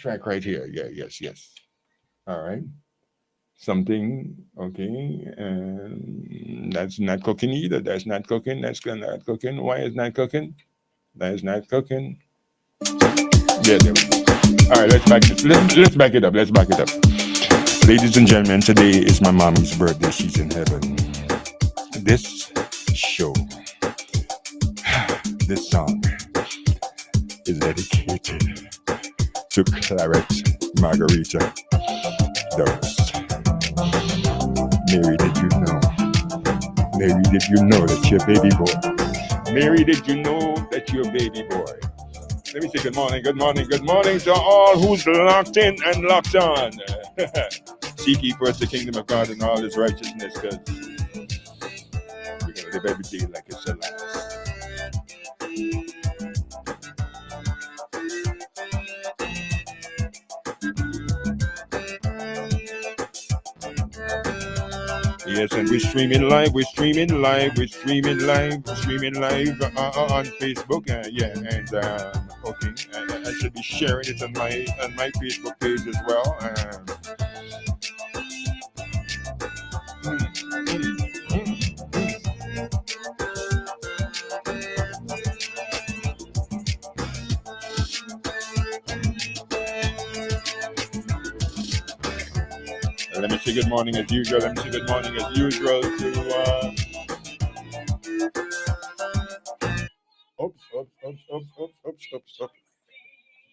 track right here. Yeah, yes. All right. Something, okay, and that's not cooking either. That's not cooking. That's not cooking. Why is not cooking? That's not cooking. There we go. All right, let's back it up. Let's back it up. Ladies and gentlemen, today is my mommy's birthday. She's in heaven. This show, this song is dedicated to Claret Margarita Doris. Mary, did you know? Mary, did you know that you're baby boy? Mary, did you know that you're baby boy? Let me say good morning, good morning, good morning to all who's locked in and locked on. Seek ye first the kingdom of God and all his righteousness, because we're going to live every day like it's the last. Yes, and we're streaming live on Facebook. And okay, I should be sharing it on my Facebook page as well. Let me say good morning as usual. to oops.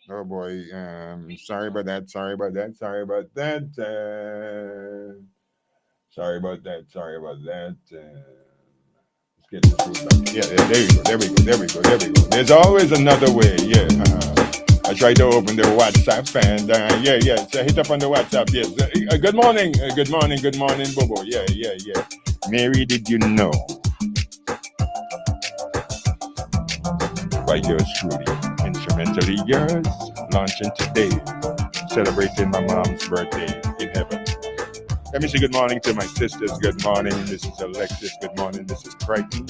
Oh boy, sorry about that. Sorry about that. Let's get this room back. Yeah, there we go. There's always another way. Yeah. I tried to open the WhatsApp and so hit up on the WhatsApp. Yes. Good morning, Bobo. Yeah. Mary, did you know? By yours truly, instrumentally yours, launching today, celebrating my mom's birthday in heaven. Let me say good morning to my sisters. Good morning, Mrs. Alexis. Good morning, Mrs. Crichton.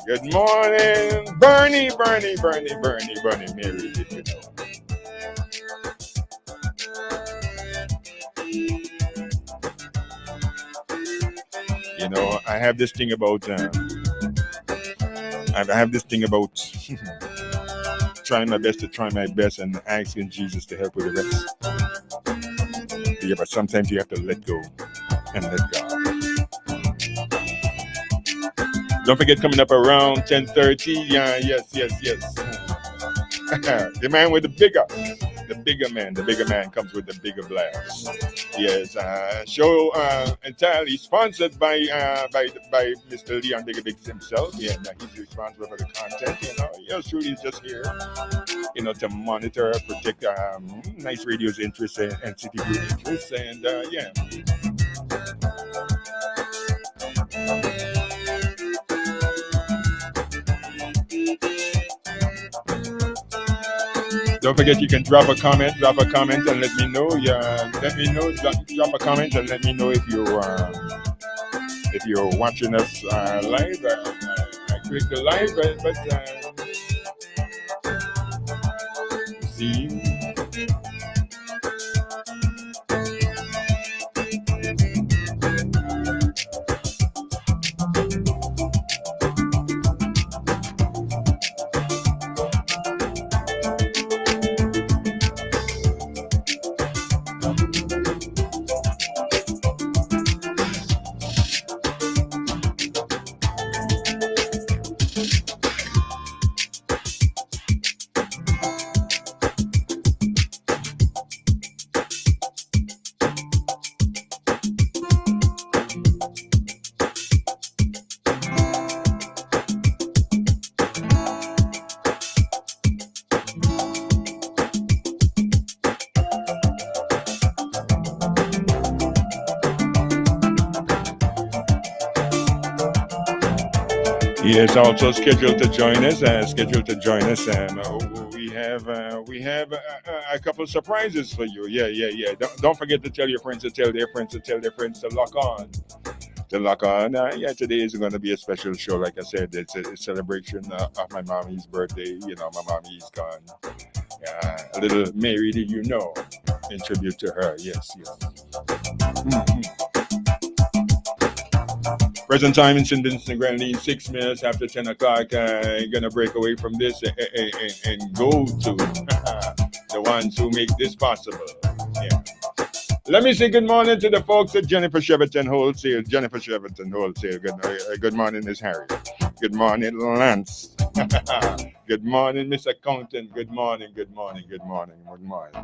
Good morning, Bernie. Mary, did you know? You know, I have this thing about trying my best to try my best and asking Jesus to help with the rest. Yeah, but sometimes you have to let go and let God. Don't forget, coming up around 10:30. Yeah, yes. The man with the bigger man comes with the bigger blast. Yes, show entirely sponsored by Mr. Leon Bigger Biggs himself. Yeah, he's responsible for the content. Yours truly is just here, to monitor, protect Nice Radio's interests and Ctyview interests, and yeah. Don't forget, you can drop a comment and let me know. Yeah, drop a comment and let me know if you're watching us live. I click the live, but see. He is also scheduled to join us. And we have a couple of surprises for you. Yeah. Don't forget to tell your friends to tell their friends to lock on. Today is going to be a special show. Like I said, it's a celebration of my mommy's birthday. My mommy's gone. A little Mary, did you know? In tribute to her, yes. Mhm. Present time in St. Vincent and Grenadines, 6 minutes after 10 o'clock. Gonna break away from this and go to the ones who make this possible. Yeah. Let me say good morning to the folks at Jennifer Cheverton Wholesale. Jennifer Cheverton Wholesale. Good morning, Miss Harry. Good morning, Lance. Good morning, Miss Accountant. Good morning, good morning, good morning, good morning.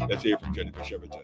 Let's hear from Jennifer Cheverton.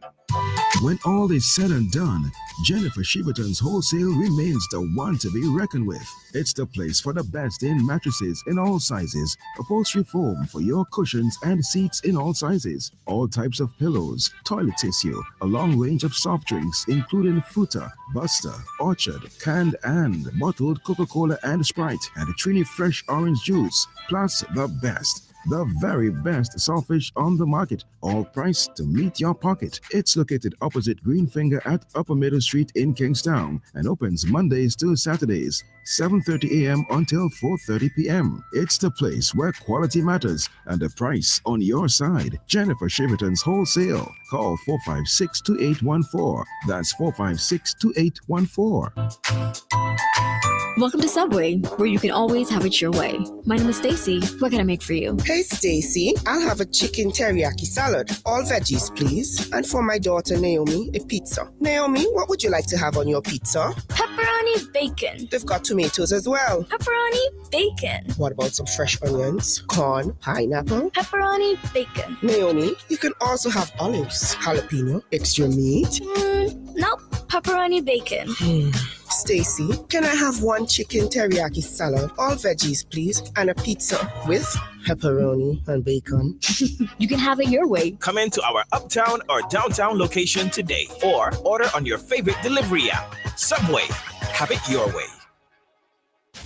When all is said and done, Jennifer Cheverton's Wholesale remains the one to be reckoned with. It's the place for the best in mattresses in all sizes, upholstery foam for your cushions and seats in all sizes, all types of pillows, toilet tissue, a long range of soft drinks including Fruta, Buster, Orchard, canned and bottled Coca-Cola and Sprite, and a Trini Fresh Orange Juice, plus the best. The very best saltfish on the market, all priced to meet your pocket. It's located opposite Greenfinger at Upper Middle Street in Kingstown and opens Mondays to Saturdays, 7:30 a.m. until 4:30 p.m. It's the place where quality matters and the price on your side. Jennifer Cheverton's Wholesale. Call 456-2814. That's 456-2814. Welcome to Subway, where you can always have it your way. My name is Stacy. What can I make for you? Hey, Stacy. I'll have a chicken teriyaki salad. All veggies, please. And for my daughter, Naomi, a pizza. Naomi, what would you like to have on your pizza? Pepperoni bacon. They've got tomatoes as well. Pepperoni bacon. What about some fresh onions, corn, pineapple? Pepperoni bacon. Naomi, you can also have olives, jalapeno, extra meat. Nope. Pepperoni bacon. Stacy, can I have one chicken teriyaki salad, all veggies, please, and a pizza with pepperoni and bacon? You can have it your way. Come into our uptown or downtown location today or order on your favorite delivery app. Subway. Have it your way.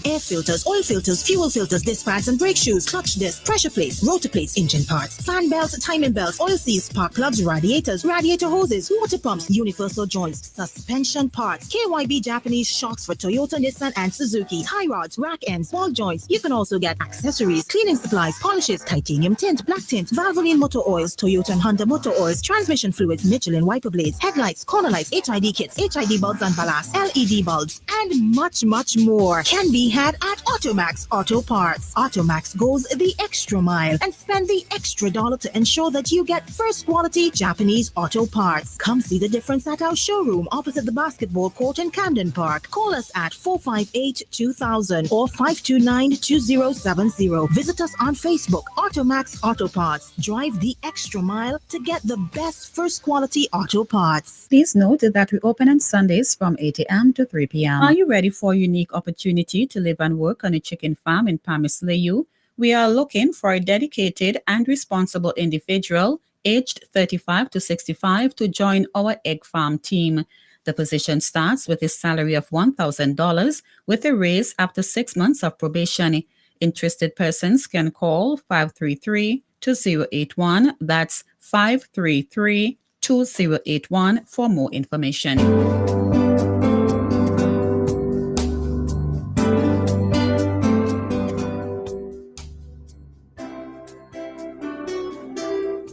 Air filters, oil filters, fuel filters, disc pads and brake shoes, clutch disc, pressure plates, rotor plates, engine parts, fan belts, timing belts, oil seals, spark plugs, radiators, radiator hoses, water pumps, universal joints, suspension parts, KYB Japanese shocks for Toyota, Nissan and Suzuki, tie rods, rack ends, ball joints. You can also get accessories, cleaning supplies, polishes, titanium tint, black tint, Valvoline motor oils, Toyota and Honda motor oils, transmission fluids, Michelin wiper blades, headlights, corner lights, HID kits, HID bulbs and ballast, LED bulbs, and much, much more can be had at Automax Auto Parts. Automax goes the extra mile and spend the extra dollar to ensure that you get first quality Japanese auto parts. Come see the difference at our showroom opposite the basketball court in Camden Park. Call us at 458-2000 or 529-2070. Visit us on Facebook, Automax Auto Parts. Drive the extra mile to get the best first quality auto parts. Please note that we open on Sundays from 8 a.m. to 3 p.m. Are you ready for a unique opportunity to live and work on a chicken farm in Pamislayu? We are looking for a dedicated and responsible individual aged 35 to 65 to join our egg farm team. The position starts with a salary of $1,000 with a raise after 6 months of probation. Interested persons can call 533-2081. That's 533-2081 for more information.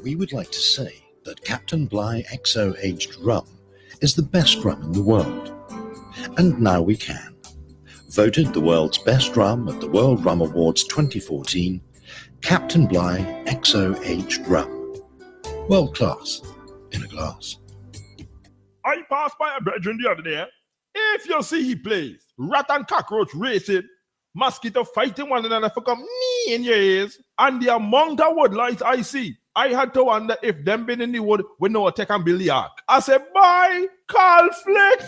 We would like to say that Captain Bligh XO Aged Rum is the best rum in the world. And now we can. Voted the world's best rum at the World Rum Awards 2014, Captain Bligh XO Aged Rum. World class in a glass. I passed by a brethren the other day. If you see he plays rat and cockroach racing, mosquito fighting one another for come knee in your ears, and the amount of woodlights I see, I had to wonder if them been in the wood with no attack and Billy Ark. I said, bye, call Flick.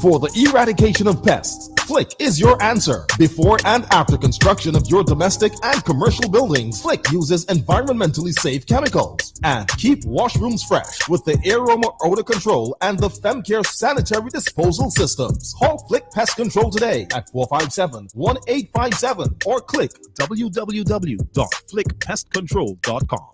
For the eradication of pests, Flick is your answer. Before and after construction of your domestic and commercial buildings, Flick uses environmentally safe chemicals and keep washrooms fresh with the Aroma Odor Control and the FemCare Sanitary Disposal Systems. Call Flick Pest Control today at 457-1857 or click www.flickpestcontrol.com.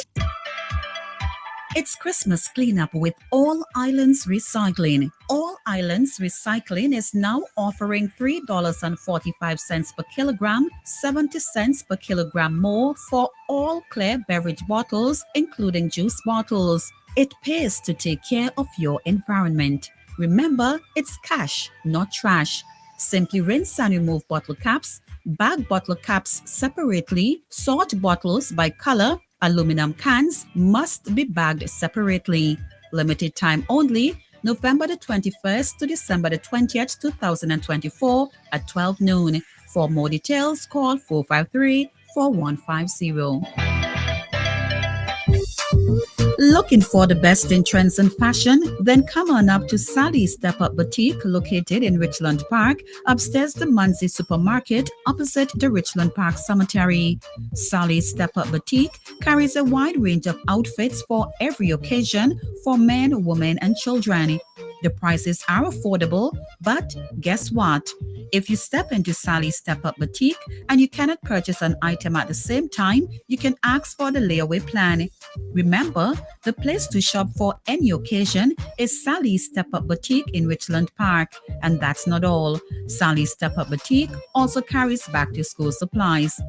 It's Christmas cleanup with All Islands Recycling. All Islands Recycling is now offering $3.45 per kilogram, 70 cents per kilogram more for all clear beverage bottles, including juice bottles. It pays to take care of your environment. Remember, it's cash, not trash. Simply rinse and remove bottle caps, bag bottle caps separately, sort bottles by color. Aluminum cans must be bagged separately. Limited time only, November the 21st to December the 20th, 2024 at 12 noon. For more details, call 453-4150. Looking for the best in trends and fashion? Then come on up to Sally's Step Up Boutique located in Richland Park, upstairs the Muncie Supermarket opposite the Richland Park Cemetery. Sally's Step Up Boutique carries a wide range of outfits for every occasion for men, women, and children. The prices are affordable, but guess what? If you step into Sally's Step Up Boutique and you cannot purchase an item at the same time, you can ask for the layaway plan. Remember, the place to shop for any occasion is Sally's Step Up Boutique in Richland Park. And that's not all. Sally's Step Up Boutique also carries back to school supplies.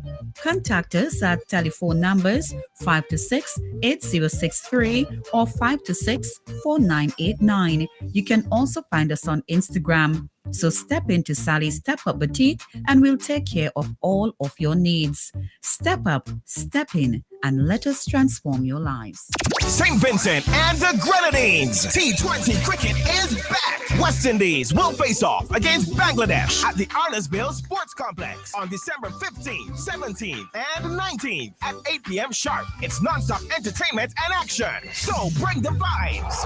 Contact us at telephone numbers 526-8063 or 526-4989. You can also find us on Instagram. So step into Sally's Step Up Boutique and we'll take care of all of your needs. Step up, step in, and let us transform your lives. St. Vincent and the Grenadines. T20 cricket is back. West Indies will face off against Bangladesh at the Arnesville Sports Complex on December 15th, 17th, and 19th at 8 p.m. sharp. It's non-stop entertainment and action. So bring the vibes.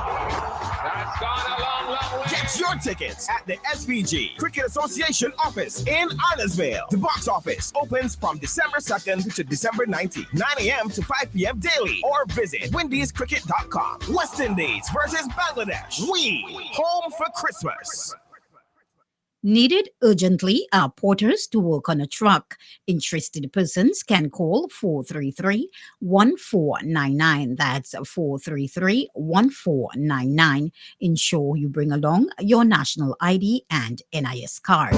That's gone a long, long way. Get your tickets at the SVG Cricket Association office in Arnesville. The box office opens from December 2nd to December 19th, 9 a.m. to 5 p.m. daily, or visit windiescricket.com. West Indies versus Bangladesh. We home for Christmas. Needed urgently are porters to work on a truck. Interested persons can call 433-1499. That's 433-1499. Ensure you bring along your national ID and NIS card.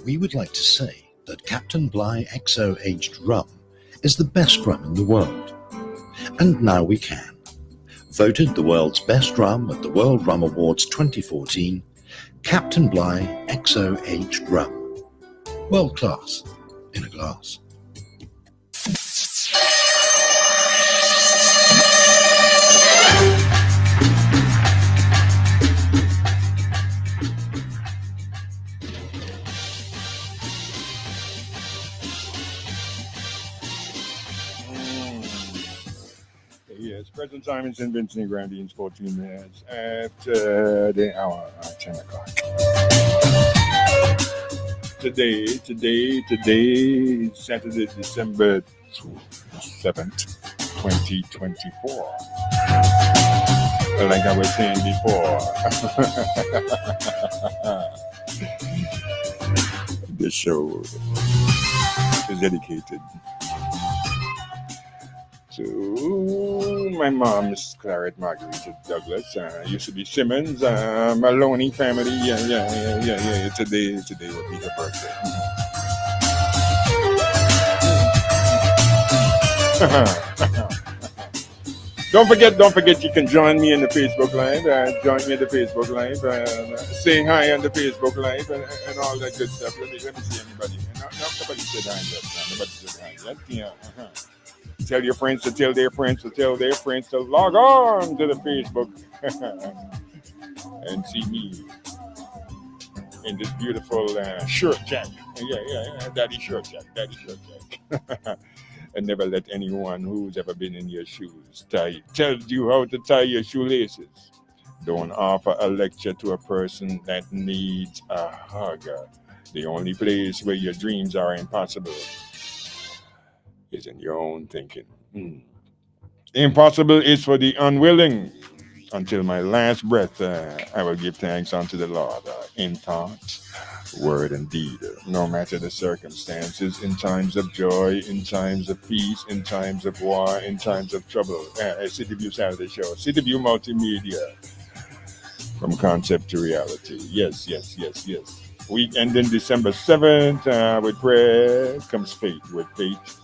We would like to say that Captain Bligh XO aged rum is the best rum in the world. And now we can. Voted the world's best rum at the World Rum Awards 2014, Captain Bligh XO aged rum. World class in a glass. Yes, present time in St. Vincent and Grenadines, 14 minutes after the hour at 10 o'clock. Today, Saturday, December 7th, 2024. Like I was saying before, this show is dedicated to my mom, Miss Claret Margarita Douglas. Used to be Simmons, Maloney family. Yeah. Today will be her birthday. Don't forget, you can join me in the Facebook Live. Join me in the Facebook Live. Say hi on the Facebook Live and all that good stuff. Let me see anybody. Nobody said hi yet. Nobody said hi yet. Yeah. Tell your friends to tell their friends to tell their friends to log on to the Facebook and see me in this beautiful shirt jack. Yeah, daddy shirt jack. And never let anyone who's ever been in your shoes tell you how to tie your shoelaces. Don't offer a lecture to a person that needs a hug. The only place where your dreams are impossible is in your own thinking. Impossible is for the unwilling. Until my last breath, I will give thanks unto the Lord in thought, word, and deed, no matter the circumstances, in times of joy, in times of peace, in times of war, in times of trouble. Ctyview Saturday Show, Ctyview Multimedia, from concept to reality. Yes. Week ending December 7th. With prayer comes faith. With faith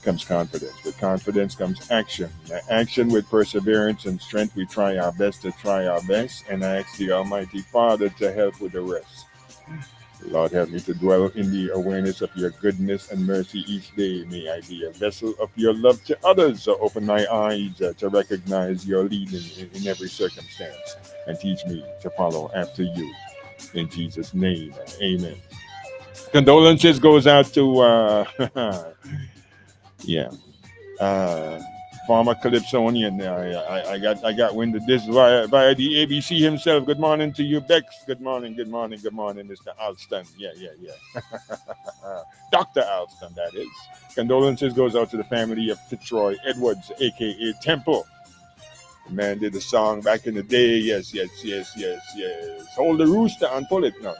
comes confidence. With confidence comes action. Action with perseverance and strength. We try our best to try our best. And I ask the Almighty Father to help with the rest. Lord, help me to dwell in the awareness of your goodness and mercy each day. May I be a vessel of your love to others. So open my eyes to recognize your leading in every circumstance and teach me to follow after you. In Jesus' name, amen. Condolences goes out to, yeah, former Calypsonian. I got wind of this via the ABC himself. Good morning to you, Bex. Good morning, Mr. Alston. Yeah. Dr. Alston, that is. Condolences goes out to the family of Fitzroy Edwards, aka Temple. The man did a song back in the day. Yes. Hold the rooster and pull it. No.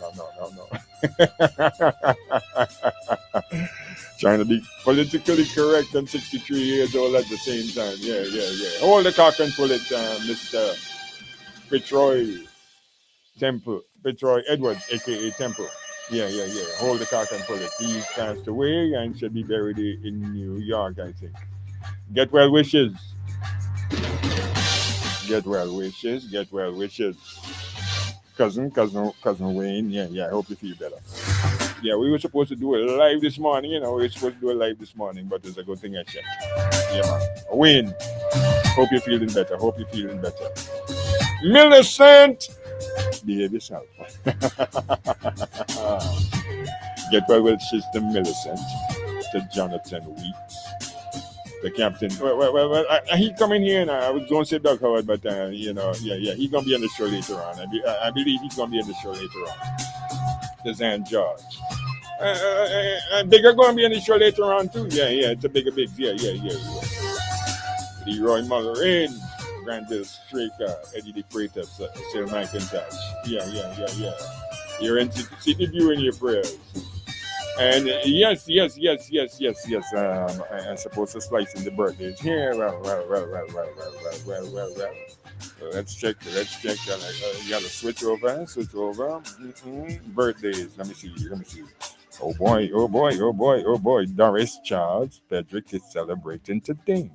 Trying to be politically correct and 63 years old at the same time. Yeah. Hold the cock and pull it, Mr. Fitzroy Edwards, aka Temple. Yeah. Hold the cock and pull it. He's passed away and should be buried in New York, I think. Get well wishes. Cousin Wayne. Yeah, I hope you feel better. Yeah, we were supposed to do it live this morning, but it's a good thing I checked. Yeah, man. Wayne, hope you're feeling better. Millicent, behave yourself. Get well with Sister Millicent, to Jonathan Weeks. The captain. Well, he come in here, and I was going to say Doug Howard, but he's gonna be on the show later on. I believe he's gonna be on the show later on. The Zan George. Bigger gonna be on the show later on too. Yeah, it's a bigger. Yeah. Leroy Mullerin, Granville Straker, Eddie the Freighter, Sil McIntosh. Yeah. You're in Ctyview in your prayers. And yes. I'm supposed to slice in the birthdays here. Well. Let's check. You gotta switch over. Birthdays. Let me see. Oh boy. Doris Charles Frederick is celebrating today.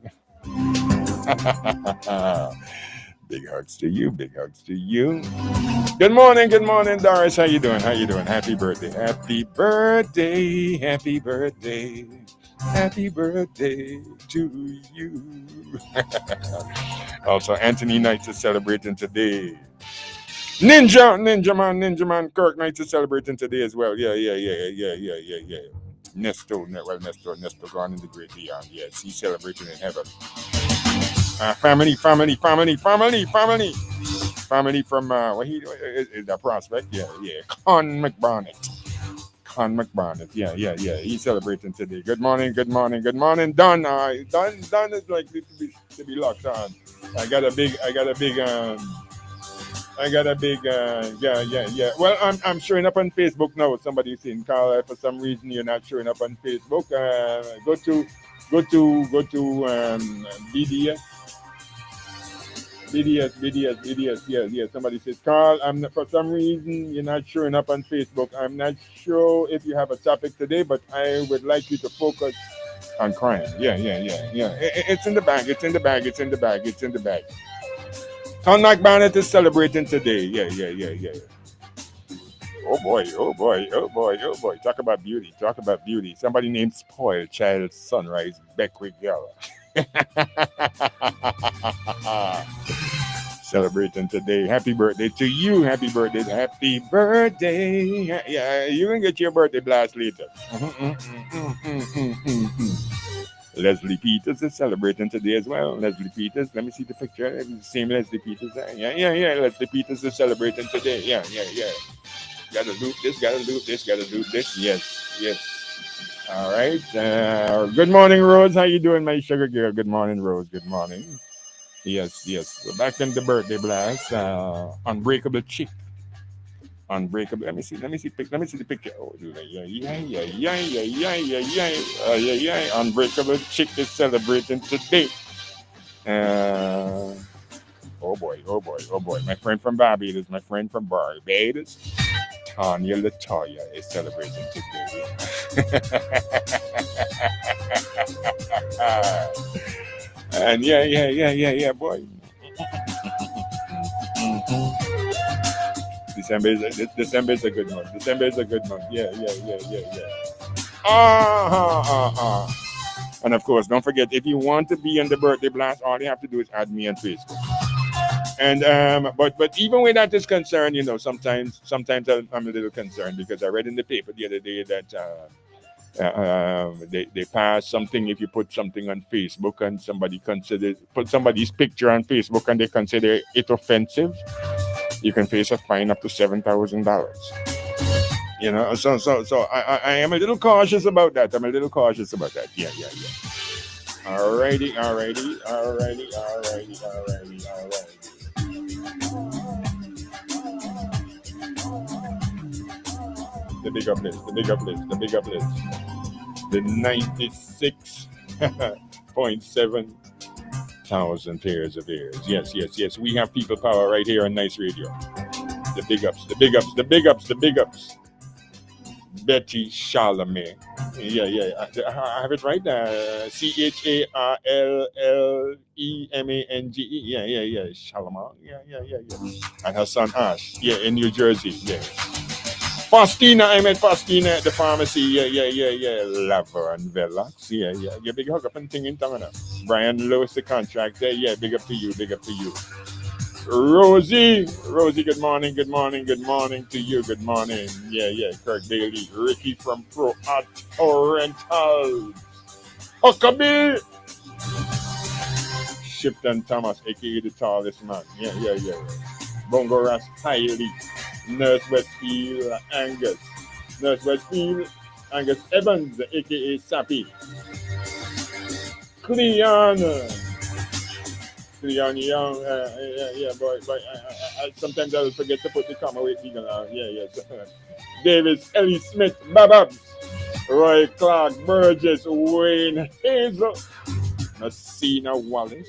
Big hugs to you. Good morning, Doris. How you doing? Happy birthday to you. Also, Anthony Knights is celebrating today. Ninja man, Kirk Knights is celebrating today as well. Yeah. Nesto gone in the great beyond. Yes, he's celebrating in heaven. Family from the prospect. Yeah. Con McBarnett. Yeah. He's celebrating today. Good morning. Don is likely to be locked on. I got a big yeah. Well, I'm showing up on Facebook now. Somebody's saying, Carl, for some reason you're not showing up on Facebook. Go to BDS. Yeah. Somebody says, Carl, for some reason you're not showing up on Facebook. I'm not sure if you have a topic today, but I would like you to focus on crime. Yeah. It's in the bag. Tom McBarnett is celebrating today. Yeah. Oh boy. Talk about beauty. Somebody named Spoiled Child Sunrise Beckwith Girl. Celebrating today. Happy birthday to you. Happy birthday. Yeah, you can get your birthday blast later. Leslie Peters is celebrating today as well. Leslie Peters, let me see the picture. Same Leslie Peters. Yeah. Leslie Peters is celebrating today. Yeah. Gotta do this. Yes. All right. Good morning, Rose. How you doing, my sugar girl? Good morning, Rose. Good morning. Yes. We're back in the birthday blast. Unbreakable Chick. Unbreakable. Let me see the picture. Oh, yeah. Unbreakable Chick is celebrating today. Oh boy. My friend from Barbados. Tanya Latoya is celebrating today. And yeah, boy. December is a good month. December is a good month. Yeah. And of course, don't forget, if you want to be in the birthday blast, all you have to do is add me on Facebook. And but even when that is concerned, sometimes I'm a little concerned because I read in the paper the other day that they pass something if you put something on Facebook and somebody put somebody's picture on Facebook and they consider it offensive, you can face a fine up to $7,000. So I am a little cautious about that. Yeah. Alrighty. The big up list. The 96.7 thousand pairs of ears. Yes. We have people power right here on Nice Radio. The big ups. Betty Charlemagne. Yeah. I have it right. Charlemagne. Yeah. Charlemagne. Yeah. And her son Ash. Yeah, in New Jersey. Yeah. Faustina, I met Faustina at the pharmacy. Yeah. Lava and Velox. Yeah. Yeah, big hug up and thing in Tangana. Brian Lewis, the contractor. Yeah, big up to you. Rosie, good morning to you. Good morning. Yeah. Kirk Daly, Ricky from Pro Art Rental. Huckabee. Shipton Thomas, aka the tallest man. Yeah. Bongo Ras Kylie. Nurse Westfield Angus Evans, aka Sappy. Cleon Young, boy. I sometimes I will forget to put the comma with legal. Davis, Ellie Smith, Bababs, Roy Clark, Burgess, Wayne Hazel, Messina Wallace.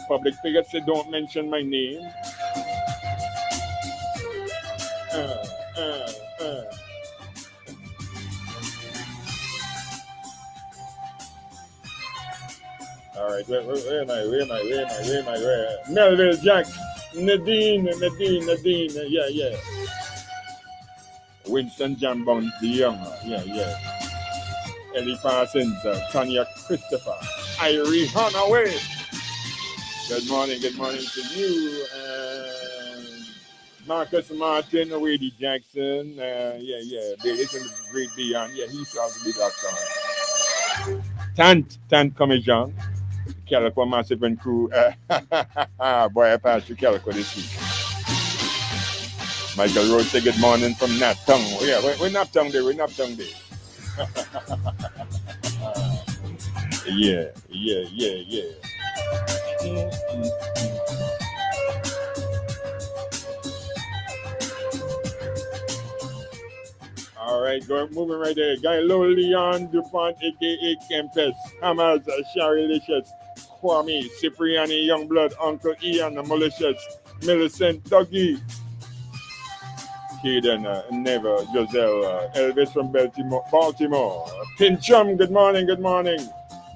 Public figures say don't mention my name. All right, where am I? Melville Jack, Nadine, yeah. Winston Jambon the Younger, yeah. Ellie Parsons, Tanya Christopher, Irie Hanaway. Good morning to you. Marcus Martin, Wady Jackson, yeah. Listen to Great Beyond, yeah, he shall be that Tant Commission. Calico Massive and Crew. Boy, I passed through Calico this week. Michael Rhodes say good morning from Naptown. Yeah, we're Naptown there. Yeah. All right, moving right there. Guy Low Leon DuPont, a.k.a. Kempes, Hammers, Sharilicious, Kwame, Cipriani, Youngblood, Uncle Ian, Malicious, Millicent, Dougie, Caden, Never, Giselle, Elvis from Baltimore, Pinchum, good morning.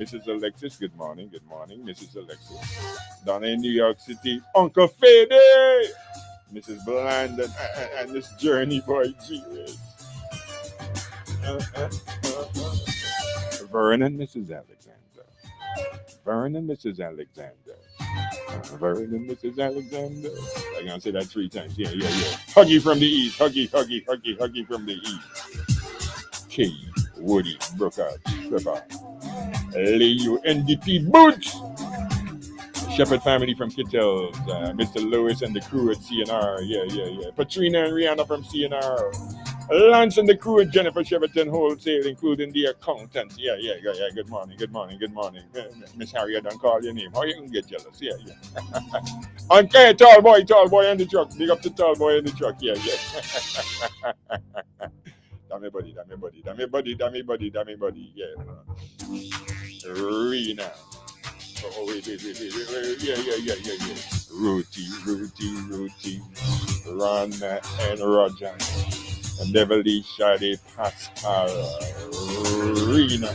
Mrs. Alexis, good morning, Mrs. Alexis. Donna in New York City, Uncle Fede, Mrs. Bland, and this Journey Boy G. Vernon, Mrs. Alexander. Vernon, Mrs. Alexander. I'm going to say that 3 times. Yeah. Huggy from the East. Huggy from the East. K. Woody, Brooker, Trevor. Leo, NDP Boots. Shepherd family from Kittels. Mr. Lewis and the crew at CNR. Yeah. Patrina and Rihanna from CNR. Lance and the crew at Jennifer Cheverton Wholesale, including the accountant. Yeah. Good morning. Miss Harry, I don't call your name. How you can get jealous? Yeah. Okay, tall boy in the truck. Big up the tall boy in the truck. Yeah. Damn buddy. Yeah. Rena. Oh, wait. Yeah. Ruti. Ron and Roger. Beverly, Sade, Pascalina,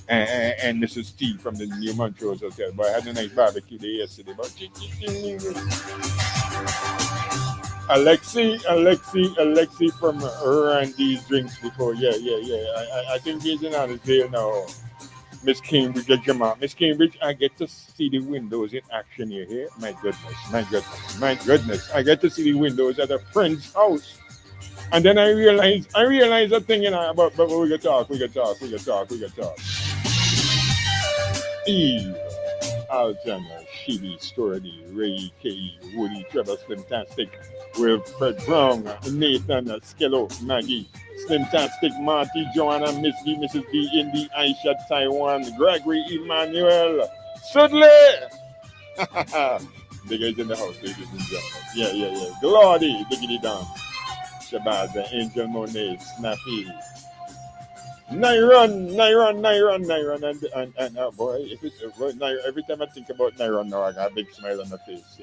and Mrs. T from the New Montrose Hotel. But I had a nice barbecue there yesterday. But Alexi from Randy's Drinks before. Yeah. I think he's in on his deal now. Miss Cambridge, Jamal. Miss Cambridge, I get to see the windows in action here. My goodness. I get to see the windows at a friend's house. And then I realize a thing, but we can talk. Eve, Alexander, Sheedy, Sturdy, Ray, K, Woody, Trevor, Slimtastic, Wilfred Brown, Nathan, Skello, Maggie, Slimtastic, Marty, Joanna, Miss B, Mrs. B, Indy, Aisha, Taiwan, Gregory, Emmanuel, Sudley! The guys in the house, ladies and gentlemen. Yeah. Glody, Diggity Down, Shabazz, Angel Monet, Snappy, Nyron, and boy, if it's every time I think about Nyron now, I got a big smile on my face.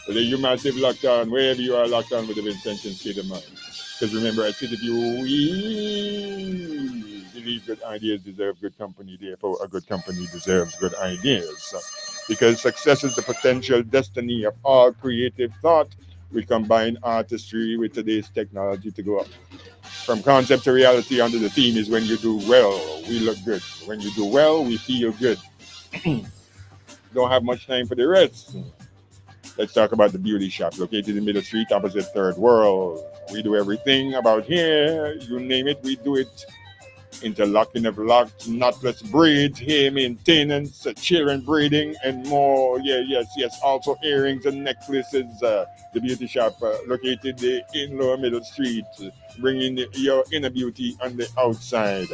The you massive lockdown, wherever you are locked on with the Vincentian state of mind. Because remember, at Ctyview, we believe good ideas deserve good company. Therefore, a good company deserves good ideas. Because success is the potential destiny of all creative thought. We combine artistry with today's technology to go up. From concept to reality under the theme is when you do well, we look good. When you do well, we feel good. Don't have much time for the rest. Let's talk about the beauty shop located in Middle Street, opposite Third World. We do everything about here. You name it, we do it. Interlocking of locks, knotless braids, hair maintenance, children braiding, and more. Yes. Also earrings and necklaces. The beauty shop located in Lower Middle Street, bringing your inner beauty on the outside.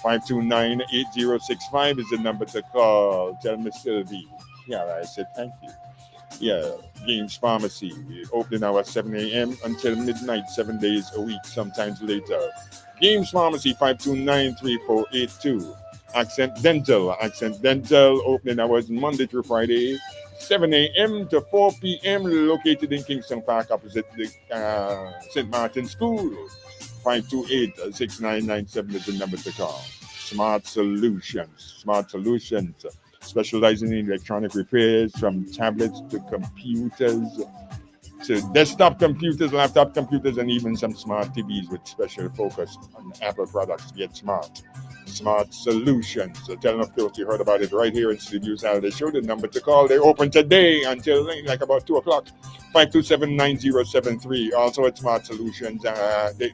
529-8065 is the number to call. Tell Miss Sylvie. Yeah, I said thank you. Yeah, Games Pharmacy. Opening hours 7 a.m. until midnight, 7 days a week, sometimes later. Games Pharmacy, 529-3482. Accent Dental, opening hours Monday through Friday, 7 a.m. to 4 p.m. Located in Kingston Park, opposite the St. Martin School. 528-6997 is the number to call. Smart Solutions, specializing in electronic repairs from tablets to computers, to desktop computers, laptop computers, and even some smart TVs with special focus on Apple products. Get smart. Smart Solutions. So tell them, of course, you heard about it right here in Ctyview Saturday Show. The number to call, they're open today until like about 2 o'clock. 527-9073. Also at Smart Solutions, they have a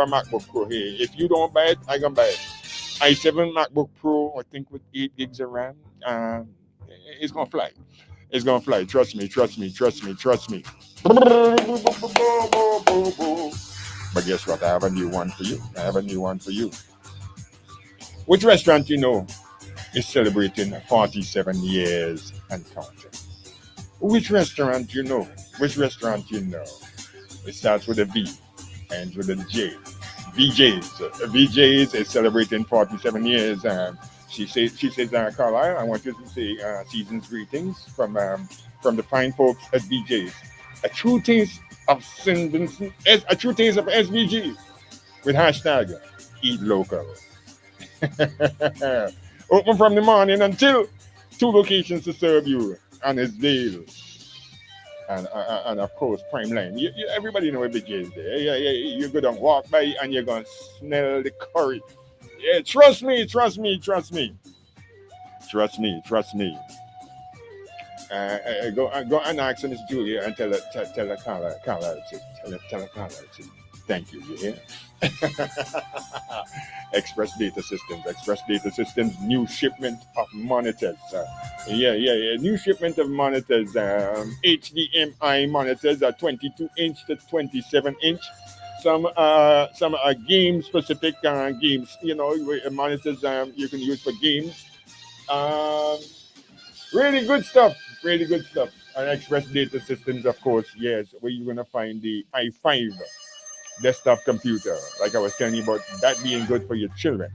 MacBook Pro here. If you don't buy it, I can buy it. i7 MacBook Pro, I think with 8 gigs of RAM. It's going to fly. It's going to fly. Trust me. But guess what? I have a new one for you. Which restaurant you know is celebrating 47 years and counting? Which restaurant you know? It starts with a V, ends with a J. VJ's is celebrating 47 years. She says, Carlisle, I want you to say season's greetings from the fine folks at VJ's. A true taste of St. Vincent, a true taste of SVG with hashtag Eat Local. Open from the morning until 2 locations to serve you on his deal. And of course, Prime Line. Everybody know VJ is there. Yeah. You go down, walk by, and you're going to smell the curry. Yeah, trust me. Go and ask Miss Julia and tell her Carla. Tell her Carla. Thank you. You hear? Express Data Systems. New shipment of monitors. New shipment of monitors. HDMI monitors are 22-inch to 27-inch. Some are game specific games. Monitors you can use for games. Really good stuff. And Express Data Systems, of course, yes, where you're gonna find the i5 desktop computer. Like I was telling you about that being good for your children.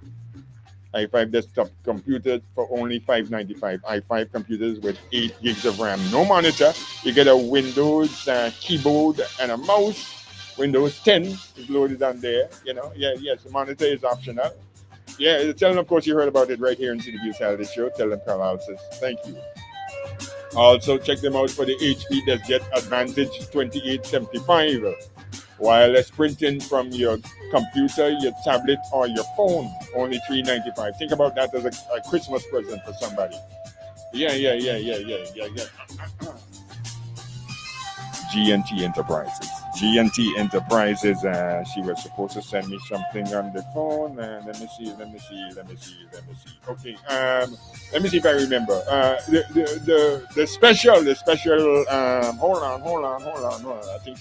i5 desktop computers for only $595. i5 computers with 8 gigs of RAM. No monitor. You get a Windows keyboard and a mouse. Windows 10 is loaded on there. Yes, the monitor is optional. Yeah, tell them, of course, you heard about it right here in Ctyview Saturday Show. Tell them Carlisle says thank you. Also, check them out for the HP DeskJet Advantage 2875. Wireless printing from your computer, your tablet, or your phone. Only $395. Think about that as a Christmas present for somebody. Yeah. G&T Enterprises. G&T Enterprises. She was supposed to send me something on the phone. Let me see. Okay. Let me see if I remember. The special. Hold on. I think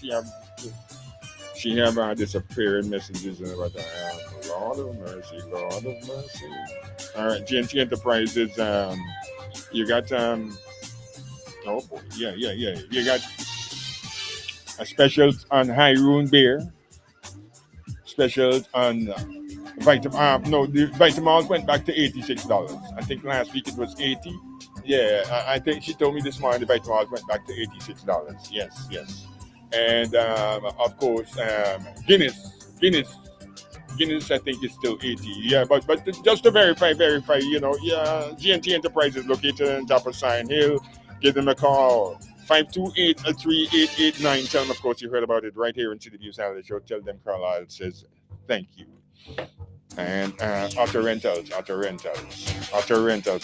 she have disappearing messages about Lord of mercy. All right, G&T Enterprises. You got oh boy, yeah. You got a specials on Hyroon beer. Specials on the Vitamalt went back to $86. I think last week it was $80. Yeah, I think she told me this morning the Vitamalt went back to $86. Yes. And of course, Guinness, I think is still 80. Yeah, but just to verify, G&T Enterprises located in Top of Sign Hill. Give them a call, 528-3889. Tell them, of course, you heard about it right here in Ctyview Saturday Show. Tell them Carlisle says thank you. And Auto Rentals.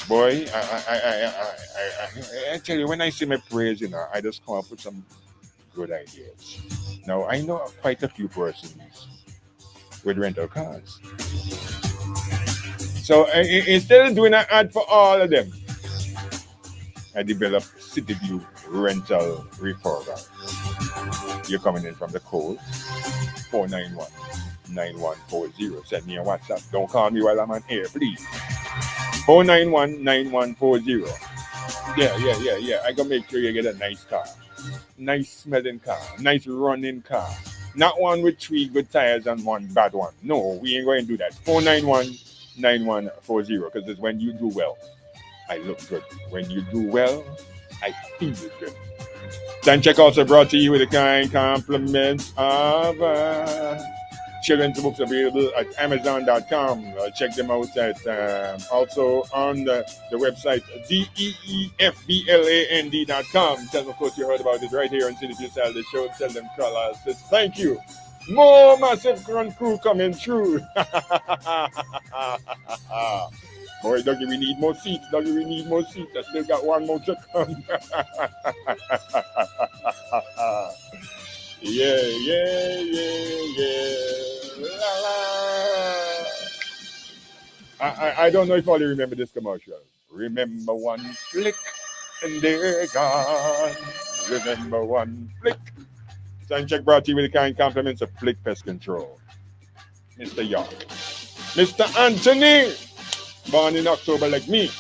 Boy, I tell you, when I say my praise, I just come up with some good ideas. Now, I know quite a few persons with rental cars. So instead of doing an ad for all of them, I developed Ctyview Rental Referral. You're coming in from the code 491-9140. Send me a WhatsApp. Don't call me while I'm on air, please. 491-9140. Yeah. I gonna make sure you get a nice car. Nice smelling car. Nice running car. Not one with 3 good tires and 1 bad one. No, we ain't going to do that. 491-9140. Because it's when you do well, I look good. When you do well, I feel good. Time check also brought to you with the kind compliments of children's books available at Amazon.com. Check them out at also on the website DEEFBLAND.com. Tell them, of course, you heard about it right here on Ctyview Saturday Show. Tell them Carlisle says thank you. More massive run crew coming through. Boy, Dougie, we need more seats. I still got one more to come. Yeah. La, la. I don't know if all you remember this commercial. Remember one flick and they're gone. Remember one flick. Time check brought to you with the kind compliments of Flick Pest Control. Mr. York. Mr. Anthony. Born in October like me.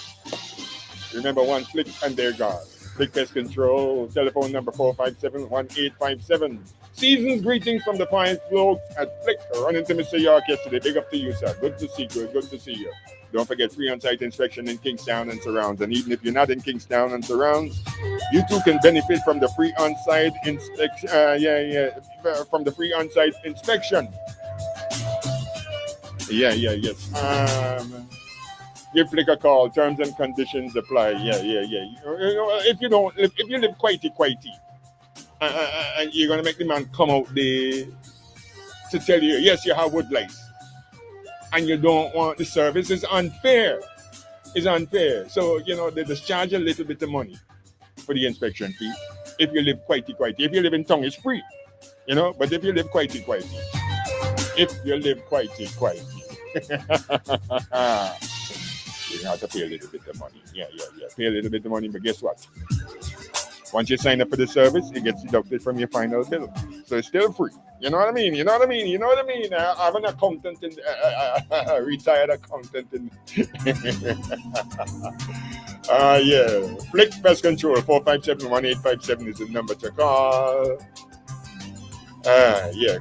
Remember one flick and they're gone. Flick Pest Control. Telephone number 457-1857. Season's greetings from the fine folks at Flick. Run into Mr. York yesterday. Big up to you, sir. Good to see you. Don't forget free on-site inspection in Kingstown and surrounds. And even if you're not in Kingstown and surrounds, you too can benefit from the free on-site inspection. From the free on-site inspection. Yes. Give Flick a call. Terms and conditions apply. Yeah. If you live quitey, you're gonna make the man come out there to tell you, yes, you have wood lice, and you don't want the service. It's unfair. So they just charge a little bit of money for the inspection fee. If you live quitey, if you live in town, it's free. But if you live quitey, you have to pay a little bit of money. Yeah. Pay a little bit of money, but guess what? Once you sign up for the service, it gets deducted from your final bill. So it's still free. You know what I mean? I have an accountant, retired accountant. Flick Pest Control, 457-1857 is the number to call.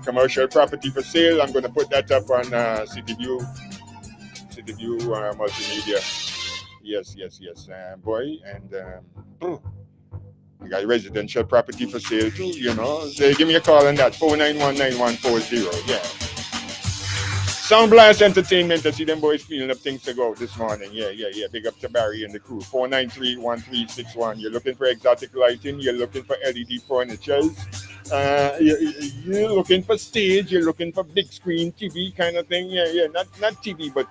Commercial property for sale. I'm going to put that up on Ctyview Ctyview multimedia. Yes. Boy, and we got residential property for sale too, you know. So give me a call on that, 4919140. Yeah. Sound Blast Entertainment. I see them boys feeling up things to go this morning. Yeah. Big up to Barry and the crew. 493-1361. You're looking for exotic lighting. You're looking for LED furnitures. You're looking for stage. You're looking for big screen TV kind of thing. Yeah. Not TV, but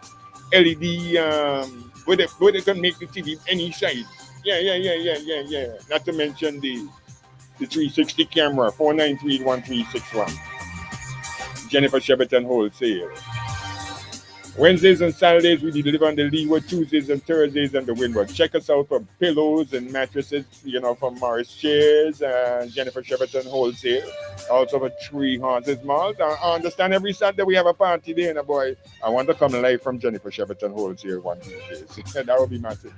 LED. Where they can make the TV any size. Yeah. Not to mention the 360 camera. 493-1361. Jennifer Shepperton Wholesale. Wednesdays and Saturdays we deliver on the Leeward, Tuesdays and Thursdays on the Windward. Check us out for pillows and mattresses, you know, from Morris Chairs and Jennifer Shepperton Wholesale. Also for Three Horses Malt. I understand every Saturday we have a party there, and boy, I want to come live from Jennifer Shepperton Wholesale one of these days. That would be massive.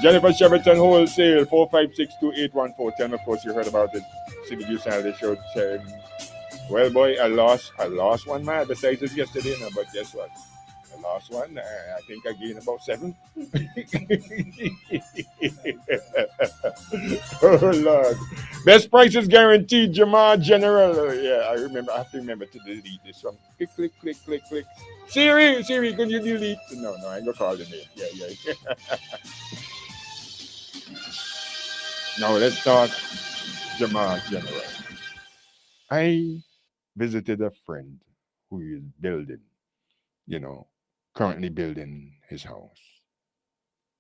Jennifer Shepperton Wholesale, 456-2814. Of course, you heard about the Ctyview Saturday show. Well, boy, I lost one man besides this yesterday, no, but guess what? I lost one. I think I gained about 7. Oh, Lord. Best prices guaranteed, Jamar General. Yeah, I have to remember to delete this one. Click. Siri, could you delete? No, I ain't gonna call the name. Yeah. Now, let's talk Jamar General. I visited a friend who is building, currently building his house.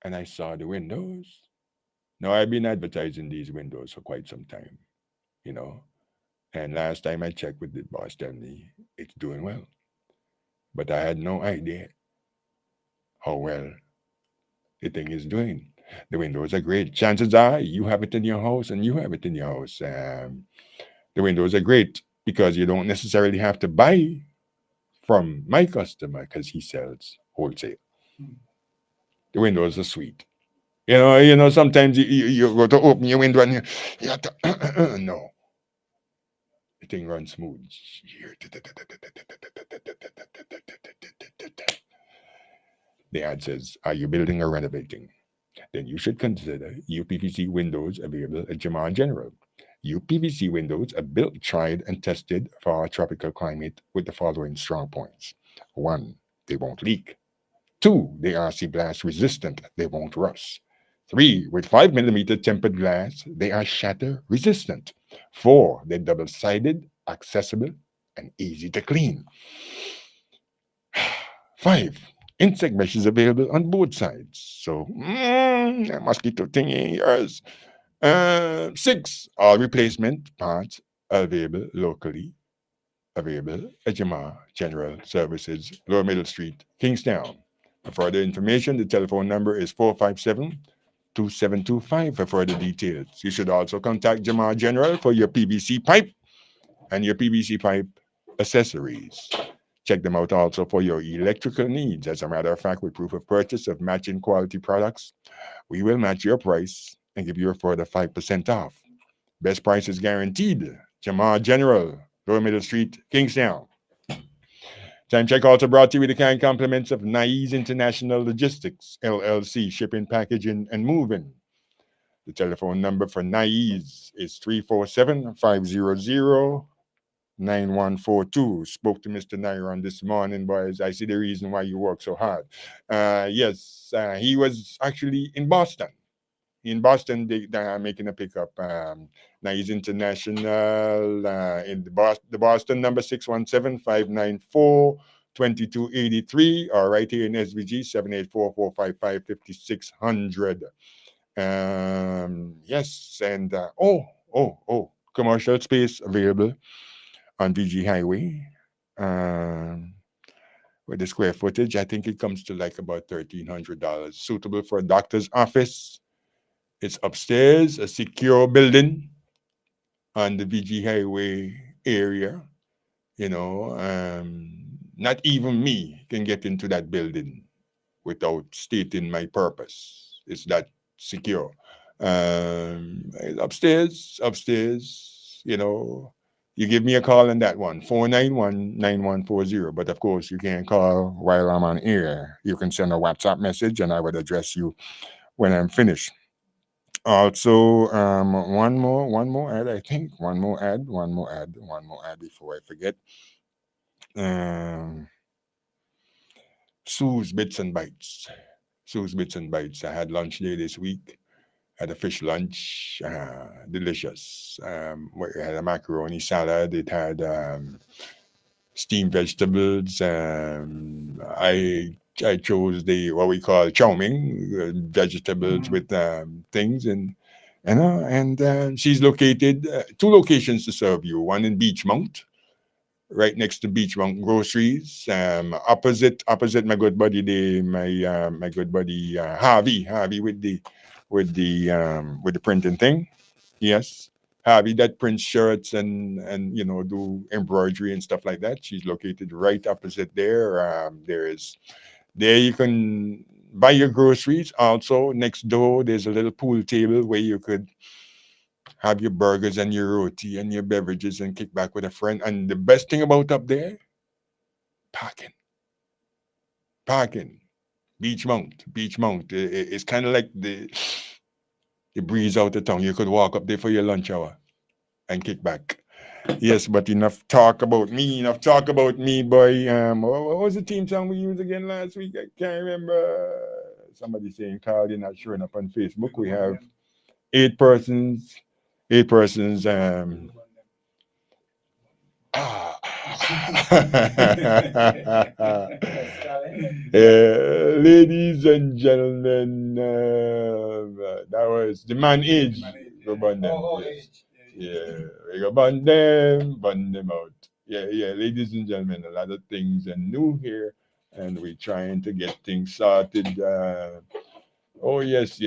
And I saw the windows. Now, I've been advertising these windows for quite some time, And last time I checked with the boss, telling me it's doing well. But I had no idea how well the thing is doing. The windows are great. Chances are you have it in your house and you have it in your house. The windows are great because you don't necessarily have to buy from my customer because he sells wholesale. The windows are sweet. Sometimes you go to open your window and you have to, no. The thing runs smooth. The ad says, are you building or renovating? Then you should consider UPVC windows available at Jamar General. UPVC windows are built, tried, and tested for our tropical climate with the following strong points. 1, they won't leak. 2, they are sea blast resistant. They won't rust. 3, with 5mm tempered glass, they are shatter resistant. 4, they're double-sided, accessible, and easy to clean. 5, insect mesh is available on both sides. So, that mosquito thing ain't yours. 6, all replacement parts available locally. Available at Jamar General Services, Lower Middle Street, Kingstown. For further information, the telephone number is 457-2725 for further details. You should also contact Jamar General for your PVC pipe and your PVC pipe accessories. Check them out also for your electrical needs. As a matter of fact, with proof of purchase of matching quality products, we will match your price and give you a further 5% off. Best price is guaranteed. Jamar General, Lower Middle Street, Kingstown. Time check also brought to you with the kind compliments of Nai's International Logistics, LLC, shipping, packaging, and moving. The telephone number for Nai's is 347-500-9142. Spoke to Mr. Nairon this morning, boys. I see the reason why you work so hard. He was actually in Boston. In Boston, they are making a pickup. Nai's International in the Boston number 617-594-2283, or right here in SVG 784-455-5600. Yes, and commercial space available on VG Highway. With the square footage, I think it comes to like about $1,300. Suitable for a doctor's office. It's upstairs, a secure building on the VG Highway area. Not even me can get into that building without stating my purpose. It's that secure. Upstairs, you give me a call on that one, 491-9140. But of course, you can't call while I'm on air. You can send a WhatsApp message and I would address you when I'm finished. Also, one more ad, I think. One more ad before I forget. Sue's Bits and Bites. Sue's Bits and Bites. I had lunch there this week. Had a fish lunch, delicious. We had a macaroni salad. It had steamed vegetables. I chose the what we call chow mein, vegetables with things and she's located two locations to serve you. One in Beachmount, right next to Beachmount Groceries, opposite my good buddy my good buddy Harvey with the printing thing. Yes, Harvey that prints shirts and do embroidery and stuff like that. She's located right opposite there. There you can buy your groceries. Also next door there's a little pool table where you could have your burgers and your roti and your beverages and kick back with a friend. And the best thing about up there, parking. Beachmount. It's kind of like the breeze out of town. You could walk up there for your lunch hour and kick back. Yes, but enough talk about me, boy. What was the team song we used again last week? I can't remember. Somebody saying, Carl, you're not showing up on Facebook. We have 8 persons. Ladies and gentlemen, that was the man age. Go burn them. Yeah, we go burn them out. Yeah, ladies and gentlemen, a lot of things are new here, and we're trying to get things started. Oh yes.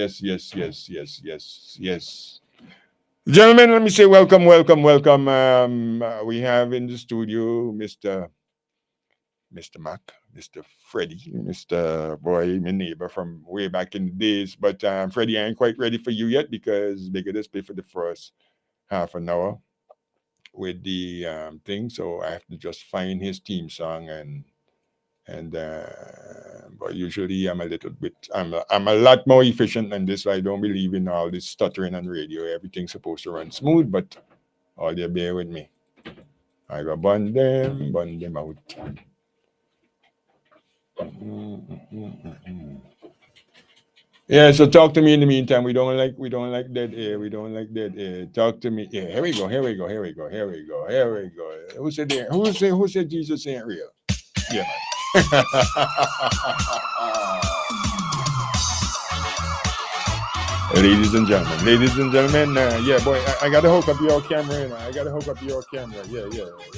Gentlemen, let me say welcome. We have in the studio Mr. Mac, Mr. Freddie, Mr. Boy, my neighbor from way back in the days. But Freddie, I ain't quite ready for you yet because they could play for the first half an hour with the thing. So I have to just find his theme song but usually I'm a lot more efficient than this. I don't believe in all this stuttering on radio. Everything's supposed to run smooth, but all you bear with me. I go bun them out. Yeah, so talk to me in the meantime. We don't like dead air. Talk to me. Yeah, here we go. Who said Jesus ain't real? Yeah, man. Ladies and gentlemen, yeah, boy, I gotta hook up your camera. Yeah.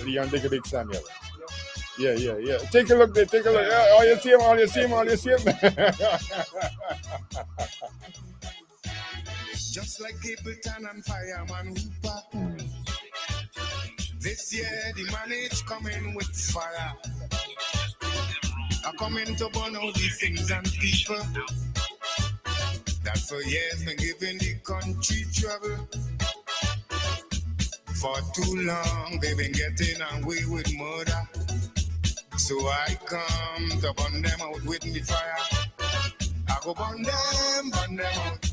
Leon, take a big Samuel. Yeah. Take a look there. Oh, you see him. Just like Capleton and Fireman Hooper. This year the manage coming with fire. I coming to burn out the things and people that for years been giving the country trouble. For too long they've been getting away with murder. So I come to burn them out with me fire. I go burn them out.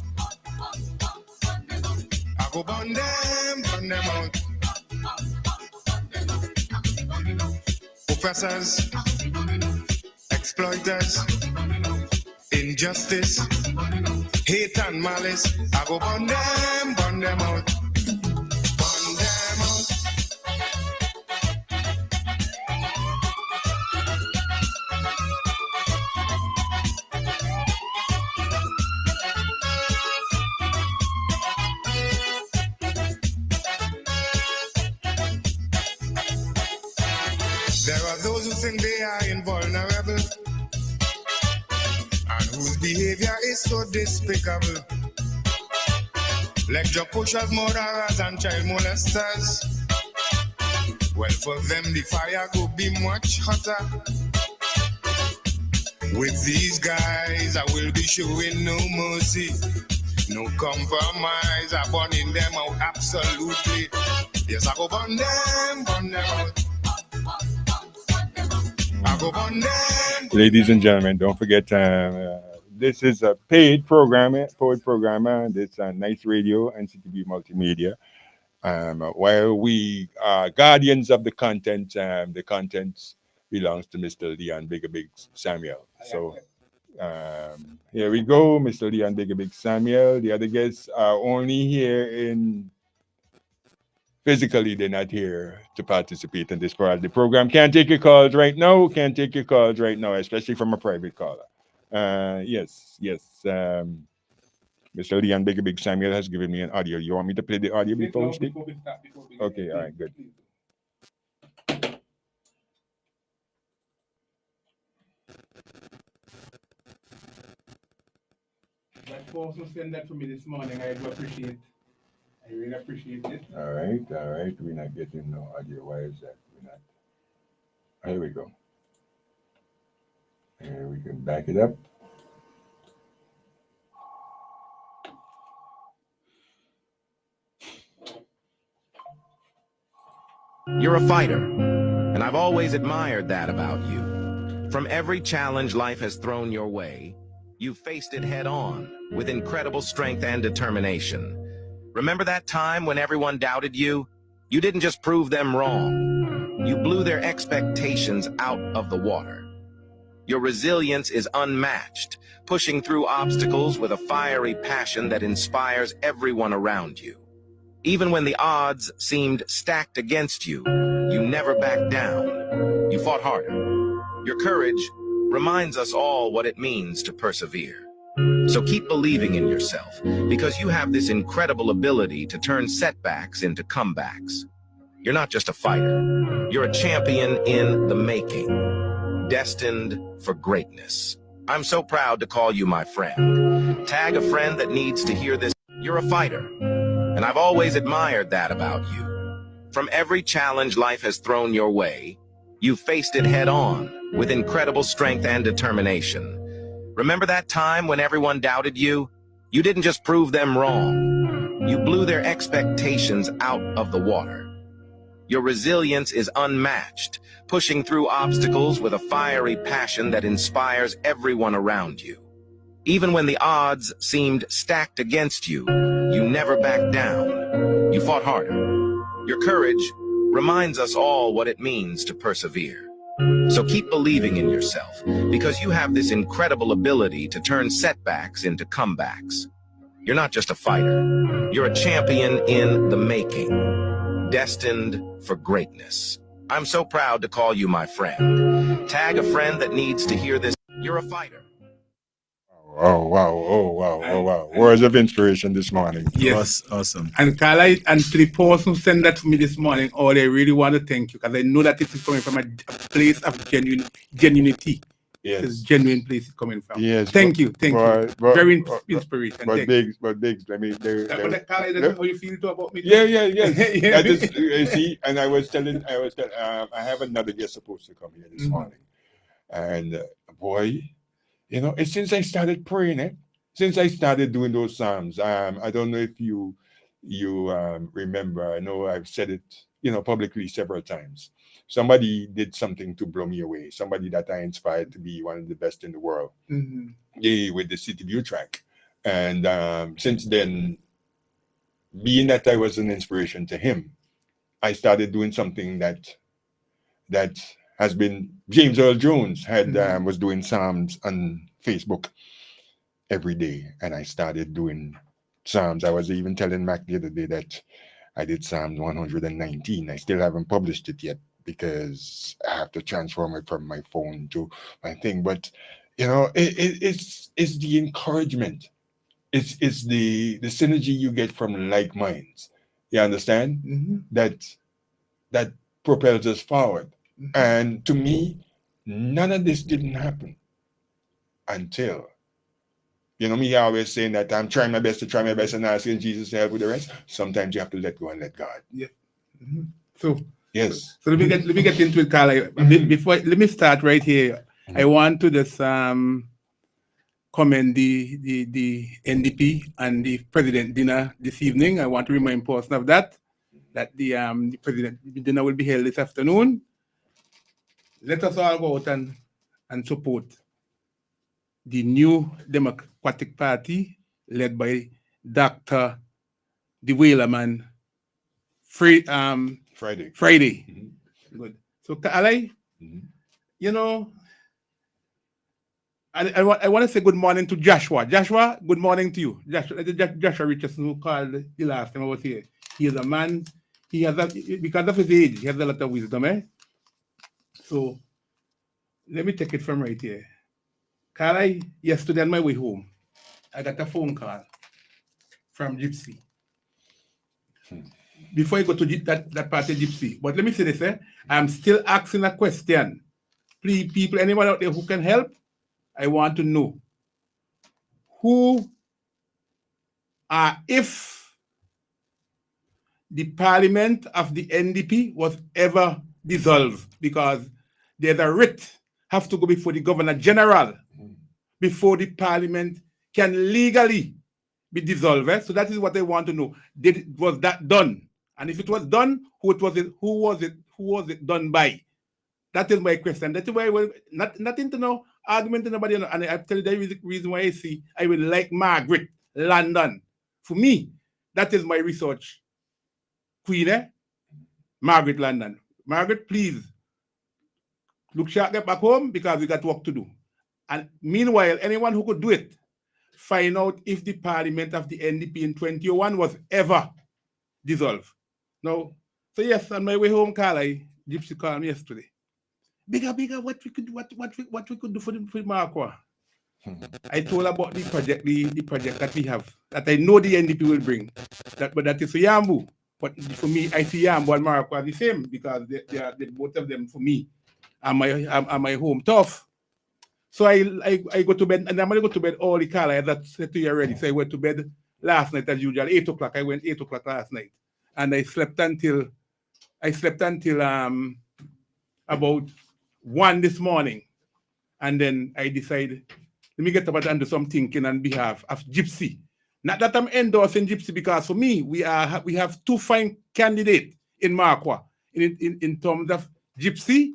I go burn them out. Oppressors, exploiters, injustice, hate and malice. I go burn them out. There are those who think they are invulnerable and whose behavior is so despicable. Lecture pushers, murderers, and child molesters. Well, for them the fire could be much hotter. With these guys, I will be showing no mercy, no compromise. I'm burning them out absolutely. Yes, I go burn them out. I go burn them. Ladies and gentlemen, don't forget this is a paid programmer. This Nice Radio and Ctyview Multimedia. While we are guardians of the content belongs to Mr. Leon Big Samuel. So here we go, Mr. Leon Big Samuel. The other guests are only here in physically, they're not here to participate in this part of the program. Can't take your calls right now, especially from a private caller. Yes. Mr. Leon Big Samuel has given me an audio. You want me to play the audio before we speak? Okay, all right, good. That person sent that to me this morning. I do appreciate. I really appreciate it. All right. We're not getting no audio. Why is that? We're not. Here we go. Here we can back it up. You're a fighter, and I've always admired that about you. From every challenge life has thrown your way, you've faced it head on with incredible strength and determination. Remember that time when everyone doubted you? You didn't just prove them wrong. You blew their expectations out of the water. Your resilience is unmatched, pushing through obstacles with a fiery passion that inspires everyone around you. Even when the odds seemed stacked against you, you never backed down. You fought harder. Your courage reminds us all what it means to persevere. So keep believing in yourself, because you have this incredible ability to turn setbacks into comebacks. You're not just a fighter. You're a champion in the making, destined for greatness. I'm so proud to call you my friend. Tag a friend that needs to hear this. You're a fighter, and I've always admired that about you. From every challenge life has thrown your way, you've faced it head on with incredible strength and determination. Remember that time when everyone doubted you? You didn't just prove them wrong. You blew their expectations out of the water. Your resilience is unmatched, pushing through obstacles with a fiery passion that inspires everyone around you. Even when the odds seemed stacked against you, you never backed down. You fought harder. Your courage reminds us all what it means to persevere. So keep believing in yourself, because you have this incredible ability to turn setbacks into comebacks. You're not just a fighter. You're a champion in the making, destined for greatness. I'm so proud to call you my friend. Tag a friend that needs to hear this. You're a fighter. Oh wow. Words of inspiration this morning. Yes. Awesome. And Carla, and to the person who sent that to me this morning, I really want to thank you, because I know that it is coming from a place of genuinity. Yes. It's a genuine place it's coming from. Yes. Thank you. Very inspiration. But Biggs, let me. Carla, that's how you feel too about me? Yeah. See, and I was telling, I have another guest supposed to come here this morning, and boy. You know, it's since I started praying, since I started doing those psalms. I don't know if you remember. I know I've said it, publicly several times. Somebody did something to blow me away. Somebody that I inspired to be one of the best in the world. Mm-hmm. With the Ctyview track, and since then, being that I was an inspiration to him, I started doing something that has been. James Earl Jones was doing psalms on Facebook every day, and I started doing psalms. I was even telling Mac the other day that I did Psalms 119. I still haven't published it yet because I have to transform it from my phone to my thing. But it's the encouragement. It's the synergy you get from like minds. You understand? Mm-hmm. That propels us forward. And to me, none of this didn't happen until, me always saying that I'm trying my best and asking Jesus to help with the rest. Sometimes you have to let go and let God. Yeah. Mm-hmm. So yes. So let me get into it, Carla. Before let me start right here. I want to just commend the NDP and the president dinner this evening. I want to remind person of that that the president dinner will be held this afternoon. Let us all go out and support the new Democratic Party led by Dr. the Wheelerman Friday. Mm-hmm. Good. So, Alay, you know, I want to say good morning to Joshua. Joshua, good morning to you. Joshua Richardson, who called the last time I was here. He is a man, because of his age, he has a lot of wisdom, eh? So, let me take it from right here. Carl, yesterday on my way home, I got a phone call from Gypsy. Before I go to that party Gypsy, but let me say this, I'm still asking a question. Please, people, anyone out there who can help, I want to know who if the parliament of the NDP was ever dissolved, because there's a writ have to go before the Governor General before the parliament can legally be dissolved. So that is what I want to know. Was that done? And if it was done, who was it done by? That is my question. That's why nothing to know, argument to nobody. And I tell you the reason why I will like Margaret London. For me, that is my research queen, Margaret London. Margaret, please look sharp, get back home, because we got work to do. And meanwhile, anyone who could do it, find out if the parliament of the NDP in 2001 was ever dissolved. No. So yes, on my way home, Gypsy called me yesterday. Bigger, what we could do for Marquardt. I told her about the project that we have, that I know the NDP will bring. But that is for Yambu. But for me, I see Yambu and Marquardt the same, because they are both of them for me are my home turf. So I go to bed, and I'm going to go to bed early, Carl. I had said to you already. So I went to bed last night as usual, 8 o'clock. I went 8 o'clock last night. And I slept until about 1 this morning. And then I decided, let me get up and do some thinking on behalf of Gypsy. Not that I'm endorsing Gypsy, because for me, we have two fine candidates in Marquardt in terms of Gypsy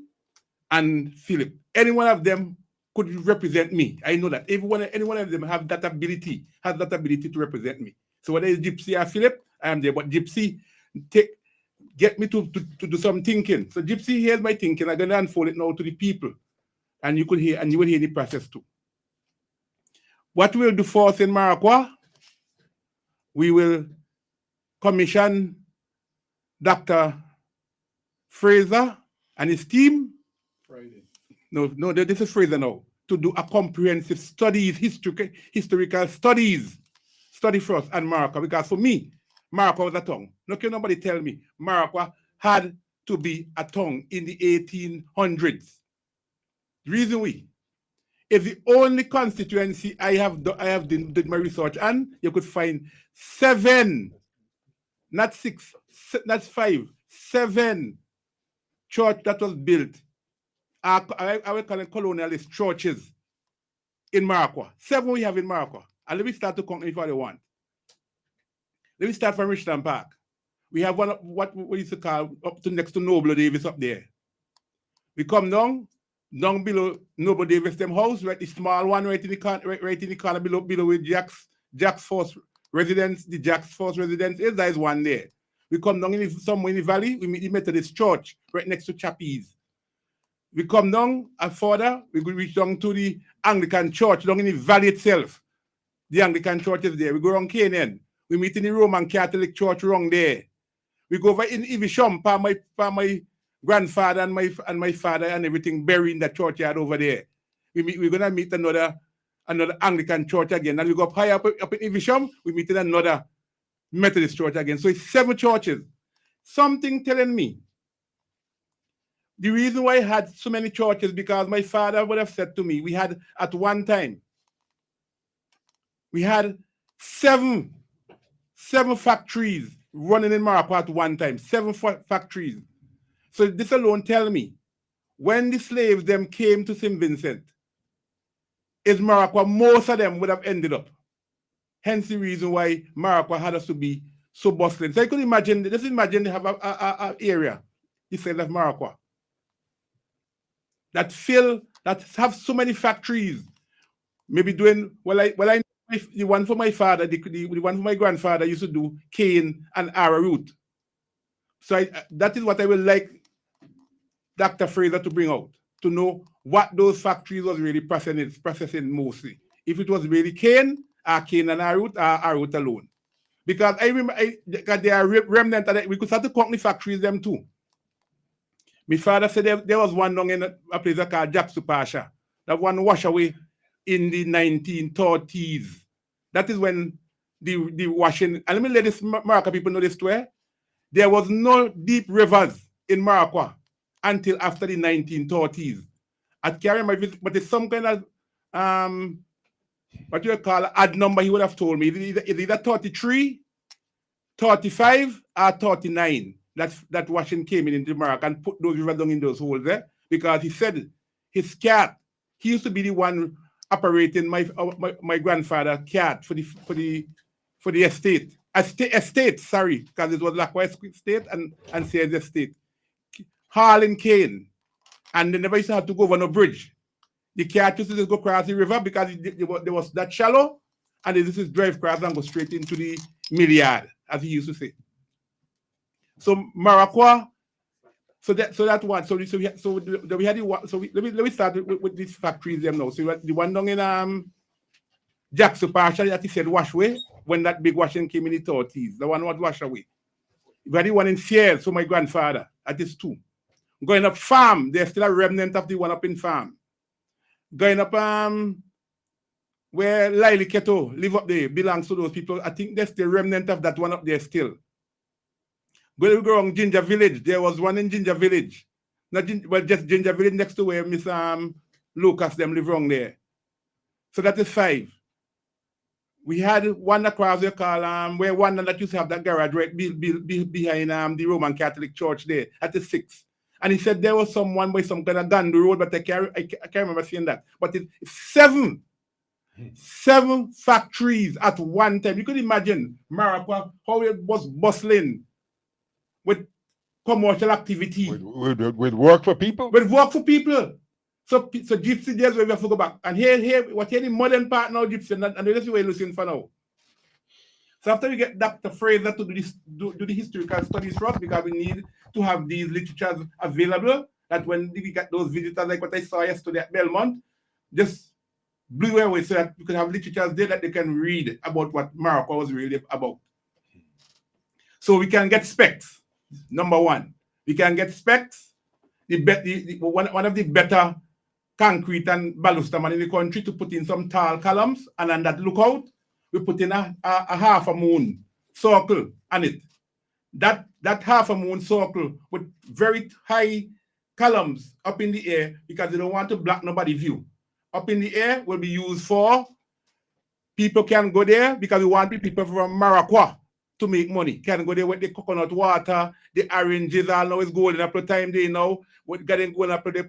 and Philip. Any one of them could represent me. I know that. Any one of them has that ability to represent me. So whether it's Gypsy or Philip, I am there. But Gypsy, get me to do some thinking. So Gypsy, here's my thinking. I'm gonna unfold it now to the people. And you will hear the process too. What we'll do for us in Marquardt, we will commission Dr. Fraser and his team. Friday. No, this is Fraser now. To do a comprehensive studies, historical study for us and Marquardt. Because for me, Marquardt was a tongue. No, can nobody tell me Marquardt had to be a tongue in the 1800s. The reason we is the only constituency I have did my research, and you could find 7, not 6, not 5, 7 church that was built. I will call them colonialist churches in Marquardt. 7 we have in Marquardt. And let me start to count if I want. Let me start from Richland Park. We have one what we used to call up to next to Noble Davis up there. We come down below Noble Davis them house, right? The small one right in the corner below with Jack's Force residence. The Jack's Force residence is there is one there. We come down somewhere in the valley, we meet the Methodist Church right next to Chappies. We come down and further, we go reach down to the Anglican Church down in the valley itself. The Anglican Church is there. We go around Canaan. We meet in the Roman Catholic Church around there. We go over in Evesham, for my grandfather and my father and everything buried in the churchyard over there. We're gonna meet another Anglican church again. And we go up high up in Evesham, we meet in another Methodist church again. So it's 7 churches. Something telling me the reason why I had so many churches, because my father would have said to me, we had at one time, we had 7 factories running in Marquardt at one time, 7 factories. So this alone tell me, when the slaves them came to St. Vincent, is Marquardt, most of them would have ended up. Hence the reason why Marquardt had us to be so bustling. So I could imagine, just imagine they have a area, he said, of Maracua, that have so many factories. Maybe doing, the one for my father, the one for my grandfather used to do cane and arrowroot. So that is what I would like Dr. Fraser to bring out, to know what those factories was really processing mostly. If it was really cane and arrowroot alone. Because I remember there are remnants that we could start to company factories them too. My father said there was one down in a place called Jacksupasha. That one wash away in the 1930s. That is when the washing, and let me let this Maracua people know this too. There was no deep rivers in Maracua until after the 1930s. I can't remember, but it's some kind of what you call odd number he would have told me. It's either 33, 35, or 39. That washing came into Maracua and put those rivers down in those holes there, because he said his cat, he used to be the one operating my grandfather's cat for the estate. Estate, sorry, because it was Lacroix Estate and Sears Estate. Hauling cane. And they never used to have to go over no bridge. The cat used to just go across the river because there was that shallow, and they used to drive across and go straight into the milliard, as he used to say. So Maracua, so that one. So we had the one. So let me start with these factories them now. So the one down in Jacksupasha that he said wash away when that big washing came in the 30s. The one was washed away. We had the one in Sears, so my grandfather, that is 2. Going up farm, there's still a remnant of the one up in farm. Going up where Lily Keto live up there, belongs to those people. I think there's the remnant of that one up there still. Going to go around Ginger Village, there was one in Ginger Village. Just Ginger Village next to where Miss Lucas them live wrong there. So that is 5. We had one across the call where one that used to have that garage right behind the Roman Catholic Church there. That is 6. And he said there was someone by some kind of gun the road, but I can't remember seeing that. But it's 7 factories at one time. You could imagine Maracua, how it was bustling with commercial activity. With work for people? With work for people. So Gypsy days where we have to go back. And here the modern part now, Gypsy, and that's the way you're looking for now. So after we get Dr. Fraser to do the historical studies for us, because we need to have these literatures available, that when we get those visitors, like what I saw yesterday at Belmont, just blew away, so that we could have literatures there that they can read about what Maracua was really about. So we can get specs, number 1. We can get specs, one of the better concrete and baluster man in the country to put in some tall columns, and on that lookout, we put in a half a moon circle on it. That half a moon circle with very high columns up in the air, because they don't want to block nobody's view. Up in the air will be used for people can go there, because we want people from Maracua to make money. Can go there with the coconut water, the oranges, all now is golden up the time they know. What getting going up the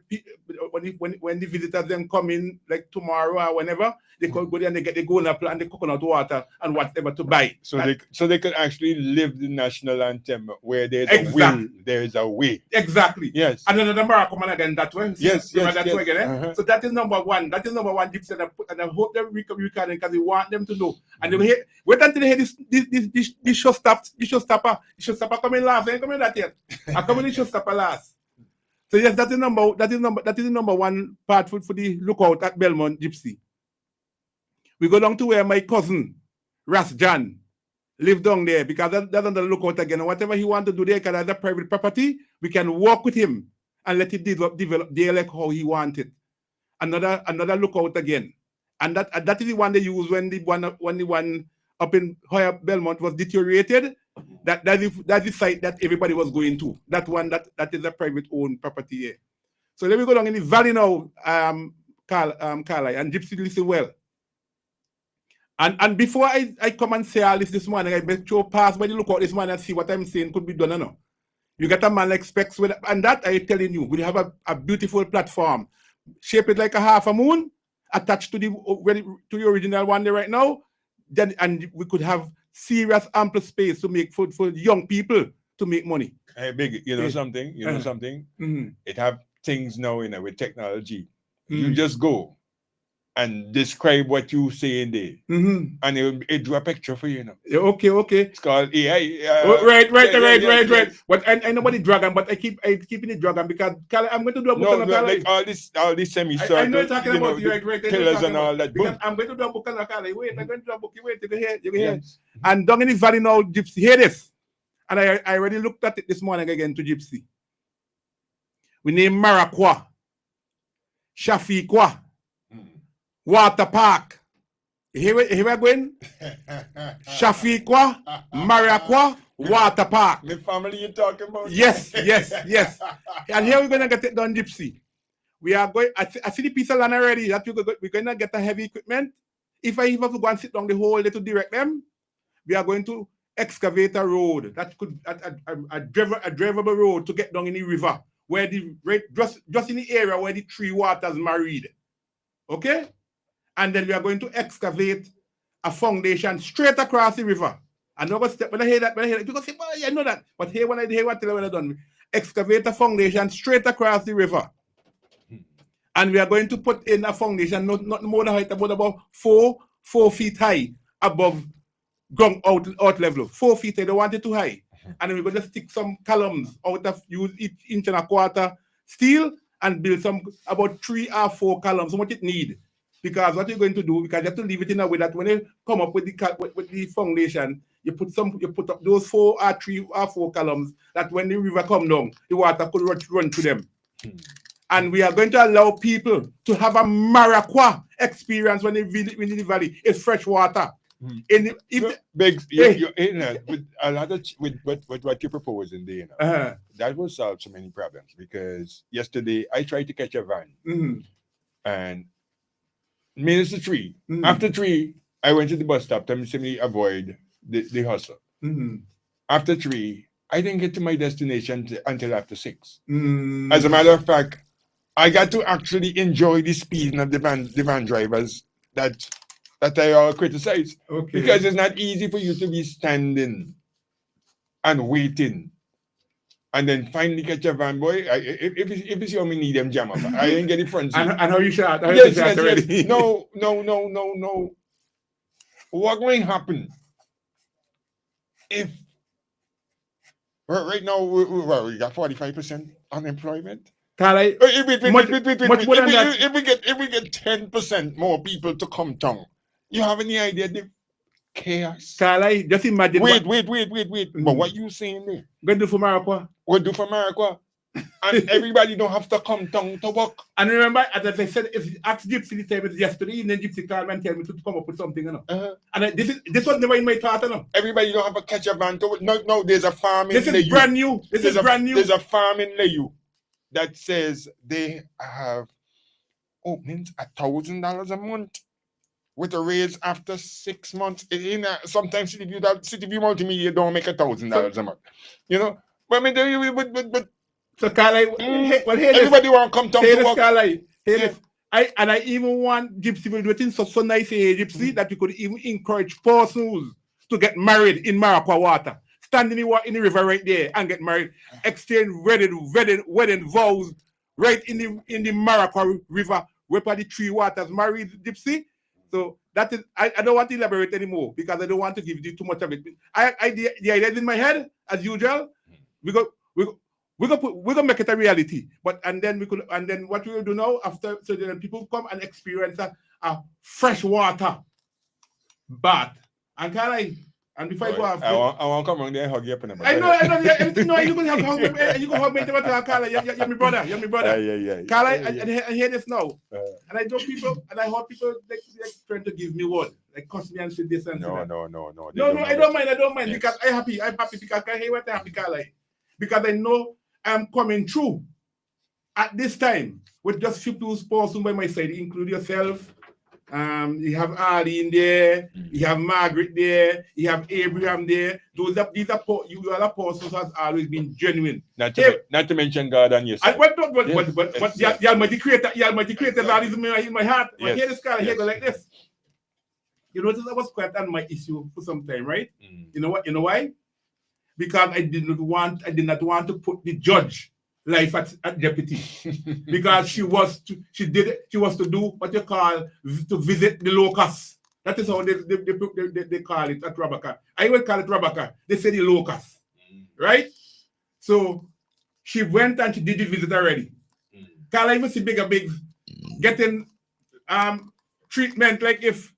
when the visitors then come in, like tomorrow or whenever, they could go there and they get the golden apple and the coconut water and whatever to buy. So they could actually live the national anthem where there's a will, there is a way. Exactly. Yes. And another Maracua man again that way. Yes. Way again, eh? So that is number 1. That is number 1 Gypsy, and I hope them recording because we want them to know. And they will hear, wait until they hear this showstopper coming last. Ain't coming that yet. I come in the showstopper last. So yes, that is the number 1 part for the lookout at Belmont Gypsy. We go down to where my cousin Ras Jan live down there, because that's on the lookout again. And whatever he want to do there, because that's a private property, we can walk with him and let it develop there like how he want it. Another lookout again. And that is the one they use when the one up in higher Belmont was deteriorated. That's the site that everybody was going to. That one that is a private owned property here. So let me go down in the valley now, Carla, and Gypsy, listen well. And before I come and say all this morning, I bet you pass by the lookout this morning and see what I'm saying could be done or not. You get a man like Specs with, and that I'm telling you, we have a beautiful platform, shape it like a half a moon, attached to the original one there right now. Then and we could have serious ample space to make food for young people to make money. Hey, big, you know Yeah. something? You know something? Mm-hmm. It have things now, with technology. Mm-hmm. You just go and describe what you say in there. Mm-hmm. And it draw a picture for you, Yeah, okay. It's called AI. Right. Yeah. But I know about the dragon, but I keep keeping the dragon because I'm going to do a book on like all this semicircle. I know you're talking about the right. pillars and all that. Because I'm going to do a book on Kala. Wait, I'm going to do a book. You can hear. Yes. And down in the valley now, Gypsy, hear this. And I already looked at it this morning again to Gypsy. We name Maraqua, Shafiqua, Water Park. Here we're going. Shafiqua, Maraqua, Water Park. The family you're talking about? Yes. And here we're going to get it done, Gypsy. We are going, I see the piece of land already that we're going to get a heavy equipment. If I even have to go and sit down the whole day to direct them, we are going to excavate a road that could, a drivable road to get down in the river, where just in the area where the three waters married. Okay? And then we are going to excavate a foundation straight across the river. And when I hear that, people say, well, yeah, I know that. But here, when I hear what I'm done, excavate a foundation straight across the river. And we are going to put in a foundation, not more than height, about 4 feet high above ground out level. 4 feet, I don't want it too high. And then we're going to stick some columns out of use each inch and a quarter steel and build some about 3 or 4 columns, what it need. Because what you're going to do, because you have to leave it in a way that when you come up with the foundation, you put up those 4 or 3 or 4 columns that when the river come down, the water could run to them. And we are going to allow people to have a Maraqua experience when they visit in the valley. It's fresh water. You're with a lot of with what you're proposing there, that will solve so many problems. Because yesterday I tried to catch a van, and minutes to 3. After 3, I went to the bus stop to simply avoid the hustle. After 3, I didn't get to my destination until after 6. As a matter of fact, I got to actually enjoy the speed of the van drivers that I all criticize. Okay. Because it's not easy for you to be standing and waiting and then finally catch a van, boy. If it's you me need them jam up, I ain't get it front seat. And how you shot? Yes. No. What going to happen if right now we got 45% unemployment? If we get 10% more people to come down, you have any idea the chaos? Just imagine. Wait. But what you saying there? Go do for Maraqua. What do for Maraqua? And everybody don't have to come down to work. And remember, as I said, if ask Gypsy the time yesterday, and then Gypsy called me and tell me to come up with something, And this was never in my thought, Everybody don't have to catch a van to no. There's a farm in This is brand new. This is brand new. There's a farm in Layu that says they have openings $1,000 a month with a raise after 6 months. Sometimes Ctyview multimedia don't make $1,000 a month. But I mean, but so Carla, everybody want to come down to work. I even want Gypsy will do it in so nice Gypsy that we could even encourage persons to get married in Maraqua water. Stand in the river right there and get married. Exchange wedding vows right in the Maraqua river, where the 3 waters married, Gypsy. So that is, I don't want to elaborate anymore because I don't want to give you too much of it. The idea is in my head as usual. We're gonna make it a reality. And then what we will do now after, so then people come and experience a fresh water bath. And before I go off, I want to come around there and hug you up in the I know. Yeah, everything. No, you can hug me. You can hug me. Carla, you're my brother. You're my brother. Yeah. Carla, I hear this now, and I know people, and I heard people like trying to give me word, like cuss me and say this and no. that. No, I don't mind. Yes. Because I'm happy because I hear what I'm happy, Carla, because I know I'm coming through at this time with just few people by my side, include yourself. You have Ali in there, you have Margaret there, you have Abraham there. These are apostles has always been genuine. Not to mention God and yourself. But the Almighty Creator, God is in my heart. But here this guy here go like this. You notice I was quite on my issue for some time, right? You know what? You know why? Because I did not want to put the judge life at jeopardy. Because she was to do what you call to visit the locust. That is how they call it at Rabaka. I will call it Rabaka. They say the locust. Right? So she went and she did the visit already. Can't I even see bigger bigs getting treatment like if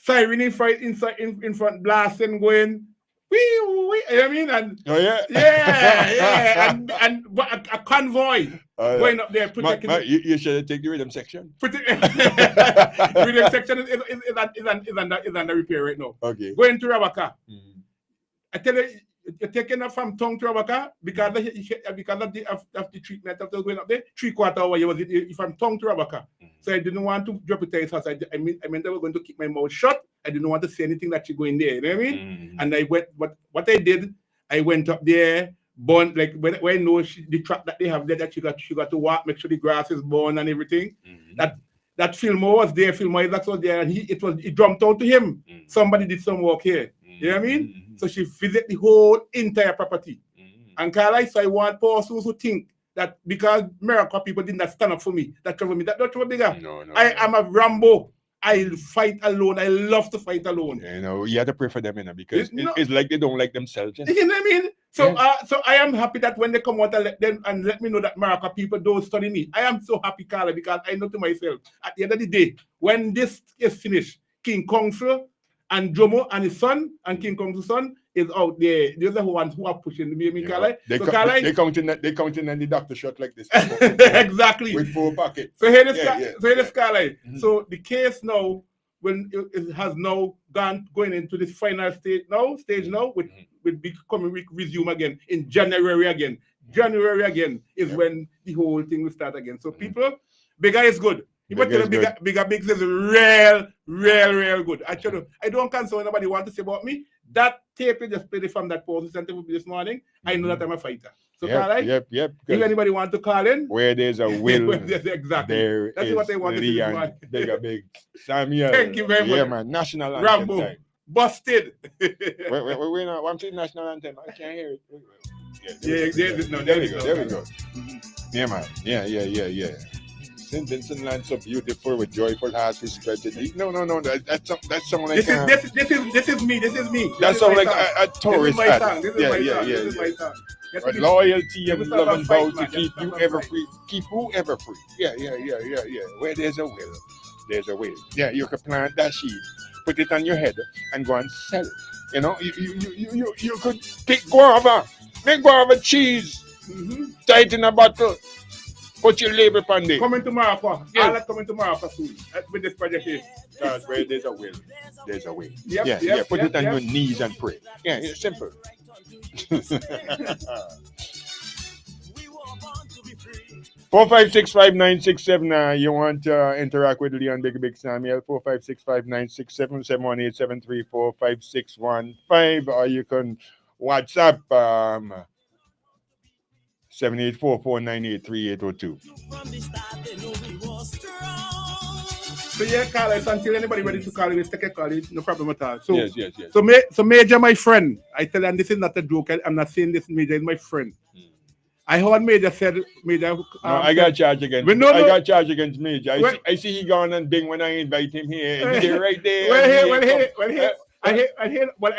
siren in front blasting going you know what I mean? And and a convoy going up there protecting you should take the rhythm section. The rhythm section is under repair right now. Okay. Going to Rabaka. I tell you, you're taking up from Tongue to Rabaka because of the treatment after going up there. 3/4 hour you was from Tongue to Rabaka. So I didn't want to jeopardize us. I meant I was going to keep my mouth shut. I didn't want to say anything that she go in there. You know what I mean? And I went. What I did, I went up there, born like when I know the track that they have there that she got to walk, make sure the grass is born and everything. That Fillmore was there. Fillmore Isaac was there, and it jumped out to him. Somebody did some work here. You know what I mean? So she visited the whole entire property. And Carla, so I want persons who think that because America people did not stand up for me, that trouble me, that don't trouble bigger. No. I am a Rambo. I fight alone. I love to fight alone. You know, you have to pray for them, because it's like they don't like themselves. You know what I mean? So, so I am happy that when they come out and let me know that America people don't study me. I am so happy, Carla, because I know to myself, at the end of the day, when this is finished, King Council and Jomo and his son and King Kong's son is out there. They're the ones who are pushing me, Carla. They counting and the doctor shot like this. Exactly. With 4 pockets. So here this Carla. So the case now, when it has now going into this final stage now, will be coming resume again in January again. January again is when the whole thing will start again. So people, bigger is good. Bigger bigs is real good. Actually, I don't cancel what nobody want to say about me. That tape you just played it from that post center this morning. I know that I'm a fighter. So yep. If anybody want to call in, where there's a will, exactly. That's what I want to say. Big Samuel. Thank you very much. Yeah, man. National anthem Rambo. time. Busted. We're not. I'm saying national anthem. I can't hear it. There we go. Yeah, man. Yeah. St. Vincent land so beautiful with joyful hearts we spread to thee. No. That's someone like this is me. That sounds like a tourist ad. This is my song. But loyalty and love and vow to keep you ever free. Keep whoever free. Yeah. Where there's a will, there's a way. Yeah, you can plant that seed, put it on your head, and go and sell it. You know, you could pick guava, make guava cheese, tie it in a bottle. Put your label upon it. Coming tomorrow, all that coming tomorrow soon. With this project here. Because where there's a will, there's a way. Put it on your knees and pray. Yeah, it's simple. 4565967. You want to interact with Leon Big Samuel? 4565967 718-734-5615, or you can WhatsApp 784-498-3802. So yeah, call us until anybody ready to call it. Take a call it, no problem at all. So yes. So Major, my friend, I tell you, and this is not a joke. I'm not saying this. Major is my friend. I heard Major said, I got charged against. I got charged against Major. I see he gone and bing when I invite him here. He's right there. Well, I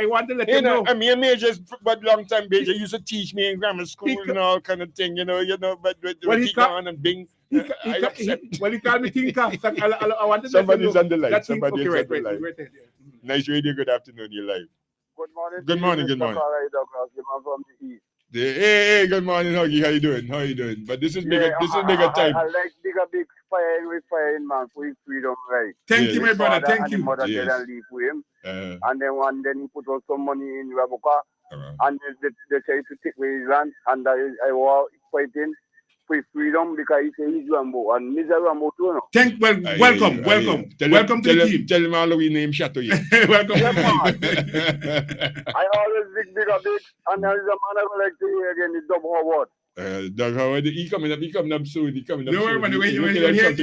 want to let you know. I mean, Major, but long time Major used to teach me in grammar school and all kind of thing, you know. But when he gone and bing, when he called me Tinker, I want to somebody's on the line. Somebody's on the line. Right. Nice radio. Good afternoon. You're live. Good morning. Good morning. Hey, good morning, Huggy. How you doing? But this is bigger. This is bigger time. I like big fire in man for his freedom, right? Thank you, my brother. Thank you. Mother dead and leave with him. And then he put out some money in Raboka, and they say to take away his land, and I was fighting for his freedom because he said he's Rambo, and Mr. Rambo too. Welcome to the team. Tell him all we name Chateau. Welcome. I always big, and there is a man I would like to hear again, is Dub Howard. Doug Howard, he coming up soon. He coming up No worry, soon. man. You're You'll hear in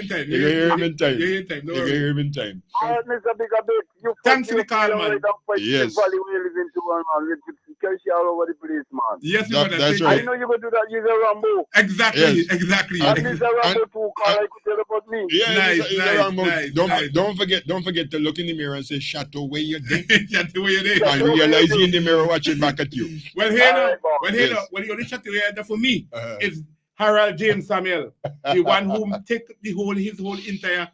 time. You're gonna hear him in time. You'll hear him in time. All right, Mr. Big Bit. You Thanks for the call, man. Yes. Valley where you live into, man. With security all over the place, man. Yes, that's right. I know you're going to do that. You're a Rambo. Exactly. And Mr. Rambo too, call I could tell about me. Yeah, nice. Don't forget to look in the mirror and say, "Chateau, where you there?" Chateau, where you there? And realize you in the mirror watching back at you. Well, here the only Chateau here for me is Harold James Samuel, the one who take his whole entire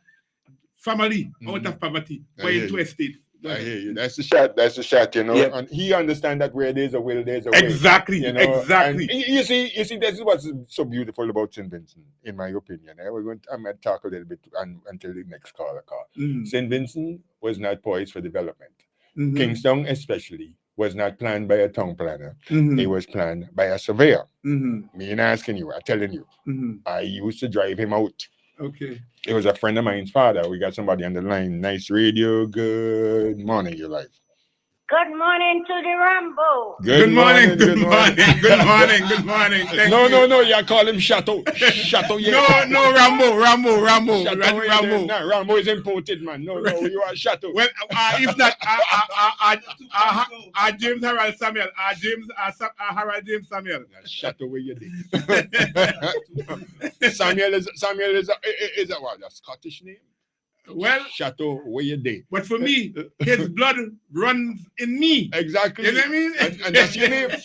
family out of poverty going to estate. I hear you. That's the shot, you know. Yep. And he understands that where there's a will, there's a way. Exactly, you know? exactly. And you see, this is what's so beautiful about St. Vincent, in my opinion. I'm going to talk a little bit until the next caller call. St. Vincent was not poised for development. Kingstown, especially, was not planned by a town planner. It was planned by a surveyor. Me and asking you, I'm telling you, I used to drive him out. Okay. It was a friend of mine's father. We got somebody on the line. Nice radio. Good morning, your life. Good morning to the Rambo. Good morning. Good morning. No. You call him Chateau. Chateau, yeah. No, Rambo. Rambo. No, Rambo is imported, man. No, you are Chateau. Well, if not, James Harold Samuel. Harold James Samuel. Chateau, where you did. Samuel is a what? A Scottish name? Well, Chateau, where you there? But for me, his blood runs in me. Exactly. You know what I mean? And that's your name. I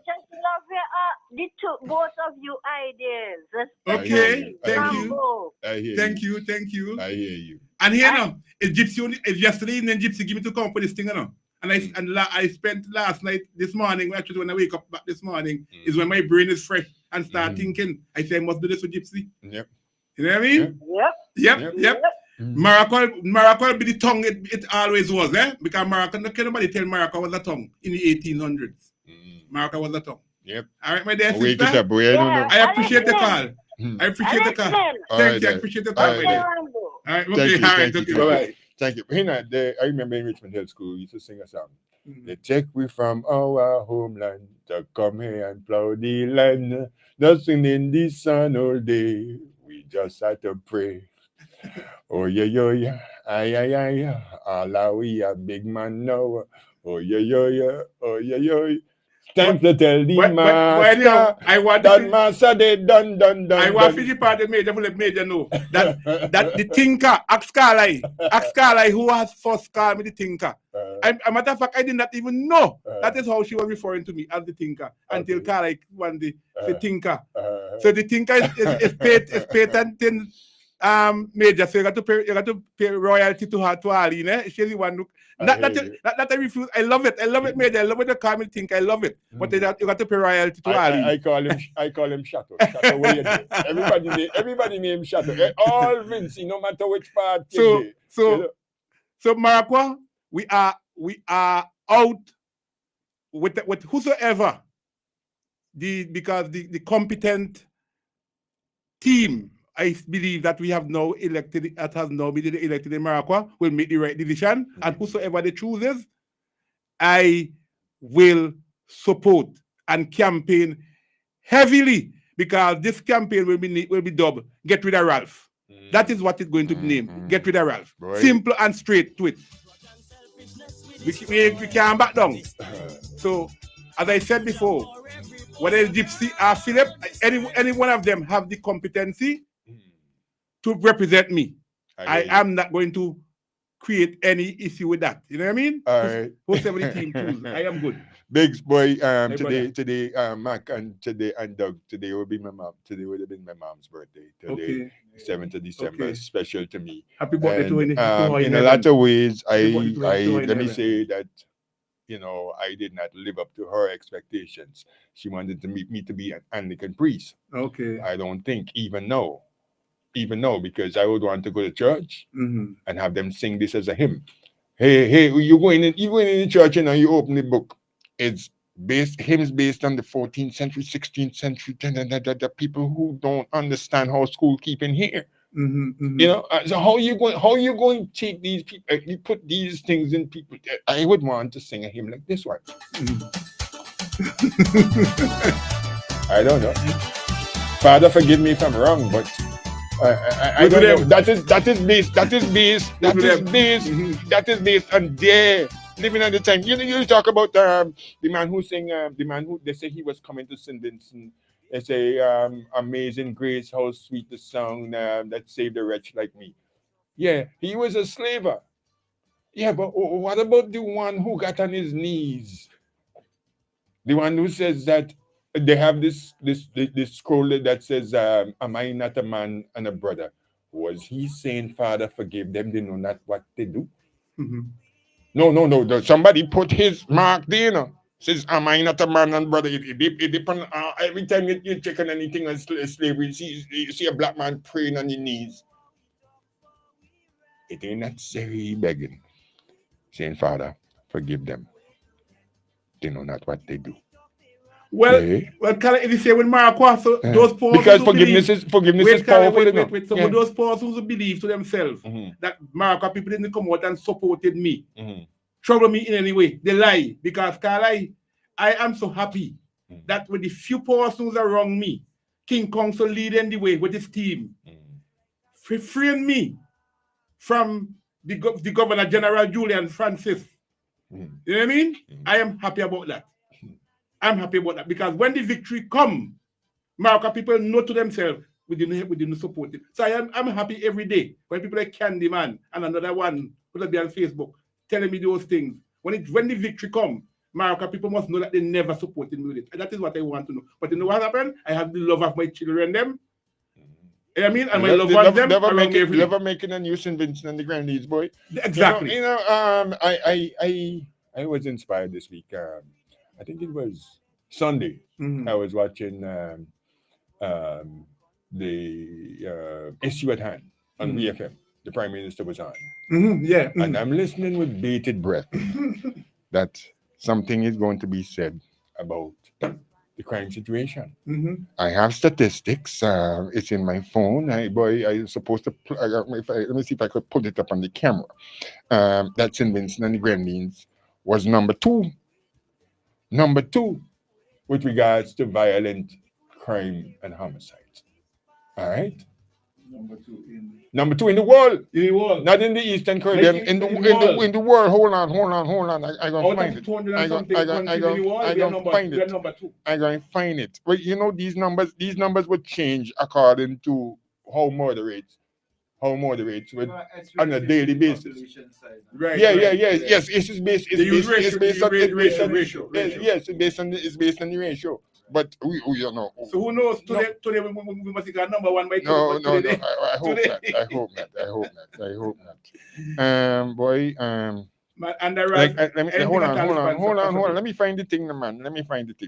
just love both of you ideas. Okay, thank you. Thank you. I hear you. And here now, it's Gypsy. It's yesterday evening. Gypsy give me to come for this thing, you know. And I spent last night, this morning, actually when I wake up back this morning, is when my brain is fresh and start thinking. I say I must do this with Gypsy. Yep. You know what I mean? Yep. Miracle be the tongue it always was, because Miracle, nobody tell Miracle was a tongue in the 1800s. Miracle was a tongue. Yep. All right, my dear sister. Wake it up, boy. I appreciate the call. I appreciate the call. Thank you. I appreciate the call, my dear. All right, okay. Thank you. Bye-bye. Thank you. I remember in Richmond Hill School, we used to sing a song. They take we from our homeland to come here and plow the land. Nothing in the sun all day. We just had to pray. Oh, yeah. Aye. Allah, we a big man now. Oh, yeah. Oh, yeah. Time to tell the master. I want that master they done. I want to part the major know that the thinker, ask Carly, who has first called me the thinker. A matter of fact, I did not even know. That is how she was referring to me as the thinker until Carly one day the thinker. So the thinker is patent major. So you got to pay royalty to her to Aline. She's the one who. That I refuse. I love it, major. I love it. The car me think I love it. But you got to pay royalty to Ali. I call him Chateau. Chateau, where you there? Everybody name Chateau. All Vinci, no matter which part. So Maraqua, we are out with whosoever because the competent team. I believe that we have now elected, that has now been elected in Maraqua, will make the right decision. And whosoever they chooses, I will support and campaign heavily because this campaign will be dubbed Get Rid of Ralph. That is what it's going to be named. Get Rid of Ralph. Boy. Simple and straight to it. We can't back down. So, as I said before, whether it's Gypsy or Philip, any one of them have the competency to represent me. I am not going to create any issue with that. You know what I mean? All right. Whoever the team choose, I am good. Biggs boy, today, Mac and Doug, today will be my mom. Today would have been my mom's birthday. Today, 7th of December, special to me. Happy birthday to in a lot of ways, let me say that, I did not live up to her expectations. She wanted me to be an Anglican priest. Okay. I don't think even now, because I would want to go to church and have them sing this as a hymn. Hey, you going in the church and you open the book. It's hymns based on the 14th century, 16th century, the people who don't understand how school keeping here. So how you going to take these people, you put these things in people? I would want to sing a hymn like this one. I don't know. Father, forgive me if I'm wrong, but I don't know. That is based on their living at the time. You talk about the man who sang the man who they say he was coming to St. Vincent. They say Amazing Grace, how sweet the song that saved a wretch like me. Yeah, he was a slaver. Yeah, but what about the one who got on his knees? The one who says that they have this scroll that says, "Am I not a man and a brother?" Was he saying, "Father, forgive them; they know not what they do"? Mm-hmm. No. Somebody put his mark there. No. Says, "Am I not a man and brother?" It depends. Every time you check on anything on slavery, you see a black man praying on his knees. It ain't necessarily begging, saying, "Father, forgive them; they know not what they do." Well, if you say with Marco, so those poor because forgiveness is powerful enough. Wait. So with those poor who believe to themselves that Marco people didn't come out and supported me, trouble me in any way, they lie. Because I am so happy that with the few poor who's around me, King Kong so leading the way with his team, freeing me from the Governor General Julian Francis. You know what I mean? I am happy about that. I'm happy about that because when the victory come, Marco people know to themselves we didn't support it. So I'm happy every day when people like Candyman and another one put be on Facebook telling me those things. When the victory come, Marco people must know that they never supported me with it. And that is what I want to know. But you know what happened? I have the love of my children, them. You know what I mean? And my love ones, them. Never making a new St. Vincent and the Grenadines, boy. Exactly. I was inspired this week. I think it was Sunday. I was watching the issue at hand on VFM. The Prime Minister was on. And I'm listening with bated breath that something is going to be said about the crime situation. I have statistics. It's in my phone. I supposed to. Let me see if I could put it up on the camera. That St. Vincent and the Grenadines was number two with regards to violent crime and homicides. All right. Number two in the world. Not in the Eastern Caribbean. In the world. Hold on. I gonna find it. I gonna find it. I gonna find it. Well, you know these numbers would change according to how moderate with on a daily basis. Right. Yes, it's based on the ratio. Yes, it's based on the ratio. But we you know. So who knows? Today we must get number one by two. No. I hope not. Boy. And let me hold on. Let me find the thing, man.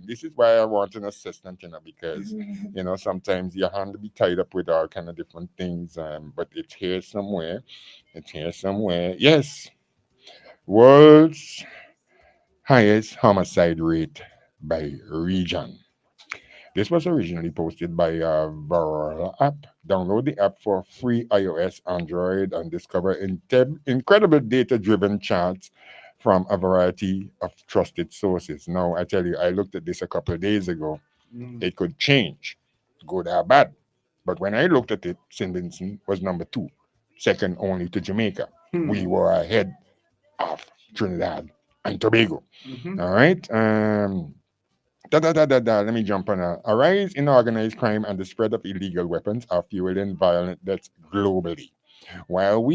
This is why I want an assistant, because sometimes your hand be tied up with all kind of different things. But it's here somewhere. Yes, world's highest homicide rate by region. This was originally posted by Viral app. Download the app for free iOS, Android, and discover incredible data-driven charts from a variety of trusted sources. Now, I tell you, I looked at this a couple of days ago. It could change, good or bad. But when I looked at it, St. Vincent was number 2, second only to Jamaica. We were ahead of Trinidad and Tobago. All right. Let me jump on a rise in organized crime and the spread of illegal weapons are fueling violent deaths globally. While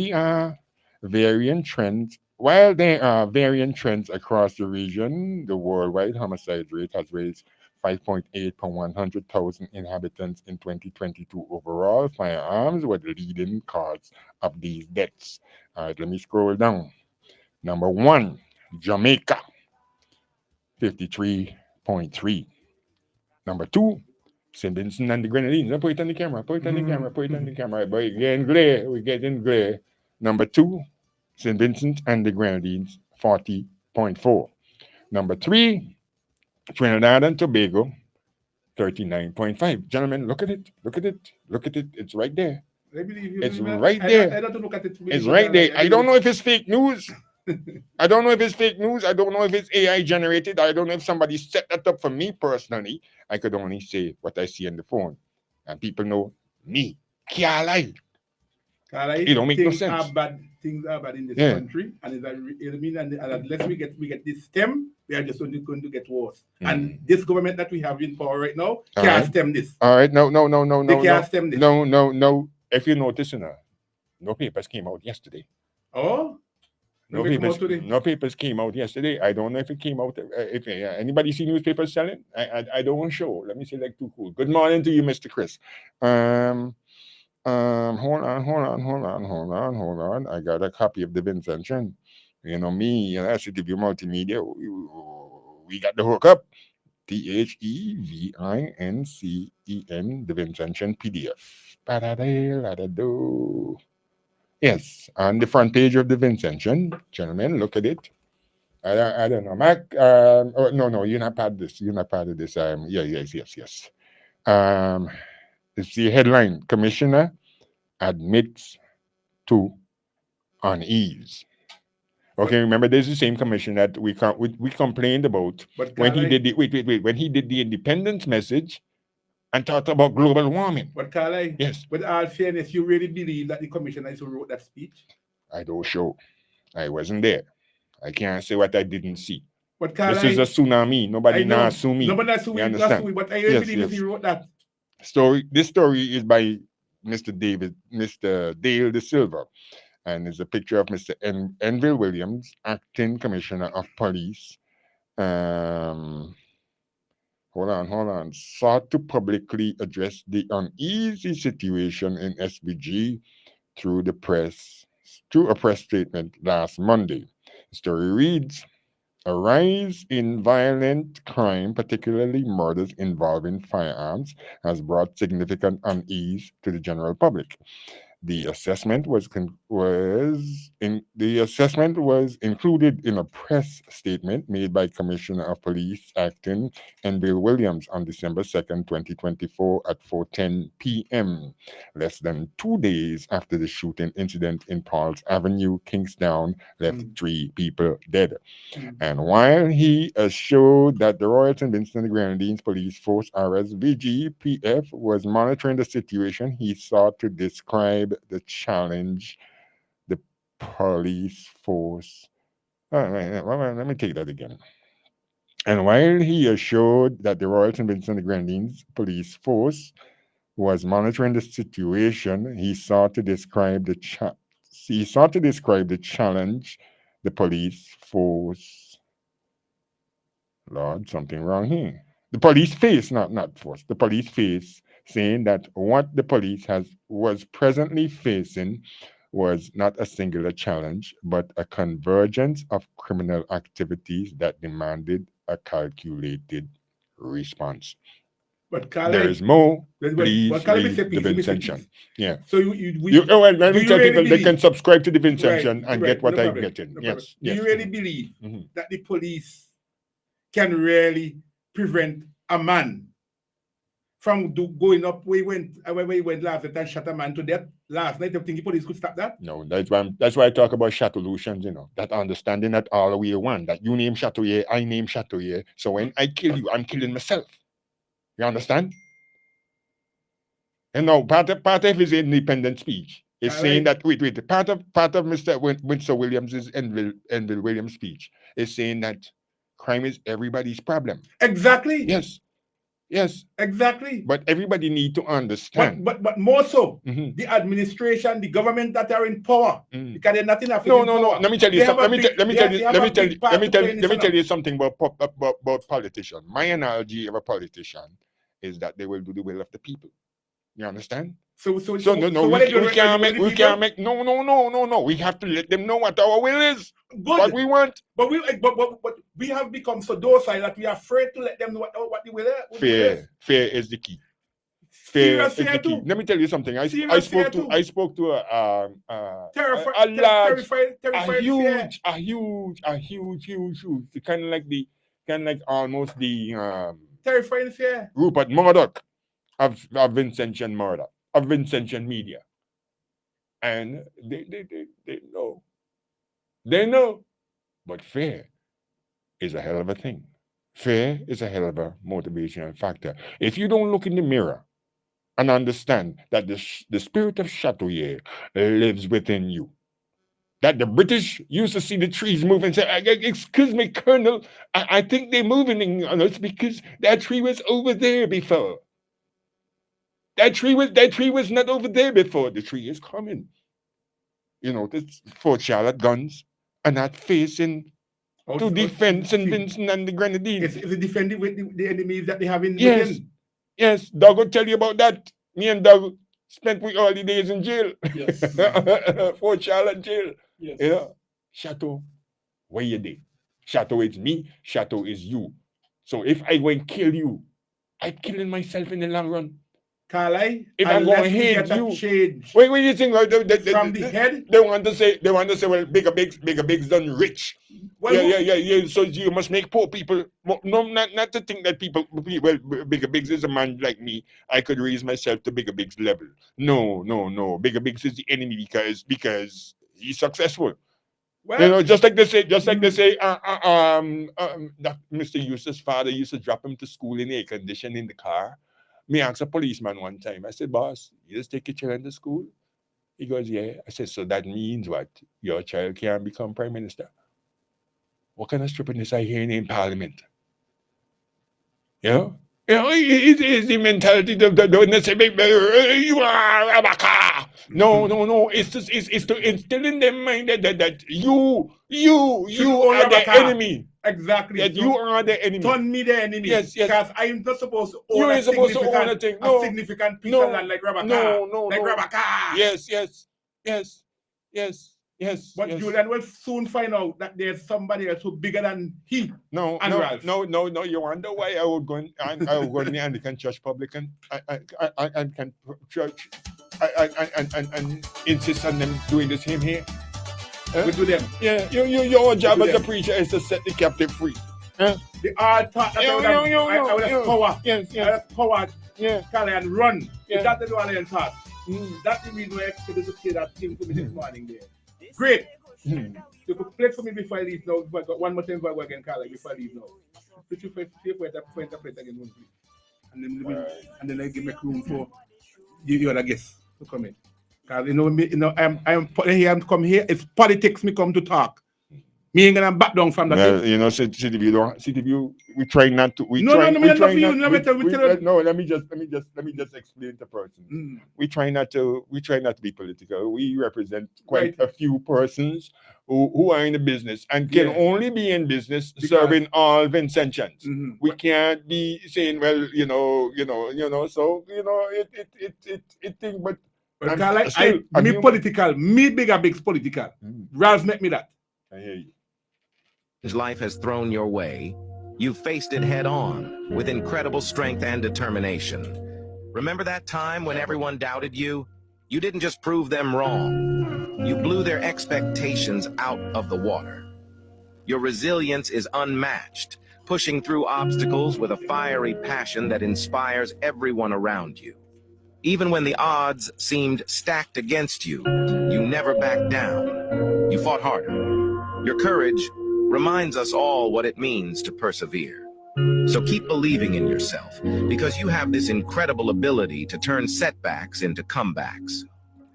there are varying trends across the region, the worldwide homicide rate has raised 5.8 per 100,000 inhabitants in 2022. Overall, firearms were the leading cause of these deaths. All right, let me scroll down. Number 1, Jamaica, 53.3. Number 2, St. Vincent and the Grenadines. Put it on the camera. Boy, we're getting glare. Number 2, St. Vincent and the Grenadines, 40.4. Number 3, Trinidad and Tobago, 39.5. Gentlemen, look at it. It's right there. I believe you. It's right there. I don't look at it. It's right there. I don't know if it's fake news. I don't know if it's fake news. I don't know if it's AI generated. I don't know if somebody set that up for me personally. I could only say what I see on the phone. And people know me. Can't lie. It don't make no sense. Things are bad in this country, and and unless we get this stem, we are just only going to get worse. And this government that we have in power right now can't stem this. All right, no. They can't stem this. No. If you notice, no papers came out yesterday. Oh. No papers came out yesterday. I don't know if it came out. If anybody see newspapers selling, I don't show. Let me say like too cool. Good morning to you, Mr. Chris. Hold on. I got a copy of the Vincention. You know me, Ctyview Multimedia. We got the hookup. THEVINCEN, the Vincention PDF. Yes, on the front page of the Vincention, gentlemen, look at it. I don't know, Mac. No, you're not part of this. You're not part of this. Yes. It's the headline: Commissioner admits to unease. Okay, remember, there's the same commission that we complained about when he did when he did the independence message and talked about global warming. But Carly, yes, with all fairness, you really believe that the commissioner is who wrote that speech? I don't show. I wasn't there. I can't say what I didn't see. But Carly, this is a tsunami. Nobody now sue me. Nobody sue me. But I really believe he wrote that. This story is by Mr. Dale De Silva, and it's a picture of Mr. Enville Williams, acting commissioner of police. Hold on. Sought to publicly address the uneasy situation in SBG through a press statement last Monday. The story reads, a rise in violent crime, particularly murders involving firearms, has brought significant unease to the general public. The assessment was included in a press statement made by Commissioner of Police Acting Enville Williams on December 2nd, 2024 at 4:10 p.m., less than 2 days after the shooting incident in Pauls Avenue, Kingsdown, left 3 people dead. And while he assured that the Royal St. Vincent and the Grenadines Police Force RSVG-PF was monitoring the situation, he sought to describe the challenge the police force. Let me take that again. And while he assured that the Royal St. Vincent and the Grenadines Police Force was monitoring the situation, he sought to describe the challenge the police force. Lord, something wrong here. The police face, not force. The police face, saying that what the police was presently facing was not a singular challenge, but a convergence of criminal activities that demanded a calculated response. But Carly, there is more. Please read the Vincention. Yeah. So let me tell people they can subscribe to the Vincention and get what I'm getting. Yes. Do you really believe that the police can really prevent a man from going up where he went last night and shot a man to death last night? You think the police could stop that? No, that's why I talk about Chatolutions, that understanding that all we are one, that you name Chatouye, I name Chatouye. So when I kill you, I'm killing myself. You understand? And now part of his independent speech is saying that part of Mr. Winsor Williams' Enville Williams speech is saying that crime is everybody's problem. Exactly. Yes. Exactly. But everybody need to understand. But more so, the administration, the government that are in power, because they're not enough. No. Let me tell you something. Let me tell you something about politicians. My analogy of a politician is that they will do the will of the people. You understand? So we can't make. No. We have to let them know what our will is. Good. What we want. But we have become so docile that we are afraid to let them know what the will is. Fear is the key. Fear is the key. Let me tell you something. I spoke to a huge, kind of like almost the terrifying fear. Rupert Murdoch of Vincention murder, of Vincention media. And they know. They know. But fear is a hell of a thing. Fear is a hell of a motivational factor. If you don't look in the mirror and understand that the spirit of Ctyview lives within you, that the British used to see the trees move and say, excuse me, Colonel, I think they're moving on us because that tree was over there before. That tree was not over there before. The tree is coming. You know, this Fort Charlotte guns are not facing to defend St. Vincent and the Grenadines. Is it defending with the enemies that they have in Yes. within? Yes, Doug will tell you about that. Me and Doug spent we early days in jail. Yes. Fort Charlotte jail. Yes. You know, Chateau, where you did? Chateau is me, Chateau is you. So if I go and kill you, I'm killing myself in the long run. Carly, if I'm going to hate you, wait, you think from the head? They want to say, well, bigger bigs done rich. Well, yeah. So you must make poor people. No, not to think that people. Well, bigger bigs is a man like me. I could raise myself to bigger bigs level. No. Bigger bigs is the enemy because he's successful. Well, you know, just like they say, that Mr. Eustace's father used to drop him to school in air conditioning in the car. Me asked a policeman one time, I said, boss, you just take your children to school? He goes, yeah. I said, so that means what? Your child can't become prime minister? What kind of stupidness are you hearing in parliament? You know, it's the mentality of the say, you are a baka. No. It's to instill in their mind that you are the enemy. Exactly. That you are the enemy. Turn me the enemy. Yes. Because I'm not supposed to own a significant piece of land like Rabaka. No. Like Rabaka. Yes. But Julian will soon find out that there's somebody else who's bigger than he. No. You wonder why I would go in the Anglican Church publican. I can church and insist on them doing the same here. We do them. Yeah, your job as a preacher is to set the captive free. The hard part that I would have power. Yes. I have power. Yeah. Carry and run. Yeah. That's the one I thought. That's the reason why I expected to say that thing to me this morning there. Great. You could play for me before I leave now. If I got one more time before I go again, Carly, before I leave now. Put you for interpret again, please. And then I give me room for the other guests to come in. Because I'm come here. It's politics. Me come to talk. Me ain't gonna back down from that. Well, you know, Ctyview, we try not to. No, let me just explain to person. We try not to be political. We represent quite a few persons who are in the business and can only be in business serving all Vincentians. We can't be saying, well, you know. So it thing, but. But me political, me bigger bigs political. Ralph make me that. I hear you. Life has thrown your way, you've faced it head on with incredible strength and determination. Remember that time when everyone doubted you? You didn't just prove them wrong. You blew their expectations out of the water. Your resilience is unmatched, pushing through obstacles with a fiery passion that inspires everyone around you. Even when the odds seemed stacked against you, you never backed down. You fought harder. Your courage reminds us all what it means to persevere. So keep believing in yourself, because you have this incredible ability to turn setbacks into comebacks.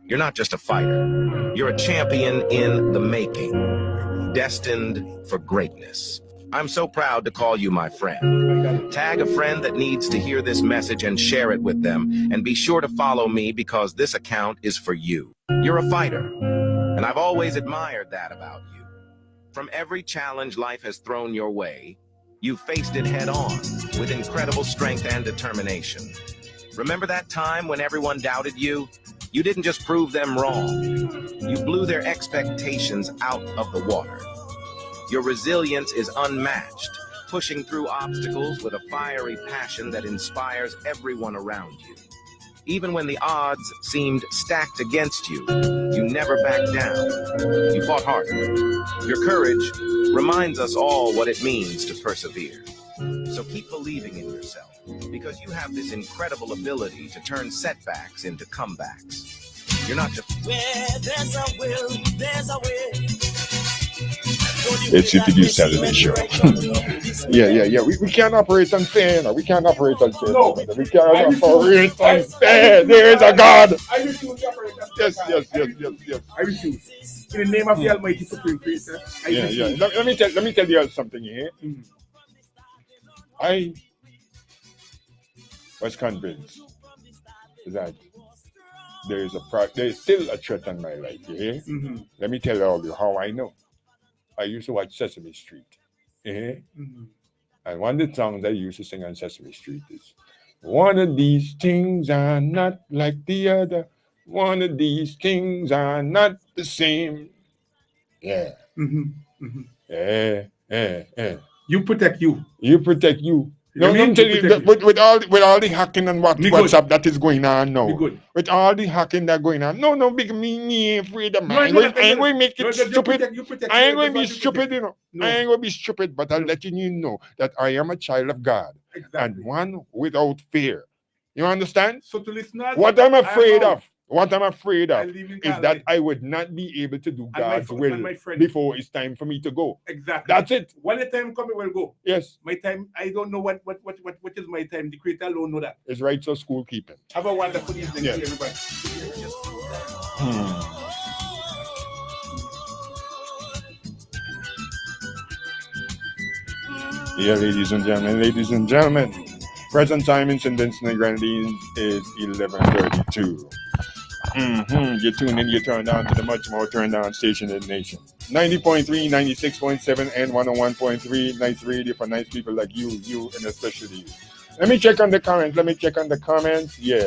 You're not just a fighter. You're a champion in the making, destined for greatness. I'm so proud to call you my friend. Tag a friend that needs to hear this message and share it with them. And be sure to follow me, because this account is for you. You're a fighter, and I've always admired that about you. From every challenge life has thrown your way, you've faced it head on with incredible strength and determination. Remember that time when everyone doubted you? You didn't just prove them wrong. You blew their expectations out of the water. Your resilience is unmatched, pushing through obstacles with a fiery passion that inspires everyone around you. Even when the odds seemed stacked against you, you never backed down. You fought harder. Your courage reminds us all what it means to persevere. So keep believing in yourself, because you have this incredible ability to turn setbacks into comebacks. You're not just... Where there's a will, there's a way. It's Ctyview Saturday show. yeah. We can't operate unfair. No, we can't operate unfair. No. We can't operate unfair. There is a God. I refuse to operate on Yes. I refuse. In the name of the Almighty Supreme Creator. Yeah. Let me tell you something here. I was convinced that there is still a threat on my life. You hear? Let me tell all you how I know. I used to watch Sesame Street. You hear? And one of the songs I used to sing on Sesame Street is, one of these things are not like the other. One of these things are not the same. Yeah. Yeah. You protect you. You protect you. You No, mean? I'm telling you, that with all the hacking and WhatsApp that is going on now. Be good. With all the hacking that going on. No, big me ain't afraid of man. I ain't going to make it stupid. I ain't going to be stupid, you know. I ain't going to be stupid, but I'm letting you know that I am a child of God. And one without fear. You understand? So to listeners, what I'm afraid of is that Caroline. I would not be able to do And my God's fr- will and my friend. before it's time for me to go. Exactly. That's it. When the time comes, it will go. Yes. My time, I don't know what is my time. The Creator alone know that. It's right, so school keeping. Have a wonderful evening to everybody. Yeah, ladies and gentlemen. Present time in St. Vincent and Grenadines is 11:32. You tune in, you turn down to the much more turned down station in the nation. 90.3, 96.7, and 101.3. Nice radio for nice people like you, and especially you. Let me check on the comments. Yeah.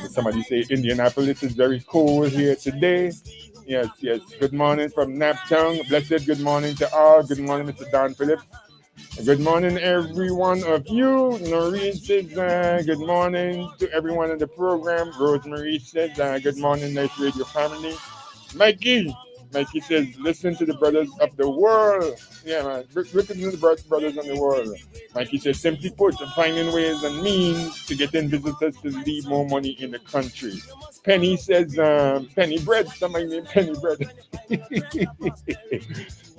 Somebody say Indianapolis is very cool here today. Yes. Good morning from Naptown. Blessed good morning to all. Good morning, Mr. Don Phillips. Good morning, every one of you. Noreen says, good morning to everyone in the program. Rosemary says, good morning, nice radio family. Mikey says, listen to the brothers of the world. Yeah, man. Listen to the brothers of the world. Mikey says, simply put, finding ways and means to get in visitors to leave more money in the country. Penny says, penny bread. Somebody named Penny bread.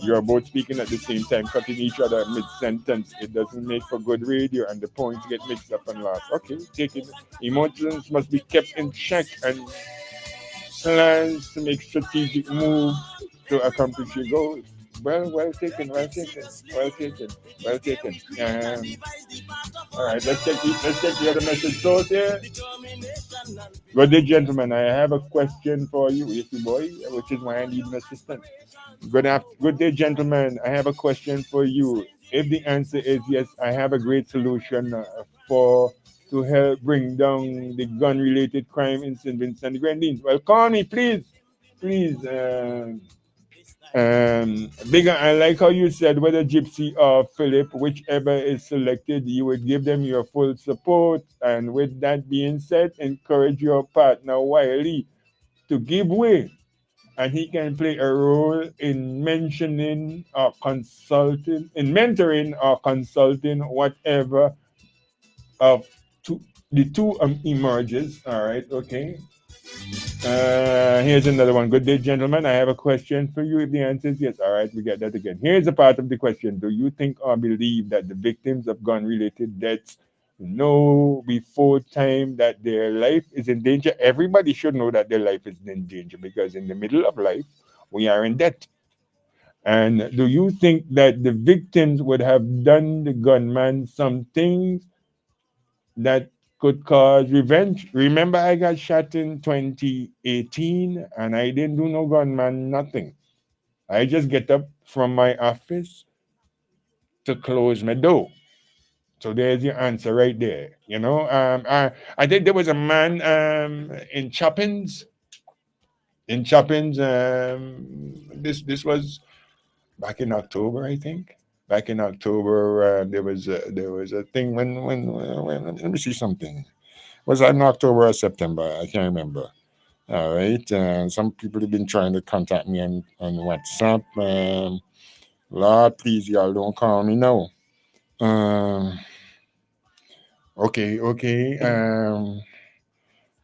You are both speaking at the same time, cutting each other mid-sentence. It doesn't make for good radio, and the points get mixed up and lost. Okay, take it. Emotions must be kept in check, and plans to make strategic moves to accomplish your goals. Well taken. All right, let's check the other message source here. Good day, gentlemen. I have a question for you, Icky boy, which is why I need an assistant. Good day, gentlemen. I have a question for you. If the answer is yes, I have a great solution to help bring down the gun-related crime in St. Vincent and Grenadines. Well, call me, please. Bigger, I like how you said whether Gypsy or Philip, whichever is selected, you would give them your full support. And with that being said, encourage your partner Wiley to give way. And he can play a role in mentoring or consulting whatever of the two emerges. All right, okay. Here's another one. Good day, gentlemen. I have a question for you. If the answer is yes, all right, we get that again. Here's a part of the question. Do you think or believe that the victims of gun-related deaths know before time that their life is in danger? Everybody should know that their life is in danger, because in the middle of life, we are in debt. And do you think that the victims would have done the gunman some things that could cause revenge? Remember, I got shot in 2018 and I didn't do no gunman, nothing. I just get up from my office to close my door. So there's your answer right there. You know, I think there was a man in Choppins. This was back in October, I think. Back in October, there was a thing when let me see something. Was that in October or September? I can't remember. All right. Some people have been trying to contact me on WhatsApp. Lord, please, y'all don't call me now. Okay.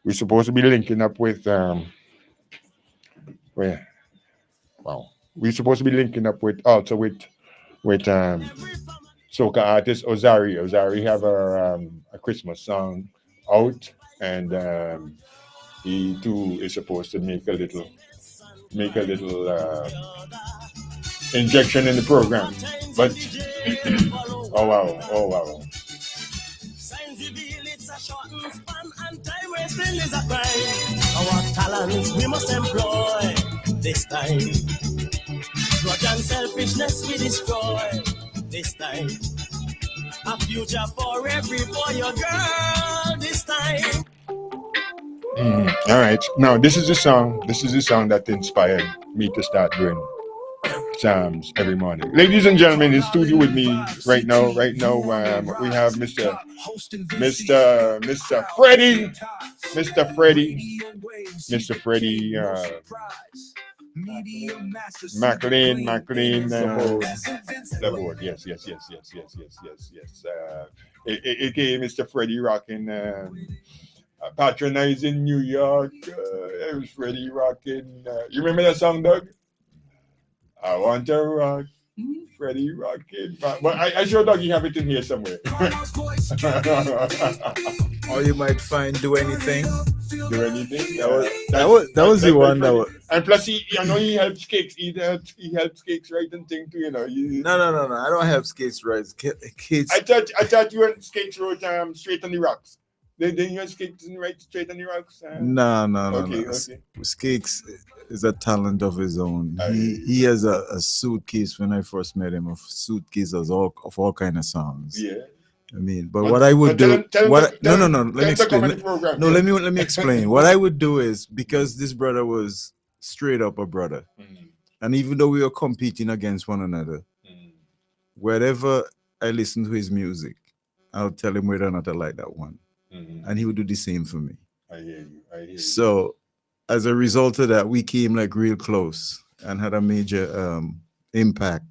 We're supposed to be linking up with where? Wow. We're supposed to be linking up with soca artist Ozari. Ozari have a Christmas song out, and he too is supposed to make a little injection in the program. But oh wow. Our talents we must employ this time. Grudge and selfishness we destroy this time. A future for every boy or girl this time. All right. Now this is the song that inspired me to start doing Psalms every morning. Ladies and gentlemen, in the studio with me right now, we have Mr. Freddie, McLean, the board. Yes. AKA Mr. Freddie rocking, patronizing New York. It was Freddie rocking. You remember that song, Doug? I want to rock, Freddie rocking. But I sure Dougie have it in here somewhere. Or you might find Do Anything. Do Anything. That was the one that was. And plus, he helps Cakes. He helps Cakes write and thing too. No. I don't have Cakes write. Cakes. I thought you and Cakes wrote Straight on the Rocks. Then you and Cakes write Straight on the Rocks. No. Okay. Cakes is a talent of his own. He has a suitcase. When I first met him, of suitcase of all kind of songs. Yeah. I mean, but what I would do, let me explain. Let me explain. What I would do is, because this brother was straight up a brother, and even though we were competing against one another, wherever I listen to his music, I'll tell him whether or not I like that one, and he would do the same for me. I hear you. So, as a result of that, we came like real close and had a major impact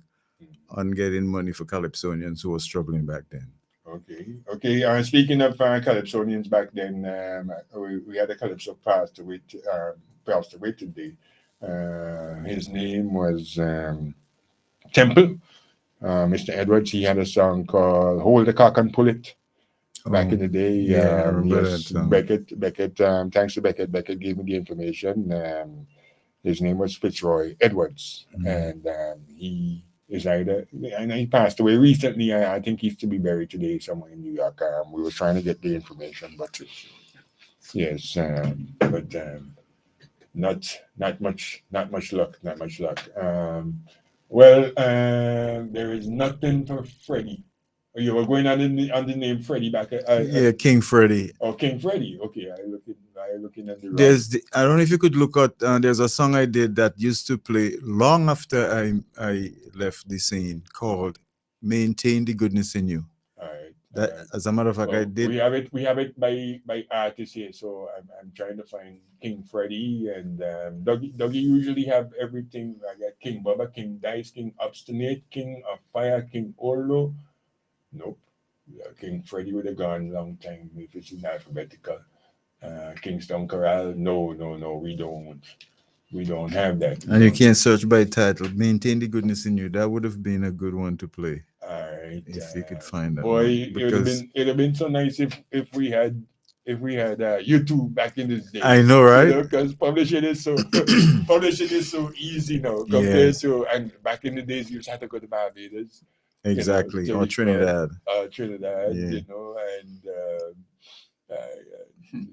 on getting money for Calypsonians who were struggling back then. Okay. Speaking of Calypsonians back then, we had a Calypso passed away today. His name was Temple. Mr. Edwards. He had a song called "Hold the Cock and Pull It." Back in the day, I remember that song. Beckett. Thanks to Beckett. Beckett gave me the information. His name was Fitzroy Edwards, and he is either, and he passed away recently. I think he's to be buried today somewhere in New York. We were trying to get the information, but yes, but not much luck. There is nothing for Freddie. You were going on the name Freddie back. King Freddie. Oh, King Freddie. Okay, I looking at the. I don't know if you could look at. There's a song I did that used to play long after I left the scene, called "Maintain the Goodness in You." All right. That, as a matter of fact, I did. We have it by artists here, so I'm trying to find King Freddie and Dougie usually have everything. I got King Bubba, King Dice, King Obstinate, King of Fire, King Orlo. Nope. King Freddie would have gone long time if it's in alphabetical. Kingston Corral. No, we don't have that. And you can't search by title. Maintain the Goodness in You. That would have been a good one to play. All right. If you could find that. Boy, it'd have been so nice if we had YouTube back in this day. I know, right? Because publishing is so easy now compared to, and back in the days you just had to go to Barbados. Exactly, or Trinidad. Trinidad, and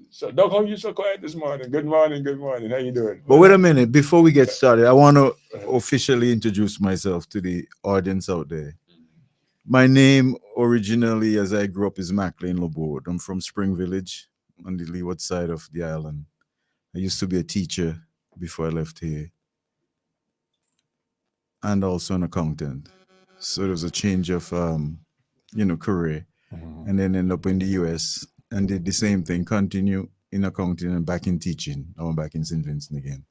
so Doug, how you so quiet this morning? Good morning. How you doing? But wait a minute, before we get started, I want to officially introduce myself to the audience out there. My name originally, as I grew up, is McLean Laborde. I'm from Spring Village on the leeward side of the island. I used to be a teacher before I left here, and also an accountant. So there was a change of, career, and then end up in the US and did the same thing, continue in accounting and back in teaching. Now I'm back in St. Vincent again.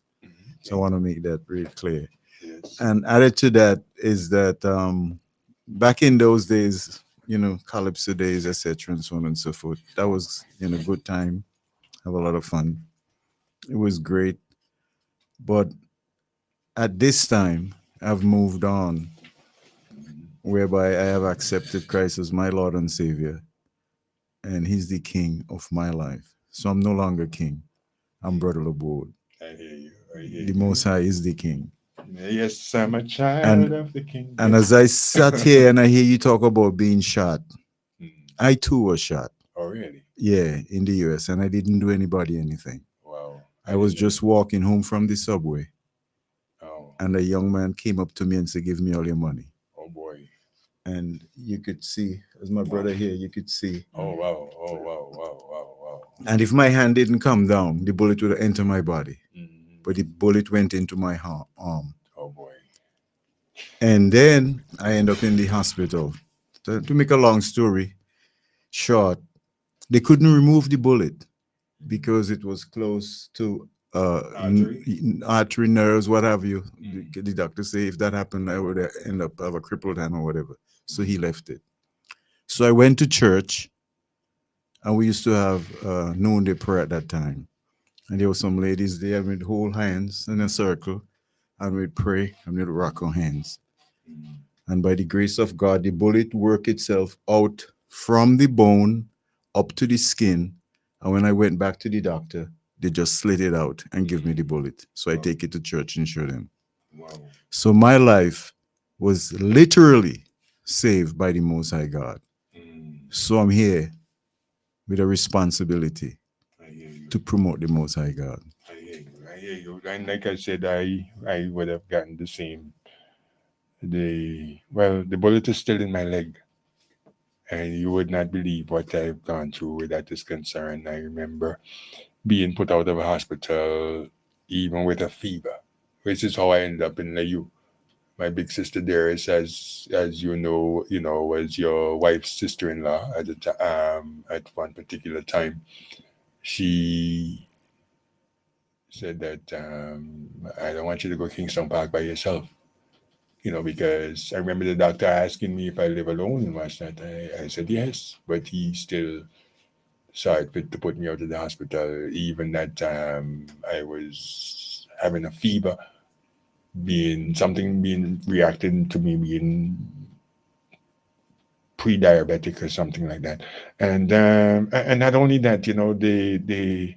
So I want to make that really clear. Yes. And added to that is that back in those days, Calypso days, etc., and so on and so forth, that was, good time, have a lot of fun. It was great. But at this time, I've moved on, whereby I have accepted Christ as my Lord and Savior, and He's the King of my life. So I'm no longer king. I'm Brother Laborde. I hear you. I hear The you. Most High is the King. Yes, I'm a child of the King. And as I sat here and I hear you talk about being shot, I too was shot. Oh, really? Yeah, in the US, and I didn't do anybody anything. Wow. I was just walking home from the subway. Oh. And a young man came up to me and said, "Give me all your money." Oh, boy. And you could see, as my brother here, you could see. Oh, wow. Oh, wow, wow, wow, wow. And if my hand didn't come down, the bullet would have entered my body. But the bullet went into my arm. Oh, boy. And then I end up in the hospital. To make a long story short, they couldn't remove the bullet because it was close to artery, nerves, what have you. The doctor say if that happened, I would end up have a crippled hand or whatever. So he left it. So I went to church, and we used to have noonday prayer at that time. And there were some ladies there, and we'd hold hands in a circle, and we'd pray, and we'd rock our hands. And by the grace of God, the bullet worked itself out from the bone up to the skin. And when I went back to the doctor, they just slit it out and give me the bullet. So I take it to church and show them. Wow. So my life was literally saved by the Most High God. So I'm here with a responsibility to promote the Most High God. I hear you. And like I said, I would have gotten the same. The bullet is still in my leg. And you would not believe what I've gone through where that is concerned. I remember being put out of a hospital even with a fever, which is how I ended up in LAU. My big sister there is, as you know, was your wife's sister-in-law at one particular time. She said that I don't want you to go Kingston Park by yourself. Because I remember the doctor asking me if I live alone and what's that. I said yes, but he still saw it fit to put me out of the hospital. Even that I was having a fever, being reacting to me being pre-diabetic or something like that. And not only that, the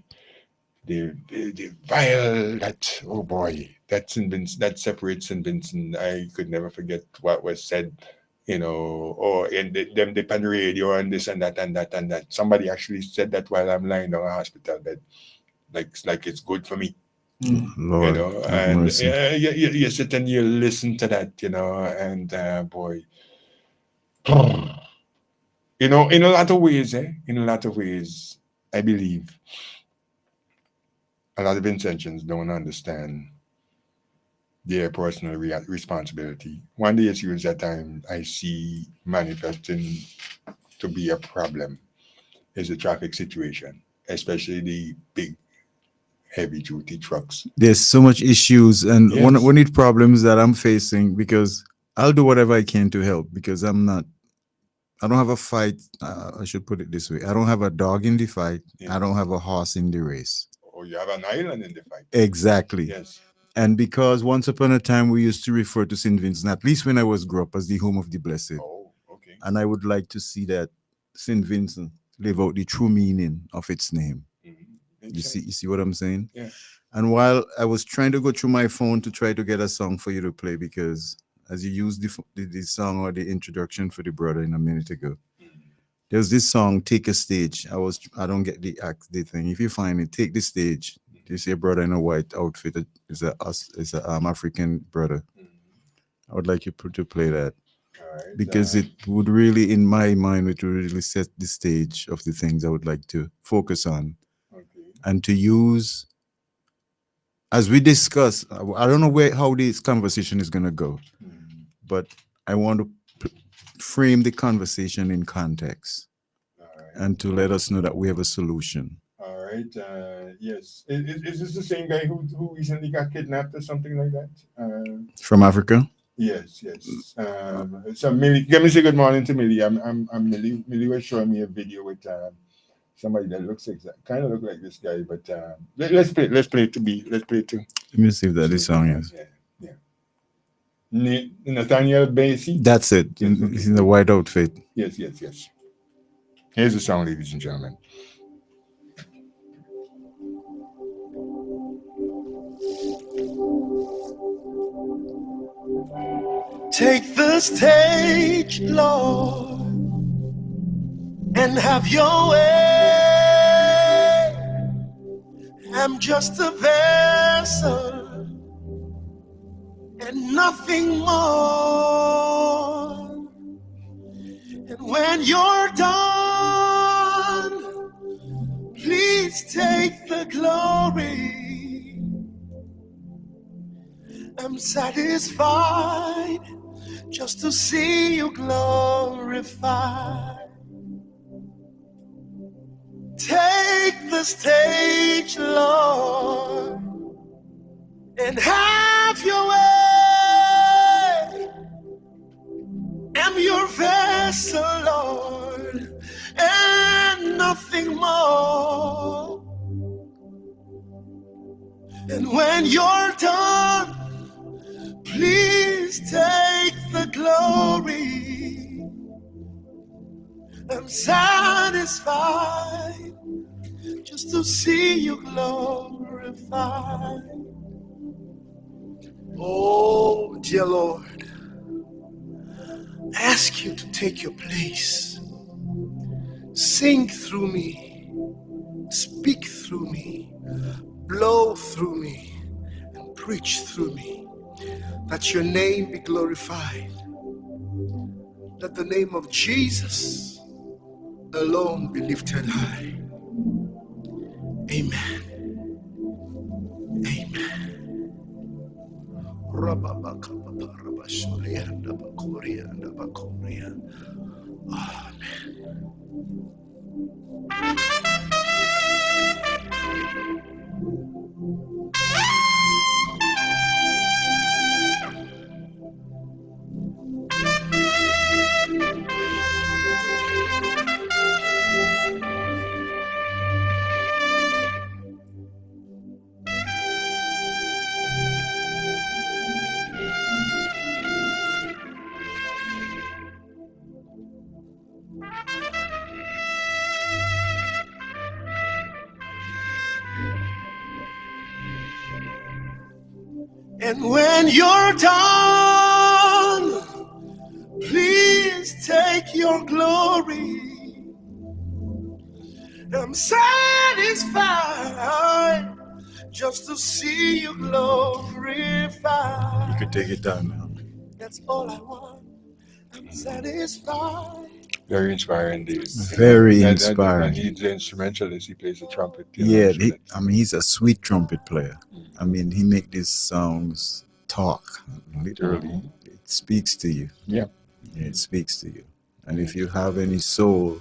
vile, that, oh boy, that separates St. Vincent. I could never forget what was said, or and them dip on the radio and this and that and that and that. Somebody actually said that while I'm lying on a hospital bed, like it's good for me. Lord, and mercy. You sit and you listen to that, and boy, in a lot of ways, I believe a lot of Vincentians don't understand their personal responsibility. One of the issues that I see manifesting to be a problem is the traffic situation, especially the big heavy-duty trucks. There's so much issues, and Yes. one of the problems that I'm facing, because I'll do whatever I can to help, because I don't have a fight. I should put it this way. I don't have a dog in the fight. Yes. I don't have a horse in the race. Or you have an island in the fight. Exactly. Yes. And because once upon a time we used to refer to St. Vincent, at least when I was grew up, as the home of the blessed. Oh, okay. And I would like to see that St. Vincent live out the true meaning of its name. You see what I'm saying? Yeah. And while I was trying to go through my phone to try to get a song for you to play, because as you used the song or the introduction for the brother in a minute ago, there's this song, Take a Stage. I don't get the thing. If you find it, Take the Stage. You see a brother in a white outfit. It's a African brother. I would like you to play that. Right, because it would really, in my mind, it would really set the stage of the things I would like to focus on. And to use, as we discuss, I don't know how this conversation is going to go, but I want to frame the conversation in context and to let us know that we have a solution. All right. Yes. Is this the same guy who recently got kidnapped or something like that? From Africa? Yes. So Millie, let me say good morning to Millie. I'm Millie. Millie was showing me a video with somebody that looks kind of look like this guy, but let's play it to. Let me see if that is song is. Yeah. Nathaniel Basie. That's it. He's in the white outfit. Yes. Here's the song, ladies and gentlemen. Take the stage, Lord, and have your way. I'm just a vessel and nothing more. And when you're done, please take the glory. I'm satisfied just to see you glorified. Take the stage, Lord, and have your way. I'm your vessel, Lord, and nothing more. And when you're done, please take the glory. I'm satisfied just to see you glorified. Oh, dear Lord, I ask you to take your place. Sing through me, speak through me, blow through me, and preach through me. That your name be glorified. That the name of Jesus alone be lifted high. Amen. And when you're done, please take your glory. I'm satisfied just to see you glorified. You could take it down now. That's all I want. I'm satisfied. Very inspiring, dude. Very inspiring. And he's the instrumentalist. He plays the trumpet. Yeah, he's a sweet trumpet player. I mean, he make these songs talk. Literally, it speaks to you. Yeah, it speaks to you. And if you have any soul,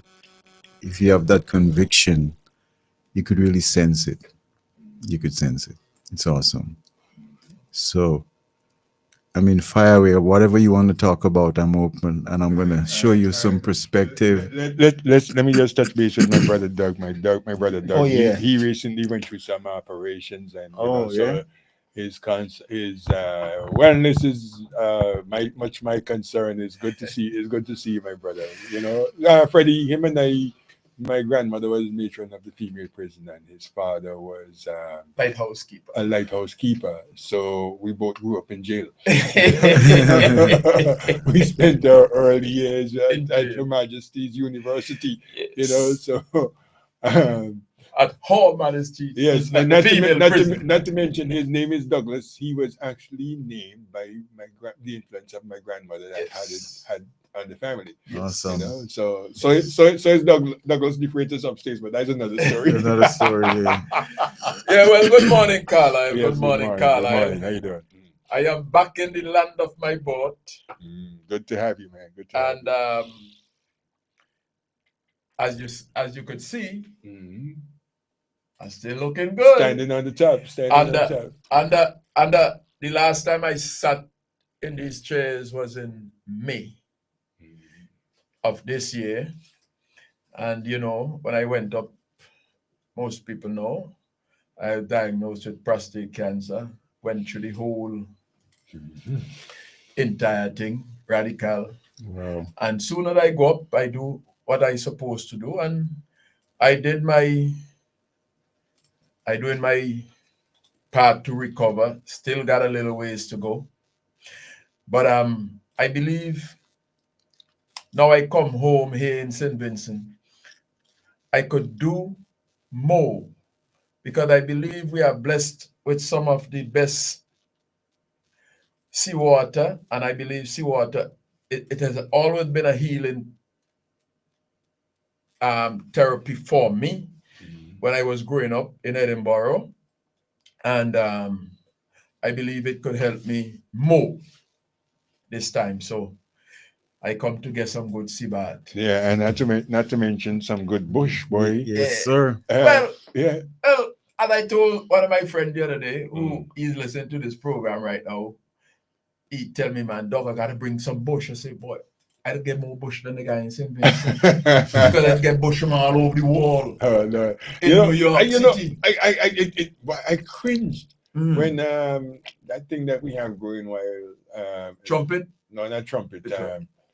if you have that conviction, you could really sense it. You could sense it. It's awesome. So, I mean, fire away. Whatever you want to talk about, I'm open, and I'm gonna show you some perspective. Let me just touch base with my brother Doug. My brother Doug. Oh, yeah. He recently went through some operations, and so his wellness is my concern. It's good to see. It's good to see you, my brother. Freddie. Him and I. My grandmother was matron of the female prison, and his father was a lighthouse keeper. So we both grew up in jail. We spent our early years at Her Majesty's University. Yes. So at Her Majesty's. Yes, and not to mention his name is Douglas. He was actually named by the influence of my grandmother that had on the family. Awesome. So it's Douglas the greatest upstairs, but that's another story. Another story. Yeah, well, good morning, Carlisle. Yes, good morning, Good Carlisle. morning. How you doing? I am back in the land of my boat. Good to have you, man. Good to have you. As you could see, I'm still looking good. Standing on the top. And the last time I sat in these chairs was in May of this year. And when I went up, most people know, I was diagnosed with prostate cancer, went through the whole entire thing, radical. Wow. And soon as I go up, I do what I supposed to do, and I doing my part to recover. Still got a little ways to go, but I believe now I come home here in St. Vincent, I could do more because I believe we are blessed with some of the best seawater, and I believe seawater it has always been a healing therapy for me when I was growing up in Edinburgh, and I believe it could help me more this time. So I come to get some good sea bath. Yeah, and not to mention some good bush, boy. Yes, sir. Yeah. Well, and I told one of my friends the other day who is listening to this program right now, he tell me, man, dog, I gotta bring some bush. I say, boy, I'd get more bush than the guy in St. Vincent because I'd get bush from all over the wall. Oh no! In New York City. I cringed when that thing that we have going while trumpet. No, not trumpet.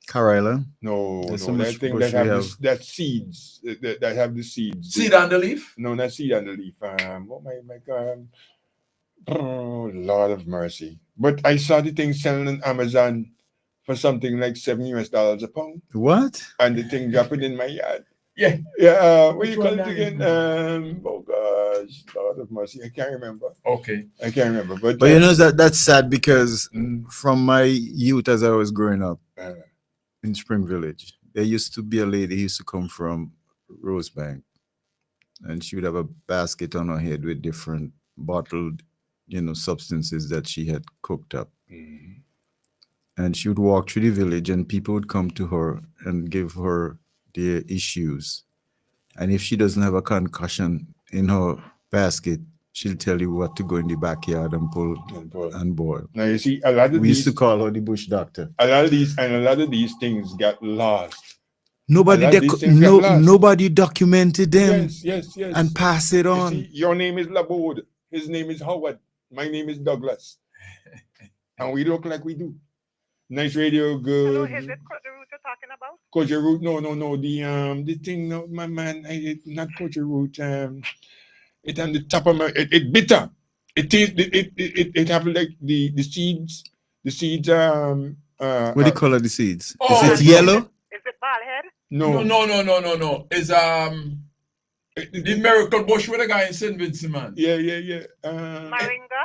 Carolina. No, There's so that much thing bush that we have have. that seeds that have the seeds. Seed on the leaf? No, not seed on the leaf. Oh my God! Oh Lord of mercy! But I saw the thing selling on Amazon for something like $7 a pound. What? And the thing dropping in my yard. Yeah. Yeah. What Which you call one it again? Oh gosh, Lord of mercy! I can't remember. Okay. I can't remember. But you know that's sad because from my youth as I was growing up in Spring Village, there used to be a lady who used to come from Rosebank, and she would have a basket on her head with different bottled, substances that she had cooked up. And she would walk through the village and people would come to her and give her their issues. And if she doesn't have a concussion in her basket, she'll tell you what to go in the backyard and pull and boil. Now you see, a lot of we used to call her the bush doctor. A lot of these things got lost. Nobody documented them. Yes. And pass it on. You see, your name is Labode. His name is Howard. My name is Douglas. And we look like we do. Nice radio, good. Hello, is it Culture Root you're talking about? Culture Root, no. The thing, no, my man, not Culture Root. It on the top of my, it bitter. It have like the seeds. The seeds. What do you call the seeds? Oh, is it yellow? Is it bald head? No. It's the miracle bush with a guy in St. Vincent, man. Yeah.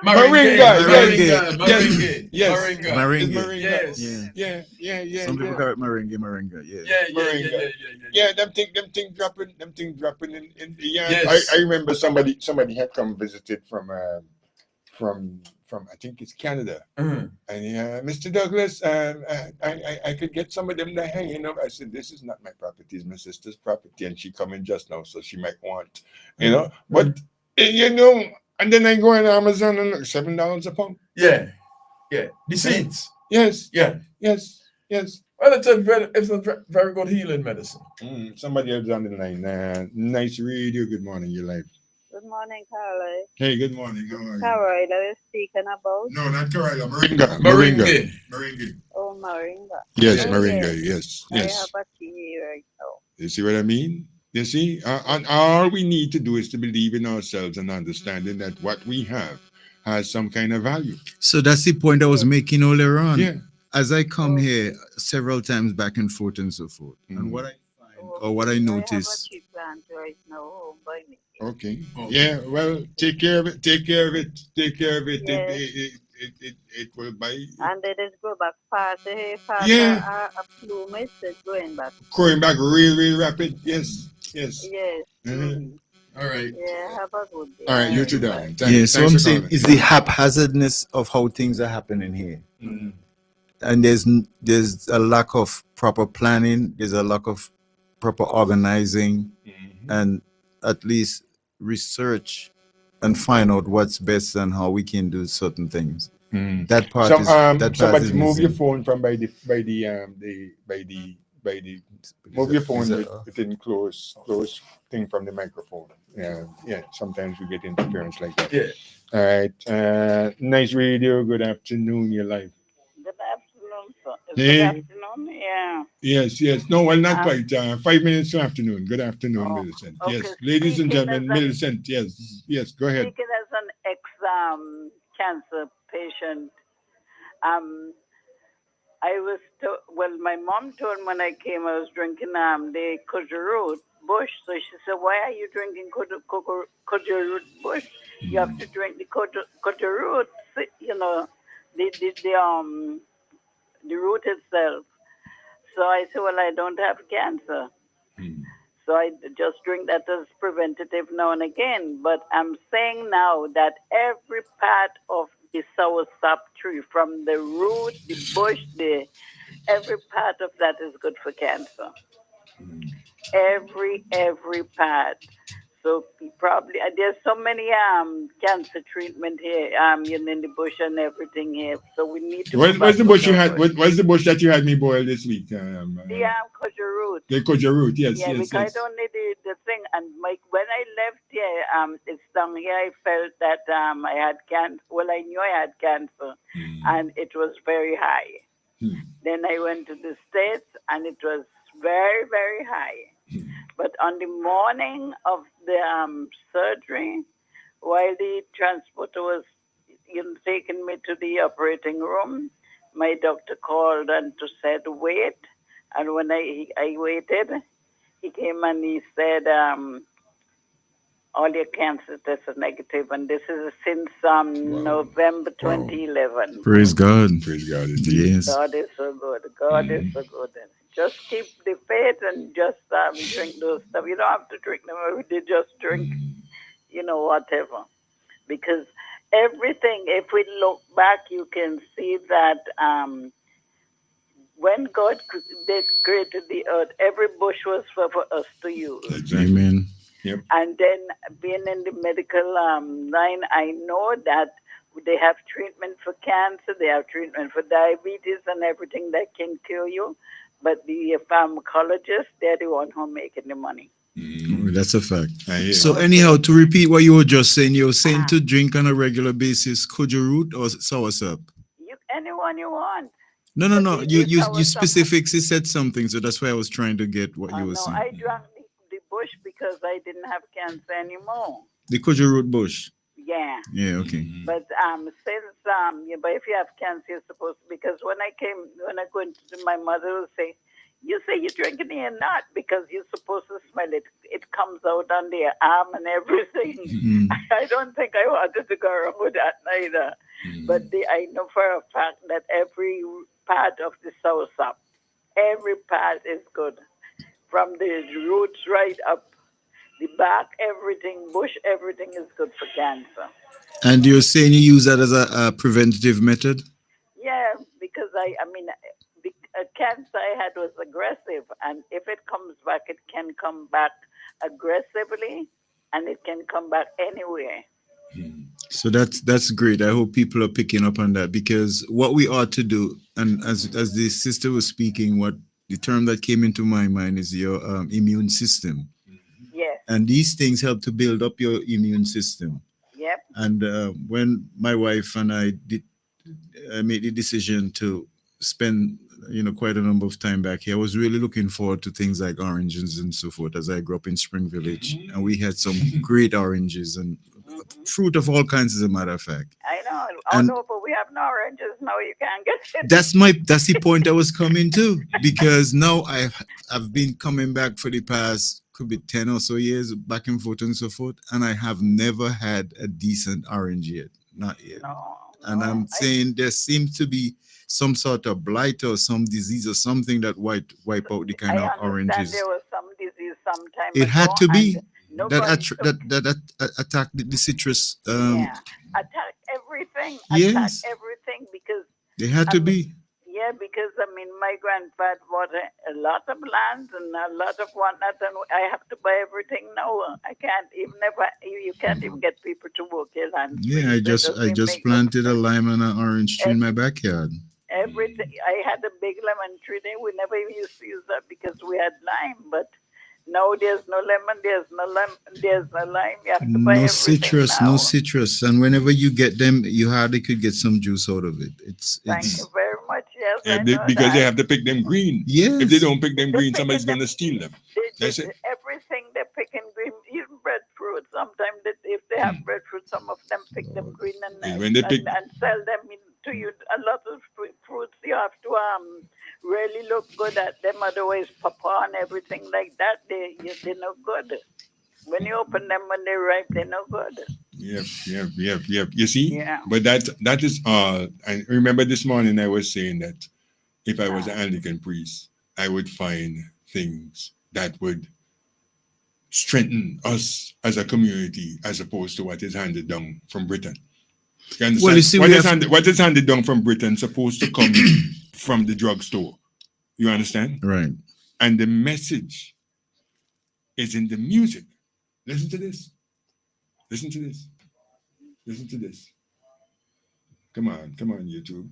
Moringa. Yes. Some people call it moringa. Yeah. Them thing dropping in the yard. Yes. I remember somebody had come visited from I think it's Canada. And Mr. Douglas, I could get some of them to hanging up. I said, this is not my property, it's my sister's property, and she coming just now, so she might want, But and then I go on Amazon and look, $7 a pound. Yeah. The seeds. Yes. Yes. Well, it's a very good healing medicine. Somebody else on the line. Nice radio. Good morning, your life. Good morning, Carly. Hey, good morning. How are you? Carly, that is speaking about? No, not Carly. Moringa. Oh, Moringa. Yes, Moringa. Yes. I have a tea right now. You see what I mean? You see? And all we need to do is to believe in ourselves and understanding that what we have has some kind of value. So that's the point I was making earlier on. Yeah. As I come here several times back and forth and so forth, and what I find or what I notice. I have a tree plant right now home by me. Okay. Yeah. Well, take care of it. Yes. It will buy. And they just go back fast. Yeah. A plume is going back. Going back real rapid. Yes. Yes. All right. Yeah. Have a good day. All right. You too, darling. So I'm saying is the haphazardness of how things are happening here. And there's a lack of proper planning. There's a lack of proper organizing, and at least research and find out what's best and how we can do certain things. That part is somebody move your phone from by the move your phone within close thing from the microphone. Yeah. Sometimes we get interference like that. Yeah. All right. Nice radio. Good afternoon, your life. Good Good Hey. afternoon. Yeah. Yes. No, well, not quite. 5 minutes to afternoon. Good afternoon, Millicent. okay. Yes, ladies and Speaking gentlemen, as a- Millicent. Yes. Go ahead. Speaking as an cancer patient, I was well. My mom told me when I came, I was drinking the Kujaroot Bush. So she said, "Why are you drinking Kujaroot Bush? You have to drink the Kujaroot. You know, the root itself." So I said, "Well, I don't have cancer." So I just drink that as preventative now and again. But I'm saying now that every part of the soursop tree, from the root, the bush, every part of that is good for cancer. Every part. So probably there's so many cancer treatment here, in the bush and everything here. So we need to. What's the bush you had? What's the bush that you had me boil this week? The kosher root. The kosher root. Yes. Because I don't need the thing. And when I left here, it's down here. I felt that I had cancer. Well, I knew I had cancer, and it was very high. Then I went to the States, and it was very, very high. But on the morning of the surgery, while the transporter was taking me to the operating room, my doctor called and said, "Wait." And when I waited, he came and he said, "All your cancer tests are negative." And this is since November 2011. Praise God. Praise God. Yes. God is so good. God is so good. Just keep the faith and just drink those stuff. You don't have to drink them every day. Just drink, whatever. Because everything, if we look back, you can see that when God created the earth, every bush was for us to use. Amen. Yep. And then being in the medical line, I know that they have treatment for cancer, they have treatment for diabetes and everything that can kill you. But the pharmacologists, they're the one who are making the money. That's a fact. So anyhow, to repeat what you were just saying, you were saying to drink on a regular basis kojo root or soursop? Anyone you want. No. You specifically said something, so that's why I was trying to get what you were saying. I drank the bush because I didn't have cancer anymore. The kojo root bush. Yeah. Yeah. Okay. But since but if you have cancer, you're supposed to, because when I go into my mother will say, "You say you're drinking it or not because you're supposed to smell it. It comes out on their arm and everything." I don't think I wanted to go around with that neither. But I know for a fact that every part of the soursop, every part is good, from the roots right up. The bark, everything, bush, everything is good for cancer. And you're saying you use that as a preventative method? Yeah, because the cancer I had was aggressive, and if it comes back, it can come back aggressively, and it can come back anywhere. So that's great. I hope people are picking up on that, because what we ought to do, and as the sister was speaking, what the term that came into my mind is your immune system. Yes. And these things help to build up your immune system. Yep. And when my wife and I made the decision to spend quite a number of time back here, I was really looking forward to things like oranges and so forth, as I grew up in Spring Village, and we had some great oranges and fruit of all kinds, as a matter of fact. I know. And But we have no oranges now. You can't get it. that's the point I was coming to, because now I've been coming back for the past, could be 10 or so years, back and forth and so forth, and I have never had a decent orange yet. Not yet. And I'm saying there seems to be some sort of blight or some disease or something that wipe out the kind of oranges. There was some disease sometime It had to be that attacked the citrus. Attack everything. Yes. Attack everything, because They had to be. Yeah, because my grandfather bought a lot of land and a lot of whatnot, and I have to buy everything now. I can't even you can't even get people to work your land. Yeah, I just planted a lime and an orange tree in my backyard. Everything. I had a big lemon tree there. We never used to use that because we had lime, but now there's no lemon, there's no lime. You have to buy everything now. No citrus, and whenever you get them, you hardly could get some juice out of it. Thank you very much. Yes, I They, know because they that. have to pick them green. Yes. If they don't pick them green, somebody's going to steal them. That's it. Everything they pick in green, even breadfruit. Sometimes if they have breadfruit, some of them pick them green And when they pick, and sell them to you. A lot of fruits you have to really look good at them. Otherwise, papa and everything like that, they're no good. When you open them when they're ripe, they're no good. Yep. You see? Yeah. But that is all. I remember this morning I was saying that if I was an Anglican priest, I would find things that would strengthen us as a community as opposed to what is handed down from Britain. You understand? Well, you see, what is handed down from Britain supposed to come from the drugstore. You understand? Right. And the message is in the music. Listen to this. Listen to this. Listen to this. Come on, YouTube.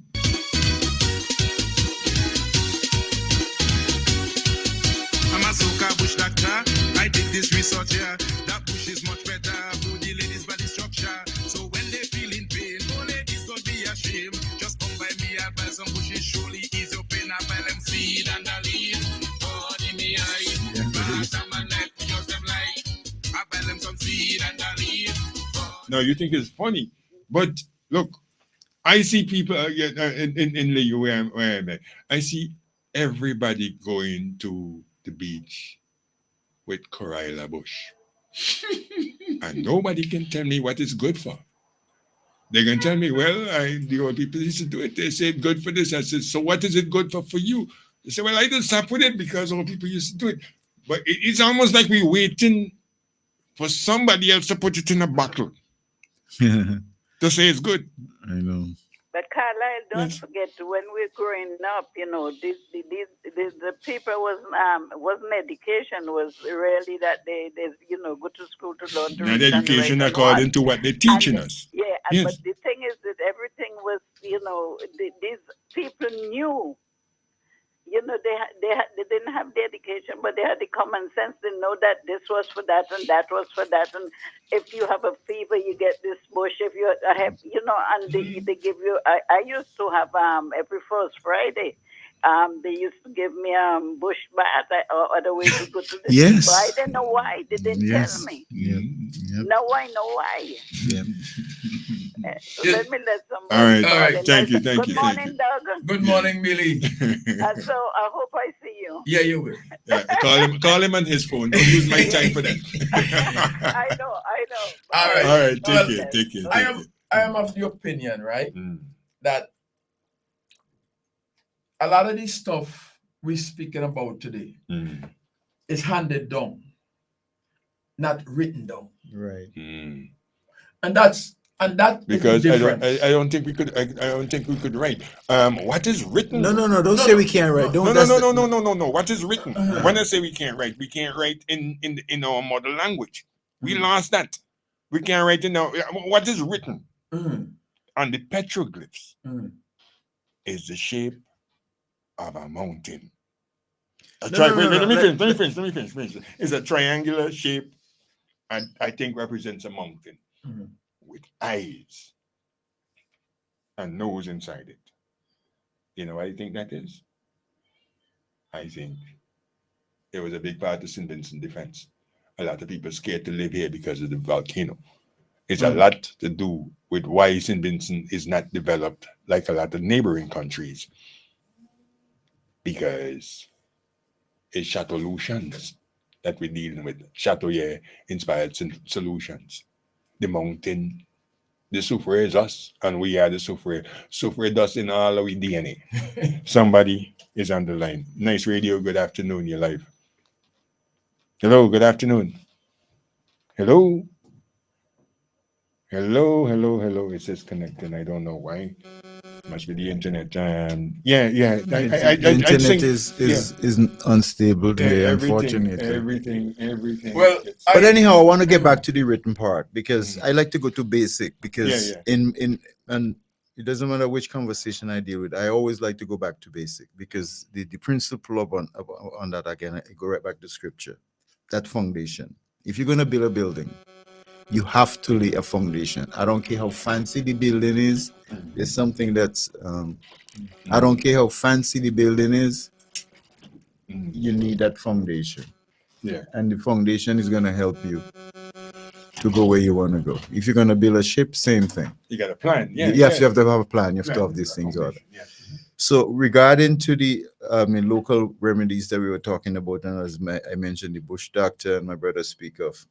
I'm a soca bush doctor. I did this research here. That bush is much better for the ladies' body structure. So when they feel in pain, no ladies don't be ashamed. Just come by me, I buy some bushes. Surely ease your pain. I buy them seed and a leaf. Body me eye. Back on my neck, just them like. I buy them some seed and a leaf. No, you think it's funny, but look, I see people in Leo where I'm at. I see everybody going to the beach with Corilla bush, and nobody can tell me what it's good for. They can tell me, well, the old people used to do it. They say it's good for this. I said, so what is it good for you? They say, well, I don't stop with it because old people used to do it. But it's almost like we're waiting for somebody else to put it in a bottle to say it's good. I know. But Carlisle, don't forget when we're growing up, the people was medication was really that they go to school to learn to Not read and education write according to what they're teaching us. Yeah, Yes. but the thing is that everything was, these people knew. They didn't have the education, but they had the common sense. They know that this was for that and that was for that. And if you have a fever, you get this bush. If you have, and they give you. I used to have every first Friday. They used to give me bush bath or other way to go to the Yes. But I didn't know why. They didn't tell me. Yep. Now I know why. Yep. Let me let somebody. All right. Thank you. Good morning, Doug. Good morning, Millie. So I hope I see you. Yeah, you will. Yeah, call him on his phone. Don't use my time for that. I know. All right. Take care. I am of the opinion, right, that a lot of this stuff we're speaking about today is handed down, not written down. Right. And that Because is the difference. I don't think we could write. What is written? No. Don't say we can't write. No. What is written? When I say we can't write in our mother language. We lost that. We can't write it now. What is written on the petroglyphs is the shape of a mountain. Let me finish. It's a triangular shape, and I think represents a mountain with eyes and nose inside it. You know what I think that is? I think it was a big part of St. Vincent defense. A lot of people scared to live here because of the volcano. It's a lot to do with why St. Vincent is not developed like a lot of neighboring countries. Because it's Chateau-Lucians that we're dealing with. Chateaubriand inspired solutions. The mountain, the soufre is us, and we are the soufre. Soufre dust in all our DNA. Somebody is on the line. Nice radio, good afternoon, you're live. Hello, good afternoon. Hello. It says connecting. I don't know why. Must be the internet. The internet is unstable today, unfortunately. Everything. Well, but anyhow, I want to get back to the written part because I like to go to basic because in it doesn't matter which conversation I deal with, I always like to go back to basic because the principle on that again, I go right back to scripture, that foundation. If you're going to build a building, You have to lay a foundation. I don't care how fancy the building is. There's something that's I don't care how fancy the building is. You need that foundation. Yeah. And the foundation is going to help you to go where you want to go. If you're going to build a ship, same thing. You got a plan. Yeah. You have to have a plan. You have to have these things ordered. So regarding to the local remedies that we were talking about, and as I mentioned, the bush doctor and my brother speak of,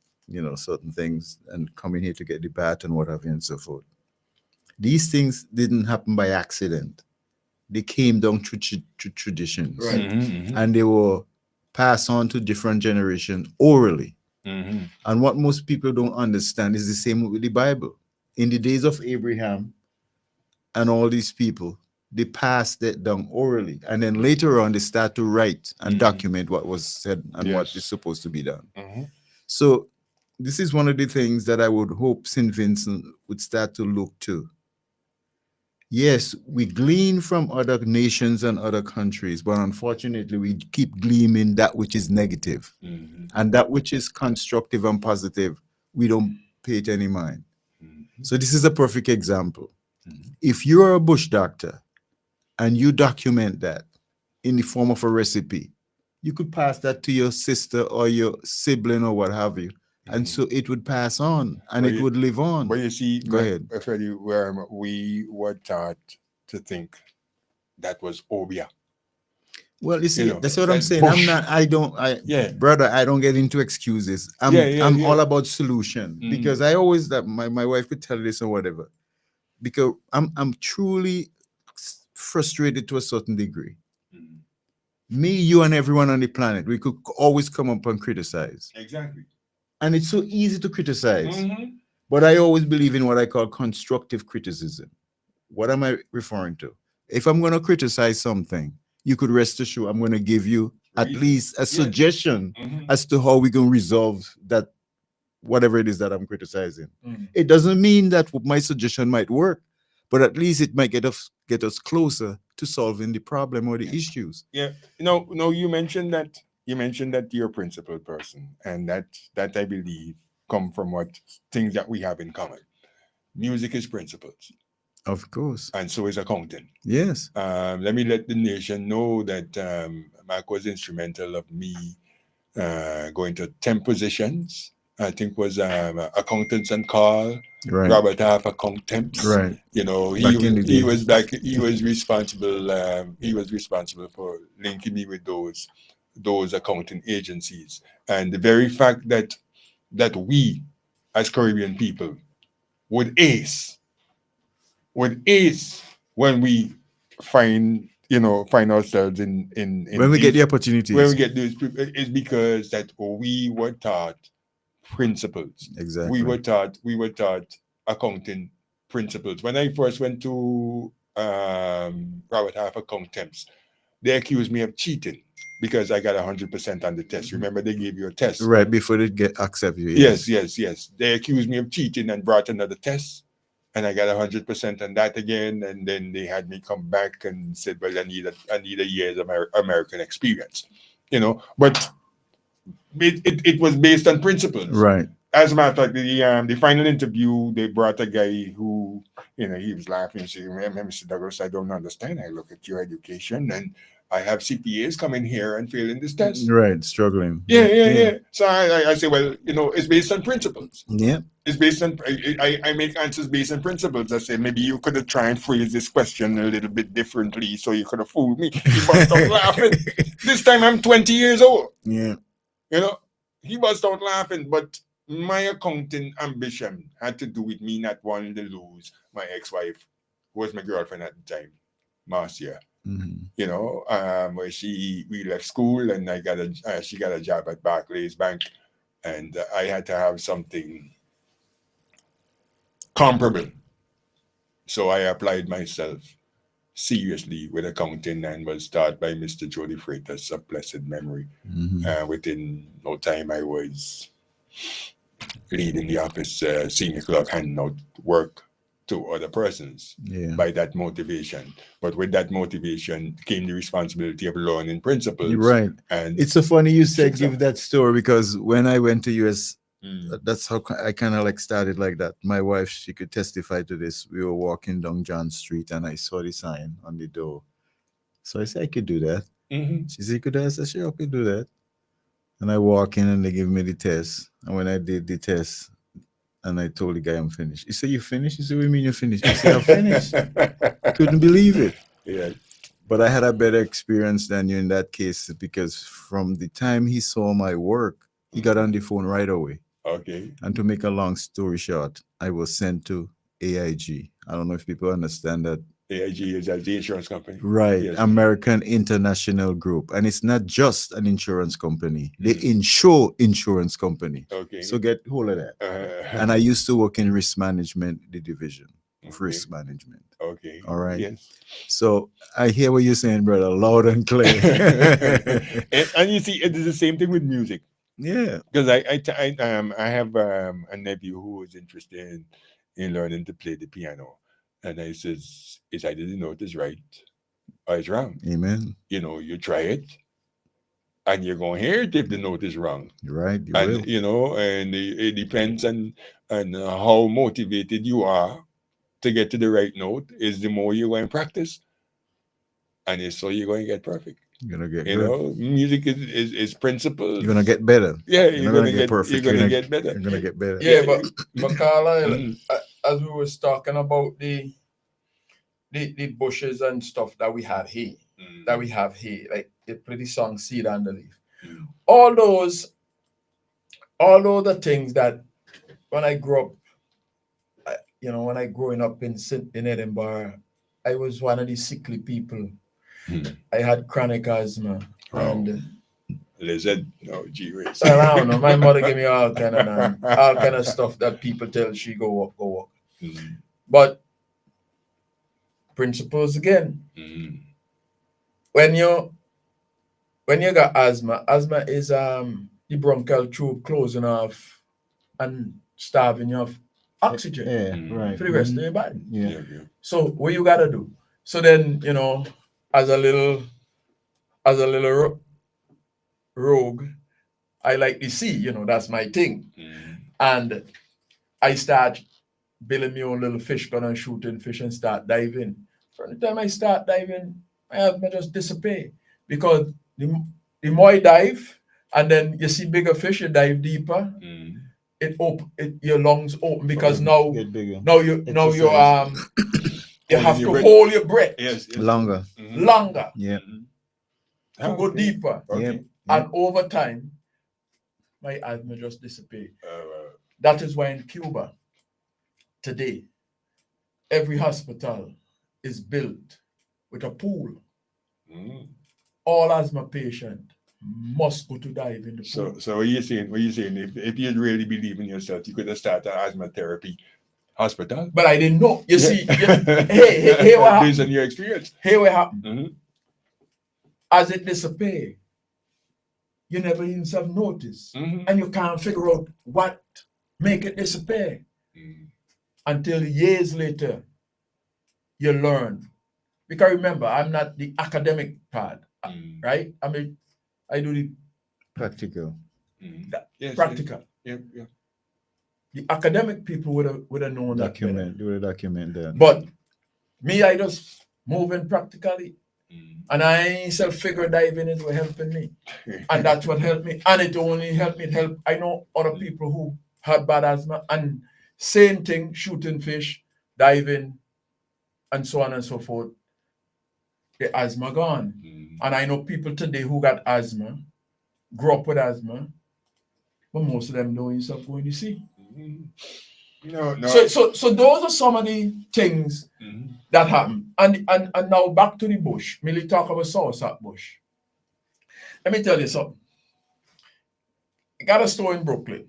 certain things and coming here to get the bat and what have you and so forth. These things didn't happen by accident. They came down through traditions. Right. Mm-hmm. And they were passed on to different generations orally. Mm-hmm. And what most people don't understand is the same with the Bible. In the days of Abraham and all these people, they passed it down orally. And then later on, they start to write and document what was said and what is supposed to be done. Mm-hmm. So this is one of the things that I would hope St. Vincent would start to look to. Yes, we glean from other nations and other countries, but unfortunately, we keep gleaming that which is negative. Mm-hmm. And that which is constructive and positive, we don't pay it any mind. Mm-hmm. So this is a perfect example. Mm-hmm. If you're a bush doctor and you document that in the form of a recipe, you could pass that to your sister or your sibling or what have you. And so it would pass on and it would live on. But you see, go ahead. Freddie, where we were taught to think that was obia. Well, you see, that's what I'm saying. Bush. Brother, I don't get into excuses. I'm all about solution because I always, that my wife could tell you this or whatever, because I'm truly frustrated to a certain degree. Me, you, and everyone on the planet, we could always come up and criticize. Exactly. And it's so easy to criticize. Mm-hmm. But I always believe in what I call constructive criticism. What am I referring to? If I'm going to criticize something, you could rest assured I'm going to give you at least a suggestion as to how we can resolve that, whatever it is that I'm criticizing. Mm-hmm. It doesn't mean that my suggestion might work, but at least it might get us closer to solving the problem or the issues. Yeah. You mentioned that you're a principled person, and that I believe come from what things that we have in common. Music is principles. Of course. And so is accounting. Yes. Let me let the nation know that Mark was instrumental of me going to 10 positions. I think was accountants and call. Right. Robert Half accountants. Right. He was responsible for linking me with those accounting agencies. And the very fact that we as Caribbean people would ace when we find ourselves in when we get the opportunities. When we get those, it's because that we were taught principles. Exactly. We were taught accounting principles. When I first went to Robert Half accountants, they accused me of cheating because I got 100% on the test. Remember, they gave you a test right before they accept you. Yes. They accused me of cheating and brought another test, and I got 100% on that again. And then they had me come back and said, "Well, I need a year's American experience," But it was based on principles, right? As a matter of fact, the final interview, they brought a guy who, he was laughing and saying, "Mr. Douglas, I don't understand. I look at your education and I have CPAs coming here and failing this test." Right, struggling. Yeah. So I say, well, it's based on principles. Yeah. It's based on, I make answers based on principles. I say, maybe you could have tried and phrase this question a little bit differently so you could have fooled me. He burst out laughing. This time I'm 20 years old. Yeah. He burst out laughing, but my accounting ambition had to do with me not wanting to lose my ex-wife, who was my girlfriend at the time, Marcia. Mm-hmm. Where we left school and she got a job at Barclays Bank, and I had to have something comparable. So I applied myself seriously with accounting and was taught by Mr. Jody Freitas of blessed memory. Mm-hmm. Within no time, I was leading the office, senior clerk, handing out work to other persons by that motivation. But with that motivation came the responsibility of learning principles. Right. And it's so funny you said give that story, because when I went to US That's how I kind of like started like that. My wife, she could testify to this. We were walking down John Street and I saw the sign on the door. So I said, I could do that. She said, you could do that? I said, sure, I could do that. And I walk in and they give me the test. And when I did the test, and I told the guy I'm finished. He said, you finished? He said, what do you mean you're finished? I said, I'm finished. Couldn't believe it. Yeah. But I had a better experience than you in that case because from the time he saw my work, he got on the phone right away. Okay. And to make a long story short, I was sent to AIG. I don't know if people understand that. AIG is the insurance company. Right. Yes. American International Group. And it's not just an insurance company. They insure insurance company. Okay. So get hold of that. And I used to work in risk management, the division of risk management. Okay. All right. Yes. So I hear what you're saying, brother, loud and clear. and you see, it is the same thing with music. Yeah. Because I have a nephew who is interested in learning to play the piano. And I says, it's either the note is right or it's wrong. Amen. You know, you try it and you're going to hear it if the note is wrong. Right. You And, will. you know, and it depends on how motivated you are to get to the right note is the more you're going to practice. And it's so you're going to get perfect. You're going to get You good. know, music is principles. You're going to get better. Yeah, you're going to get perfect. You're going to get better. You're going to get better. Yeah, but Carlisle, as we was talking about the bushes and stuff that we had here, like they play the song Seed and the Leaf. All those the things that when I grew up, when I growing up in Edinburgh, I was one of the sickly people. I had chronic asthma and Lizard, no, G-race. I don't know. My mother gave me all kind of stuff that people tell she go walk. But principles again. When you got asthma is the bronchial tube closing off and starving you of oxygen right. for the rest of your body. Yeah. So what you gotta do? So then, as a little rogue, I like the sea, that's my thing. And I start building my own little fish gun and shooting fish and start diving. From the time I start diving, my asthma just disappear because the more I dive and then you see bigger fish, you dive deeper. Your lungs open because now you have to hold your breath longer. Yeah. To go deeper. Okay. And over time, my asthma just disappeared. That is why in Cuba today, every hospital is built with a pool. All asthma patients must go to dive in the pool. So what you saying? If you really believe in yourself, you could have started asthma therapy hospital. But I didn't know. You see, hey, what happened? Based on your experience. Hey, what happened? As it disappeared, you never even have noticed, and you can't figure out what make it disappear until years later. You learn, because remember, I'm not the academic part, right? I mean, I do the practical. Practical. Yeah. The academic people would have known that better. Do a document that. But me, I just moving practically. And I ain't self-figure diving is what helping me. And that's what helped me. And it only helped me. I know other people who had bad asthma and same thing, shooting fish, diving, and so on and so forth. The asthma gone. And I know people today who got asthma, grew up with asthma, but most of them don't even stop going to see. No. So those are some of the things that happen. And now back to the bush. Millie talk about soursop bush. Let me tell you something. I got a store in Brooklyn.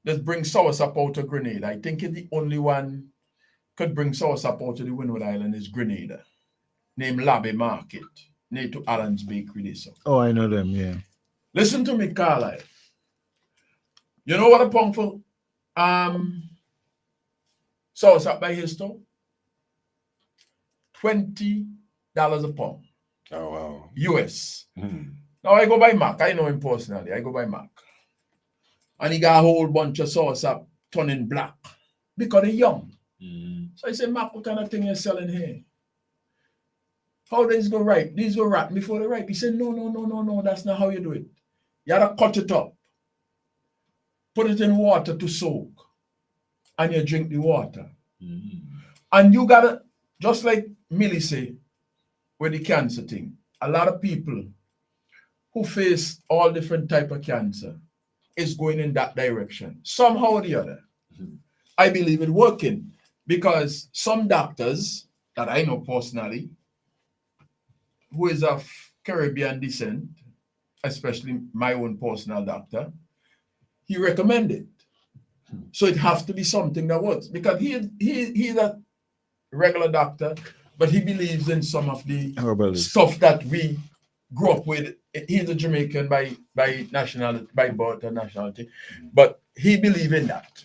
That brings soursop out of Grenada. I think it's the only one could bring soursop out of the Windward Island is Grenada. Named Labby Market. Near to Allen's Bakery. Oh, I know them, yeah. Listen to me, Carlisle. You know what a pound for soursop by his store? $20 a pound. Oh, wow. US. Now I go by Mac. I know him personally. I go by Mac. And he got a whole bunch of sauce up turning black because they're young. So I said, Mark, what kind of thing you're selling here? How these go ripe? These go ripe before they ripe. He said, no, that's not how you do it. You gotta cut it up, put it in water to soak, and you drink the water. And you gotta, just like Millie say, with the cancer thing, a lot of people who face all different type of cancer is going in that direction, somehow or the other. I believe it working because some doctors that I know personally, who is of Caribbean descent, especially my own personal doctor, he recommended. So it has to be something that works because he's a regular doctor, but he believes in some of the stuff that we grew up with. He's a Jamaican by nationality, by birth and nationality, but he believes in that.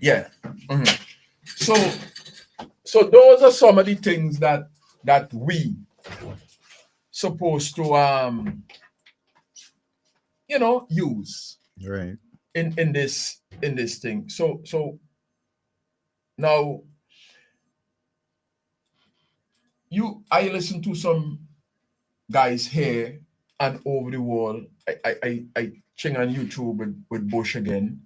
Yeah. So those are some of the things that we supposed to use right in this thing. So now I listen to some guys here and over the world. I ching on YouTube with Bush again.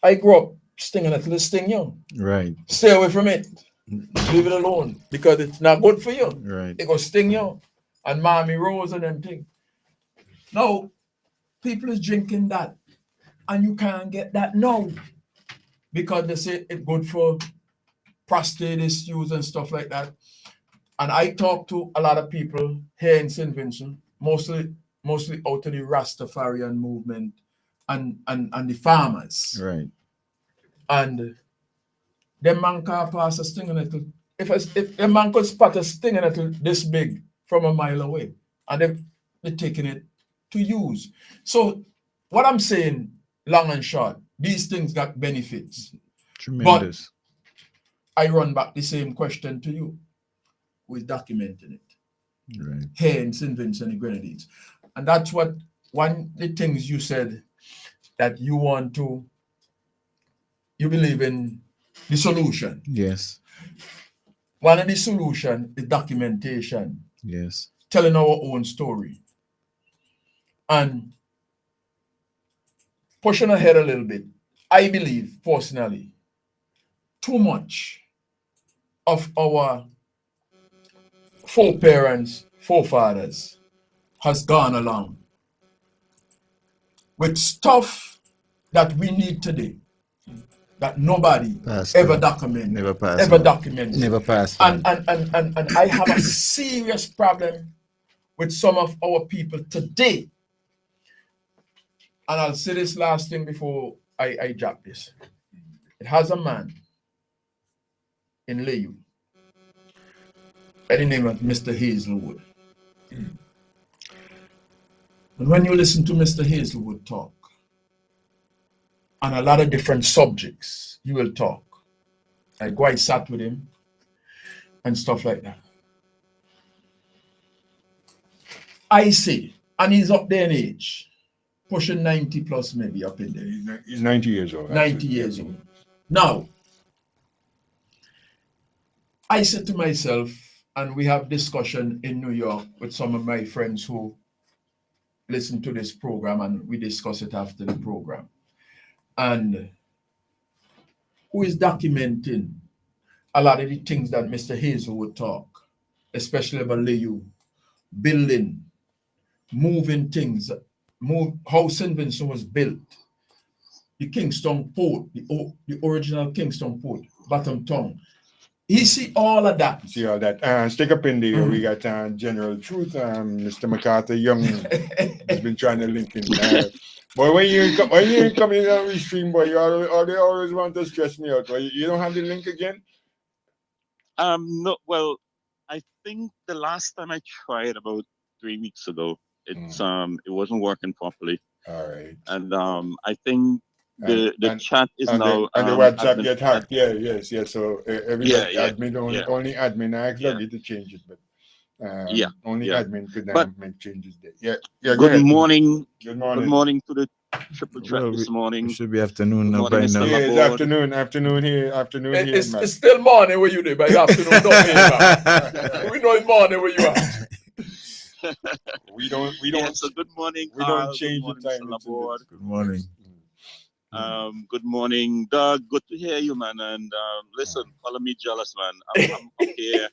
I grew up stinging at the sting young. Right. Stay away from it. Leave it alone because it's not good for you. Right. It go sting you. And Mommy Rose and them thing. Now, people is drinking that and you can't get that now because they say it's good for prostate issues and stuff like that. And I talk to a lot of people here in St. Vincent, mostly out of the Rastafarian movement and the farmers. Right. And them man can pass a stinging little. If a man could spot a stinging little this big from a mile away, and they're taking it to use. So what I'm saying, long and short, these things got benefits. Tremendous. But I run back the same question to you, who is documenting it. Right. Here in St. Vincent and Grenadines. And that's what one of the things you said that you believe in the solution. Yes. One of the solution is documentation. Yes. Telling our own story. And pushing ahead a little bit, I believe personally, too much of our forefathers has gone along with stuff that we need today that nobody ever documented. Never passed. Ever documented. Never passed. And I have a serious problem with some of our people today. And I'll say this last thing before I drop this. It has a man in Layu by the name of Mr. Hazelwood. And when you listen to Mr. Hazelwood talk, on a lot of different subjects, he will talk. I go, I sat with him and stuff like that. I see, and he's up there in age, pushing 90 plus maybe up in there. He's 90 years old. 90 years old. Now, I said to myself, and we have discussion in New York with some of my friends who listen to this program, and we discuss it after the program. And who is documenting a lot of the things that Mr. Hazel would talk, especially about Layu, building, moving things, how St. Vincent was built, the Kingston Port, the original Kingston Port, Bottom Tongue. He see all of that. See all that. Stick up in there. We got General Truth, Mr. MacArthur Young has been trying to link in. But when you come in on the stream, boy, they always want to stress me out. Boy. You don't have the link again? No. Well, I think the last time I tried about 3 weeks ago, it wasn't working properly. All right. And I think the chat is now and the WhatsApp get hacked. Yes. So everybody admin only admin. I asked you to change it, but Only admin could make changes there. Yeah. Go Good ahead. morning. Good morning. Good morning to the triple threat this morning. It should be afternoon now morning, by Mr. now. Yeah, it's Laborde. afternoon here. Afternoon here. It's still morning where you live, but afternoon don't mean man. We know it's morning where you are. We don't. Yeah, so good morning, We Carl. don't change good morning, the time. Mr. Laborde. Good morning. Good morning, Doug. Good to hear you, man. And listen, follow me jealous, man. I'm up here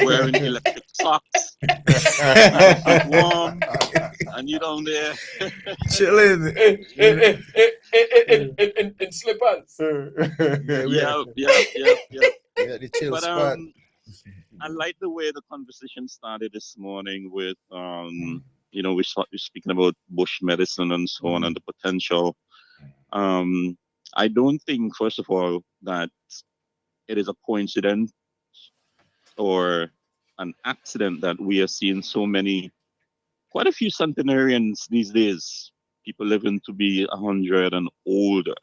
wearing electric socks, keep warm, and you down there chilling in slippers. Yeah. The chill But spot. I like the way the conversation started this morning with we're speaking about bush medicine and so on and the potential. I don't think, first of all, that it is a coincidence or an accident that we are seeing quite a few centenarians these days, people living to be 100 and older,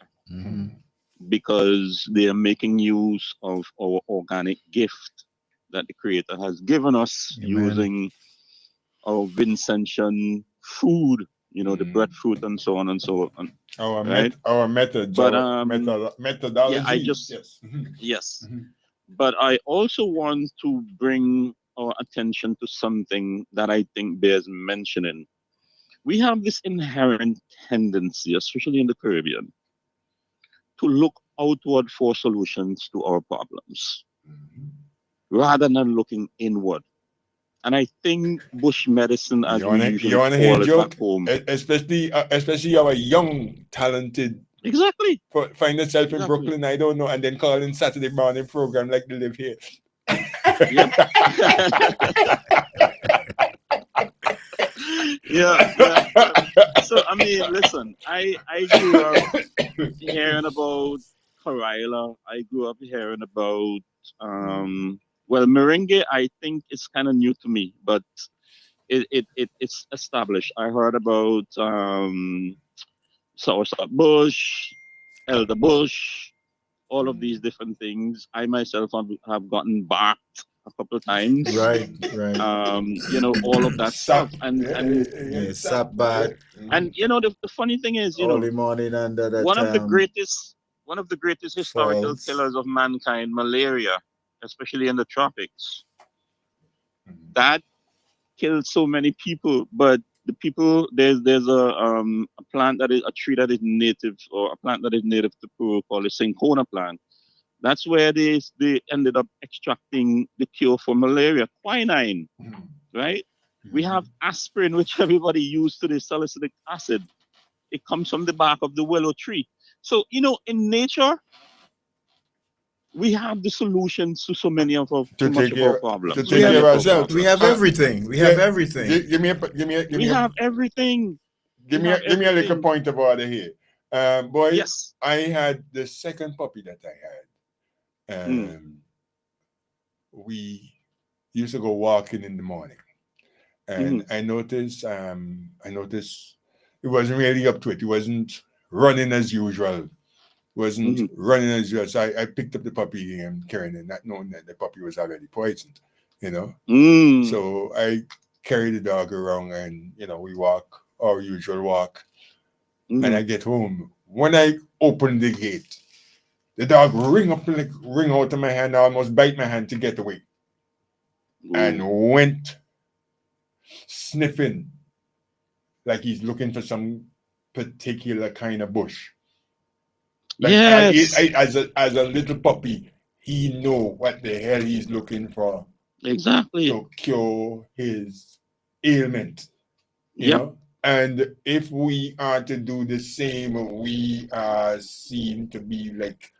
because they are making use of our organic gift that the Creator has given us. Amen. Using our Vincentian food, the breadfruit and so on and so on. Our methods, but methodology. Yeah, yes. But I also want to bring our attention to something that I think bears mentioning. We have this inherent tendency, especially in the Caribbean, to look outward for solutions to our problems rather than looking inward. And I think bush medicine, as You wanna hear a joke? Especially our young, talented. Exactly. Find yourself in Brooklyn, I don't know, and then call in Saturday morning program like they live here. Yeah. So I mean, listen, I grew up hearing about Carila. I grew up hearing about merengue. I think it's kind of new to me, but it's established. I heard about soursop bush, elder bush, all of these different things. I myself have gotten barked a couple of times. Right. All of that stuff. And sap bath. And the funny thing is, early morning under that one of the greatest historical falls. killers of mankind, malaria, especially in the tropics, that killed so many people. But the people, there's a plant that is a tree that is native, or a plant that is native to Peru called the cinchona plant. That's where they ended up extracting the cure for malaria, quinine, right? We have aspirin, which everybody used to the salicylic acid. It comes from the bark of the willow tree. So, in nature, we have the solutions to so many of our problems. To take care of ourselves. We have everything. We have everything. Give me everything. Give me a little point of order here. Boy, yes. I had the second puppy that I had. We used to go walking in the morning. And I noticed it wasn't really up to it. It wasn't running as usual. Running as usual. So I picked up the puppy and carried it, not knowing that the puppy was already poisoned, So I carried the dog around and, we walk our usual walk. And I get home. When I opened the gate, the dog ring out of my hand, almost bite my hand to get away. And went sniffing like he's looking for some particular kind of bush. Yes. As a little puppy, he know what the hell he's looking for. Exactly. To cure his ailment. You know? And if we are to do the same, we are seen to be like,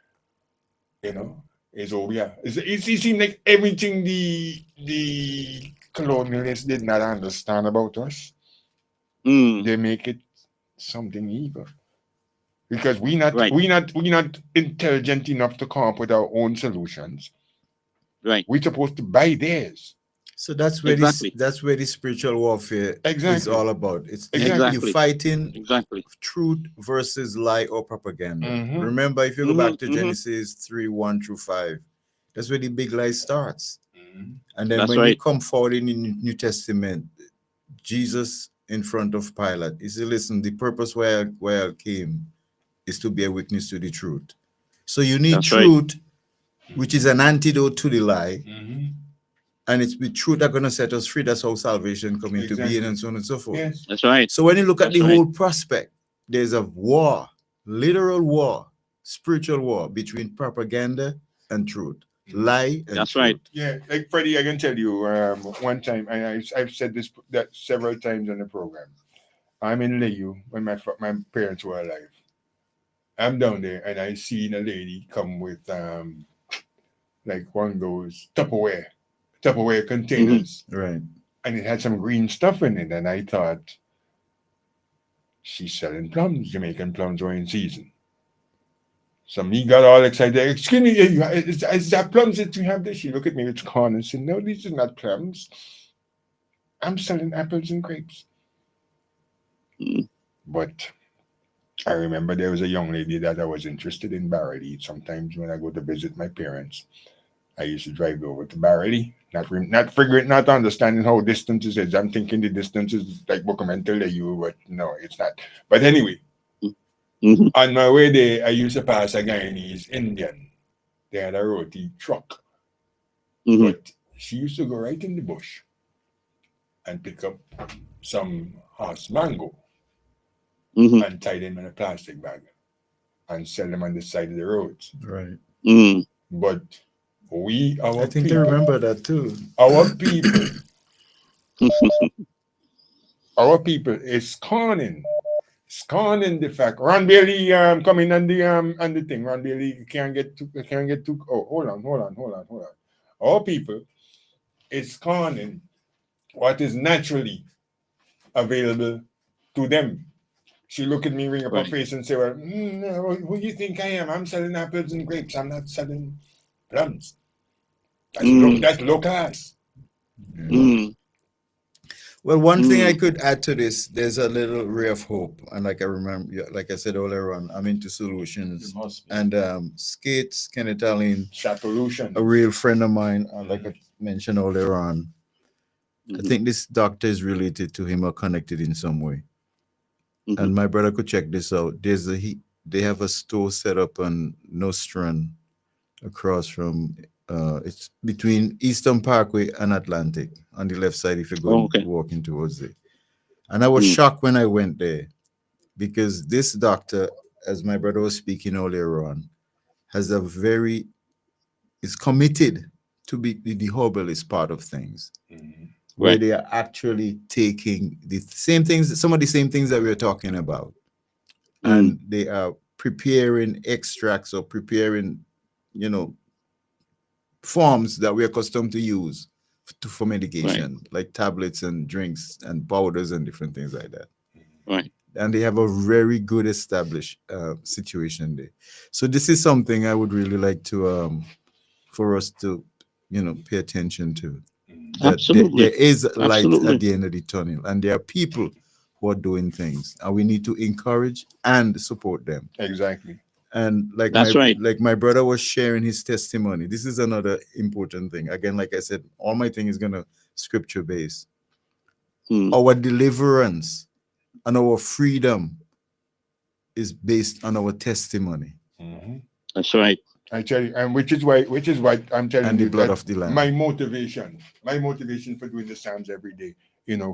is over here. It seems like everything the colonialists did not understand about us, they make it something evil. Because we not intelligent enough to come up with our own solutions. Right. We're supposed to buy theirs. So that's where that's where the spiritual warfare is all about. It's you fighting truth versus lie or propaganda. Remember, if you go back to Genesis 3:1-5, that's where the big lie starts. And then That's when you right. come forward in the New Testament, Jesus in front of Pilate, he said, listen, the purpose why I came is to be a witness to the truth. So you need That's right. truth, which is an antidote to the lie. And it's the truth that going to set us free. That's how salvation come into being and so on and so forth. Yes. That's right. So when you look at That's the right. whole prospect, there's a war, literal war, spiritual war between propaganda and truth, lie and That's truth. right. Yeah, like Freddie, I can tell you one time, and I've said this that several times on the program. I'm in Layu when my parents were alive. I'm down there and I seen a lady come with like one of those Tupperware containers. Right. And it had some green stuff in it. And I thought, she's selling plums. Jamaican plums were in season. So me got all excited. Excuse me, is that plums that you have there? She looked at me with corn and said, no, these are not plums. I'm selling apples and grapes. But I remember there was a young lady that I was interested in Barrelly. Sometimes when I go to visit my parents, I used to drive over to Barrelly, not understanding how distances is. I'm thinking the distance is like Buckamantel to you, but no, it's not. But anyway, on my way there, I used to pass a Guyanese Indian. They had a roti truck. But she used to go right in the bush and pick up some horse mango and tie them in a plastic bag and sell them on the side of the roads. Right. But I think I remember that too. Our people is scorning the fact. Ron Bailey coming on the thing. Ron Bailey can't get too. Oh, hold on. Our people is scorning what is naturally available to them. She look at me, ring up her face, and say, "Well, who do you think I am? I'm selling apples and grapes. I'm not selling plums. That's low class." Well, one thing I could add to this, there's a little ray of hope. And like I remember, like I said earlier on, I'm into solutions. And Skates, Kenneth Allen, a real friend of mine, like I mentioned earlier on. I think this doctor is related to him or connected in some way. And my brother could check this out. They have a store set up on Nostrand across from it's between Eastern Parkway and Atlantic on the left side if you're going walking towards it. And I was shocked when I went there because this doctor, as my brother was speaking earlier on, is committed to be the herbalist part of things. Where they are actually taking the same things, some of the same things that we are talking about. And they are preparing extracts or preparing, forms that we're accustomed to use for medication, like tablets and drinks and powders and different things like that. Right. And they have a very good established situation there. So this is something I would really like to, for us to, pay attention to. Absolutely. There is light Absolutely. at the end of the tunnel, and there are people who are doing things, and we need to encourage and support them. Exactly. And like my brother was sharing his testimony. This is another important thing. Again, like I said, all my thing is gonna scripture based. Our deliverance and our freedom is based on our testimony. That's right. I tell you, and which is why I'm telling and you the blood that of the Lamb. my motivation for doing the Psalms every day,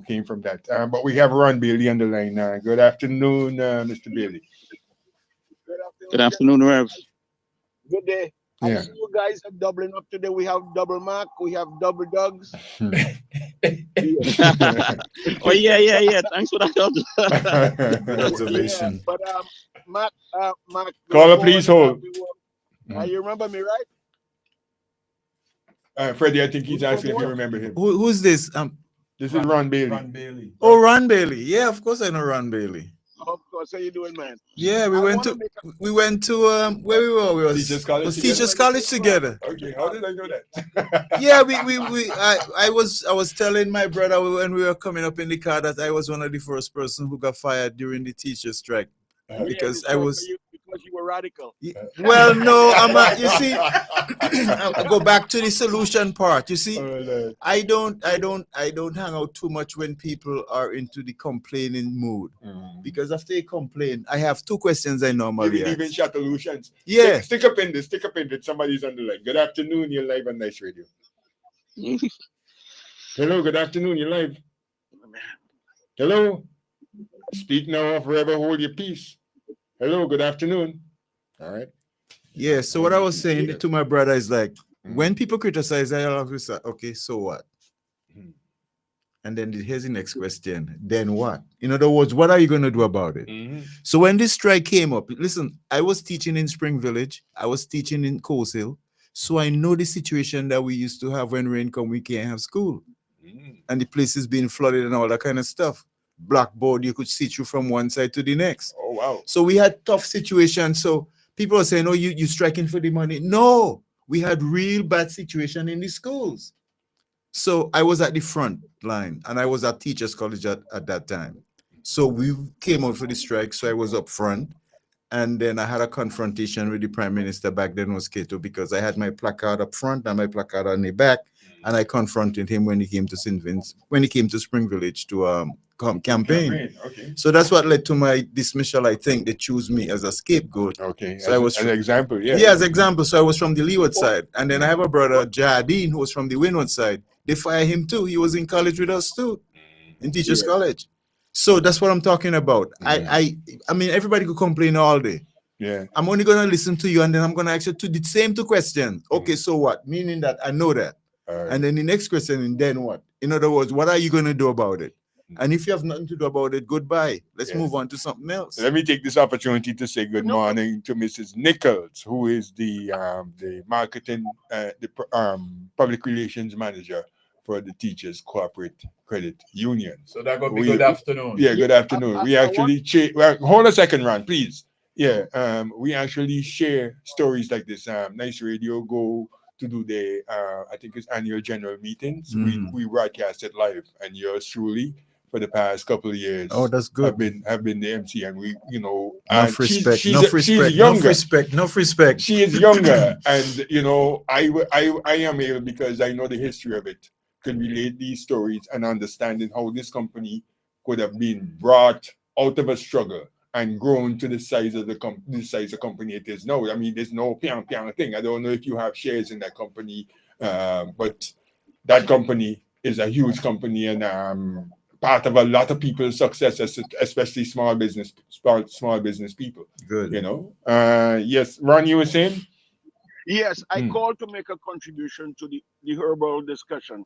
came from that. But we have Ron Bailey on the line now. Good afternoon, Mr. Bailey. Good afternoon, Rev. Good day. I see you guys are doubling up today. We have double Mark, we have double Dogs. Oh yeah. Thanks for that. Good observation. Yeah, but Mark, Caller, please hold. You remember me, right? Freddie, I think he's asking if you remember him. Who's this? This is Ron Bailey. Oh, Ron Bailey. Yeah, of course I know Ron Bailey. Of course. How you doing, man? Yeah, we went to where we were. We was Teachers College together. Okay, how did I know that? Yeah, I was telling my brother when we were coming up in the car that I was one of the first person who got fired during the teacher strike because I was. because you were radical. Well, no, you see, I go back to the solution part. You see, I don't hang out too much when people are into the complaining mood, because after they complain, I have two questions I normally ask. Even shot solutions. Yeah. Stick up in this. Somebody's on the line. Good afternoon, you're live on Nice Radio. Hello, good afternoon, you're live. Hello. Speak now or forever hold your peace. Hello, good afternoon. All right. Yeah, so what I was saying to my brother is like, when people criticize, I always say, okay, so what? And then here's the next question. Then what? In other words, what are you going to do about it? So when this strike came up, listen, I was teaching in Spring Village. I was teaching in Coast Hill. So I know the situation that we used to have when rain come, we can't have school. And the place is being flooded and all that kind of stuff. Blackboard, you could see through from one side to the next. Oh, wow. So we had tough situations. So people are saying, oh, you striking for the money. No, we had real bad situation in the schools. So I was at the front line and I was at Teachers College at that time. So we came out for the strike. So I was up front. And then I had a confrontation with the Prime Minister back then was Cato, because I had my placard up front and my placard on the back. And I confronted him when he came to St. Vince, when he came to Spring Village to campaign. Okay. So that's what led to my dismissal. I think they choose me as a scapegoat. Okay. So I was an example, yeah. Yeah, as example. So I was from the leeward side. And then I have a brother, Jardine, who was from the windward side. They fire him too. He was in college with us too, in Teachers College. So that's what I'm talking about. I mean, everybody could complain all day. Yeah. I'm only going to listen to you, and then I'm going to ask you the same two questions. Okay, so what? Meaning that I know that. And then the next question, and then what? In other words, what are you going to do about it? And if you have nothing to do about it, goodbye. Let's move on to something else. Let me take this opportunity to say good morning to Mrs. Nichols, who is the marketing, public relations manager for the Teachers Corporate Credit Union. So that would be good afternoon. Yeah, good afternoon. We actually hold a second, Ron, please. Yeah, we actually share stories like this. Nice Radio go to do the I think it's annual general meetings. We broadcast it live, and yours truly for the past couple of years. Oh, that's good. Have been the MC, and we, enough respect. She's younger. Enough respect. She is younger, and I am able, because I know the history of it, can relate these stories and understanding how this company could have been brought out of a struggle and grown to the size of the company it is now. I mean, there's no piang thing. I don't know if you have shares in that company, but that company is a huge company and part of a lot of people's success, especially small business people. Good. Yes, Ron, you were saying? Yes, I called to make a contribution to the herbal discussion.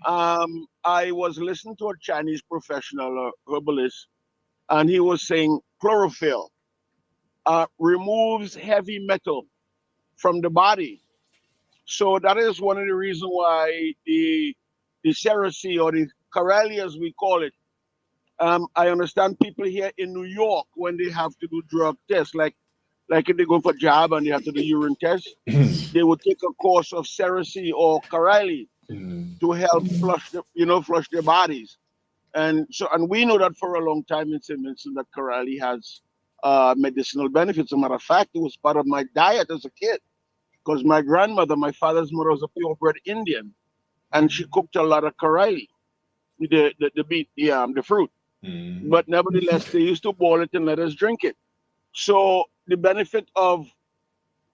I was listening to a Chinese professional herbalist, and he was saying chlorophyll removes heavy metal from the body. So that is one of the reasons why the Cerecy, or the Corelli as we call it, I understand people here in New York, when they have to do drug tests, like if they go for a job and they have to do urine test, they would take a course of Cerecy or Corelli to help flush their bodies. And we know that for a long time in St. Vincent that Corelli has medicinal benefits. As a matter of fact, it was part of my diet as a kid, because my grandmother, my father's mother, was a purebred Indian, and she cooked a lot of Corelli, the fruit. But nevertheless, they used to boil it and let us drink it. So the benefit of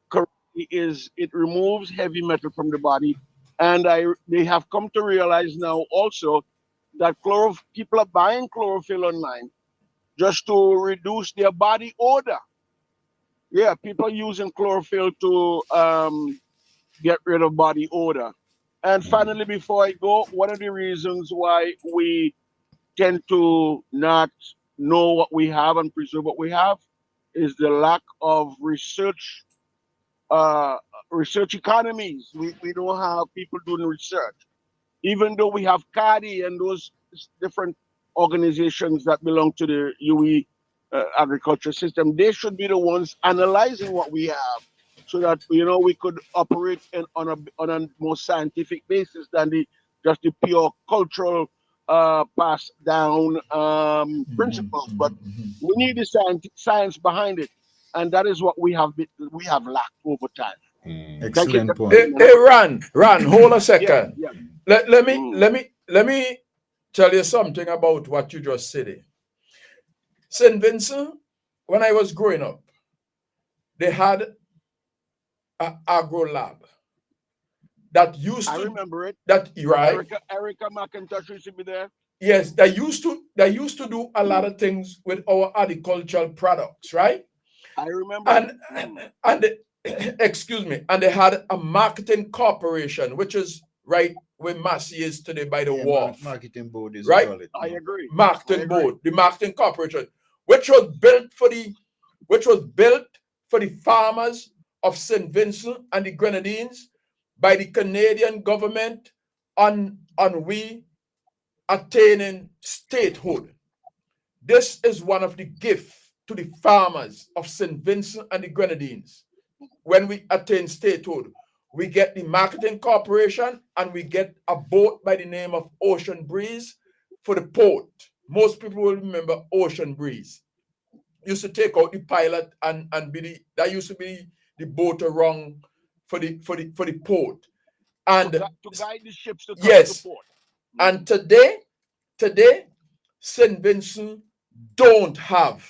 Corelli is it removes heavy metal from the body, and they have come to realize now also that people are buying chlorophyll online just to reduce their body odor. Yeah, people are using chlorophyll to get rid of body odor. And finally, before I go, one of the reasons why we tend to not know what we have and preserve what we have is the lack of research economies. We don't have people doing research. Even though we have CADI and those different organizations that belong to the UE agriculture system, they should be the ones analyzing what we have, so that we could operate on a more scientific basis than just the pure cultural passed down principles. But we need the science behind it. and that is what we have lacked over time. Excellent point. Hey, Ran, hold a second. Yeah. Let me tell you something about what you just said. St. Vincent, when I was growing up, they had an agro lab that used to. I remember it. That right. Erica McIntosh used to be there. Yes, they used to do a lot of things with our agricultural products, right? I remember. And excuse me, and they had a marketing corporation, which is right where Massey is today by the wharf. Marketing board is right. I agree. Marketing board, the marketing corporation, which was built for the farmers of St. Vincent and the Grenadines by the Canadian government on we attaining statehood. This is one of the gifts to the farmers of St. Vincent and the Grenadines. When we attain statehood, we get the marketing corporation and we get a boat by the name of Ocean Breeze for the port. Most people will remember Ocean Breeze. Used to take out the pilot and that used to be the boat around for the port. And to guide the ships to come yes, to the port. And today, St. Vincent don't have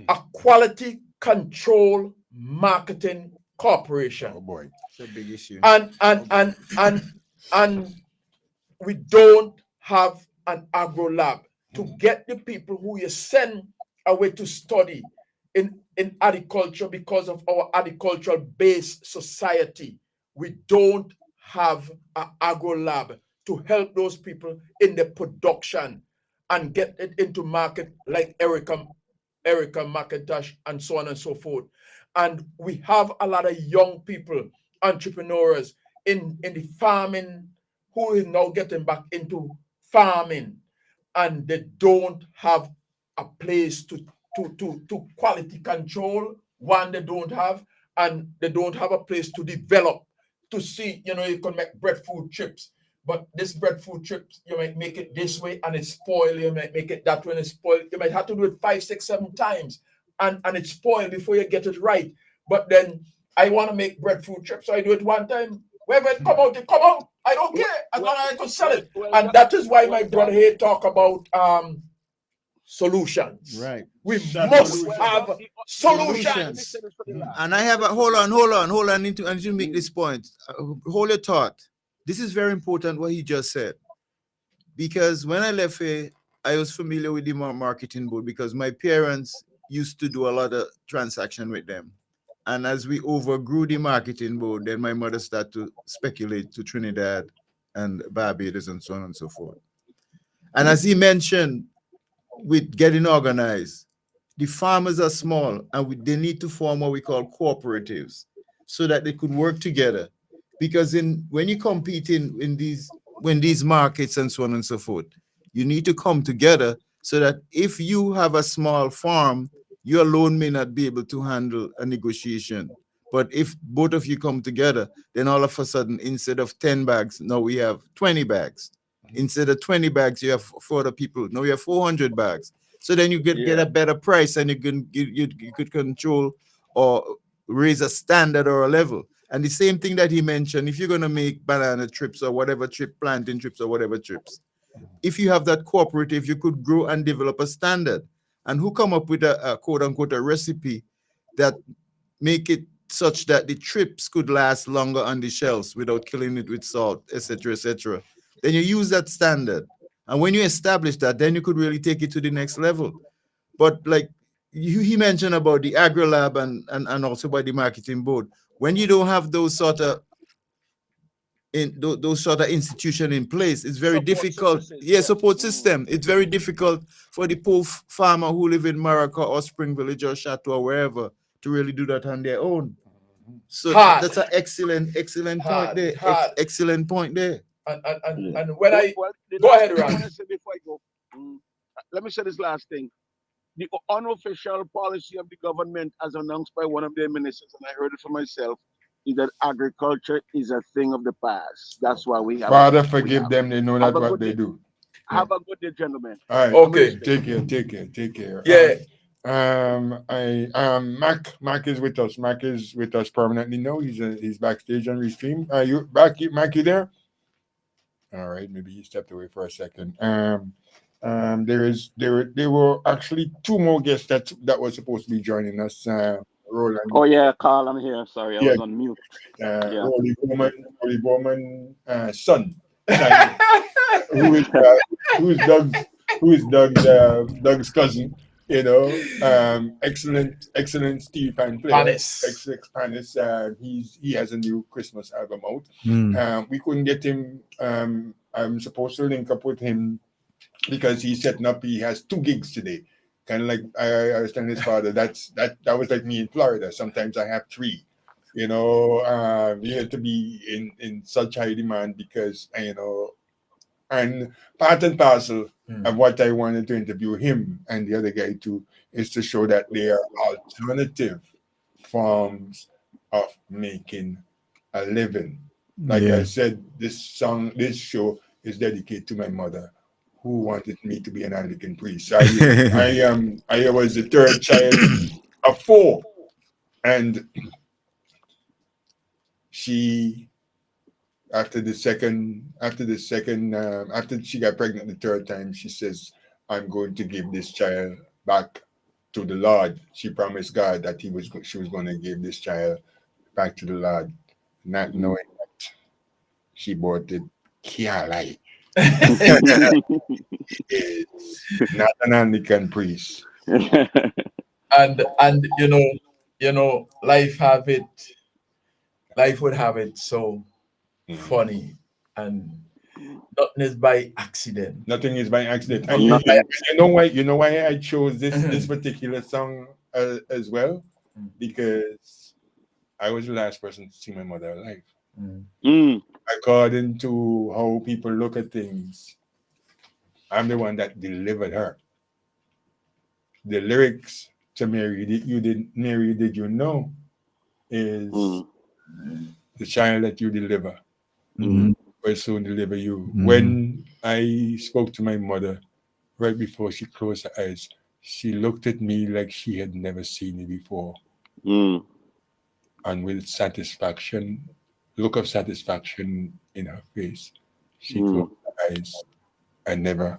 a quality control marketing corporation. Oh boy, it's a big issue. And we don't have an agro lab to get the people who you send away to study in agriculture because of our agricultural based society. We don't have an agro lab to help those people in the production and get it into market like Erica McIntosh and so on and so forth. And we have a lot of young people, entrepreneurs in the farming who is now getting back into farming, and they don't have a place to quality control. One, they don't have, and they don't have a place to develop, to see, you can make breadfruit chips. But this breadfruit chips, you might make it this way and it's spoiled. You might make it that way and it's spoiled. You might have to do it 5, 6, 7 times and it's spoiled before you get it right. But then I want to make breadfruit chips, so I do it one time. Wherever it come out, I don't care. As long as I can sell it. And that is why my brother here talk about solutions. Right. We must have solutions. And I have a hold on. I need to make this point. Hold your thought. This is very important what he just said. Because when I left here, I was familiar with the marketing board because my parents used to do a lot of transaction with them. And as we overgrew the marketing board, then my mother started to speculate to Trinidad and Barbados and so on and so forth. And as he mentioned, with getting organized, the farmers are small and they need to form what we call cooperatives so that they could work together. Because when you compete in these markets and so on and so forth, you need to come together so that if you have a small farm, you alone may not be able to handle a negotiation. But if both of you come together, then all of a sudden, instead of 10 bags, now we have 20 bags. Instead of 20 bags, you have 4 other people. Now we have 400 bags. So then you get a better price and you could control or raise a standard or a level. And the same thing that he mentioned, if you're going to make banana trips or whatever planting trips or whatever trips, if you have that cooperative, you could grow and develop a standard. And who come up with a quote unquote a recipe that make it such that the trips could last longer on the shelves without killing it with salt, etc., etc. Then you use that standard. And when you establish that, then you could really take it to the next level. But like he mentioned about the agri lab and also by the marketing board, when you don't have those sort of institution in place, it's very difficult. Support system. It's very difficult for the poor farmer who live in Maracay or Spring Village or Chateau or wherever to really do that on their own. So that's an excellent point there. Excellent point there. And when go ahead, Ron. Before I go, let me say this last thing. The unofficial policy of the government, as announced by one of their ministers, and I heard it for myself, is that agriculture is a thing of the past. That's why we have. Father, forgive them. They know not what they do. Have a good day, gentlemen. All right. Okay. Take care. Yeah. Mac is with us. Mac is with us permanently now. He's backstage on Restream. Are you back? Mac, you there? All right, maybe he stepped away for a second. There were actually two more guests that were supposed to be joining us. Roland. Oh yeah, Carl, I'm here. Sorry, I was on mute. Yeah. Rolly Bowman, son, who is Doug's cousin. You know, excellent steel pan player. Panis. Panis. He has a new Christmas album out. Mm. We couldn't get him. I'm supposed to link up with him because he's setting up. He has 2 gigs today. Kind of like I was telling his father. That was like me in Florida. Sometimes I have 3. You know, you have to be in such high demand because and part and parcel of what I wanted to interview him and the other guy too is to show that there are alternative forms of making a living. Like I said, this show is dedicated to my mother, who wanted me to be an Anglican priest. I was the 3rd child of 4, and she. After she got pregnant the 3rd time, she says, "I'm going to give this child back to the Lord." She promised God that she was going to give this child back to the Lord, not knowing that she bought it Kialai. It's not an Anglican priest. and you know, life would have it so funny, and nothing is by accident. Nothing is by accident. And you know why I chose this particular song as well? Because I was the last person to see my mother alive. According to how people look at things, I'm the one that delivered her. The lyrics to Mary, did you know, is the child that you deliver will soon deliver you. When I spoke to my mother, right before she closed her eyes, she looked at me like she had never seen me before. And with look of satisfaction in her face, she closed her eyes and never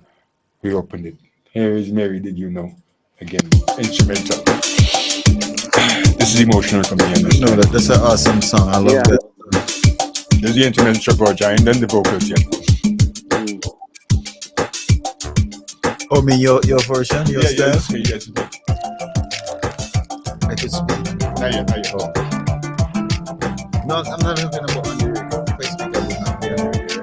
reopened it. Here is Mary, did you know? Again, instrumental. This is emotional for me. No, that's an awesome song. I love that. There's the instrumental Georgia and then the vocals, Oh, me, your version, your style? Yes. I could speak. Not yet. Oh. No, I'm not looking about on the radio. If I speak, I will not be on the radio,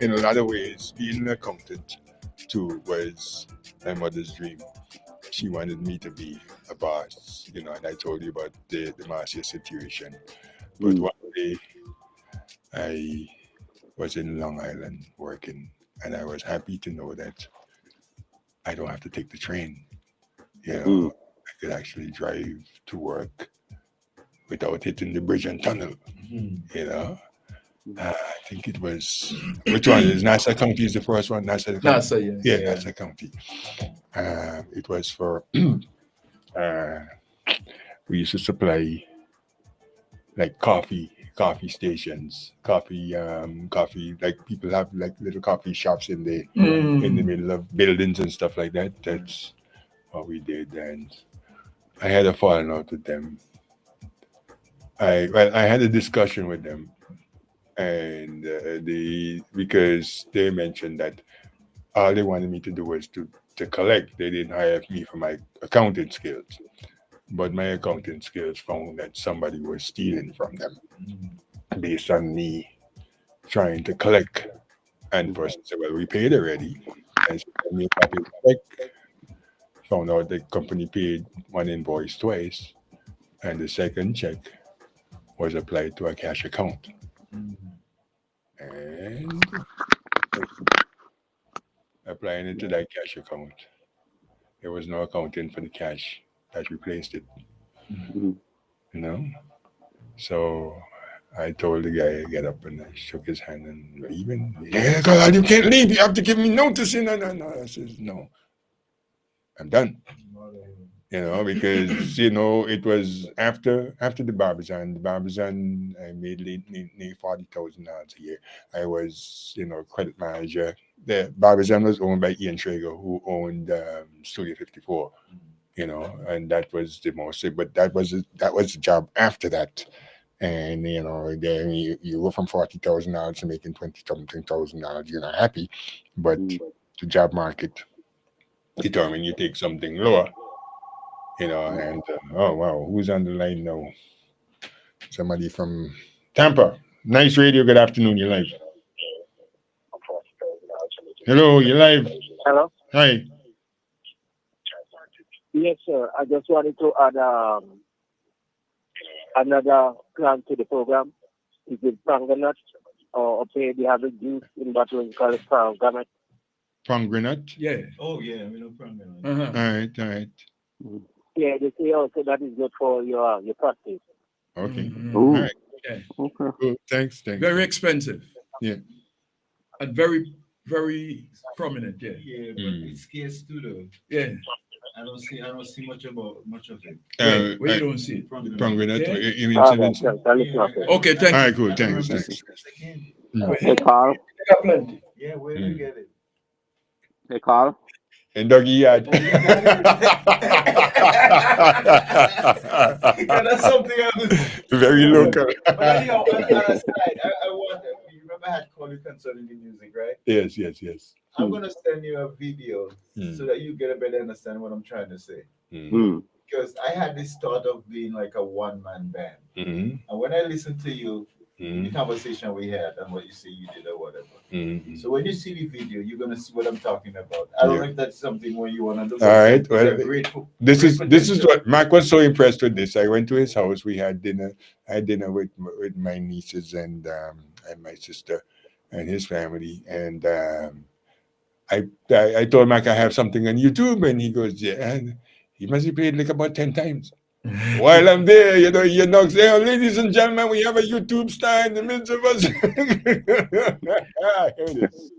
In a lot of ways, being an accountant too was my mother's dream. She wanted me to be a boss, and I told you about the Marcia situation. But one day, I was in Long Island working, and I was happy to know that I don't have to take the train. I could actually drive to work without hitting the bridge and tunnel. I think it was, which one is Nassau County is the first one? Nassau County. Nassau, yes. Yeah, Nassau County. It was for we used to supply like coffee stations, coffee like people have like little coffee shops in the middle of buildings and stuff like that. That's what we did, and I had a falling out with them. I had a discussion with them, and because they mentioned that all they wanted me to do was to collect. They didn't hire me for my accounting skills, but my accounting skills found that somebody was stealing from them based on me trying to collect. And the person said, "Well, we paid already," and so me a copy of the check. Found out the company paid one invoice twice, and the second check was applied to a cash account. And applying it to that cash account, there was no accounting for the cash that replaced it. So I told the guy to get up, and I shook his hand and leaving. Yeah, God, you can't leave. You have to give me notice. No. I says, no, I'm done. Because it was after the Barbizon. The Barbizon, I made nearly $40,000 a year. I was credit manager. The Barbizon was owned by Ian Traeger, who owned Studio 54. And that was the most. But that was the job after that. And then you go from $40,000 to making $20-something thousand. You're not happy, but the job market determines you take something lower. And oh wow, who's on the line now? Somebody from Tampa. Nice radio. Good afternoon. You're live. Hello, you're live. Hello. Hi. Yes, sir. I just wanted to add another plant to the program. Is it Pranganut or okay? They have a juice in Battle called it Pranganut. Pranganut? Yeah. Oh yeah, we know Pranganut. All right. Yeah, they say also that is good for your prostate. Okay. All right. Okay. Cool. Thanks. Very expensive. Yeah. And very, very prominent. Yeah. Yeah, but it's scarce too, though. Yeah. I don't see much of it. Where you don't see it? Pranganut. Yeah. You mean Okay, thank you. All right, cool. Thanks. Hey, Carl. Plenty. Yeah, where do you get it? Hey, Carl. And Dougie yard. That's something else. Very local. But anyhow, on the other side, I wonder, you remember I had called you concerning the music, right? Yes. I'm going to send you a video so that you get a better understanding what I'm trying to say. Because I had this thought of being like a one-man band. And when I listened to you, the conversation we had and what you say you did or whatever. So when you see the video, you're going to see what I'm talking about. I don't know if that's something where you want to do. All right. Well, this is potential. what Mark was so impressed with this. I went to his house. We had dinner. I had dinner with my nieces and my sister and his family. And I told Mark I have something on YouTube, and he goes, yeah. And he must have played like about 10 times. While I'm there, you know, say, oh, ladies and gentlemen, we have a YouTube star in the midst of us. Here it is.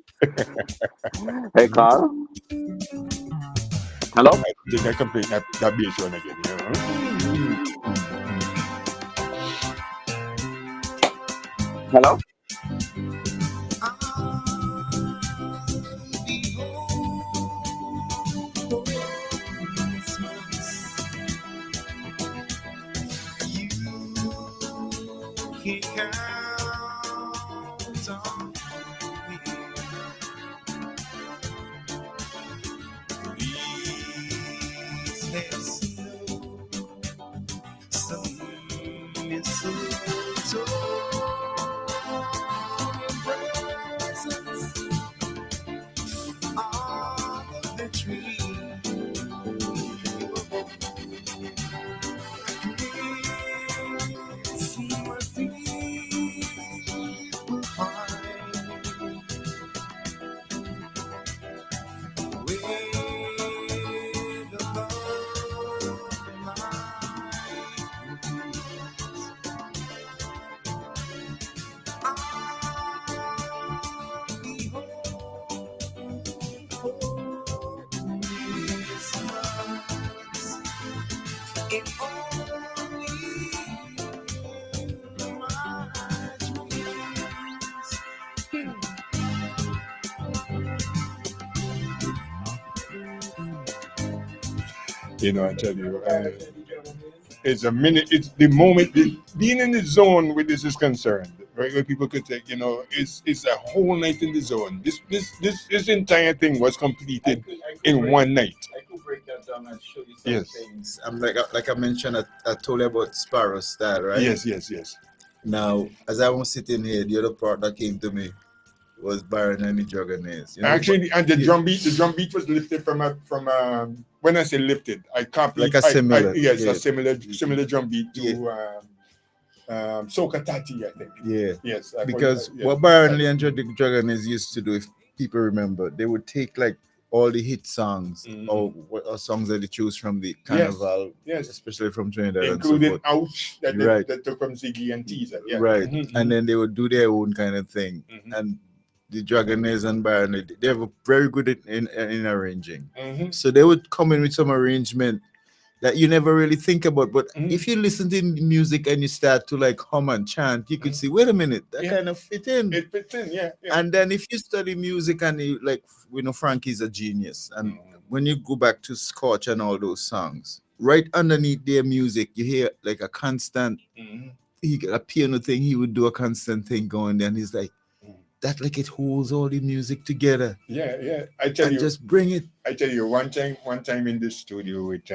Hey, Carl. Hello. I think I can play that bass one again. Hello. If only my You know, I tell you, it's a minute. It's the moment. Being in the zone with this is concerned. Right, where people could take, you know, it's a whole night in the zone. This entire thing was completed in one night. I could break that down and show you some things. I'm like I mentioned, I told you about Sparrow Style, right? Yes. Now, as I was sitting here, the other part that came to me was Baron and the Dragonaires. You know, actually, and the drum beat was lifted from when I say lifted, I copied like a similar, a similar drum beat to Soca Tati, I think. Yeah. Yes. Because what Baron Lee and the Dragonaires used to do, if people remember, they would take like all the hit songs or songs that they choose from the Carnival, especially from Trinidad, including and so forth. Ouch that took from Ziggy and Teaser. Yeah. Right. And then they would do their own kind of thing. And the Dragonaires and Baron, they were very good in arranging. So they would come in with some arrangement that you never really think about. But if you listen to music and you start to like hum and chant, you could see, wait a minute, that kind of fit in. It fits in, yeah. And then if you study music and you, like, you know, Frankie's a genius. And when you go back to Scotch and all those songs, right underneath their music, you hear like a constant, he got a piano thing, he would do a constant thing going there. And he's like, that like it holds all the music together. Yeah. I tell you, just bring it. I tell you, one time in the studio with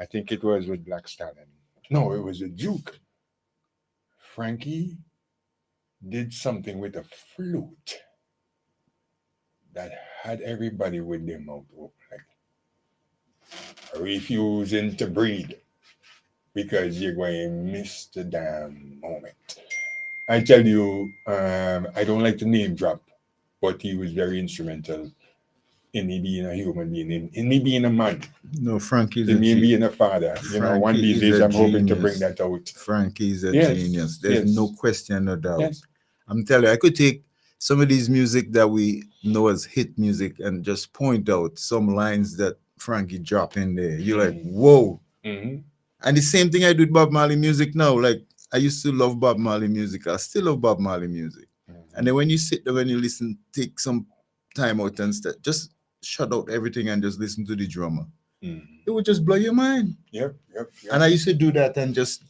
I think it was with Black Stallion. No, it was a Duke. Frankie did something with a flute that had everybody with their mouth open, like refusing to breathe because you're going to miss the damn moment. I tell you, I don't like to name drop, but he was very instrumental in me being a human being, in me being a man. No, Frankie's in me being a father. You know, one of these days I'm hoping to bring that out. Frankie's a genius. There's no question, no doubt. I'm telling you, I could take some of these music that we know as hit music and just point out some lines that Frankie dropped in there. You're like, whoa. And the same thing I do with Bob Marley music now. Like, I used to love Bob Marley music. I still love Bob Marley music. And then when you sit there, when you listen, take some time out and just shut out everything and just listen to the drummer. It would just blow your mind. Yep. And I used to do that and just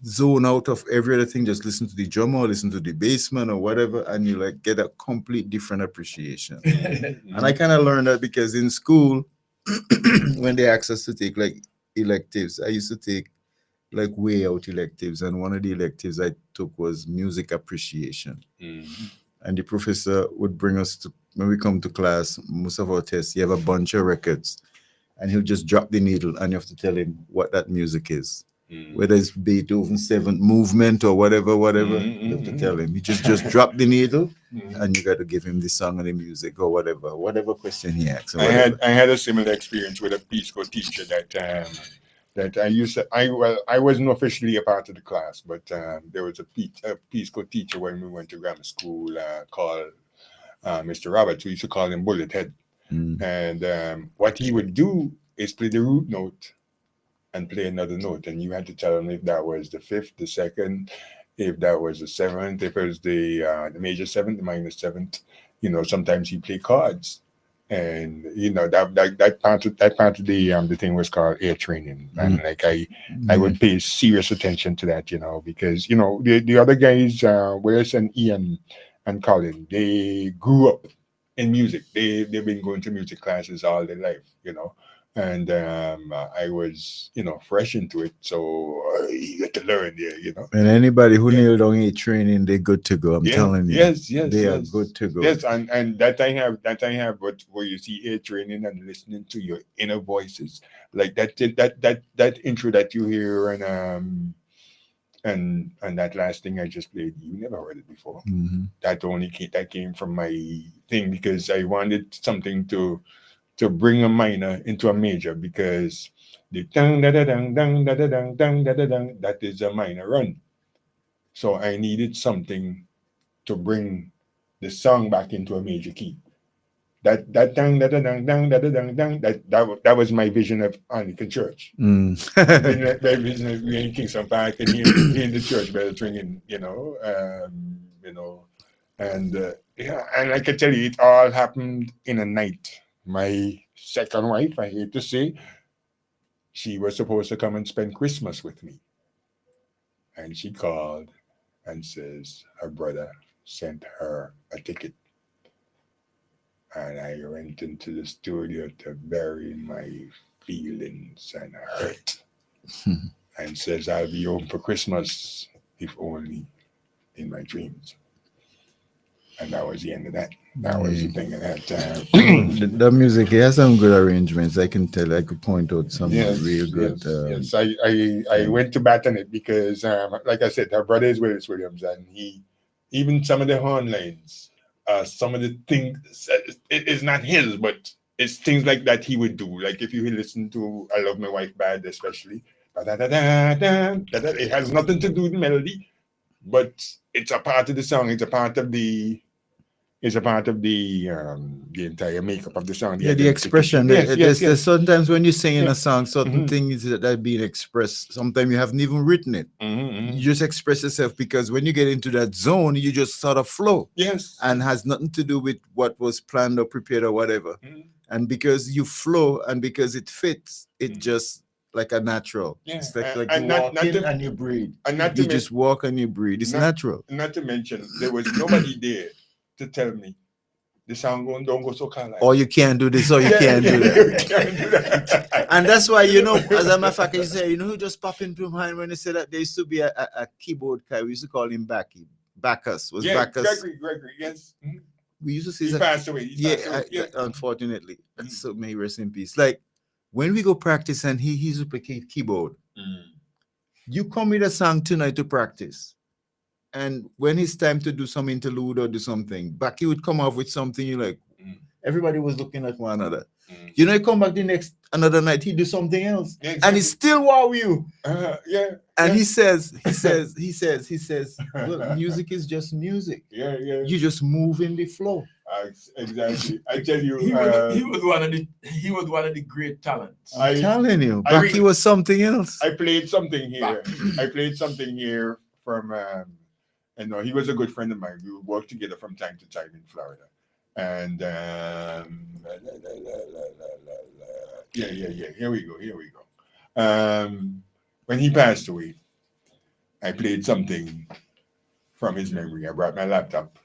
zone out of every other thing, just listen to the drummer or listen to the bassman or whatever, and you like get a complete different appreciation. And I kind of learned that because in school, when they asked us to take like electives, I used to take like way out electives, and one of the electives I took was music appreciation. And the professor would bring us to, when we come to class, most of our tests, you have a bunch of records, and he'll just drop the needle and you have to tell him what that music is. Whether it's Beethoven's Seventh Movement or whatever, you have to tell him. You just drop the needle and you got to give him the song and the music or whatever question he asks. I had a similar experience with a Peace Corps teacher that I used to, I wasn't officially a part of the class, but there was a Peace Corps teacher when we went to grammar school called Mr. Roberts. We used to call him Bullet Head. And what he would do is play the root note and play another note. And you had to tell him if that was the fifth, the second, if that was the seventh, if it was the major seventh, the minor seventh. You know, sometimes he played cards. And you know that part of the thing was called air training, and like I would pay serious attention to that, you know, because you know the other guys, Wes and Ian and Colin, they grew up in music. They've been going to music classes all their life, you know, and I was, you know, fresh into it, so you get to learn there, you know. And anybody who nailed on a training, they're good to go. I'm telling you, they are good to go. Yes, and that I have, but where you see air training and listening to your inner voices, like that intro that you hear, and that last thing I just played, you never heard it before. That came from my thing because I wanted something to bring a minor into a major, because the dang da da dang dang da da dang dang da da dang, that is a minor run. So I needed something to bring the song back into a major key. that was my vision of Anglican church. My vision of being in Kingston Park and hearing the church bells ringing, and and I can tell you, it all happened in a night. My second wife, I hate to say, she was supposed to come and spend Christmas with me, and she called and says her brother sent her a ticket. And I went into the studio to bury my feelings and hurt. And says, I'll be home for Christmas, if only in my dreams. And that was the end of that. That was the thing of that time. The music, he has some good arrangements. I can tell. I could point out some real good. Yes. I went to bat on it because, like I said, her brother is Willis Williams, and even some of the horn lines, some of the things, it's not his, but it's things like that he would do. Like if you listen to I Love My Wife Bad, especially, it has nothing to do with the melody, but it's a part of the song. It's a part of the entire makeup of the song. The expression. There's sometimes when you sing in a song, certain Mm-hmm. things that are being expressed. Sometimes you haven't even written it. Mm-hmm. You just express yourself because when you get into that zone, you just sort of flow. Yes. And has nothing to do with what was planned or prepared or whatever. Mm-hmm. And because you flow and because it fits, it just like a natural. Yeah. It's like And you not walk in to- and you breathe. and not You to just walk and you breathe. It's natural. Not to mention, there was nobody there to tell me the song don't go so kind of. Or you can't do this, or you can't do that. You can't do that. And that's why, as a matter of fact, you say, who just popped into my mind when they said that there used to be a keyboard guy. We used to call him Backy. Bacchus. Was Bacchus. Gregory, yes. Mm-hmm. We used to say He passed away. Unfortunately. So may he rest in peace. Like when we go practice and he used to play keyboard, you come with a song tonight to practice. And when it's time to do some interlude or do something, Backy would come off with something you like. Everybody was looking at one another. You come back another night, he do something else. Yeah, exactly. And he still wow you. And he says, well, music is just music. Yeah. You just move in the flow. Exactly. I tell you, he was one of the great talents. I'm telling you, Backy was something else. I played something here from he was a good friend of mine. We would work together from time to time in Florida. And here we go. When he passed away, I played something from his memory. I brought my laptop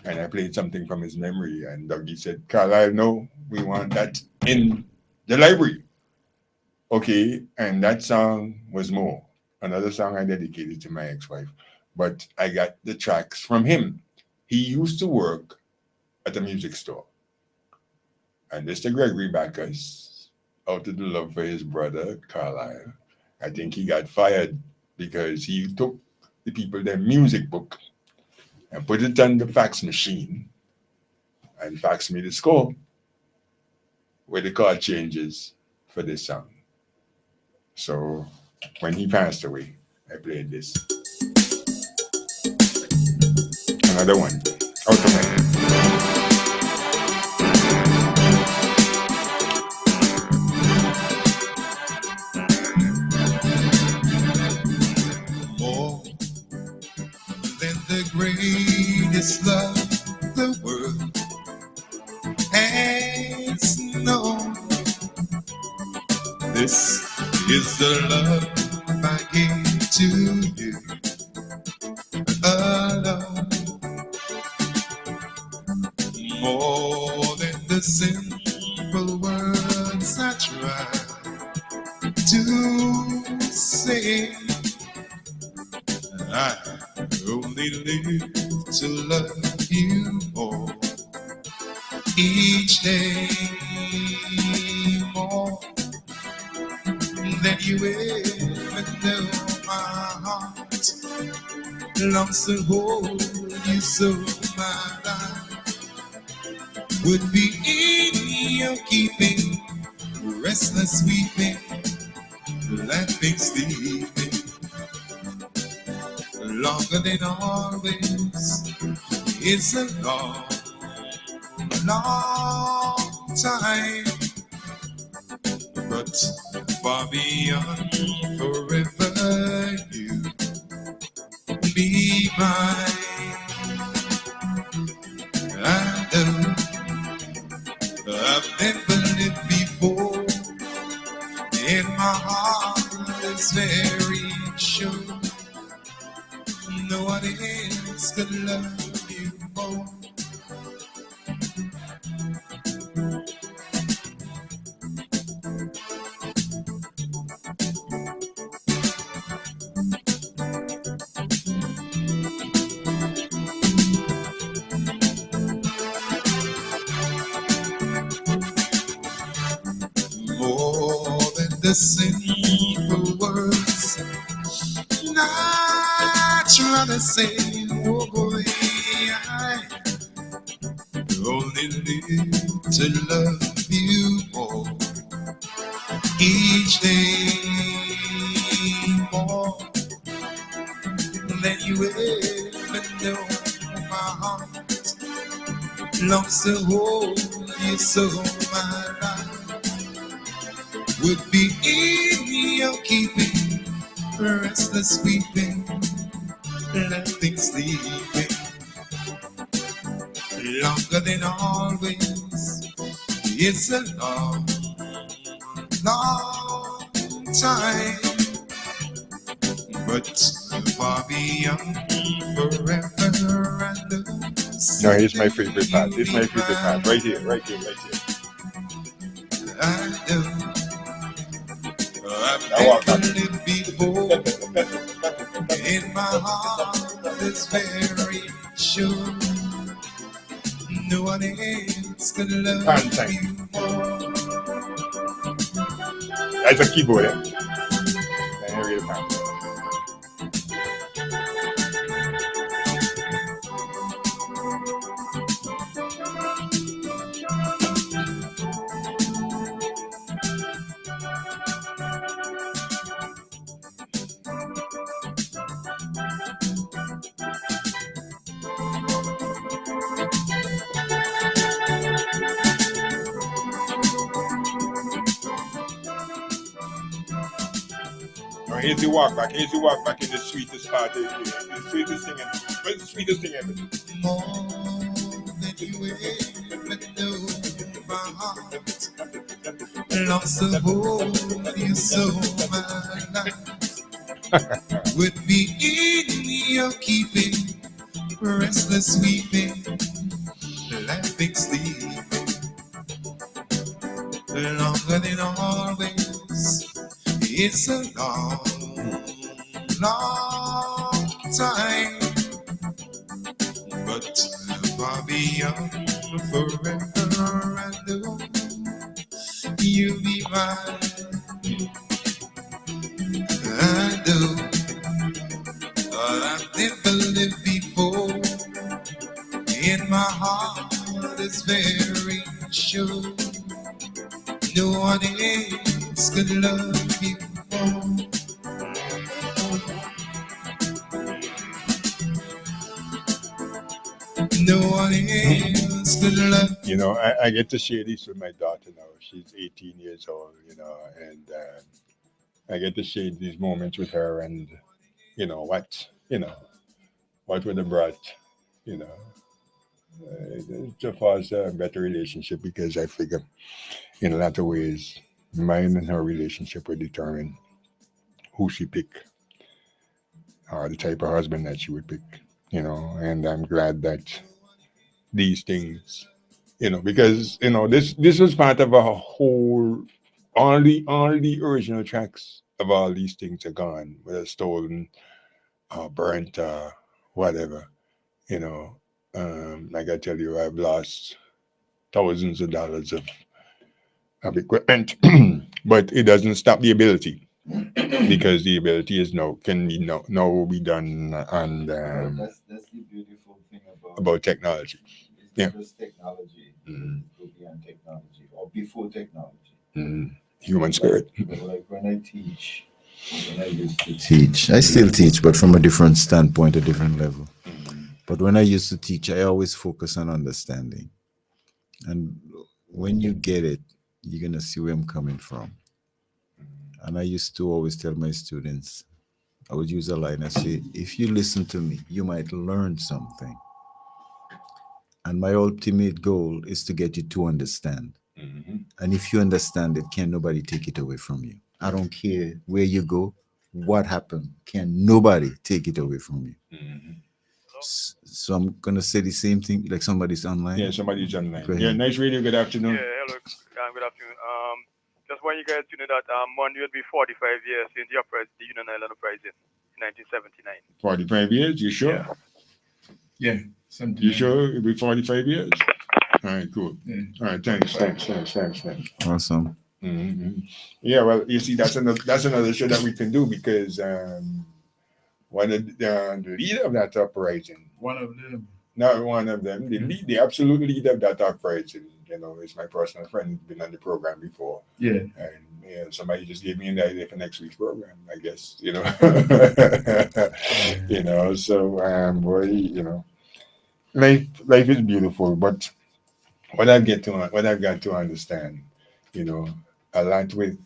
and I played something from his memory. And Dougie said, Carlisle, no, we want that in the library. Okay, and that song was more. Another song I dedicated to my ex-wife. But I got the tracks from him. He used to work at a music store. And Mr. Gregory Bacchus, out of the love for his brother, Carlisle, I think he got fired because he took the people their music book and put it on the fax machine and faxed me the score with the chord changes for this song. So when he passed away, I played this. Another one. Out of my head. More than the greatest love the world has known. This is the love I gave to you alone. More than the simple words I try to say, I only live to love you more each day, more than you ever know. My heart longs to hold you, so my life would be in your keeping, restless weeping, laughing, sleeping, longer than always is a long long time, but far beyond forever you be mine. I know I've never lived before, and my heart is very sure no one else could love you more. More than the simple words not trying to say, oh boy, I only live to love you more each day, more than you ever know. My heart longs to hold you, so my life would be in your keeping, restless weeping, nothing sleeping, longer than always. It's a long, long time, but far beyond forever and ever. No, here's my favorite part. Here's my favorite part. Right here, right here, right here. I know I've never lived before, in my heart is very sure no one else could love you more. That's a keyboard, eh? Here it is. Here's the walk back. Here's the walk back in the sweetest part of the year. The sweetest thing ever. What's the sweetest thing ever? More than you ever know, my heart longs to hold you, so my life would be in your keeping, restless weeping, laughing, sleeping, longer than always. It's a long, long time, but far beyond forever and ever. You be mine. I know I've never lived before, in my heart is very sure no one else could love you more. No one else could love. You know, I get to share this with my daughter now. She's 18 years old, you know, and I get to share these moments with her, and what would have brought, to foster a better relationship, because I figure in a lot of ways, mine and her relationship will determine who she pick, or the type of husband that she would pick, and I'm glad that these things, because, this was part of a whole, all the original tracks of all these things are gone, whether stolen, burnt, whatever, like I tell you, I've lost thousands of dollars of equipment, but it doesn't stop the ability, because the ability is can be done on That's the beautiful thing about technology. It's just technology. It could be on technology or before technology. Human spirit. But like when I teach, when I used to teach, I still teach, but from a different standpoint, a different level. But when I used to teach, I always focus on understanding. And when you get it, you're going to see where I'm coming from. And I used to always tell my students, I would use a line, I say, if you listen to me, you might learn something. And my ultimate goal is to get you to understand. And if you understand it, can nobody take it away from you. I don't care where you go, what happened, can nobody take it away from you. So I'm going to say the same thing, like somebody's online. Yeah, somebody's online. Yeah, nice radio, good afternoon. Yeah, hello, good afternoon. Just want you guys to know that Monday will be 45 years since the Union Island uprising in 1979. 45 years, you sure? Yeah. You sure it'll be 45 years? All right, cool. All right, thanks. Awesome. Yeah, well, you see, that's another show that we can do because one of the leader of that uprising, not one of them, the absolute leader of that uprising, is my personal friend, been on the program before. Yeah. And somebody just gave me an idea for next week's program, I guess, so boy, life is beautiful, but what I've got to understand, a lot with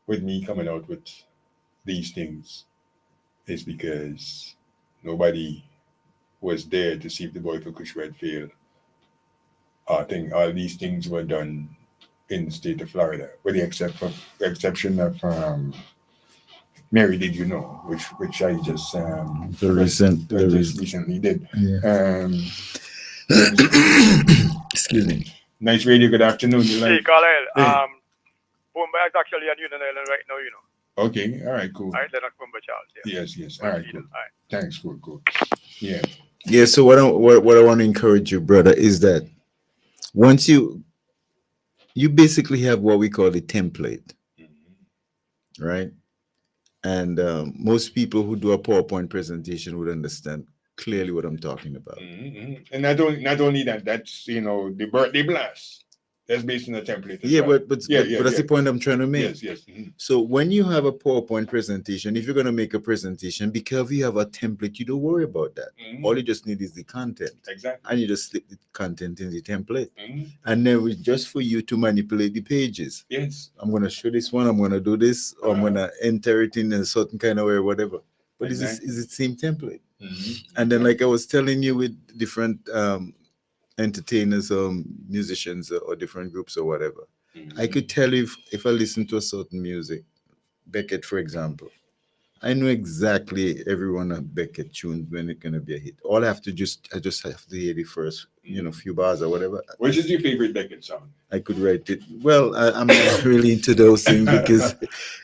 me coming out with these things is because nobody was there to see if the boy for Cushred failed. I think all these things were done in the state of Florida, with the exception of Mary, did you know, which I just recently did. Yeah. Excuse me. Nice radio. Good afternoon. Hey, Carlisle. Bombay is actually on Union Island right now, Okay. All right. Cool. All right, then I'm Bombay Charles. Yeah. Yes. All right. Cool. All right. Thanks. Cool. Yeah. Yeah. So what I want to encourage you, brother, is that once you basically have what we call a template, right? And most people who do a PowerPoint presentation would understand clearly what I'm talking about. And not only that, that's the birthday blast. That's based on the template. Yeah, but that's the point I'm trying to make. Yes. So when you have a PowerPoint presentation, if you're going to make a presentation, because you have a template, you don't worry about that. All you just need is the content. Exactly. And you just slip the content in the template. And then it's just for you to manipulate the pages. Yes. I'm going to show this one, I'm going to do this, or I'm going to enter it in a certain kind of way or whatever. But it's the same template. And then, like I was telling you, with different entertainers or musicians or different groups or whatever, I could tell you if I listen to a certain music, Beckett, for example, I know exactly every one of Beckett tunes when it's gonna be a hit. All I just have to hear the first, few bars or whatever. Which is your favorite Beckett song? I could write it. Well, I'm not really into those things because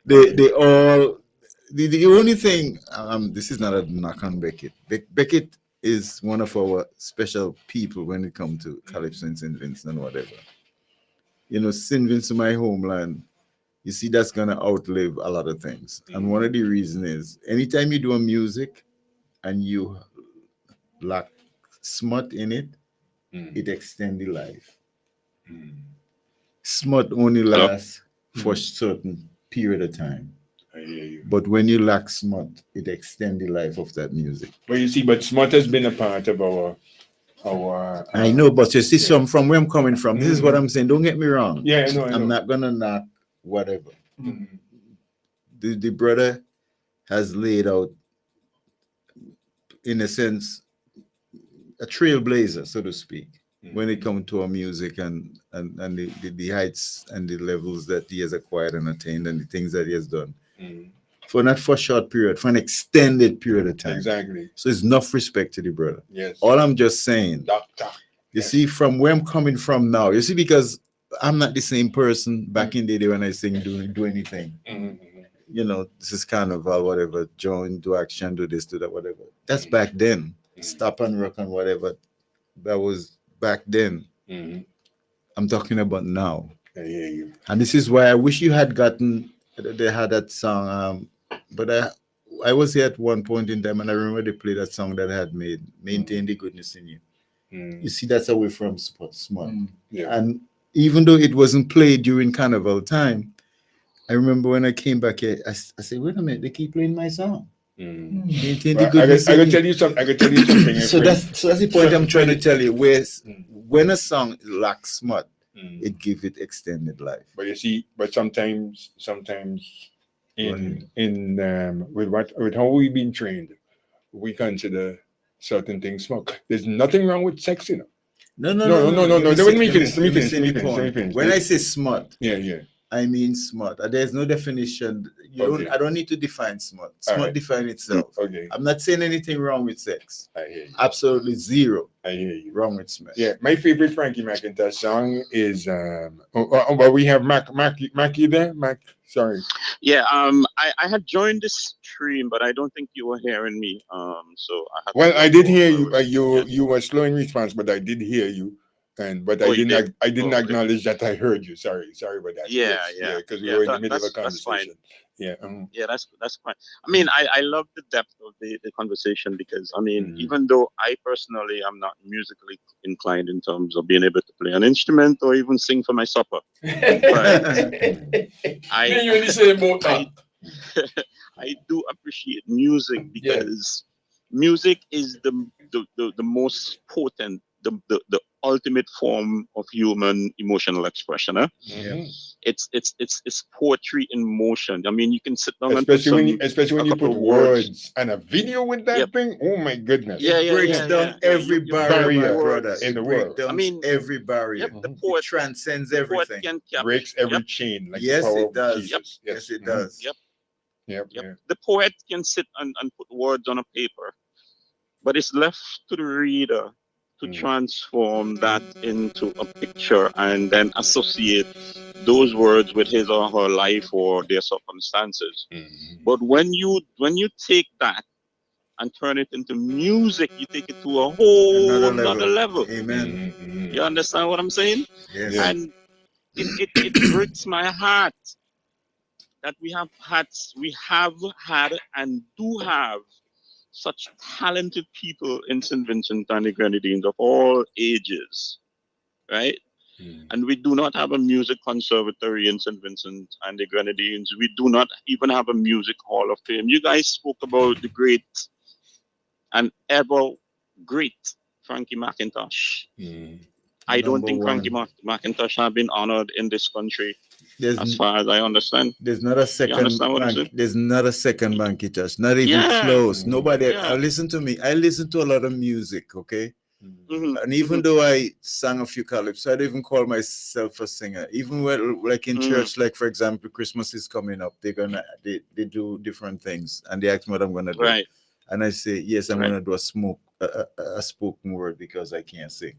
they all. The only thing, this is not a knock on Beckett. Beckett is one of our special people when it comes to Calypso and St. Vincent and whatever. St. Vincent, my homeland, you see, that's going to outlive a lot of things. And one of the reasons is, anytime you do a music and you lack smut in it, it extends the life. Smut only lasts for a certain period of time. I hear you. But when you lack smut, it extends the life of that music. Well, you see, but smut has been a part of our I know, but you see, from where I'm coming from, this is what I'm saying. Don't get me wrong. Yeah, I know. I'm not gonna knock whatever. The brother has laid out, in a sense, a trailblazer, so to speak, when it comes to our music and the heights and the levels that he has acquired and attained and the things that he has done. For not for a short period, for an extended period of time. Exactly. So it's enough respect to the brother. Yes. All I'm just saying, Doctor. You see, from where I'm coming from now, you see, because I'm not the same person back in the day when I sing, do anything. This is carnival, whatever, join, do action, do this, do that, whatever. That's back then. Stop and rock and whatever. That was back then. I'm talking about now. I hear you. And this is why I wish you had gotten, they had that song, but I was here at one point in time and I remember they played that song that I had made, Maintain the Goodness in You. You see, that's away from smut. Yeah. And even though it wasn't played during carnival time, I remember when I came back here, I said, wait a minute, they keep playing my song. Maintain the goodness. I can tell you something. So that's the point I'm trying to tell you. when a song lacks smut, it gives it extended life. But you see, but sometimes with how we've been trained, we consider certain things smoke. There's nothing wrong with sex, you know. No. Let me finish. When I say smut, yeah, I mean smut. There's no definition. I don't need to define smut. Smut define itself. Okay. I'm not saying anything wrong with sex. I hear you. Absolutely zero. I hear you. Wrong with smut. Yeah, my favorite Frankie McIntosh song is but we have Mac you there? Mac, sorry. Yeah, I had joined this stream, but I don't think you were hearing me. So I did hear you. You were slow in response, but I did hear you. I didn't acknowledge that I heard you. Sorry about that. Yeah, because we were in the middle of a that's fine. conversation. Yeah. Yeah, that's fine. I mean, I love the depth of the conversation because I mean, even though I personally am not musically inclined in terms of being able to play an instrument or even sing for my supper, but I do appreciate music because music is the most potent, the ultimate form of human emotional expression. It's poetry in motion. I mean, you can sit down especially when you put words and a video with that thing. Oh my goodness! It breaks down every barrier, brother. In the world. I mean, every barrier. The poet it transcends everything. Breaks every chain. Like yes, the power it does. Of Jesus. Yes, it does. Yep. The poet can sit and put words on a paper, but it's left to the reader to transform that into a picture and then associate those words with his or her life or their circumstances. But when you take that and turn it into music, you take it to a whole another level. Amen. You understand what I'm saying? Yes. And it breaks my heart that we have had and do have such talented people in St. Vincent and the Grenadines of all ages, right? And we do not have a music conservatory in St. Vincent and the Grenadines. We do not even have a music hall of fame. You guys spoke about the great and ever great Frankie McIntosh. I don't think Frankie McIntosh has been honored in this country, as far as I understand. There's not a second. There's not a second McIntosh. Not even close. Nobody. Listen to me. I listen to a lot of music. Okay. And even though I sang a few calypso, I don't even call myself a singer. Even when, like in church, like for example, Christmas is coming up. They do different things, and they ask me what I'm gonna do. Right. And I say, yes, I'm gonna do a spoken word because I can't sing.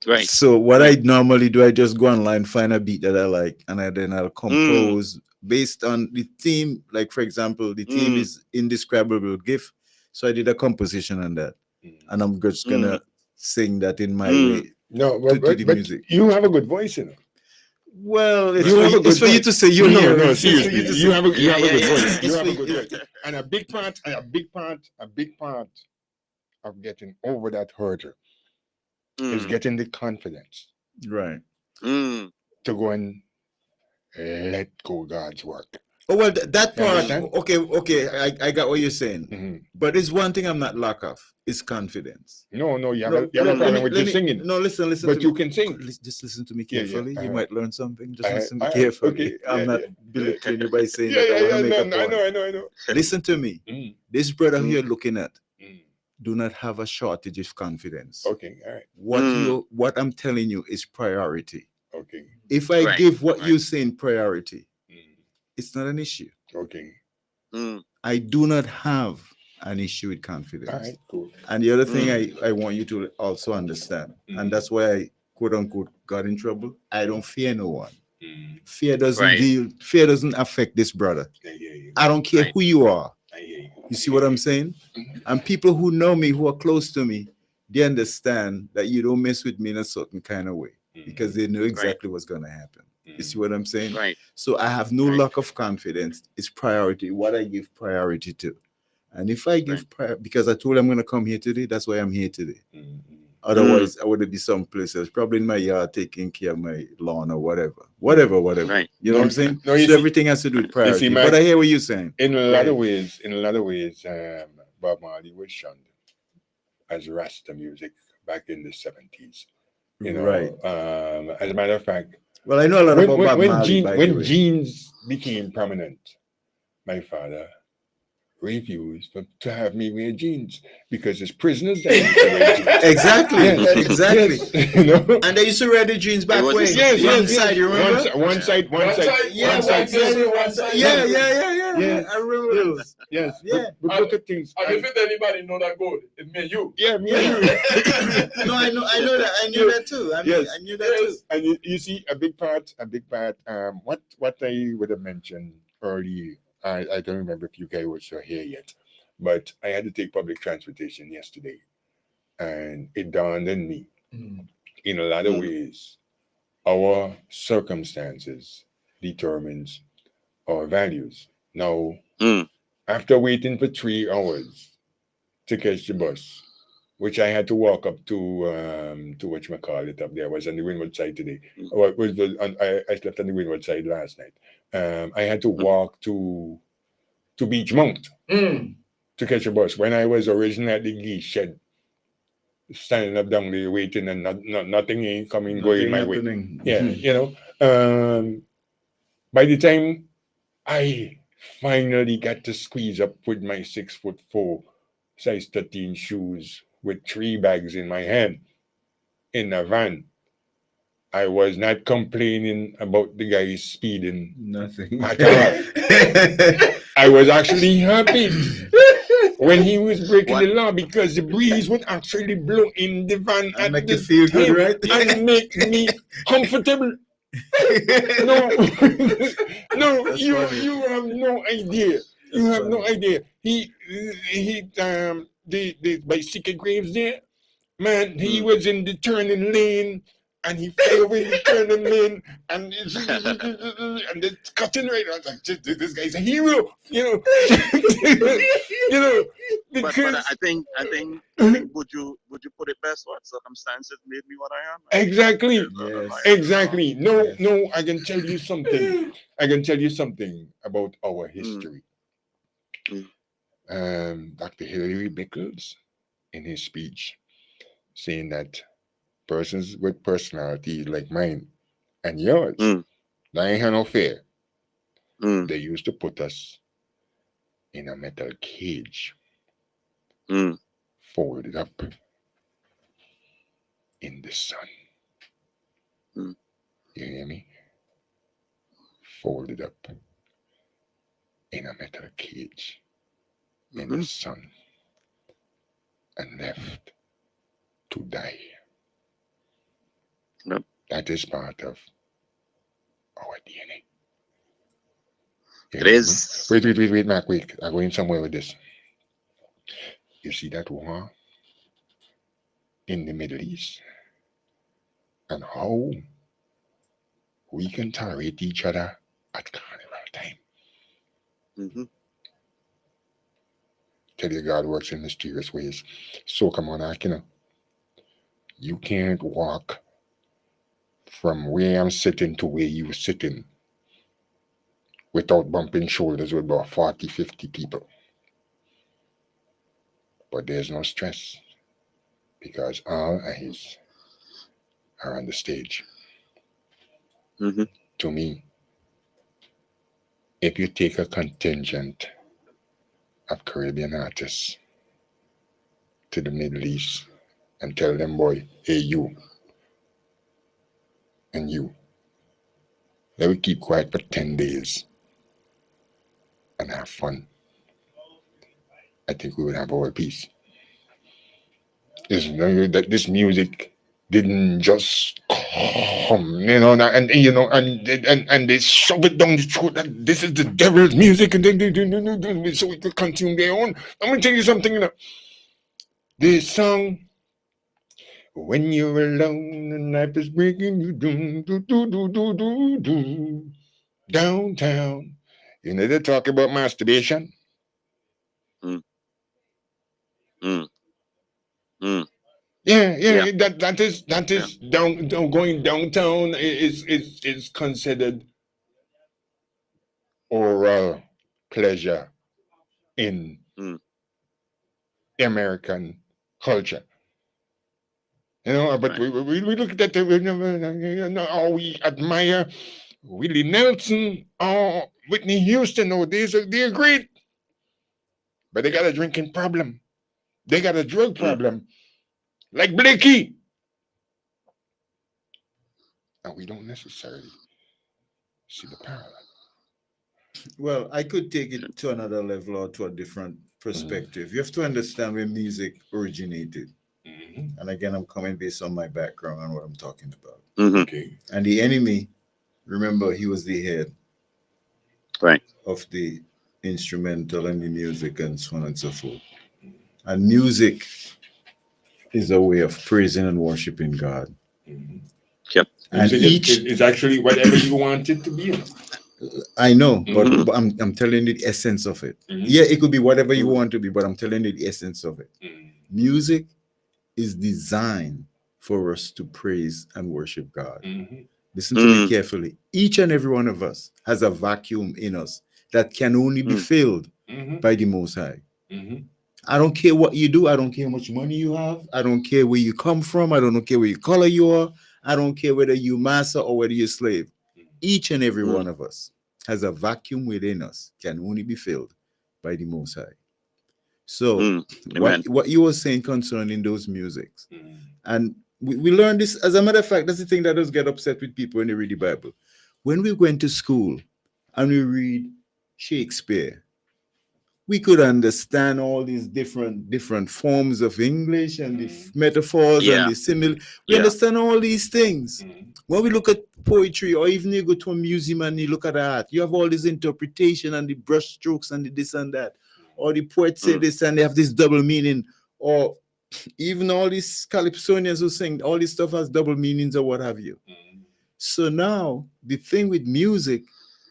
Right. So what I normally do, I just go online, find a beat that I like, and then I'll compose based on the theme. Like for example, the theme is indescribable gift. So I did a composition on that, and I'm just gonna sing that in my way. No, but the music. You have a good voice, you know. Well, it's for you to say. You hear? No, seriously. You have a good voice. You have a good voice. And a big part of getting over that hurdle is getting the confidence, right, to go and let go God's work. Oh well, that part. Okay. I got what you're saying, but it's one thing I'm not lack of. It's confidence. No, you have a problem with just singing. No, listen. But you can sing. Just listen to me carefully. You might learn something. Just listen to me carefully. Okay. I'm not belittling you by saying that. I want to make a point. I know. Listen to me. This brother who you're looking at do not have a shortage of confidence. Okay, all right. What I'm telling you is priority. Okay. If I give what you saying priority, it's not an issue. Okay. I do not have an issue with confidence. All right, cool. And the other thing I want you to also understand, and that's why I quote unquote got in trouble. I don't fear no one. Fear doesn't affect this brother. I don't care who you are. You see what I'm saying? And people who know me, who are close to me, they understand that you don't mess with me in a certain kind of way because they know exactly what's going to happen. You see what I'm saying? Right. So I have no lack of confidence. It's priority, what I give priority to. And if I give because I told I'm going to come here today, that's why I'm here today. Otherwise, I would be someplace else, probably in my yard, taking care of my lawn or whatever. Right. You know what I'm saying? So everything has to do with priority. But I hear what you're saying. In a lot of ways, Bob Marley was shunned as Rasta music back in the 70s. You know, Right. as a matter of fact, well, I know a lot about Bob Marley, by the when way. jeans became prominent, my father refused to have me wear jeans because as prisoners they used to wear jeans. Exactly, yes, exactly. Yes, you know? And they used to wear the jeans back way. Yes, Wrong side, you remember? One side. Yeah, yeah. I remember those. Yes. Yeah. But look at things. And if anybody know that good, it may you. Yeah, me and you. No, I know that. I knew that too. I knew that too. And you see a big part. What I would have mentioned early. I don't remember if you guys were here yet, but I had to take public transportation yesterday, and it dawned on me, in a lot of ways, our circumstances determines our values. Now, after waiting for 3 hours to catch the bus, which I had to walk up to whatchamacallit up there. I was on the windward side today. I slept on the windward side last night. I had to walk to Beachmount to catch a bus. When I was originally at the geese shed, standing up down there waiting, and nothing ain't coming going my way. Yeah, you know. By the time I finally got to squeeze up with my 6'4", size 13 shoes with 3 bags in my hand in a van, I was not complaining about the guy speeding. Nothing at all. I was actually happy when he was breaking the law because the breeze would actually blow in the van and make you feel good, right? And make me comfortable. No, you have no idea. You have no idea. The bicycle graves there, man. He was in the turning lane. And he fell over in the turning lane, and it's cutting right. I was like, "This guy's a hero," you know. You know, but I think would you put it best? What circumstances made me what I am? Exactly. Yes. Exactly. No. I can tell you something. I can tell you something about our history. Dr. Hilary Bickles, in his speech, saying that persons with personalities like mine and yours, that ain't had no fear. They used to put us in a metal cage, folded up in the sun. You hear me? Folded up in a metal cage in the sun and left to die. That is part of our DNA. It is. Wait, Mac, wait. I'm going somewhere with this. You see that war in the Middle East and how we can tolerate each other at carnival time. Tell you God works in mysterious ways. So come on, Akina. You can't walk from where I'm sitting to where you were sitting without bumping shoulders with about 40, 50 people. But there's no stress because all eyes are on the stage. To me, if you take a contingent of Caribbean artists to the Middle East and tell them, boy, hey, you and you, they will keep quiet for 10 days and have fun. I think we would have world peace. This music didn't just come, and they shove it down the throat that this is the devil's music, and so we could continue their own. I'm gonna tell you something, This song, when you're alone and life is breaking you downtown. They talk about masturbation. Yeah. That is going downtown is considered oral pleasure in American culture. But we look at that, we admire Willie Nelson or Whitney Houston. They're great. But they got a drinking problem. They got a drug problem. Like Blakey. And we don't necessarily see the parallel. Well, I could take it to another level or to a different perspective. You have to understand where music originated. And again, I'm coming based on my background and what I'm talking about. Okay. And the enemy, remember, he was the head of the instrumental and the music and so on and so forth. And music is a way of praising and worshiping God. Yep. And it's actually whatever you want it to be. I know, but I'm telling you the essence of it. Yeah, it could be whatever you want to be, but I'm telling you the essence of it. Music is designed for us to praise and worship God. Listen to me carefully. Each and every one of us has a vacuum in us that can only be filled by the Most High. I don't care what you do. I don't care how much money you have. I don't care where you come from. I don't care what color you are. I don't care whether you're master or whether you're slave. Each and every one of us has a vacuum within us, can only be filled by the Most High. So what you were saying concerning those musics, and we learned this, as a matter of fact, that's the thing that does get upset with people when they read the Bible. When we went to school and we read Shakespeare, we could understand all these different forms of English and the metaphors and the simile. We understand all these things. When we look at poetry, or even you go to a museum and you look at art, you have all this interpretation and the brush strokes and the this and that. Or the poet say this and they have this double meaning. Or even all these calypsonians who sing, all this stuff has double meanings or what have you. So now, the thing with music,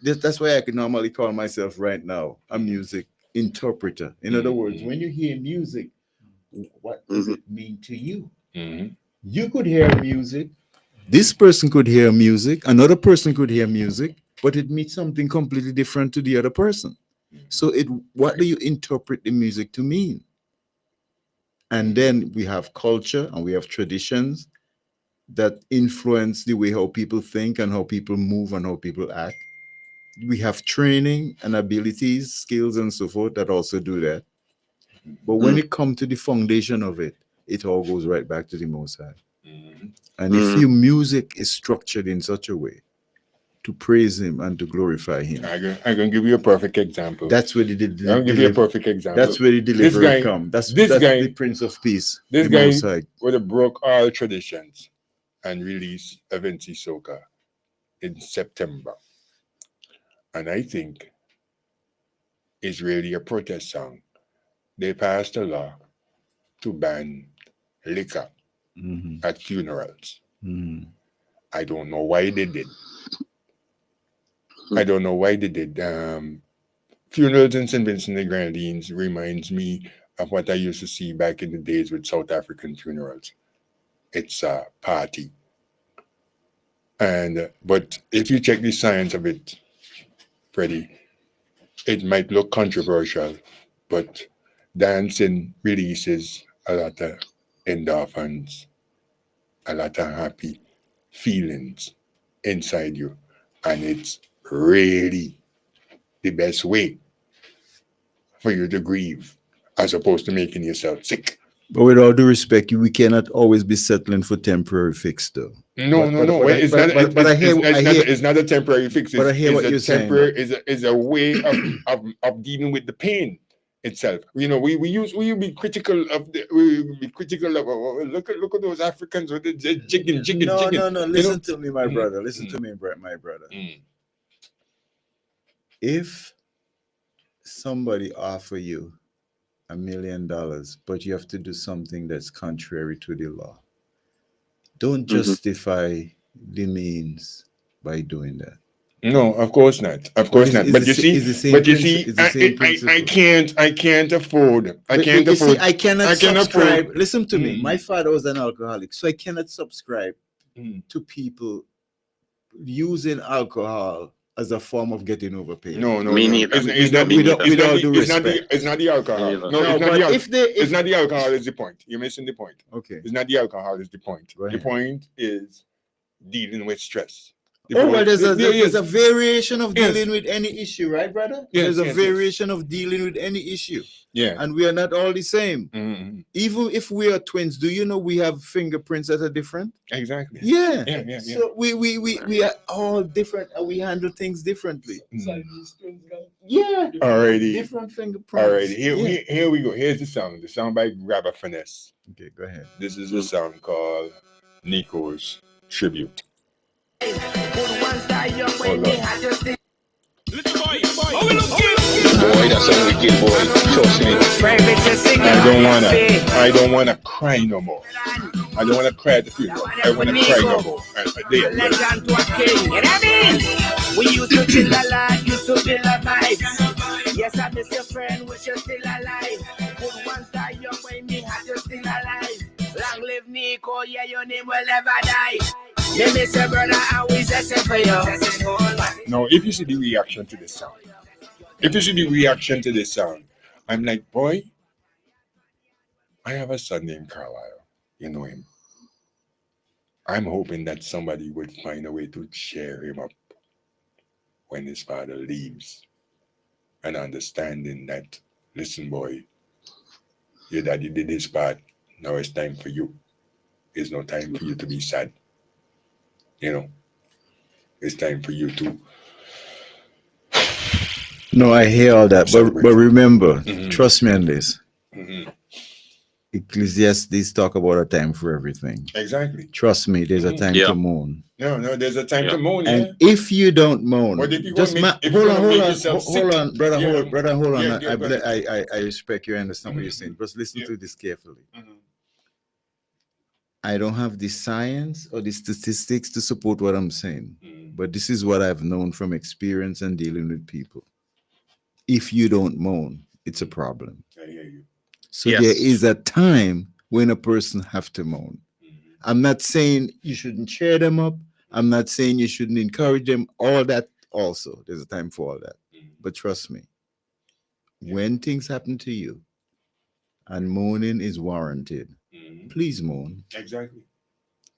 that's why I can normally call myself right now a music interpreter. In other words, when you hear music, what does it mean to you? You could hear music. This person could hear music. Another person could hear music, but it means something completely different to the other person. So what do you interpret the music to mean? And then we have culture and we have traditions that influence the way how people think and how people move and how people act. We have training and abilities, skills, and so forth that also do that. But when it comes to the foundation of it, it all goes right back to the Most High. And if your music is structured in such a way to praise Him and to glorify Him, I'm going to give you a perfect example. That's where the I'll give you a perfect example. That's where the deliverer comes. That's the Prince of Peace. This guy would have broke all traditions and released Avency Soca in September. And I think it's really a protest song. They passed a law to ban liquor at funerals. I don't know why they did. I don't know why they did. Funerals in St. Vincent and Grenadines reminds me of what I used to see back in the days with South African funerals. It's a party. But if you check the science of it, Freddie, it might look controversial, but dancing releases a lot of endorphins, a lot of happy feelings inside you. And it's really the best way for you to grieve as opposed to making yourself sick. But with all due respect, we cannot always be settling for temporary fix, though. No. It's not a temporary fix. But I hear what you're saying. It's a way of dealing with the pain itself. You know, we be critical of look at those Africans with the jigging. No. Listen to me, my brother. Listen to me, my brother. If somebody offer you $1 million, but you have to do something that's contrary to the law, don't justify the means by doing that. No, of course not. Of course not. But you see, I can't afford. I cannot subscribe. Listen to me. My father was an alcoholic, so I cannot subscribe to people using alcohol as a form of getting overpaid. No. Me neither. It's not the alcohol. No, it's not the alcohol. It's not the alcohol is the point. You're missing the point. Okay. It's not the alcohol is the point. Go The ahead. point is dealing with stress. Well, there's a variation of dealing with any issue, right, brother? Yes, there's a variation of dealing with any issue. Yeah. And we are not all the same. Mm-hmm. Even if we are twins, do you know we have fingerprints that are different? Exactly. Yeah. Yeah. So we are all different and we handle things differently. Yeah. Alrighty. Different fingerprints. Alrighty. Here we go. Here's the song. The song by Grabber Finesse. Okay, go ahead. This is a song called Nico's Tribute. Boy, that's a wicked boy. Trust me. I don't wanna cry no more. I don't wanna cry at the funeral. I wanna cry no more. We used to chill a lot, used to build a vibes. Yes, I miss your friend, wish you're still alive. Good ones die young when me had you still alive. Long live Nico, yeah, your name will never die. Me miss your brother, always say for you. Now, if you see the reaction to this song, I'm like, boy, I have a son named Carlisle. You know him. I'm hoping that somebody would find a way to cheer him up when his father leaves, and understanding that, listen, boy, your daddy did his part. Now it's time for you. It's no time for you to be sad. You know, it's time for you to. No, I hear all that, but remember, trust me on this. Mm-hmm. Ecclesiastes talk about a time for everything. Exactly. Trust me, there's a time to mourn. No, there's a time to mourn. And if you don't mourn, just hold on, brother. I respect you. I understand what you're saying. Just listen to this carefully. I don't have the science or the statistics to support what I'm saying, but this is what I've known from experience and dealing with people. If you don't moan, it's a problem. I hear you. So there is a time when a person have to moan. I'm not saying you shouldn't cheer them up. I'm not saying you shouldn't encourage them. All that also, there's a time for all that. But trust me, when things happen to you and moaning is warranted, please moan. Exactly.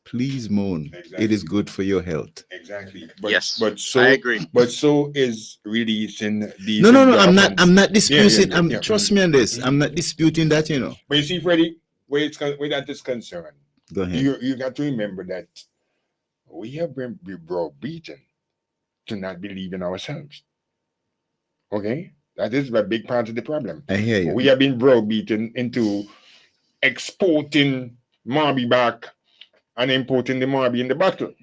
Please moan. Exactly. It is good for your health. Exactly. But so I agree. But so is releasing these. No. I'm not disputing. Trust me on this. I'm not disputing that. You know. But you see, Freddie, where that is concerned, go ahead. You got to remember that we have been browbeaten to not believe in ourselves. Okay, that is a big part of the problem. I hear you. We have been browbeaten into exporting Marby back and importing the Marby in the bottle.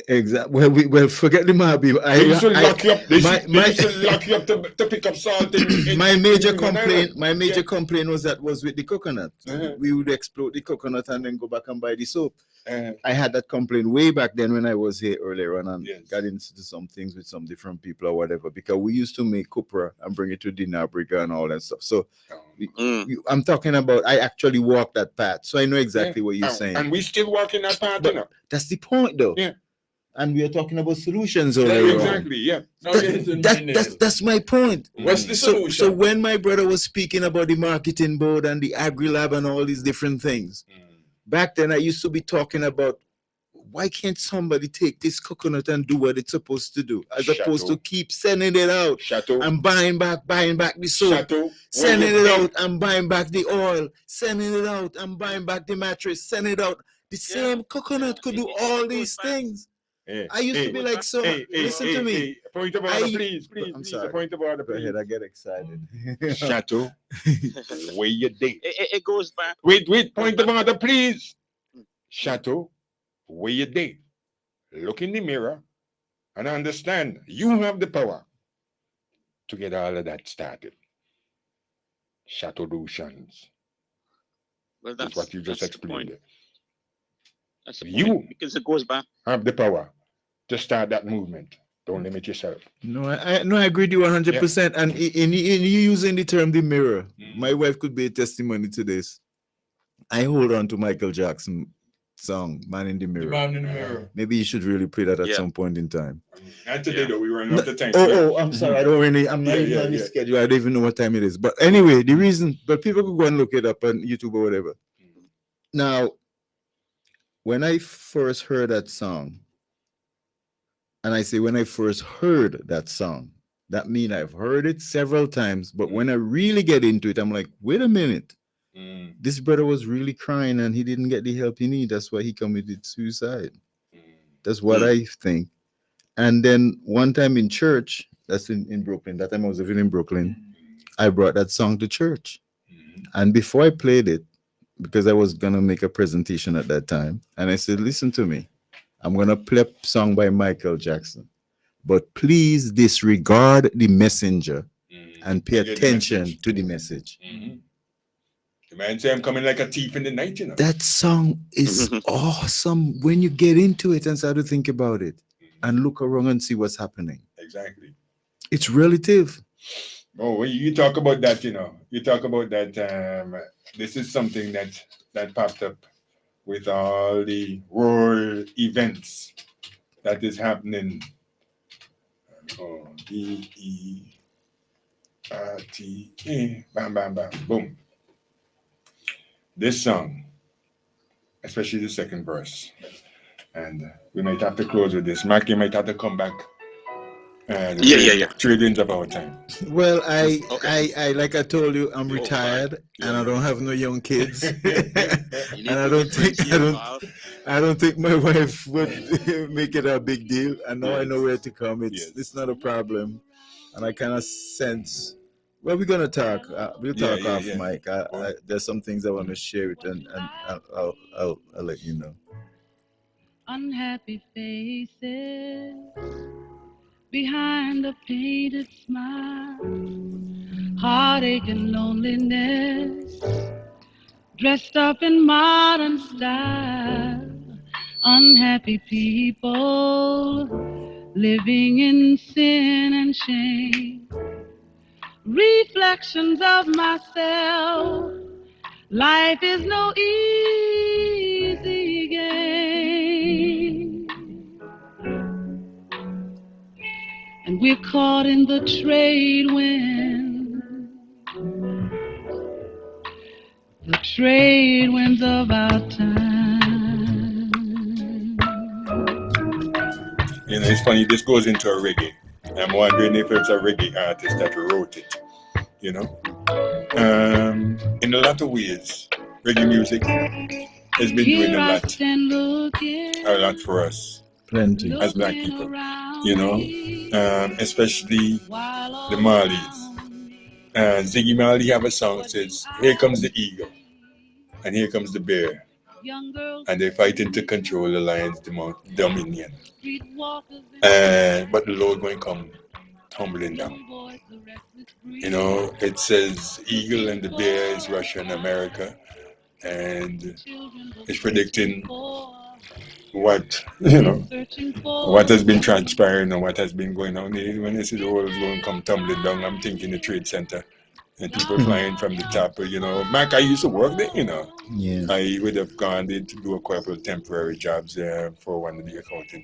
Exactly. Well, forget the Marby. They used to lock you up. They used to lock you up to pick up salt. My major complaint was with the coconut. We would explode the coconut and then go back and buy the soap. I had that complaint way back then when I was here earlier on and got into some things with some different people or whatever, because we used to make copra and bring it to Dinabriga and all that stuff. So I'm talking about, I actually walked that path. So I know exactly what you're saying. And we still walking that path. That's the point though. Yeah. And we are talking about solutions already. Exactly, yeah. That's my point. What's the solution? So when my brother was speaking about the marketing board and the agri-lab and all these different things, back then I used to be talking about, why can't somebody take this coconut and do what it's supposed to do, as opposed to keep sending it out and buying back the soap, sending it out and buying back the oil, sending it out and buying back the mattress, sending it out. The same coconut could do all these things. I used to be like, so listen to me. Point of order, please. I'm sorry. Point of order, go ahead. I get excited. Chateau, where you date? It goes back. Wait. Point of order, please. Chateau, where you date? Look in the mirror and understand you have the power to get all of that started. Chateau Dushan's. Well, that's what you just explained. That's the point, because it goes back. Have the power to start that movement. Don't limit yourself. No, I agree with you 100%. And in you using the term the mirror, my wife could be a testimony to this. I hold on to Michael Jackson song, Man in the Mirror. Man in the Mirror. Maybe you should really play that at Yeah. some point in time. And today, though, we run No, out of time. I'm sorry. I don't really. I'm not even on the schedule. I don't even know what time it is. But anyway, the reason. But people could go and look it up on YouTube or whatever. Now, when I first heard that song, and I say when I first heard that song, that means I've heard it several times. But when I really get into it, I'm like, wait a minute. This brother was really crying and he didn't get the help he needed. That's why he committed suicide. That's what I think. And then one time in church, that's in Brooklyn, that time I was living in Brooklyn, I brought that song to church. And before I played it, because I was going to make a presentation at that time, and I said, listen to me. I'm going to play a song by Michael Jackson. But please disregard the messenger and pay attention to the message. The man say I'm coming like a thief in the night, you know. That song is awesome when you get into it and start to think about it and look around and see what's happening. Exactly. It's relative. Oh, when you talk about that, you know, you talk about that. This is something that popped up with all the world events that is happening. B-E-R-T-A, bam, bam, bam, boom. This song, especially the second verse, and we might have to close with this. Mac, you might have to come back. Trade-ins of our time. Well, I like I told you, I'm retired and I don't have no young kids, and I don't think my wife would make it a big deal. And now I know where to come. It's not a problem, and I kind of sense. Well, we're gonna talk. We'll talk off, Mike. There's some things I want to share it, and I'll let you know. Unhappy faces behind a painted smile, heartache and loneliness, dressed up in modern style. Unhappy people living in sin and shame. Reflections of myself. Life is no easy game, and we're caught in the trade wind, the trade winds of our time. You know, it's funny. This goes into a reggae. I'm wondering if it's a reggae artist that wrote it. You know, in a lot of ways, reggae music has been doing a lot for us. Plenty. As black people, you know, especially the Marleys. Ziggy Marley have a song that says, "Here comes the eagle, and here comes the bear, and they're fighting to control the lion's dominion. But the Lord going to come tumbling down." You know, it says eagle and the bear is Russia and America, and it's predicting what, you know, what has been transpiring and what has been going on. When I see the world is going to come tumbling down, I'm thinking the Trade Center and people flying from the top. You know, Mac, I used to work there, you know. Yeah. I would have gone there to do a couple of temporary jobs for one of the accounting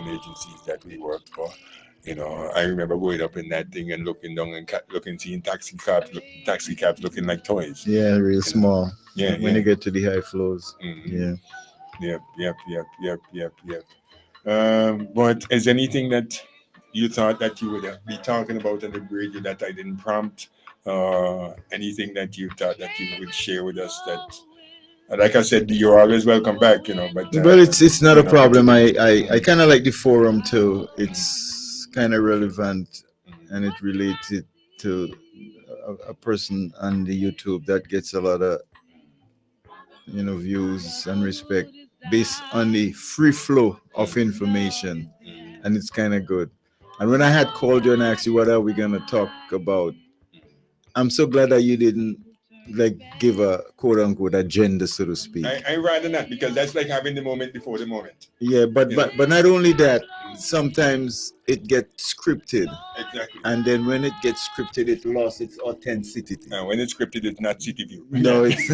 agencies that we worked for. You know, I remember going up in that thing and looking down and seeing taxi cabs looking like toys. Yeah, real small. Yeah, when you get to the high floors. Mm-hmm. Yeah. Yep. But is anything that you thought that you would be talking about on the radio that I didn't prompt? Anything that you thought that you would share with us that, like I said, you're always welcome back, you know. But it's not a problem. I kind of like the forum too. It's kind of relevant, and it related to a person on the YouTube that gets a lot of, you know, views and respect based on the free flow of information, and it's kind of good. And when I had called you and asked you what are we gonna talk about, I'm so glad that you didn't like give a quote unquote agenda, so to speak. I rather not, because that's like having the moment before the moment. Yeah, but not only that, sometimes it gets scripted. Exactly. And then when it gets scripted, it lost its authenticity. And when it's scripted, it's not Ctyview. No, it's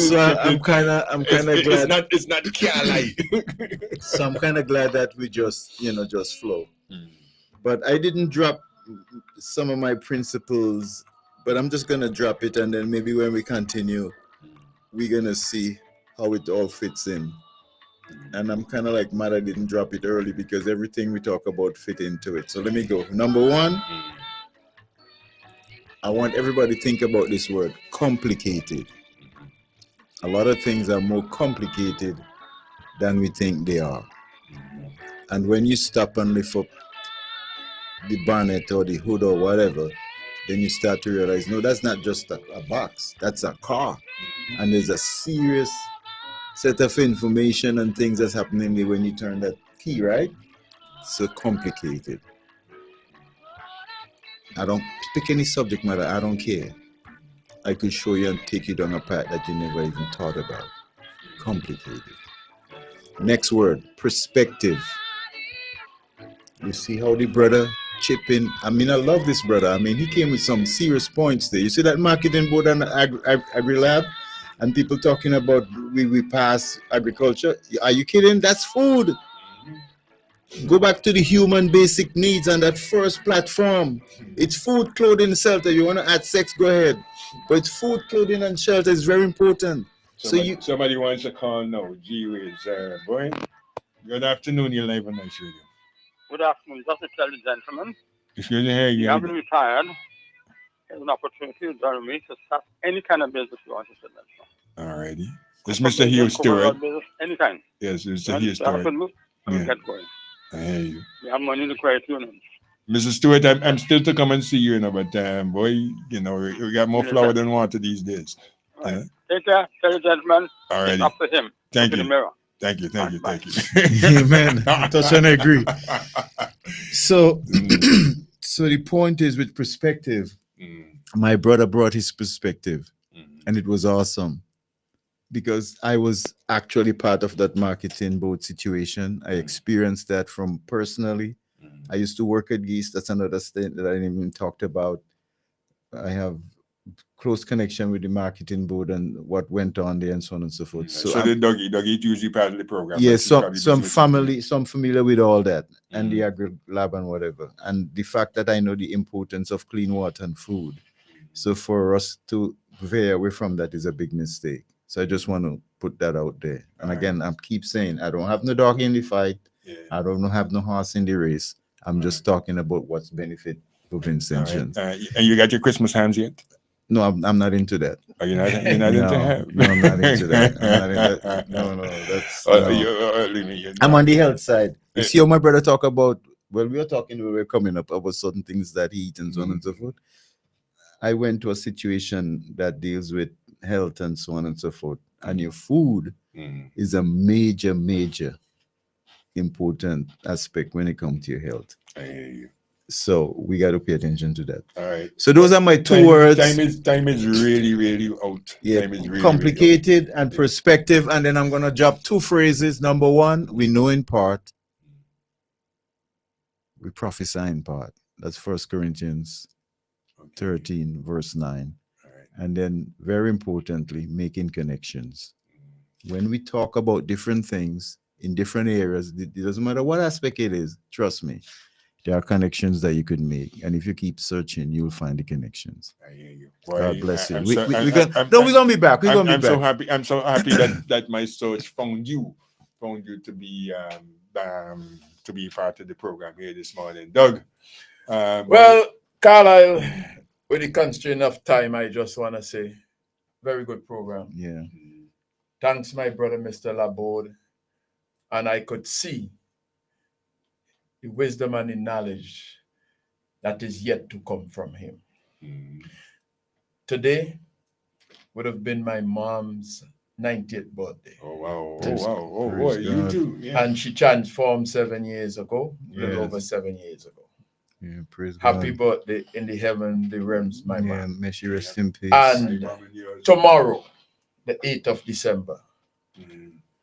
so I'm kind of glad it's not Carly. So I'm kind of glad that we just flow. But I didn't drop some of my principles, but I'm just gonna drop it, and then maybe when we continue, we're gonna see how it all fits in. And I'm kind of like mad I didn't drop it early, because everything we talk about fit into it. So let me go. Number one, I want everybody to think about this word, complicated. A lot of things are more complicated than we think they are. And when you stop and lift up the bonnet or the hood or whatever, then you start to realize, no, that's not just a box, that's a car. And there's a serious set of information and things that's happening there when you turn that key, right? So complicated. I don't pick any subject matter, I don't care. I could show you and take you down a path that you never even thought about. Complicated. Next word, perspective. You see how the brother chip in. I mean, I love this brother. I mean, he came with some serious points there. You see that marketing board and agri-lab, and people talking about we pass agriculture. Are you kidding? That's food. Go back to the human basic needs and that first platform. It's food, clothing, shelter. You want to add sex, go ahead. But it's food, clothing, and shelter is very important. Somebody wants to call now. Gee whiz, boy. Good afternoon, you're live on Nice Radio. Good afternoon. Just to tell the gentlemen, Excuse me, hey, you haven't retired. There's an opportunity to join me to start any kind of business you want to set that. All righty. This is Mr. Hugh Stewart. Anytime. Yes, Mr. Hugh Stewart. Yeah. Get going. I hear you. We have money in the credit union. Mr. Stewart, I'm still to come and see you, but boy, we got more flour than water these days. Right. Take care. Tell the gentleman. All right. Up to him. Thank you. The mirror. Thank you. Amen. Touch and agree. So, so the point is with perspective. My brother brought his perspective, and it was awesome, because I was actually part of that marketing board situation. I experienced that from personally. I used to work at Geese. That's another state that I didn't even talked about. I have close connection with the marketing board and what went on there and so on and so forth. So the Dougie usually part of the program. Yeah, some familiar with all that and the agri lab and whatever. And the fact that I know the importance of clean water and food. So for us to veer away from that is a big mistake. So I just want to put that out there. And again, I keep saying, I don't have no dog in the fight. Yeah. I don't have no horse in the race. I'm just talking about what's benefit province tensions. And you got your Christmas hams yet? No, I'm not into that. Are you not into ham? No, I'm not into that. No, that's. No. I'm on the health side. You see how my brother talk about, well, we were coming up about certain things that he eats and so on and so forth. I went to a situation that deals with health and so on and so forth. And your food is a major important aspect when it comes to your health. I hear you. So we got to pay attention to that. All right. So those are my two words. Time is really out. Yeah, time is really, complicated and perspective. And then I'm going to drop two phrases. Number one, we know in part. We prophesy in part. That's 1 Corinthians 13, verse 9. Right. And then very importantly, making connections. When we talk about different things in different areas, it doesn't matter what aspect it is, trust me, there are connections that you could make. And if you keep searching, you'll find the connections. I hear you. God bless you. We're going to be back. We're going to be back. I'm so happy that my search found you to be part of the program here this morning. Doug. Well, Carlisle, with the constraint of time, I just want to say, very good program. Yeah. Thanks, my brother, Mr. Laborde. And I could see the wisdom and the knowledge that is yet to come from him. Today would have been my mom's 90th birthday. Oh, wow. Oh, boy, you too. Yeah. And she transformed 7 years ago, a little over 7 years ago. Yeah, praise Happy God. birthday in the heavenly realms, my man. May she rest in peace. And tomorrow, the 8th of December,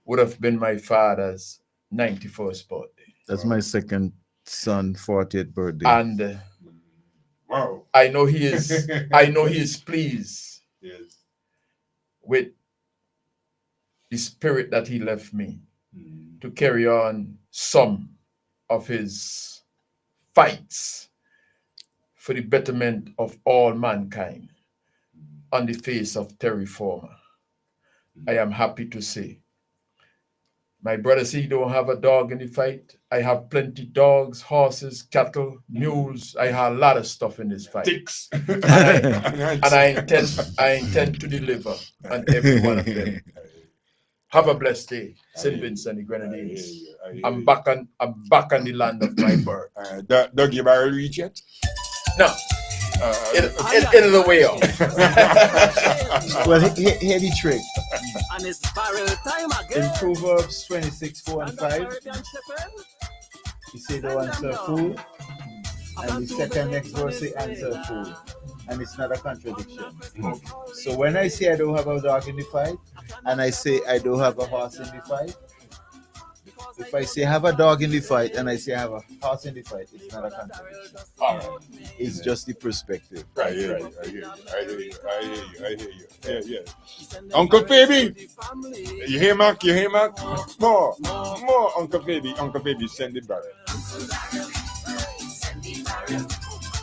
would have been my father's 91st birthday. That's my second son 40th birthday. And I know he is pleased with the spirit that he left me to carry on some of his fights for the betterment of all mankind on the face of terra firma. I am happy to say, my brother said he don't have a dog in the fight. I have plenty dogs, horses, cattle, mules. I have a lot of stuff in this fight. And I intend to deliver on every one of them. Have a blessed day, St. Vincent the Grenadines. I'm back on the land of my birth. Doug, you barrel reach yet? No. In the way off. Well, hear the trick. And it's barrel time In again. Proverbs 26:4-5, he said the answer fool, and the second next verse say answer fool, and it's not a contradiction. So when I say I don't have a dog in the fight, and I say I don't have a horse in the fight, if I say I have a dog in the fight and I say I have a horse in the fight, it's not a contradiction. All right. It's just the perspective. Right. I hear you. Yeah. Uncle Baby. You hear Mac? More. Uncle Baby, send it back.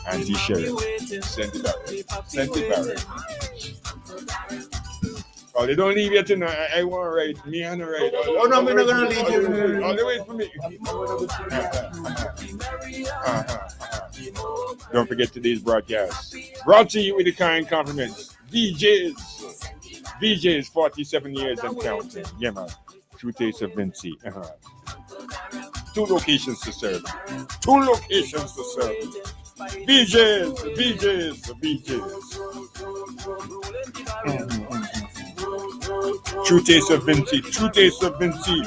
Auntie Sherry, send it back. Oh, they don't leave yet, I want to write. Me and write. Oh, no, we're not going to leave you. All the way for me. Don't forget today's broadcast. Brought to you with the kind compliments. VJs, 47 years and counting. Yeah, man. True Taste of Vinci. Two locations to serve. VJs. True Taste of Vinci.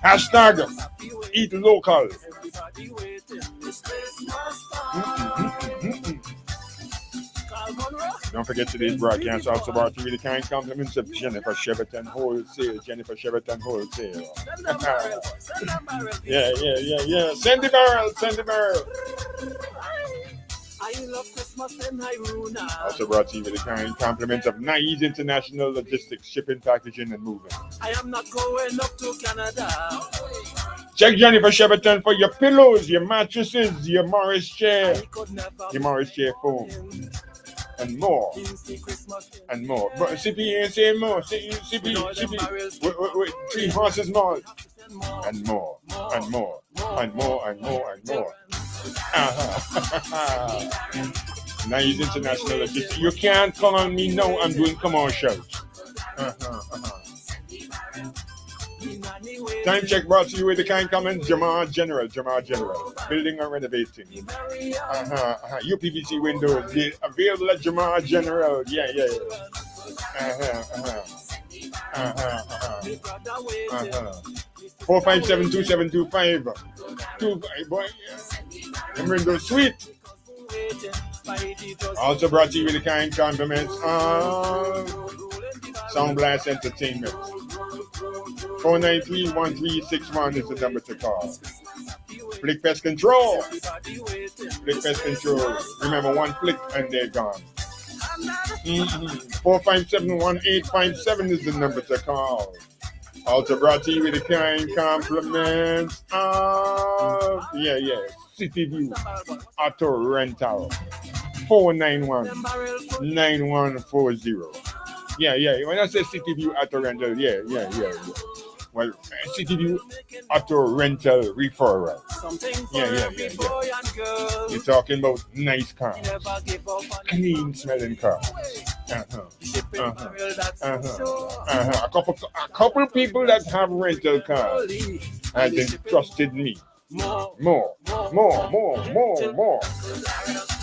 Hashtag eat local. Don't forget today's broadcast also brought to you with the kind compliments of Jennifer Cheverton Wholesale. Yeah. Send the barrel. I love Christmas and Hiruna. Also brought to you with the kind compliments of Nice International Logistics, Shipping, Packaging, and Moving. I am not going up to Canada. Check Jennifer Cheverton for your pillows, your mattresses, your Morris chair foam, and more. But CP ain't saying more. CP. Wait, 3 horses more. And more. Nice International Logistics. You can't call on me now. I'm doing commercials. Time check brought to you with the kind comment. Jamar General. Building and renovating. UPVC windows. Available at Jamar General. Yeah. 457-2725. 25, boy. Them windows sweet. Also brought to you with the kind compliments of Sound Blast Entertainment. 493-1361 is the number to call. Flick Pest Control. Remember, one flick and they're gone. 457-1857 is the number to call. Also brought to you with the kind compliments of Ctyview Auto Rental. 491-9140. Yeah. When I say Ctyview Auto Rental, yeah. Well, Ctyview Auto Rental Referral. Yeah. You're talking about nice cars, clean smelling cars. A couple people that have rental cars and entrusted me. More.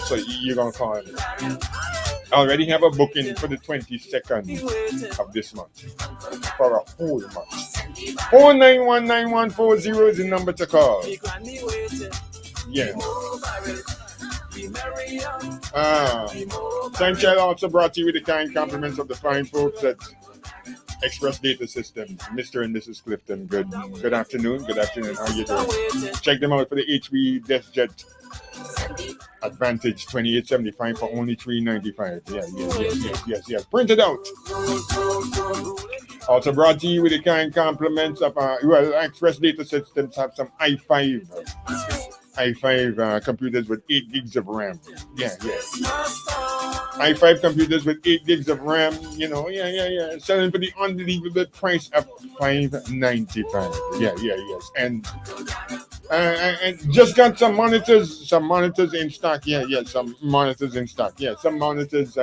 So you're gonna call me. I already have a booking for the 22nd of this month for a whole month. 491-9140 is the number to call. Yeah. Time Child also brought to you with the kind compliments of the fine folks at Express Data Systems, Mr. and Mrs. Clifton. Good afternoon. Good afternoon. How are you doing? Check them out for the HV DeskJet Advantage 2875 for only $395. Yes. Print it out. Also brought to you with the kind compliments of Express Data Systems have some i5 computers with 8 gigs of RAM. Yeah. i5 computers with 8 gigs of RAM, selling for the unbelievable price of $595. Yes. And just got some monitors in stock. Some monitors in stock. Some monitors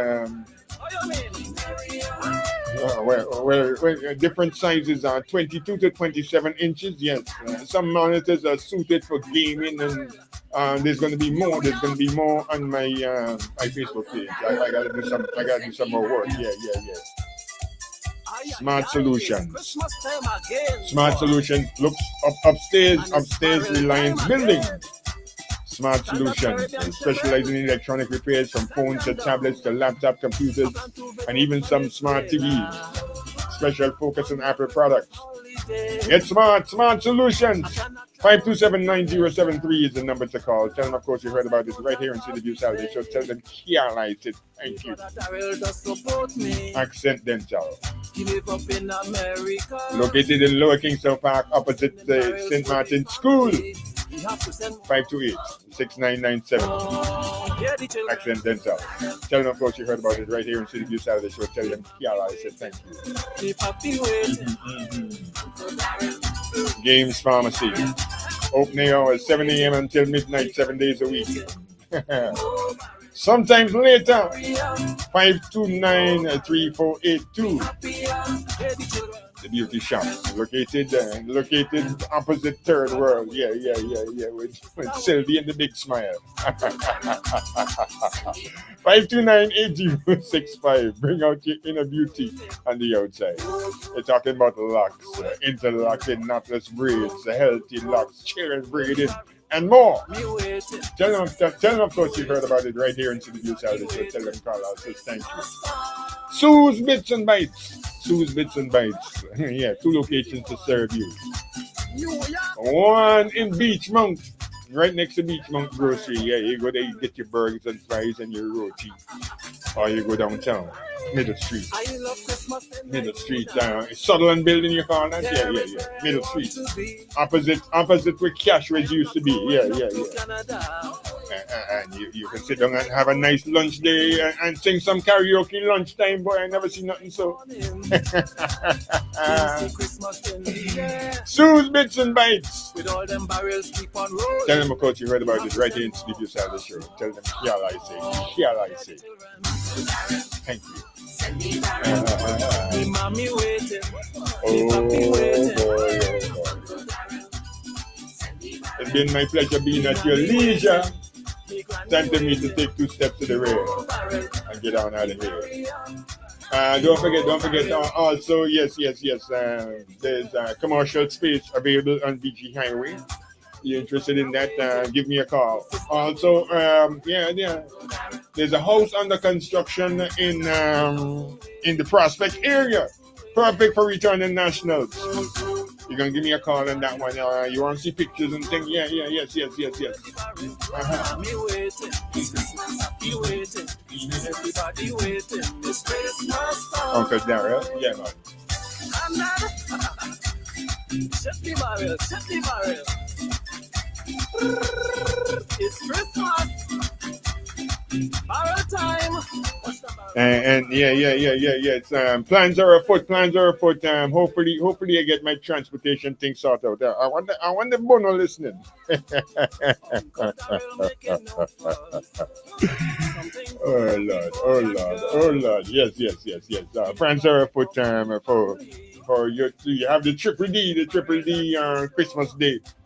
different sizes are 22 to 27 inches. Yes, some monitors are suited for gaming, and there's going to be more. There's going to be more on my Facebook page. I gotta do some more work. Yeah. Smart Solutions. Smart Solutions looks upstairs Reliance Building. Smart Solutions specializing in electronic repairs from phones to tablets to laptop computers and even some smart TVs. Special focus on Apple products. Get Smart Solutions. 527-9073 is the number to call. Tell them, of course, you heard about this right here in Ctyview Saturday. So tell them, realize it. Thank you. Accent Dental. Located in Lower Kingston Park, opposite the St. Martin School. 528-6997. Accent Dental. Tell them, of course, you heard about it right here in Ctyview Saturday. So tell them, realize it. Thank you. Games Pharmacy. Opening hours 7 a.m. until midnight, 7 days a week. Sometimes later. 529-3482. The beauty shop located opposite Third World. Yeah. With Sylvie and the big smile. 529-8065. Bring out your inner beauty on the outside. We're talking about locks, interlocking knotless braids, healthy locks, children braided, and more. Tell them, of course, you heard about it right here in Ctyview Saturday. So tell them, Carl, I'll say thank you. Sue's Bits and Bites. Sue's Bits and Bites. Yeah, 2 locations to serve you. One in Beachmont, right next to Beachmont Grocery. Yeah, you go there, you get your burgers and fries and your roti. Or you go downtown, Middle Street. Sutherland Building, you call that? Yeah. Middle Street. Opposite where Cashways used to be. Yeah. And you can sit down and have a nice lunch day and sing some karaoke lunchtime. Boy, I never seen nothing so. Sue's Bits and Bites. Tell them, of course, you heard about it right here in Ctyview Saturday Show. Tell them, here I say. Thank you. It's been my pleasure being at your leisure. Time for me to take 2 steps to the rear and get on out of here. Don't forget. Also, yes. There's commercial space available on BG Highway. You're interested in that? Give me a call. Also, there's a house under construction in the Prospect area. Perfect for returning nationals. You're gonna give me a call on that one. You want to see pictures and things? Yes. Uncle Darrell, yeah, man. Shut the barrel. It's Christmas. Barrel time. And it's plans are afoot. Hopefully I get my transportation thing sorted out. I wonder if Bono listening. Oh Lord. Yes. Plans are afoot for you have the triple D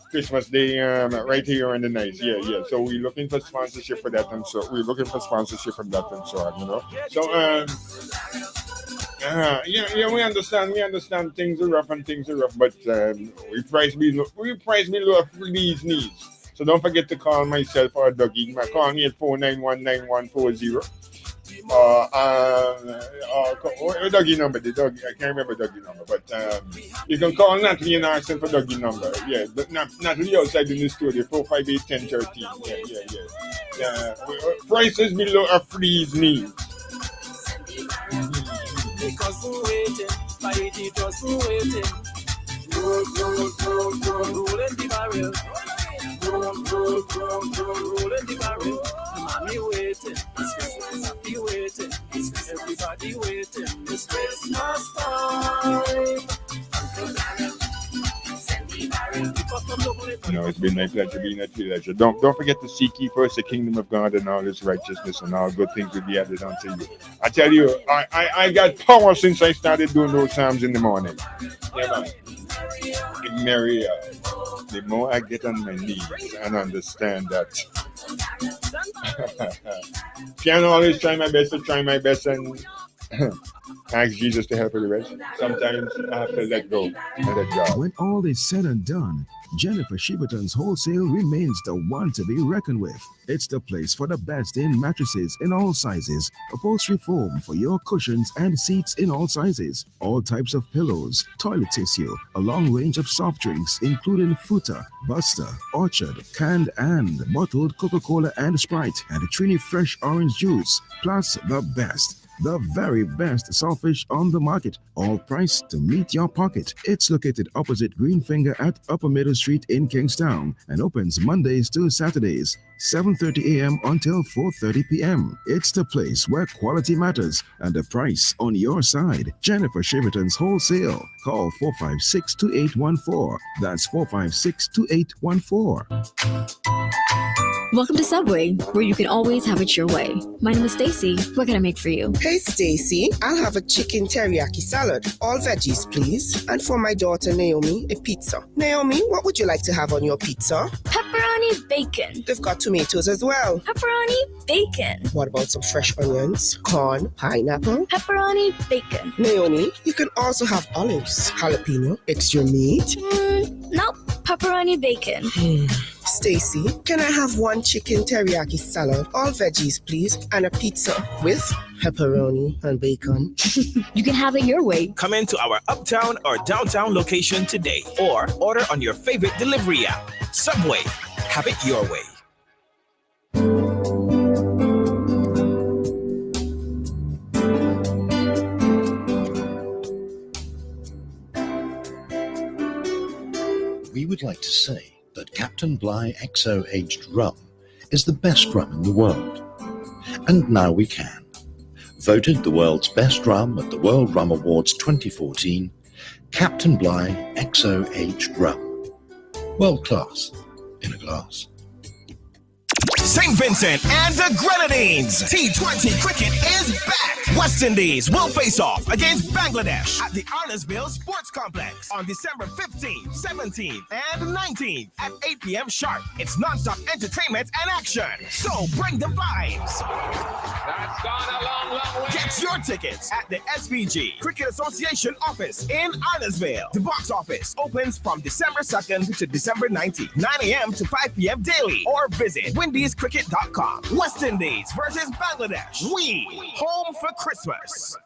Christmas Day right here on the night. Yeah. So we're looking for sponsorship for that, and so on, So we understand things are rough, but we price me low for these needs. So don't forget to call myself or Dougie. Call me at 4919140. Dougie number, the Dougie, I can't remember Dougie number, but you can call Natalie and ask them for Dougie number. Yeah, but Natalie outside in the studio, 458-1013. Yeah. Prices below a freeze me. Because we're waiting, Mighty just waiting. Roll in the barrel. Roll in the barrel. Mommy waiting, happy waiting, everybody waiting. It's Christmas time. It's been my pleasure being at your leisure. Don't forget to seek ye first the kingdom of God and all his righteousness, and all good things will be added unto you. I tell you, I got power since I started doing those psalms in the morning. Yeah, man. Mary, the more I get on my knees and understand that can't always try my best and ask Jesus to help with the rest. Sometimes I have to let go and let God. When all is said and done, Jennifer Shiverton's Wholesale remains the one to be reckoned with. It's the place for the best in mattresses in all sizes, upholstery foam for your cushions and seats in all sizes, all types of pillows, toilet tissue, a long range of soft drinks including Fruta, Buster, Orchard, canned and bottled Coca-Cola and Sprite, and Trini fresh orange juice, plus the very best saltfish on the market, all priced to meet your pocket. It's located opposite Greenfinger at Upper Middle Street in Kingstown and opens Mondays to Saturdays, 7:30 a.m. until 4:30 p.m. It's the place where quality matters and the price on your side. Jennifer Shiverton's Wholesale. Call 456-2814. That's 456-2814. Welcome to Subway, where you can always have it your way. My name is Stacy. What can I make for you? Hey, Stacy. I'll have a chicken teriyaki salad. All veggies, please. And for my daughter, Naomi, a pizza. Naomi, what would you like to have on your pizza? Pepperoni bacon. They've got tomatoes as well. Pepperoni bacon. What about some fresh onions, corn, pineapple? Pepperoni bacon. Naomi, you can also have olives, jalapeno, extra meat. Nope. Pepperoni bacon. Stacy, can I have one chicken teriyaki salad, all veggies, please, and a pizza with pepperoni and bacon? You can have it your way. Come into our uptown or downtown location today or order on your favorite delivery app. Subway. Have it your way. We would like to say that Captain Bligh XO Aged Rum is the best rum in the world. And now we can. Voted the world's best rum at the World Rum Awards 2014, Captain Bligh XO Aged Rum. World class in a glass. St. Vincent and the Grenadines. T20 cricket is back. West Indies will face off against Bangladesh at the Arnesville Sports Complex on December 15th, 17th, and 19th at 8 p.m. sharp. It's non-stop entertainment and action. So bring the vibes. That's gone a long, long way. Get your tickets at the SVG Cricket Association office in Arnesville. The box office opens from December 2nd to December 19th, 9 a.m. to 5 p.m. daily, or visit WindiesCricket.com. West Indies versus Bangladesh. We home for Christmas.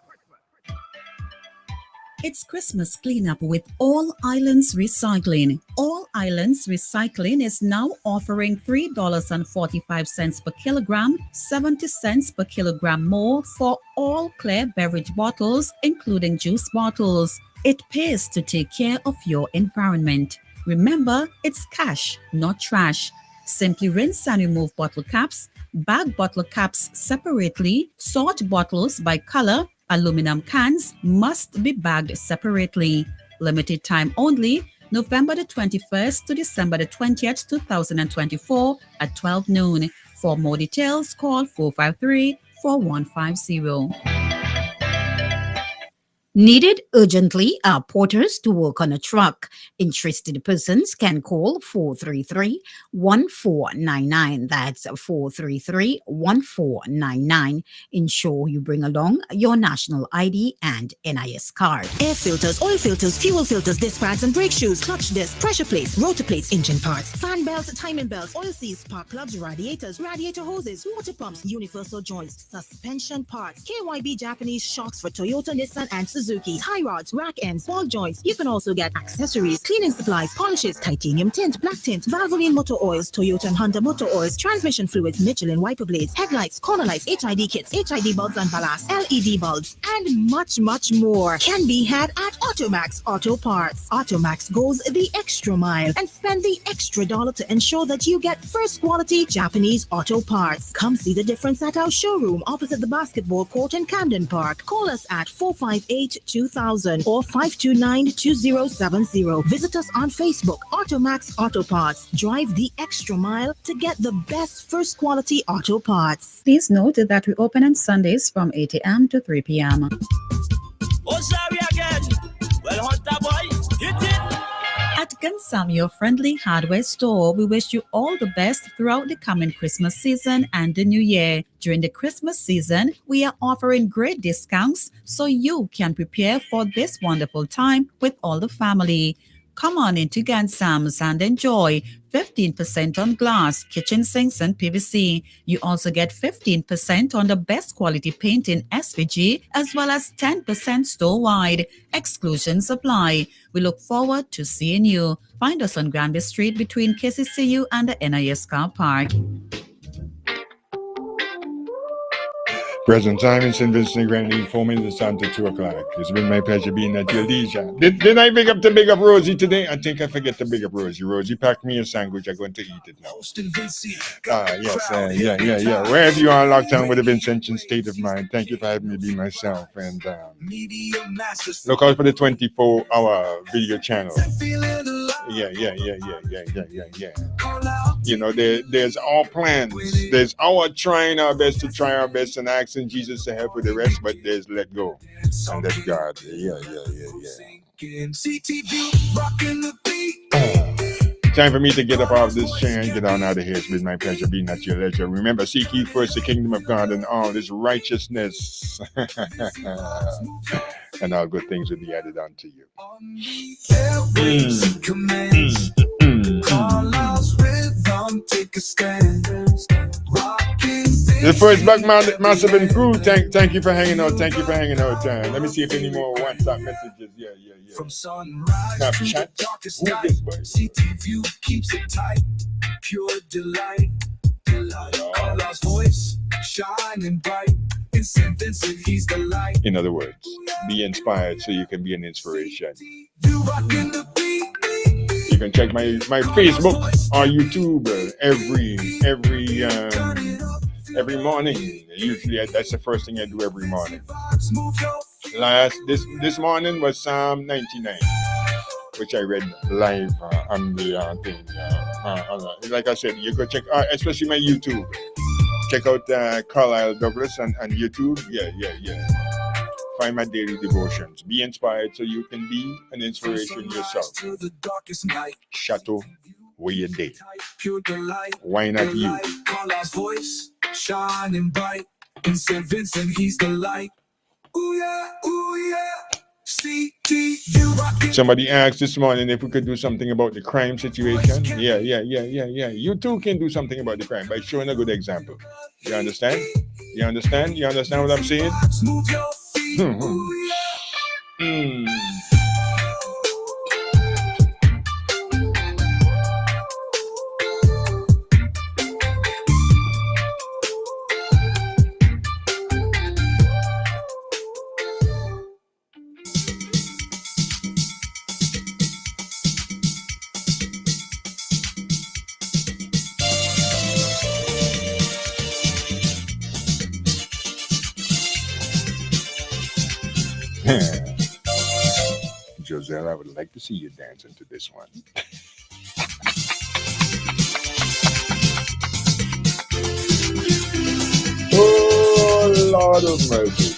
It's Christmas cleanup with All Islands Recycling. All Islands Recycling is now offering $3.45 per kilogram, 70 cents per kilogram more for all clear beverage bottles, including juice bottles. It pays to take care of your environment. Remember, it's cash, not trash. Simply rinse and remove bottle caps, bag bottle caps separately, sort bottles by color. Aluminum cans must be bagged separately. Limited time only, November the 21st to December the 20th, 2024 at 12 noon. For more details, call 453-4150. Needed urgently are porters to work on a truck. Interested persons can call 433-1499. That's 433-1499. Ensure you bring along your national ID and NIS card. Air filters, oil filters, fuel filters, disc pads and brake shoes, clutch disc, pressure plates, rotor plates, engine parts, fan belts, timing belts, oil seals, spark plugs, radiators, radiator hoses, water pumps, universal joints, suspension parts, KYB Japanese shocks for Toyota, Nissan and Suzuki, tie rods, rack ends, ball joints. You can also get accessories, cleaning supplies, polishes, titanium tint, black tint, Valvoline motor oils, Toyota and Honda motor oils, transmission fluids, Michelin wiper blades, headlights, corner lights, HID kits, HID bulbs and ballast, LED bulbs, and much, much more can be had at Automax Auto Parts. Automax goes the extra mile and spend the extra dollar to ensure that you get first quality Japanese auto parts. Come see the difference at our showroom opposite the basketball court in Camden Park. Call us at 458-2000 or 529-2070. Visit us on Facebook, Automax Auto Parts. Drive the extra mile to get the best first quality auto parts. Please note that we open on Sundays from 8 a.m. to 3 p.m. Oh, sorry again. Well, Hunter boy, hit it. At Gunsam, your friendly hardware store, we wish you all the best throughout the coming Christmas season and the new year. During the Christmas season, we are offering great discounts so you can prepare for this wonderful time with all the family. Come on into Gansam's and enjoy 15% on glass, kitchen sinks, and PVC. You also get 15% on the best quality paint in SVG, as well as 10% store-wide. Exclusions apply. We look forward to seeing you. Find us on Granby Street between KCCU and the NIS car park. Present time in St. Vincent Grenadine, 4 minutes until 2 o'clock. It's been my pleasure being at your leisure. Did I big up Rosie today? I think I forget to big up Rosie. Rosie packed me a sandwich. I'm going to eat it now. Yes, yeah. Wherever you are locked down with a Vincentian state of mind, thank you for having me be myself. And look out for the 24-hour video channel. Yeah. You know, there's our plans. There's our trying our best to try our best and asking Jesus to help with the rest, but there's let go and let God. Yeah. Time for me to get up off this chair and get on out of here. It's been my pleasure being at your leisure. Remember, seek ye first the kingdom of God and all his righteousness. And all good things will be added unto you. Take a stand. The first Black Massive and crew, thank you for hanging out. Thank you for hanging out. Let me see if any more WhatsApp messages. Yeah. From sunrise to the darkest night, Ctyview keeps it tight. Pure delight. Allah's voice shining bright. In St. Vincent, he's the light. In other words, be inspired so you can be an inspiration. You rockin' the beat. You can check my Facebook or YouTube every morning. Usually that's the first thing I do every morning. This morning was Psalm 99, which I read live on the thing. Like I said, you go check, especially my YouTube. Check out Carlisle Douglas on YouTube. Yeah. Find my daily devotions. Be inspired so you can be an inspiration yourself. Chateau, where you day. Why not you? Allah's voice shining bright. In St. Vincent, he's the light. Ooh yeah. Ctyview. Somebody asked this morning if we could do something about the crime situation. Yeah. You too can do something about the crime by showing a good example. You understand? You understand what I'm saying? Joselle, I would like to see you dancing to this one. Oh, Lord of mercy.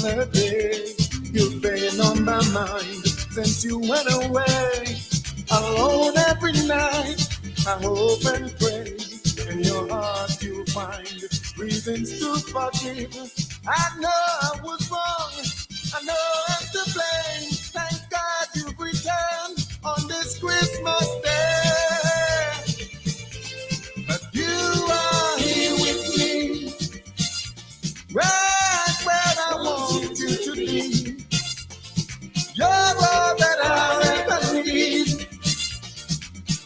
another day. You've been on my mind since you went away. Alone every night, I hope and pray. In your heart you'll find reasons to forgive. I know I was wrong, I know I'm to blame. Thank God you've returned on this Christmas day. But you are here with me, right where I want you to be. You're all that I ever need.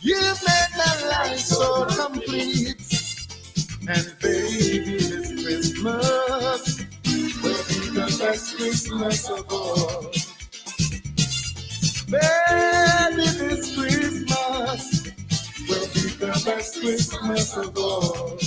You've made my life so complete. And baby, this Christmas will be the best Christmas of all. Baby, this Christmas will be the best Christmas of all.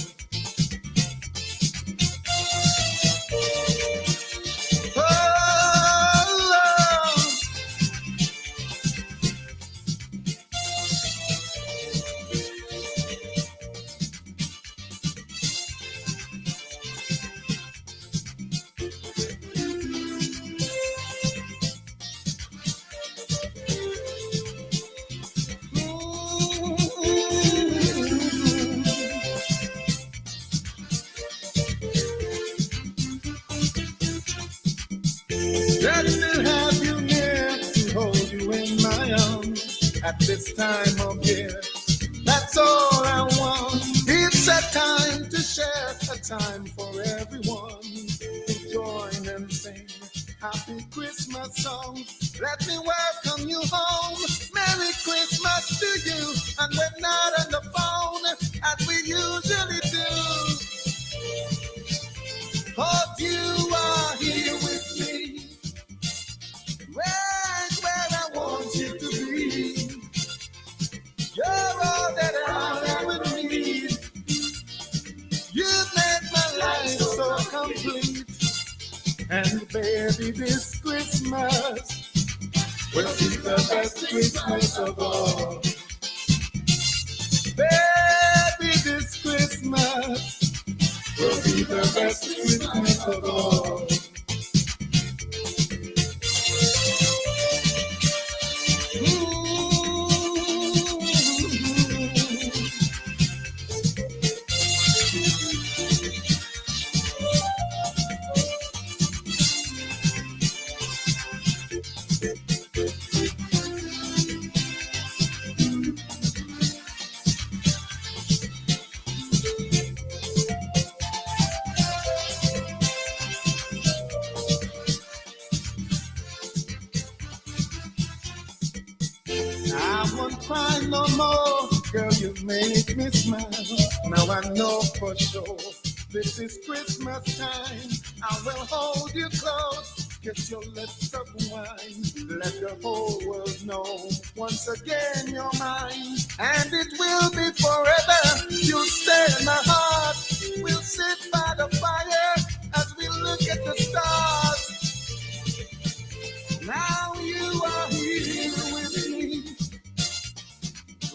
Glad to have you near to hold you in my arms at this time of year. That's all I want. It's a time to share, a time for everyone to join and sing happy Christmas songs. Let me welcome you home. Merry Christmas to you. And we're not on the phone as we usually do. But you are here with me, right where I want you to be. You're all that I ever need. You've made my life so complete. And baby, this Christmas will be the best Christmas of all. Baby, this Christmas will be the best Christmas of all. I won't cry no more, girl, you make me smile. Now I know for sure this is Christmas time. I will hold you close, kiss your lips of wine. Let the whole world know once again you're mine. And it will be forever, you'll stay in my heart. We'll sit by the fire as we look at the stars. Now you are here with me,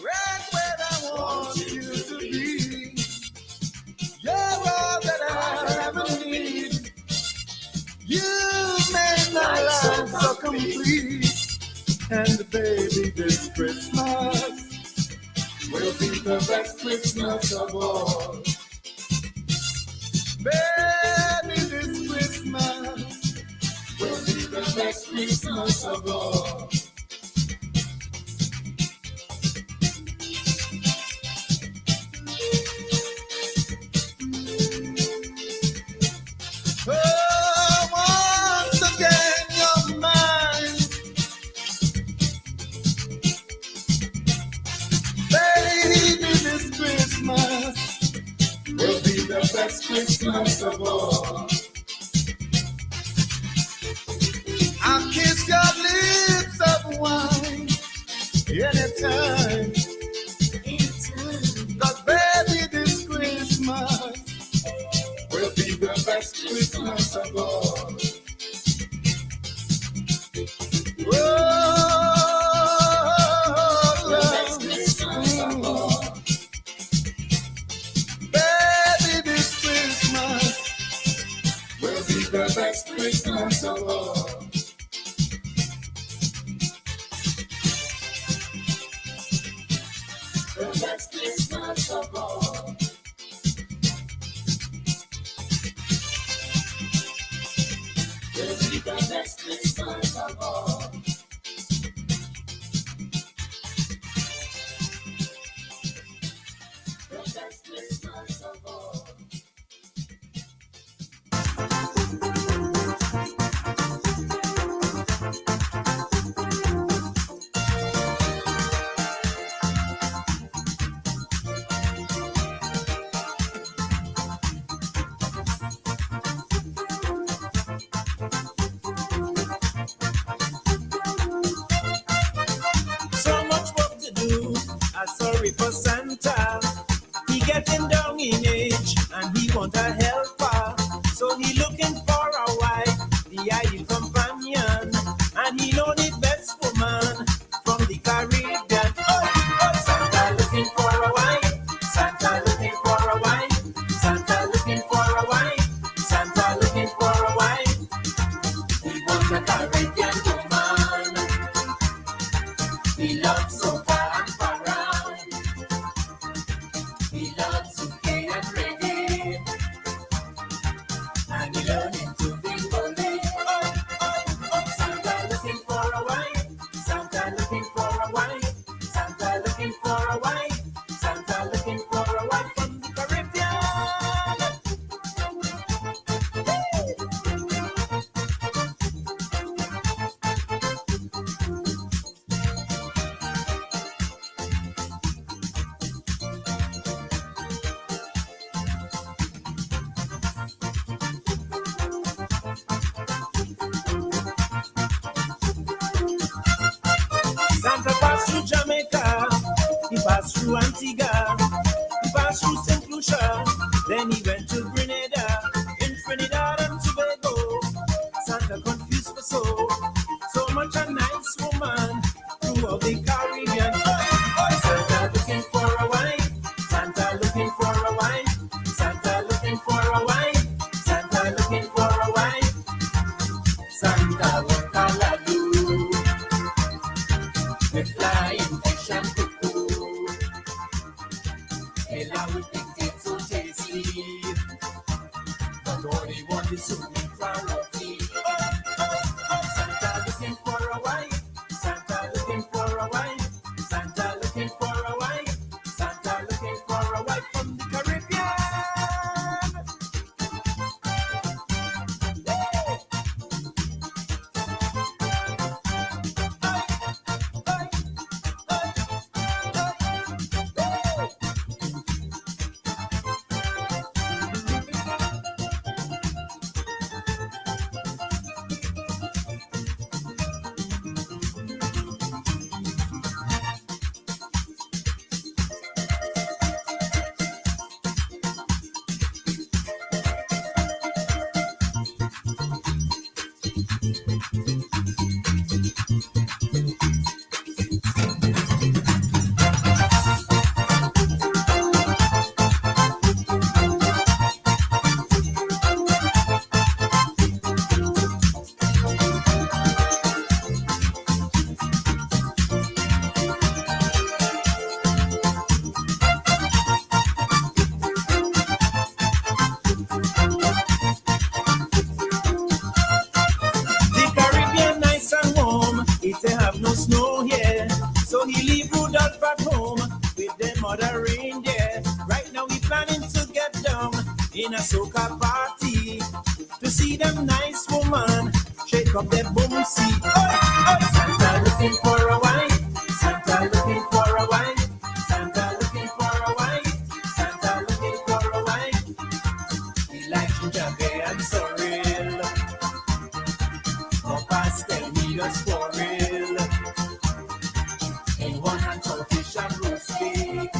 right where I want you to be. You're all that I ever need. You made my life so complete. And baby, this Christmas will be the best Christmas of all. Baby, this Christmas will be the best Christmas of all. Oh, once again, you're mine. Baby, this Christmas will be the best Christmas of all. I'll kiss your lips of wine anytime. Cause baby, this Christmas will be the best Christmas of all. Oh, the best Christmas of all. Baby, this Christmas will be the best Christmas of best Christmas of all. Will be the best Christmas of all. The best Christmas of all. So much work to do. I'm sorry for Santa. He getting down in age and he want a helper. So he looking for a wife, the ideal companion. And he know the best woman from the Caribbean. Oh, oh, Santa looking for a wife. Santa looking for a wife. Santa looking for a wife. Santa looking for a wife. He wants a Caribbean woman. He loves soca and parade. He loves UK and reggae. And he learning to be holy. Oh, oh, oh. Santa looking for a wife. Santa looking for a wife. Santa looking for a wife. Santa looking for a wife from the Caribbean. Santa passed through Jamaica, he passed through Antigua, he passed through St. Lucia, then he went to Grenada, in Trinidad and Tobago. Santa confused for so much a nice woman throughout the Caribbean. Oh, oh, Santa looking for a wife, Santa looking for a wife, Santa looking for a wife, Santa looking for a wife. Santa what can I do? With flying fish and cuckoo. Hell, I would think it's so tasty. But all they want is sweet variety. Oh, oh, oh. Santa looking for a wife. Santa looking for a wife. Santa looking for a wife. Santa looking for a wife from the Caribbean. The Caribbean nice and warm, it have no snow here. So he leave Rudolph at home with them other reindeer. Right now we planning to get down in a soca party to see them nice woman shake up their boom see. Oh, oh. Santa looking for a wife. Santa looking for a wife. Santa looking for a wife. Santa looking for a wife. He likes ginger beer and sorrel. Pastel need a squirrel. In one hand saltfish and roast pig.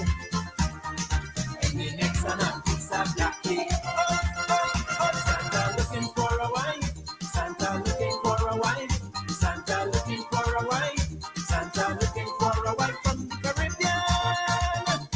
In the next hand a piece of black cake. Oh, oh, oh. Santa looking for a wife. Santa looking for a wife. Santa looking for a wife. Santa looking for a wife from the Caribbean.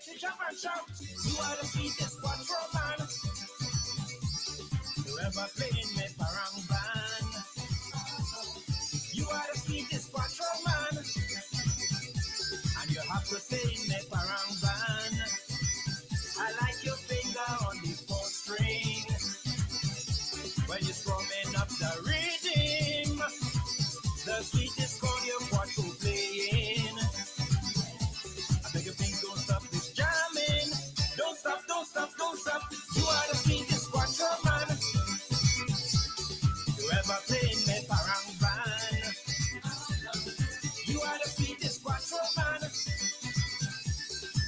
sexy, jump and shout. You are the sweetest quattro man. You ever playing me parang band. You are the sweetest quattro man. And you have to stay in the parang band. I like your finger on the 4th string. When you're strumming up the rhythm, the sweetest chord you want to playing. I beg you please don't stop this jamming. Don't stop, don't stop, don't stop. You are the sweetest quattro man. You ever playing me parang band? You are the sweetest quattro man.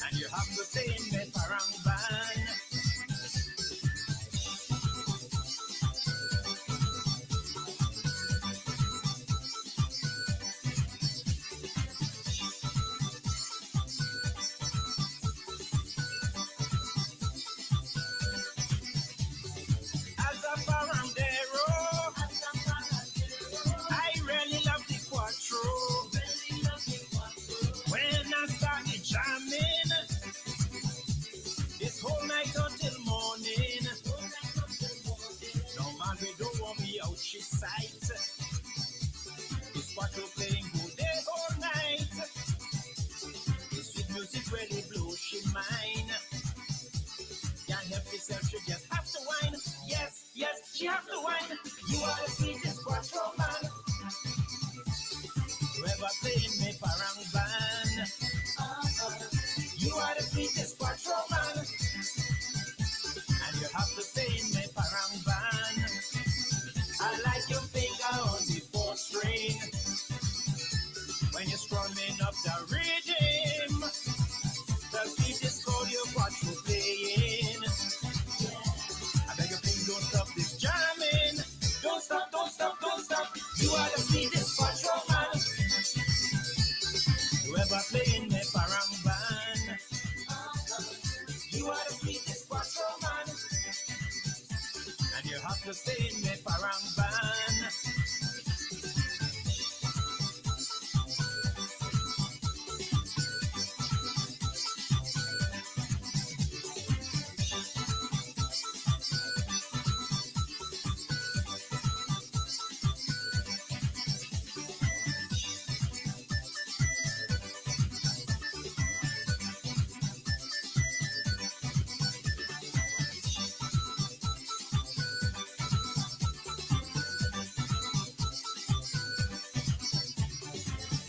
And you have to stay in the parang band. As a parandero, I really love the quattro. When I started jamming, this whole night until morning. No man, we don't want me out she sight. This quattro playing good day all night. This sweet music really blows she mind. Can't help yourself, she just have to whine. Yes, yes, she have to whine. You are the sweetest quattro man. You ever playing me parang band? You are the sweetest quattro man. And you have to stay in me parang band. I like your finger on the 4th string. When you're strumming up the rhythm, the sweetest chord you want to playing. I beg you please don't stop this jamming. Don't stop, don't stop, don't stop. You are the sweetest quattro man. You ever playing me parang band? You are the sweetest quattro man. And you have to stay in me parang band.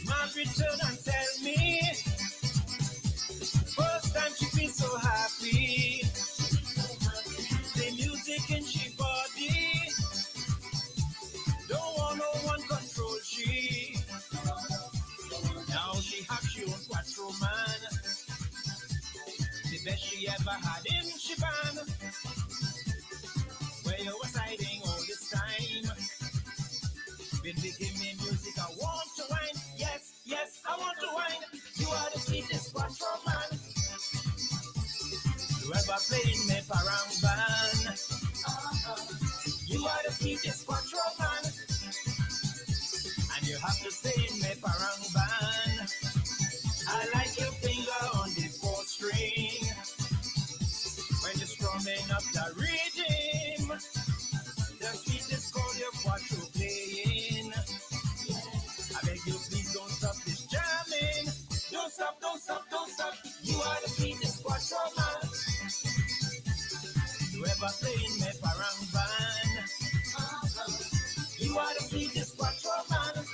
Man return and tell me, first time she feels so happy. The music in she body, don't want no one control she. Now she have she own quattro man. The best she ever had in she band. Where you was hiding all this time. When they give me music, I want to whine. Yes, yes, I want to whine. You are the sweetest quattro man. You ever playing me parang band? You are the sweetest quattro man. And you have to stay in me parang band. I like your finger on the 4th string. When you're strumming up the rhythm, the sweetest chord you quattro playing. I beg you please don't stop this jamming. Don't stop, don't stop, don't stop. You are the sweetest quattro man. You ever playing me parang band? You are the sweetest quattro man.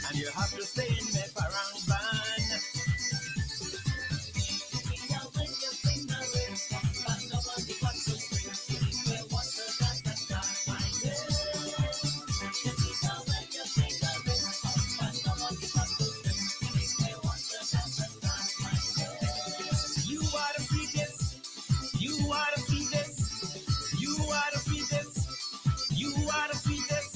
And you have to stay in me parang band. You are the sweetest. You are the sweetest. You are the sweetest. You are the sweetest.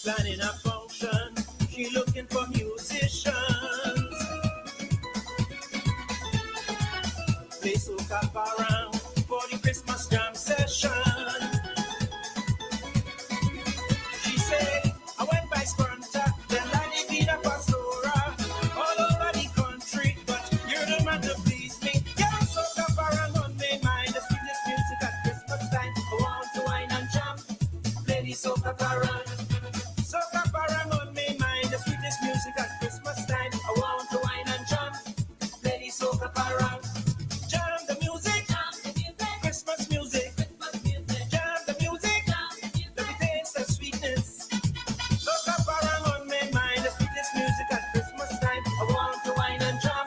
planning a function. She looking for musicians. Play soca parang for the Christmas jam session. She said, I went by Spranta, then I did a pastora all over the country, but you're the man to please me. Yeah, soca parang on my mind, the sweetest music at Christmas time. I want to wine and jam, play the soca parang. Soca parang on my mind, the sweetest music at Christmas time. I want to wine and jam, play the soca parang. Jam the music, Christmas music. Jam the music, let me taste the sweetness. Soca parang on my mind, the sweetest music at Christmas time. I want to wine and jam,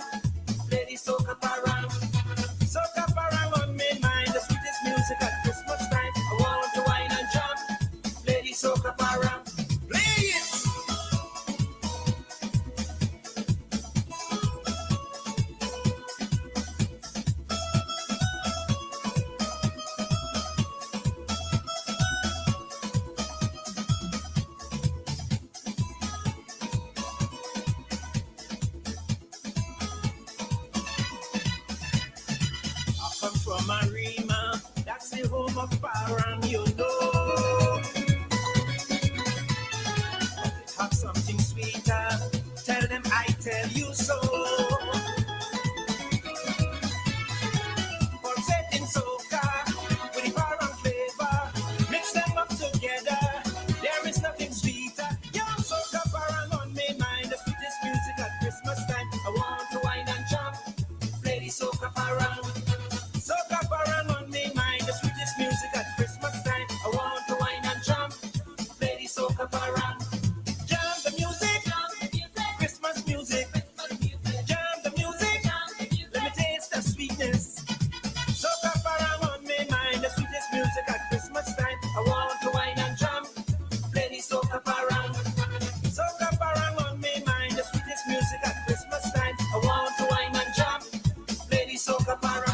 play the soca parang. Soca parang on my mind, the sweetest music at Christmas time. I want to wine and jam, play the soca parang. Play it! I come from Arima, that's the home of Parang, you know. Have something sweeter, tell them I tell you so. Pulsating soca with the Parang flavor, mix them up together, there is nothing sweeter. Young soca Parang on my mind, the sweetest music at Christmas time. I want to wine and jump, play the soca Parang. Soca parang on me mind, the sweetest music at Christmas time. I want to wine and jump, play the soca parang. Jam the music, Christmas music. Jam the music, let me taste the sweetness. Soca parang on me mind, the sweetest music at Christmas time. I want to wine and jump, play the soca parang. Soca parang on me mind, the sweetest music at Christmas time. I want to wine and jump, play the soca parang.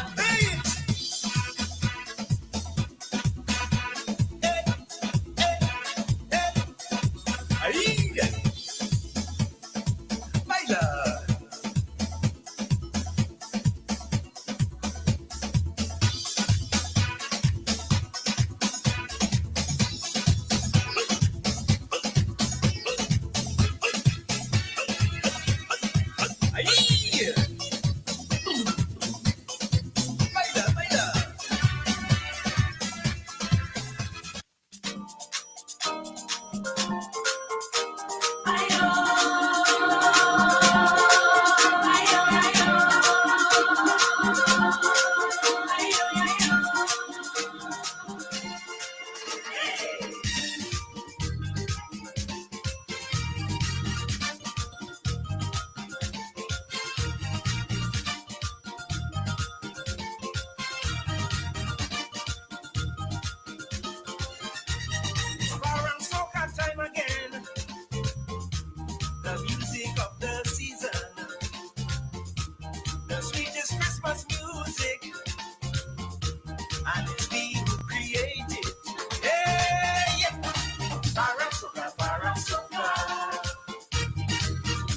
Parang soca time again, the music of the season, the sweetest Christmas music, and it's we who create it. Hey, yeah. Parang soca,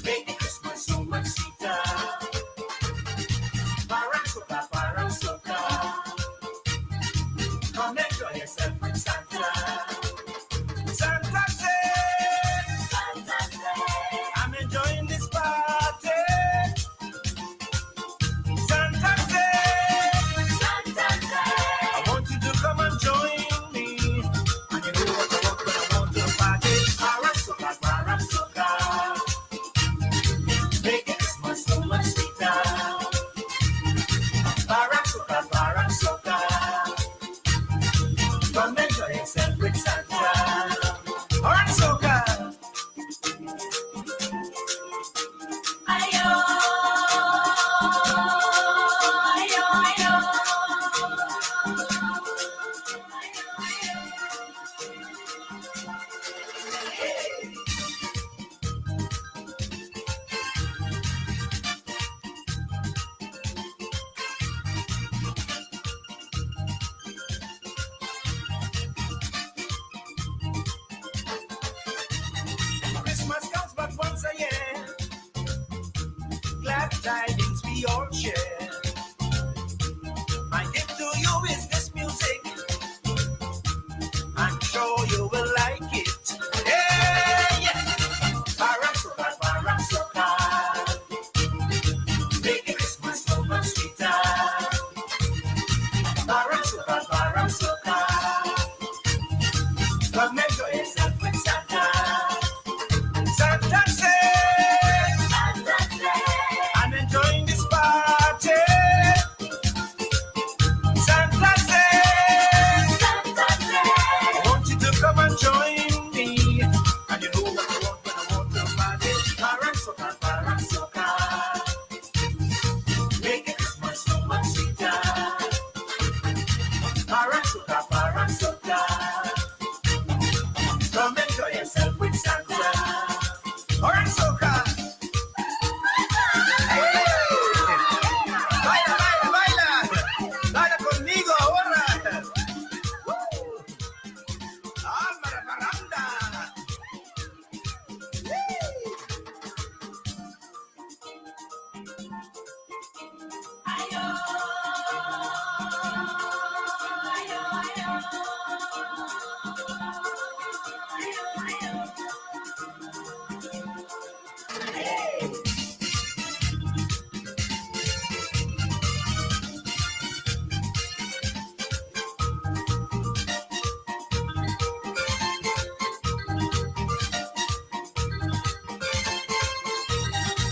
make the Christmas so much sweeter. Parang soca, come enjoy yourself with Santa. Santa says, I'm enjoying this share. My gift to you is this music. I'm sure you will like it. Yeah, yeah. Barasuka, barasuka. Make it Christmas so much sweeter. Barasuka, barasuka. Come enjoy yourself with Santa. Santa says, I'm enjoying this party. Santa says, I want you to come and join me. And you know what I want when I want to party. Barasuka, barasuka. Make it Christmas so much sweeter. Barasuka, barasuka. Come enjoy yourself with Santa. Alright, soca. Hey. Baila, baila, baila. Baila conmigo ahora. Alma de parranda.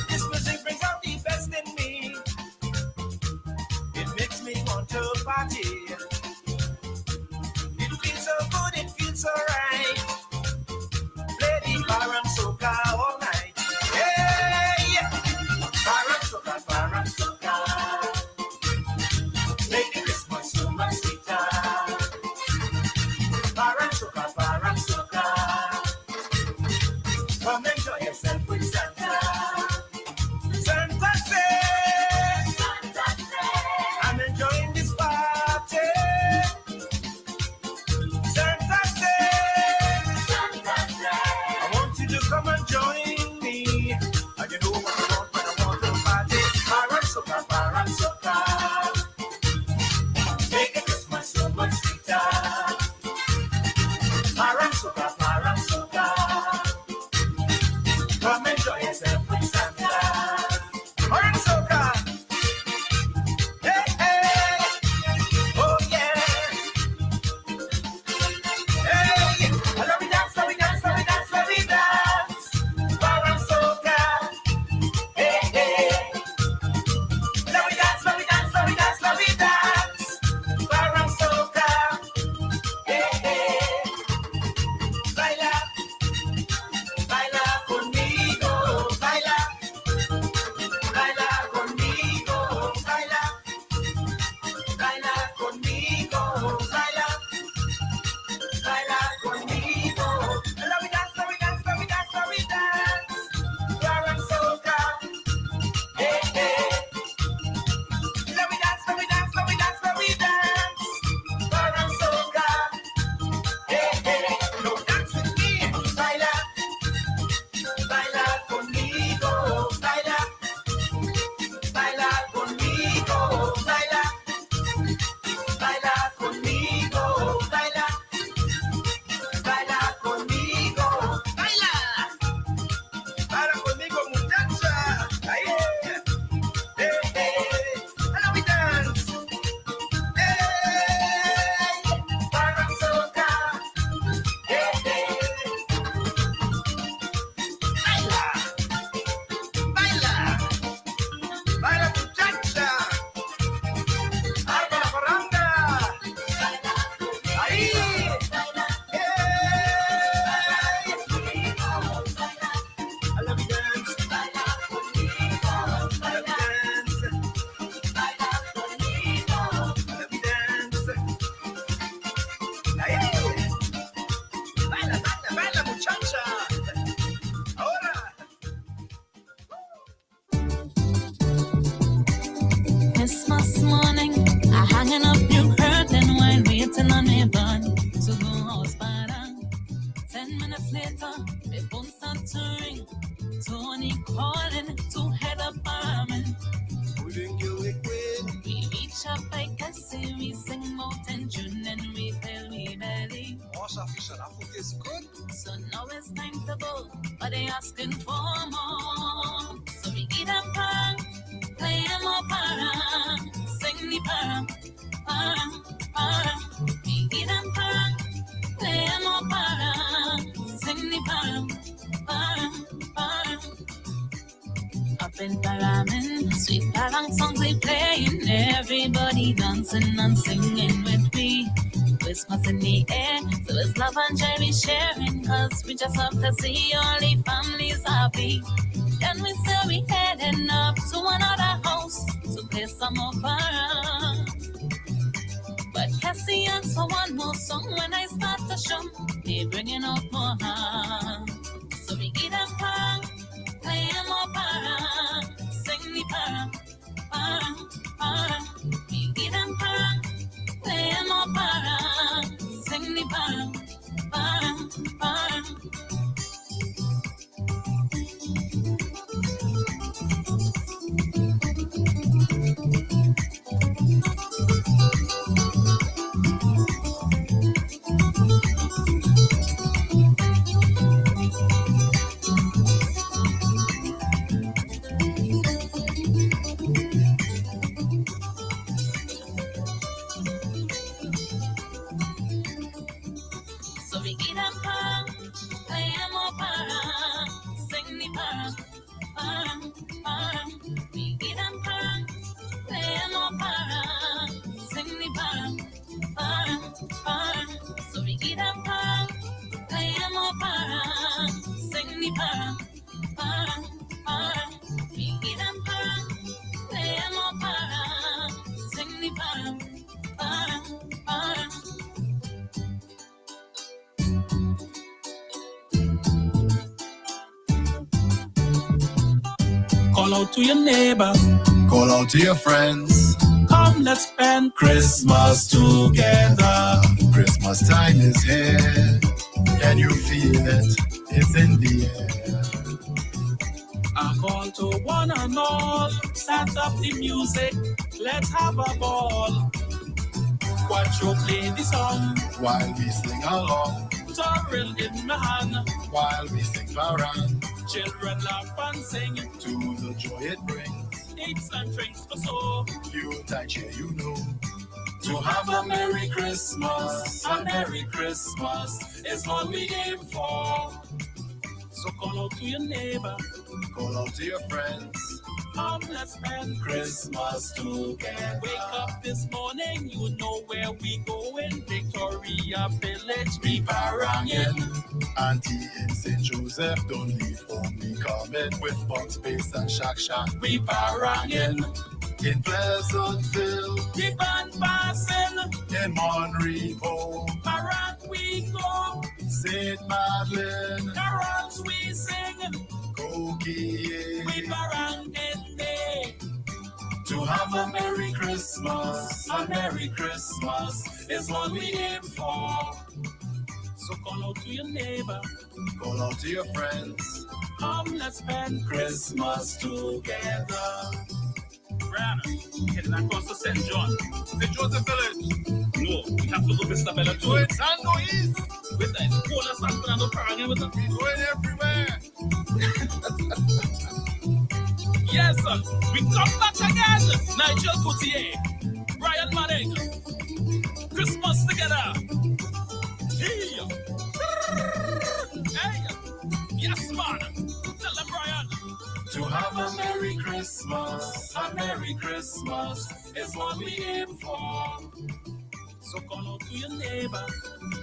This music brings out the best in me. It makes me want to party. It feels so good, it feels so right. Play the bar and soca all night. Yeah, yeah. Bar and soca, bar and soca. Make the Christmas so much sweeter. Bar and soca, bar and soca. Come enjoy yourself with Santa. Santa says, I'm enjoying this party. Santa says, I want you to come and join me. And you know what I want when I want to party. Barasuka, barasuka. Make it Christmas so much sweeter. Barasuka, barasuka. Come enjoy yourself with Santa. Alright, soca. Hey, hey. Oh, yeah. Hey. I love we dance, love we dance, love we dance, love we dance. Bar and soca. Hey, hey. Love we dance, love we dance, love we dance, love we dance. Bar and soca. Hey, hey. Baila. Baila conmigo, baila, baila conmigo, baila, baila conmigo, baila, baila conmigo. Love we dance, love we dance, love we dance, love we dance. Bar and soca, hey hey. Love we dance, love we dance, love we dance, love we dance. Bar and soca, hey hey. No dance with me, baila. Baila conmigo, baila, baila conmigo, baila, baila conmigo, baila, baila conmigo, baila, baila conmigo, muchacha. Ahí, hey, hey, hello, we dance, hey, para soca, hey, hey. Baila, baila muchacha, alma la parranda, ahí, I love you dance, baila conmigo, I love you dance, baila conmigo, I love you dance, ahí, baila, baila, baila muchacha, ahora. Christmas morning, I hanging up new curtain while waiting on me bun to go house party. 10 minutes later, the phone starts to ring. Tony calling to head up arming. Wouldn't you official. Our food is good. So now it's time to go, but they asking for more. So we eat a pan, play a more para, sing the para. We eat a pan, play a more para, sing the para. Up in Paramin, sweet parang songs we playing, everybody dancing and singing with me. Christmas in the air, so it's love and joy we sharing, cause we just love to see all the families happy. Then we say we heading up to another house to play some more para. But Cassie asks for one more song when I start to show, they bringing out more hands. So we get a pang, play a more para, sing the para. We get a pang, play a more para, sing the para. So we get a pang, play a more para, sing the para. We get a pang, play a more para, sing the para. So we get a pang, play a more para, sing the para. We get a pang, play a more para, sing the para. Call out to your neighbor. Call out to your friends. Come, let's spend Christmas together. Christmas time is here. Can you feel it? It's in the air. I call to one and all. Start up the music. Let's have a ball. Watch you play the song while we sing along. Turtle in my hand while we sing parang. Children laugh and sing to the joy it brings. Eats and drinks for so. Yuletide cheer, you know. To have a Merry Christmas, a Merry Christmas is what we aim for. So call out to your neighbor, call out to your friends. Come, let's spend Christmas together. Wake up this morning, you know where we going. Victoria Village, we parangin'. Auntie in St. Joseph, don't leave home, we coming. With box space and shack, we parangin'. In Pleasantville, we band passing. In Monrepo, Parang we go. St. Madeleine, carols we sing. Kokie, we parangin' day. To have a Merry Christmas, a Merry Christmas is what we aim for. So call out to your neighbor, call out to your friends. Come, let's spend Christmas together. Brianna, heading across to St. John. St. Joseph Village. No, we have to go to Isabella too. It's Sando East. With that, call us San Fernando Parangin with us. We going everywhere. Yes, sir. We come back again. Nigel Coutier, Brian Manning. Christmas together. Hey. Yes, man. Tell them, Brian. To have a Merry Christmas, a Merry Christmas is what we aim for. So call out to your neighbor,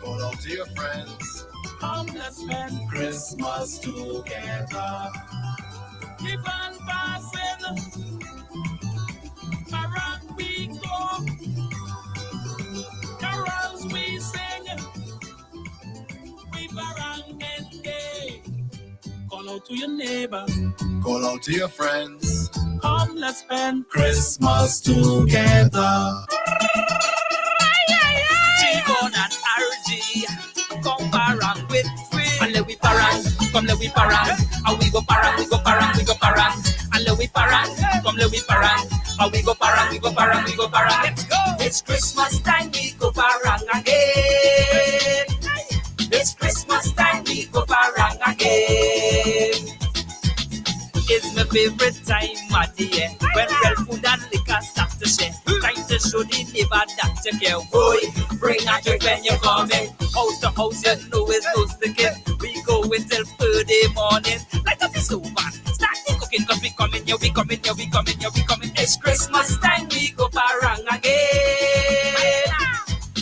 call out to your friends. Come, let's spend Christmas together. We band passing, parang we go, carols we sing, we parangin' day. Call out to your neighbor, call out to your friends. Come, let's spend Christmas together. G-Gon and RG, come parang with free. And let we parang, come let we parang. And we go parang, we go parang, we go parang. And let we parang, come let we parang. And we go parang, we go parang, we go parang. Let's go. It's Christmas time, we go parang again. It's my favorite time of the year when real food and liquor start to share. Time to show the neighbor that you care. Boy, bring a drink when you coming. House to house, you know it's no sticking. We go until early morning. Light up the stove and start the cooking. Cause we coming, yeah, we coming, yeah, we coming, yeah, we coming. It's Christmas time, we go parang again.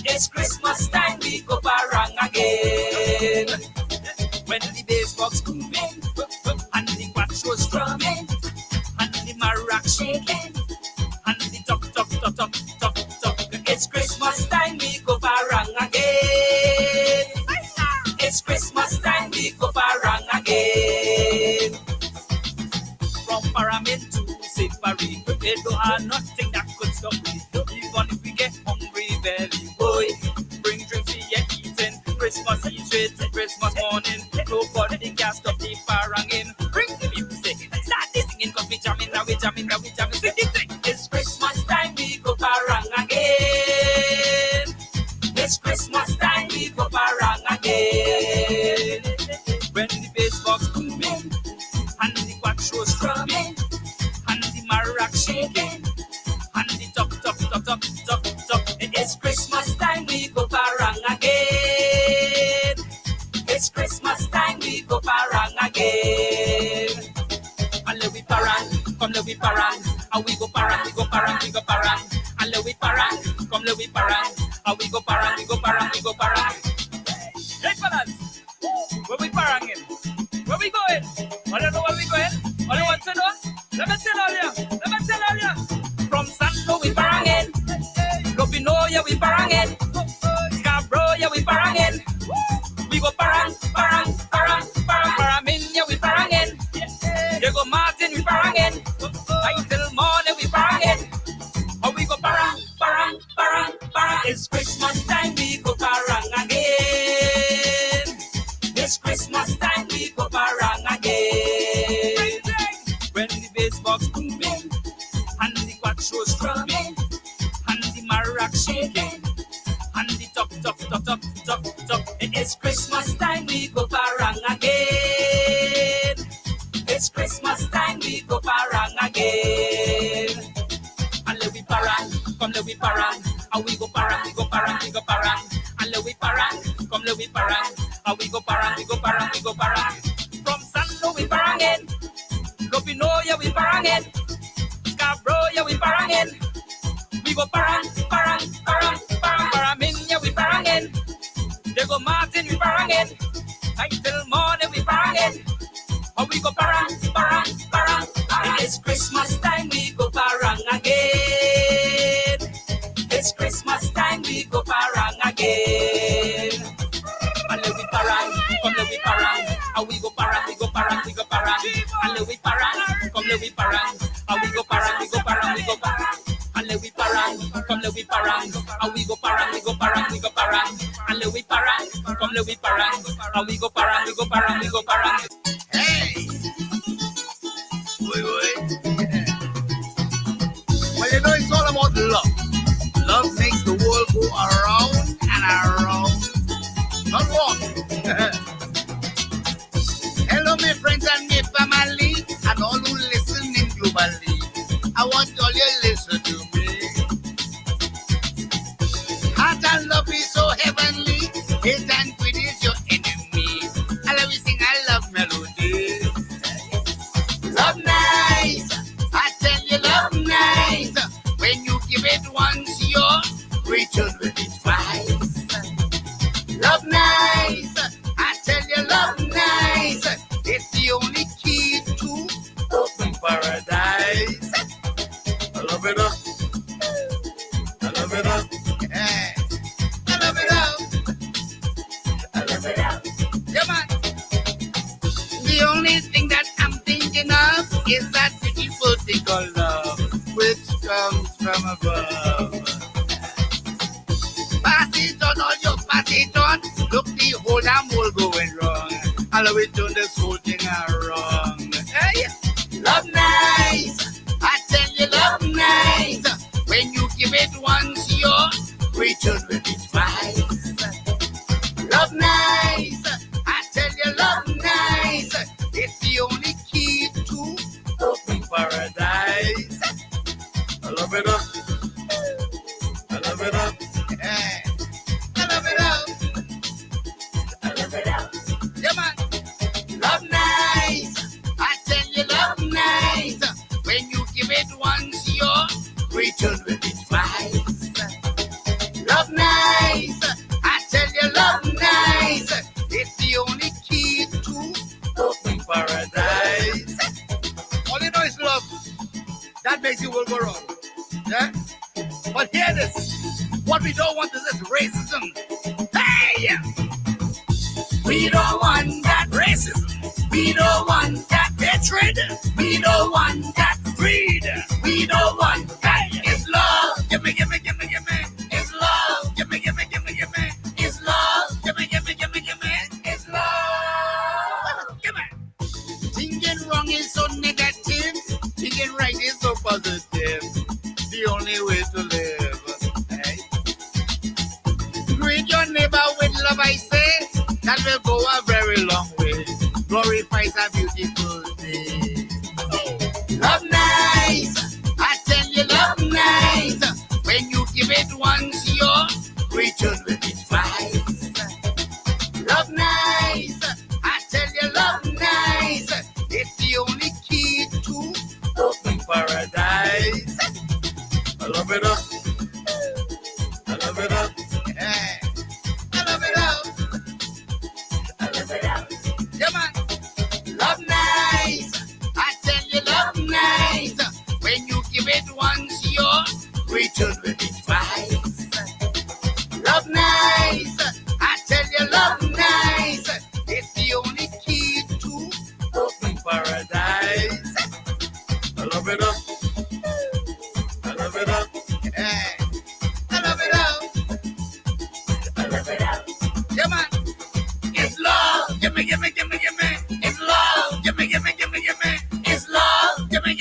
It's Christmas time, we go parang again. When the bass box booming and the quattro strumming and the marac shaking and the top. It's Christmas time, we go parang again. It's Christmas time, we go parang again. From Paramin to St. Paris, there don't have nothing that could stop me. Even if we get hungry belly, boy, bring drinks we are eating. Christmas Eve straight to Christmas morning. Nobody can stop the paranging. Bring the music, start the singing, cause we jamming, now we jamming, now we jamming. Sing it, sing. It's Christmas time, we go parang again. It's Christmas time, we go parang again. When the bass box booming and the quattro strumming and the marac shaking and the top. It's Christmas time, we go parang again. It's Christmas time, we go parang again. And let we parang, come let we parang. And we go parang, we go parang, we go parang. And let we parang, come let we parang. And we go parang, we go parang, we go parang. Hey fellas, where we paranging? Where we going? I don't know where we going. All you want to know? Let me tell you. From Santo we paranging. Lopinoya we paranging. Scarborough we paranging. We go parang. Paraminia we paranging. Diego Martin we paranging. Until morning we paranging. Oh we go parang. It's Christmas time, we go parang again. It's Christmas time, we go parang again. When the bass box booming and the quattro strumming and the marac shaking and the top. It's Christmas time, we go parang again. It's Christmas time, we go parang again. And let we parang, come let we parang. And we go parang. And let we parang, come let we parang. And we go parang. From Santo we parangin. Lopinoya we parangin. Scarborough we parangin. We go parang. Paraminia we parangin. Diego Martin we parangin. Until morning we parangin. And we go parang. It's Christmas time, we go parang again. It's Christmas time, we go parang again. And let we parang, come let we parang. And we go parang. And let we parang, come let we parang. And we go parang. And let we parang, come let we parang. And we go parang. And let we parang, come let we parang. And we go parang. Hey! Well, you know it's all about love. Love makes the world go around and around. Not walk. Hello, my friends and my family, and all who listening globally. I want all you listen to me. Heart and love is so heavenly. Hate and greed is your enemy. I love you sing, I love melody. Love nice, I tell you love nice. When you give it once, you're return with it twice. Love nice, I tell you love nice. It's the only key to open paradise. I love it up. Yeah. I love it up. Come on. The only thing that I'm thinking of is that beautiful thing called love, which comes from above. Pass it on, all you pass it on. Look, the whole damn world going wrong. I love it turn this whole thing wrong. Hey, love nice. I tell you, love nice. When you give it once, you're return with it twice. Love nice. I tell you, love nice. It's the only key to makes the world go round. Yeah? But hear this. What we don't want is this racism. Hey! We don't want that racism. We don't want that hatred. We don't want that greed. We don't want that. It's love. Give me. It's love. Give me. It's love. Give me. It's love. Give me. Thinking wrong is so negative. Thinking right is so positive. The only way to live. Hey. Greet your neighbor with love, I say. That will go a very long way. Glorifies a beautiful day. Love nice. I tell you, love nice. When you give it once, your return will be twice. Love nice. I tell you, love nice. It's the only key to open paradise. I love it up. I love it up. Hey. I love it up. I love it up. Come on. Love nice. I tell you, love nice. When you give it once, your return will be twice. Love nice. I tell you, love nice. It's the only key to open paradise. I love it up. I love it up. Hey. I love it up. I love it up. Come on. It's love. Give me. It's love. Give me. It's love. Give me.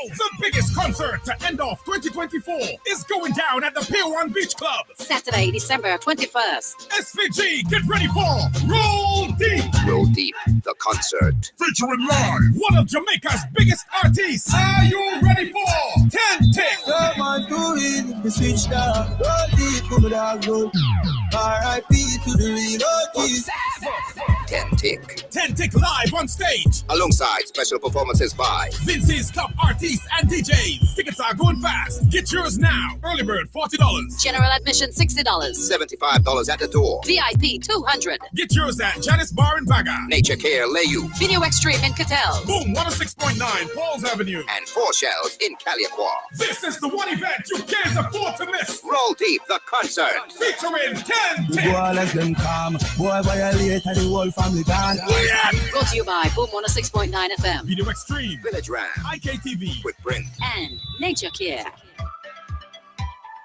The biggest concert to end off 2024 is going down at the Pier 1 Beach Club. Saturday, December 21st. SVG, get ready for Roll Deep. Roll Deep, the concert. Featuring live one of Jamaica's biggest artists. Are you ready for 10 Tick? Come on, do it. The switch down. Roll deep, come dog, roll. R.I.P. to the real OGs. 10 Tick. 10 Tick live on stage. Alongside special performances by Vince's top artists and DJs. Tickets are going fast. Get yours now. Early bird $40. General admission $60. $75 at the door. VIP $200. Get yours at Janice Bar in Baga. Nature Care Layu. Video Extreme in Cattell. Boom 106.9 Paul's Avenue. And 4 Shells in Caliaqua. This is the one event you can't afford to miss. Roll Deep, the concert. Featuring 10 The Tick. boy let them come. Boy violate the whole family gone. Brought to you by Boom 106.9 FM. Video Extreme. Village Ram. IKTV. With Brent. And Nature Care.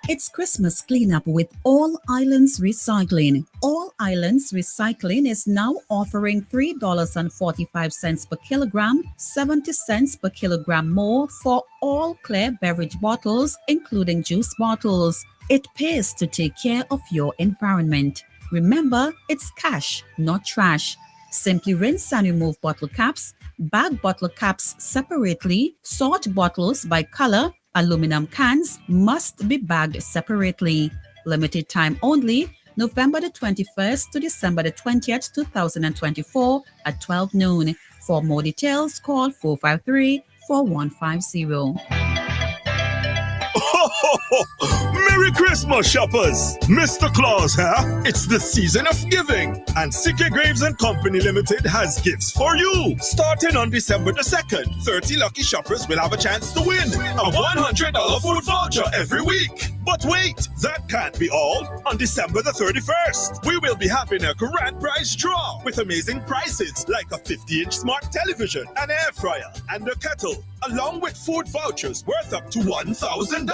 It's Christmas cleanup with All Islands Recycling. All Islands Recycling is now offering $3.45 per kilogram, 70 cents per kilogram more for all clear beverage bottles, including juice bottles. It pays to take care of your environment. Remember, it's cash, not trash. Simply rinse and remove bottle caps, bag bottle caps separately, sort bottles by color. Aluminum cans must be bagged separately. Limited time only, November the 21st to December the 20th, 2024 at 12 noon. For more details, call 453-4150. Merry Christmas, shoppers! Mr. Claus here. It's the season of giving, and CK Graves & Company Limited has gifts for you. Starting on December the 2nd, 30 lucky shoppers will have a chance to win a $100 food voucher every week. But wait, that can't be all. On December the 31st, we will be having a grand prize draw with amazing prizes like a 50-inch smart television, an air fryer, and a kettle, along with food vouchers worth up to $1,000.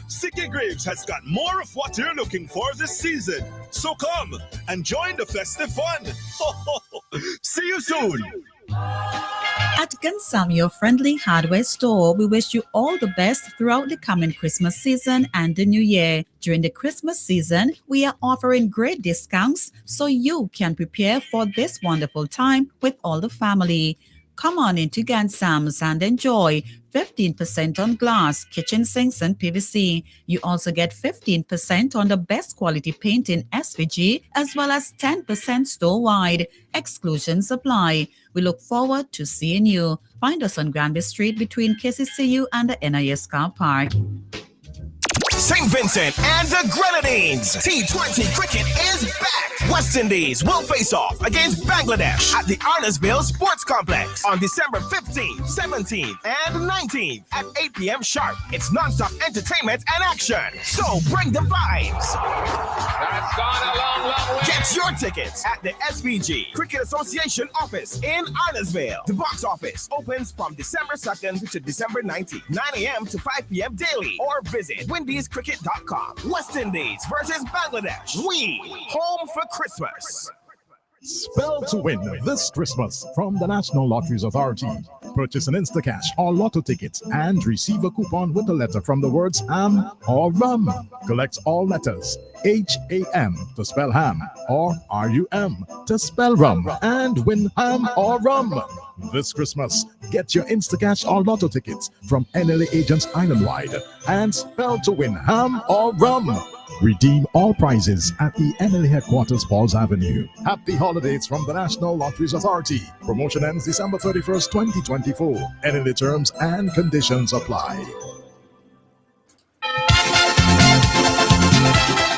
CK Graves has got more of what you're looking for this season. So come and join the festive fun. See you soon. At Gansam, your friendly hardware store, we wish you all the best throughout the coming Christmas season and the new year. During the Christmas season, we are offering great discounts so you can prepare for this wonderful time with all the family. Come on into Gansam's and enjoy 15% on glass, kitchen sinks, and PVC. You also get 15% on the best quality paint in SVG, as well as 10% store-wide. Exclusions apply. We look forward to seeing you. Find us on Granby Street between KCCU and the NIS car park. St. Vincent and the Grenadines. T20 cricket is back. West Indies will face off against Bangladesh at the Arnesville Sports Complex on December 15th, 17th, and 19th at 8 p.m. sharp. It's non-stop entertainment and action. So bring the vibes. That's gone a long, long way. Get your tickets at the SVG Cricket Association office in Arnesville. The box office opens from December 2nd to December 19th, 9 a.m. to 5 p.m. daily, or visit windiescricket.com. West Indies versus Bangladesh. We home for Christmas. Spell to win this Christmas from the National Lotteries Authority. Purchase an Instacash or lotto ticket and receive a coupon with a letter from the words ham or rum. Collect all letters HAM to spell ham or RUM to spell rum and win ham or rum. This Christmas, get your Instacash or lotto tickets from NLA agents island-wide and spell to win ham or rum. Redeem all prizes at the NLA headquarters, Falls Avenue. Happy holidays from the National Lotteries Authority. Promotion ends December 31st, 2024. NLA terms and conditions apply.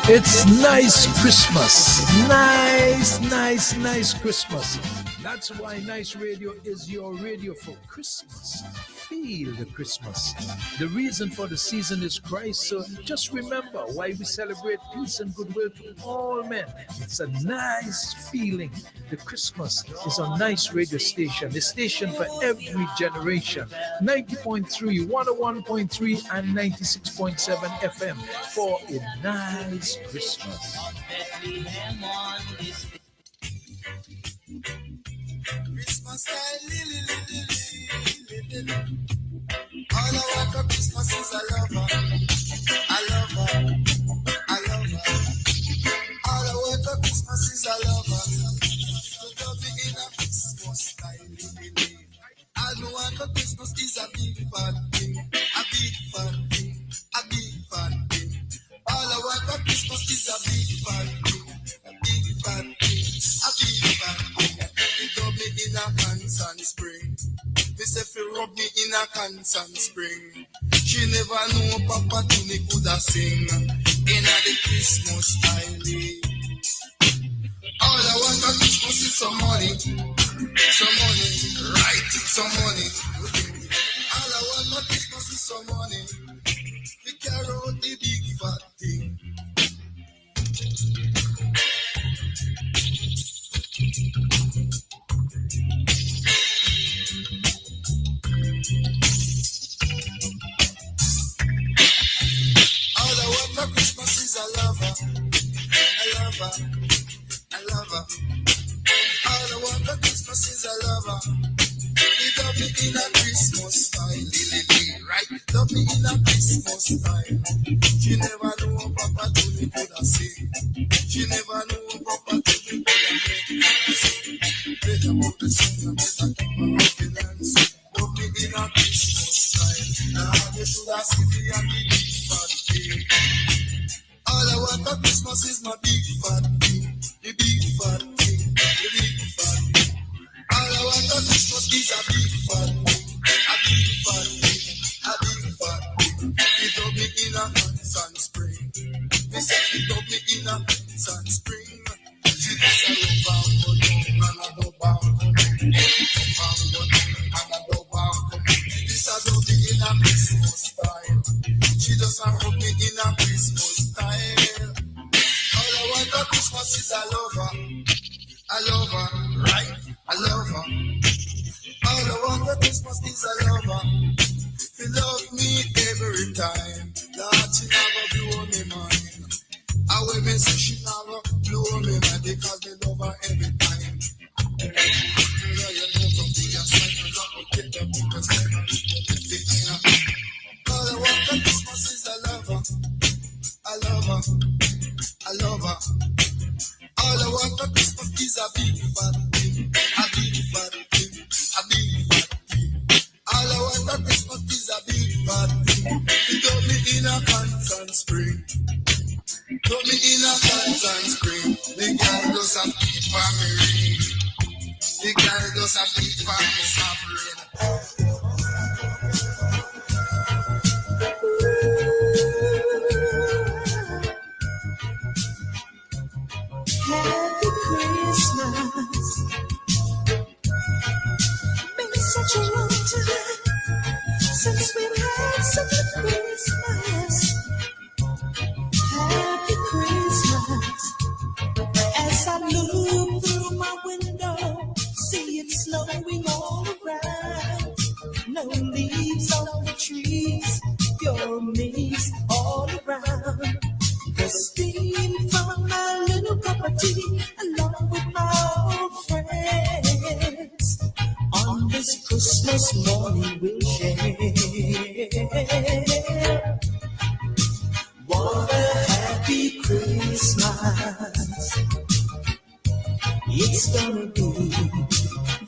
It's nice Christmas. Nice Christmas. That's why Nice Radio is your radio for Christmas. Feel the Christmas. The reason for the season is Christ, so just remember why we celebrate peace and goodwill to all men. It's a nice feeling. The Christmas is a nice radio station, the station for every generation. 90.3, 101.3, and 96.7 FM for a nice Christmas. Christmas time, all I want for Christmas is a lover. All I want for Christmas is a lover. To love me in a Christmas time, all I want for Christmas is a big fat thing, All I want for Christmas is a big fat thing, You love me in a constant spring. Me say fi rub me in a constant spring. She never know Papa Tony coulda sing in a the Christmas time. All I want for Christmas is some money, right? Some money. All I want for Christmas is some money. We carry out the big fat thing. All I want for Christmas is a lover. All I want for Christmas is a lover. He love me in a Christmas style, right? Love me in a Christmas style. She never knew Papa Tony coulda sing. She never knew Papa Tony coulda sing. Better about the song and better keep my confidence. Love me in a Christmas style. Now you shoulda seen me and the big fat thing. All I want for Christmas is my big fat thing. The big fat thing. All I want for Christmas is a big fat thing. He told me in a constant spring. Me said he told me in a constant spring. She just a rub and a dub This a do me in a Christmas style. She just a rub me in a Christmas style. All I want for Christmas is a lover, right? A lover. All I want for Christmas is a lover. She love me every time. Lord, she never blow me mind. I will me say she never blow me mind because they love her every time. All I want for Christmas is a lover. All I want for Christmas is a big fat thing. All I want for Christmas is a big fat thing. You got me in a constant spring. Got me in a constant people mix all around. The steam from my little cup of tea, along with my old friends. On this Christmas morning we'll share. What a happy Christmas it's gonna be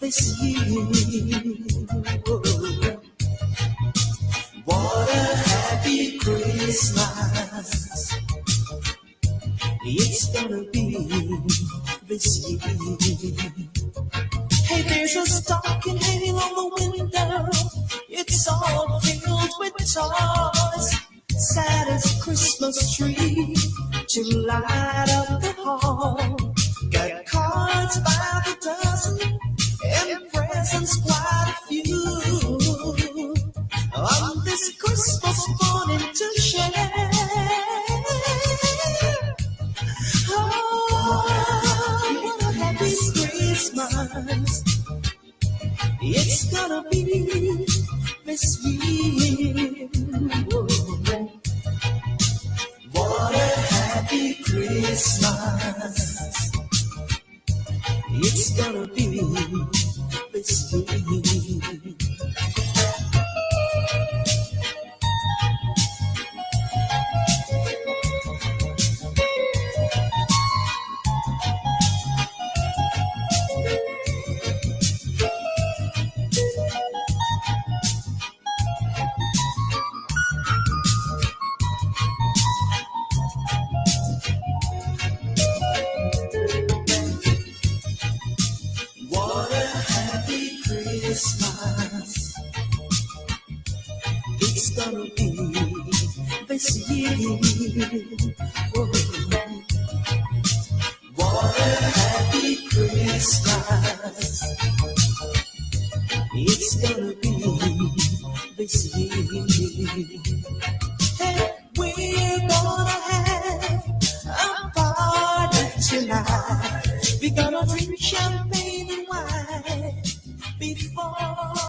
this year. What a happy Christmas it's gonna be this year. Hey, there's a stocking hanging on the window. It's all filled with toys. Santa's Christmas tree to light up the hall. Got cards by the dozen and presents quite a few. On this Christmas morning to share. Oh, what a happy Christmas it's gonna be this year. What a happy Christmas it's gonna be this year. What a happy Christmas it's gonna be this year. Oh, what a happy Christmas it's gonna be this year. Hey, we're gonna have a party tonight. We're gonna drink champagne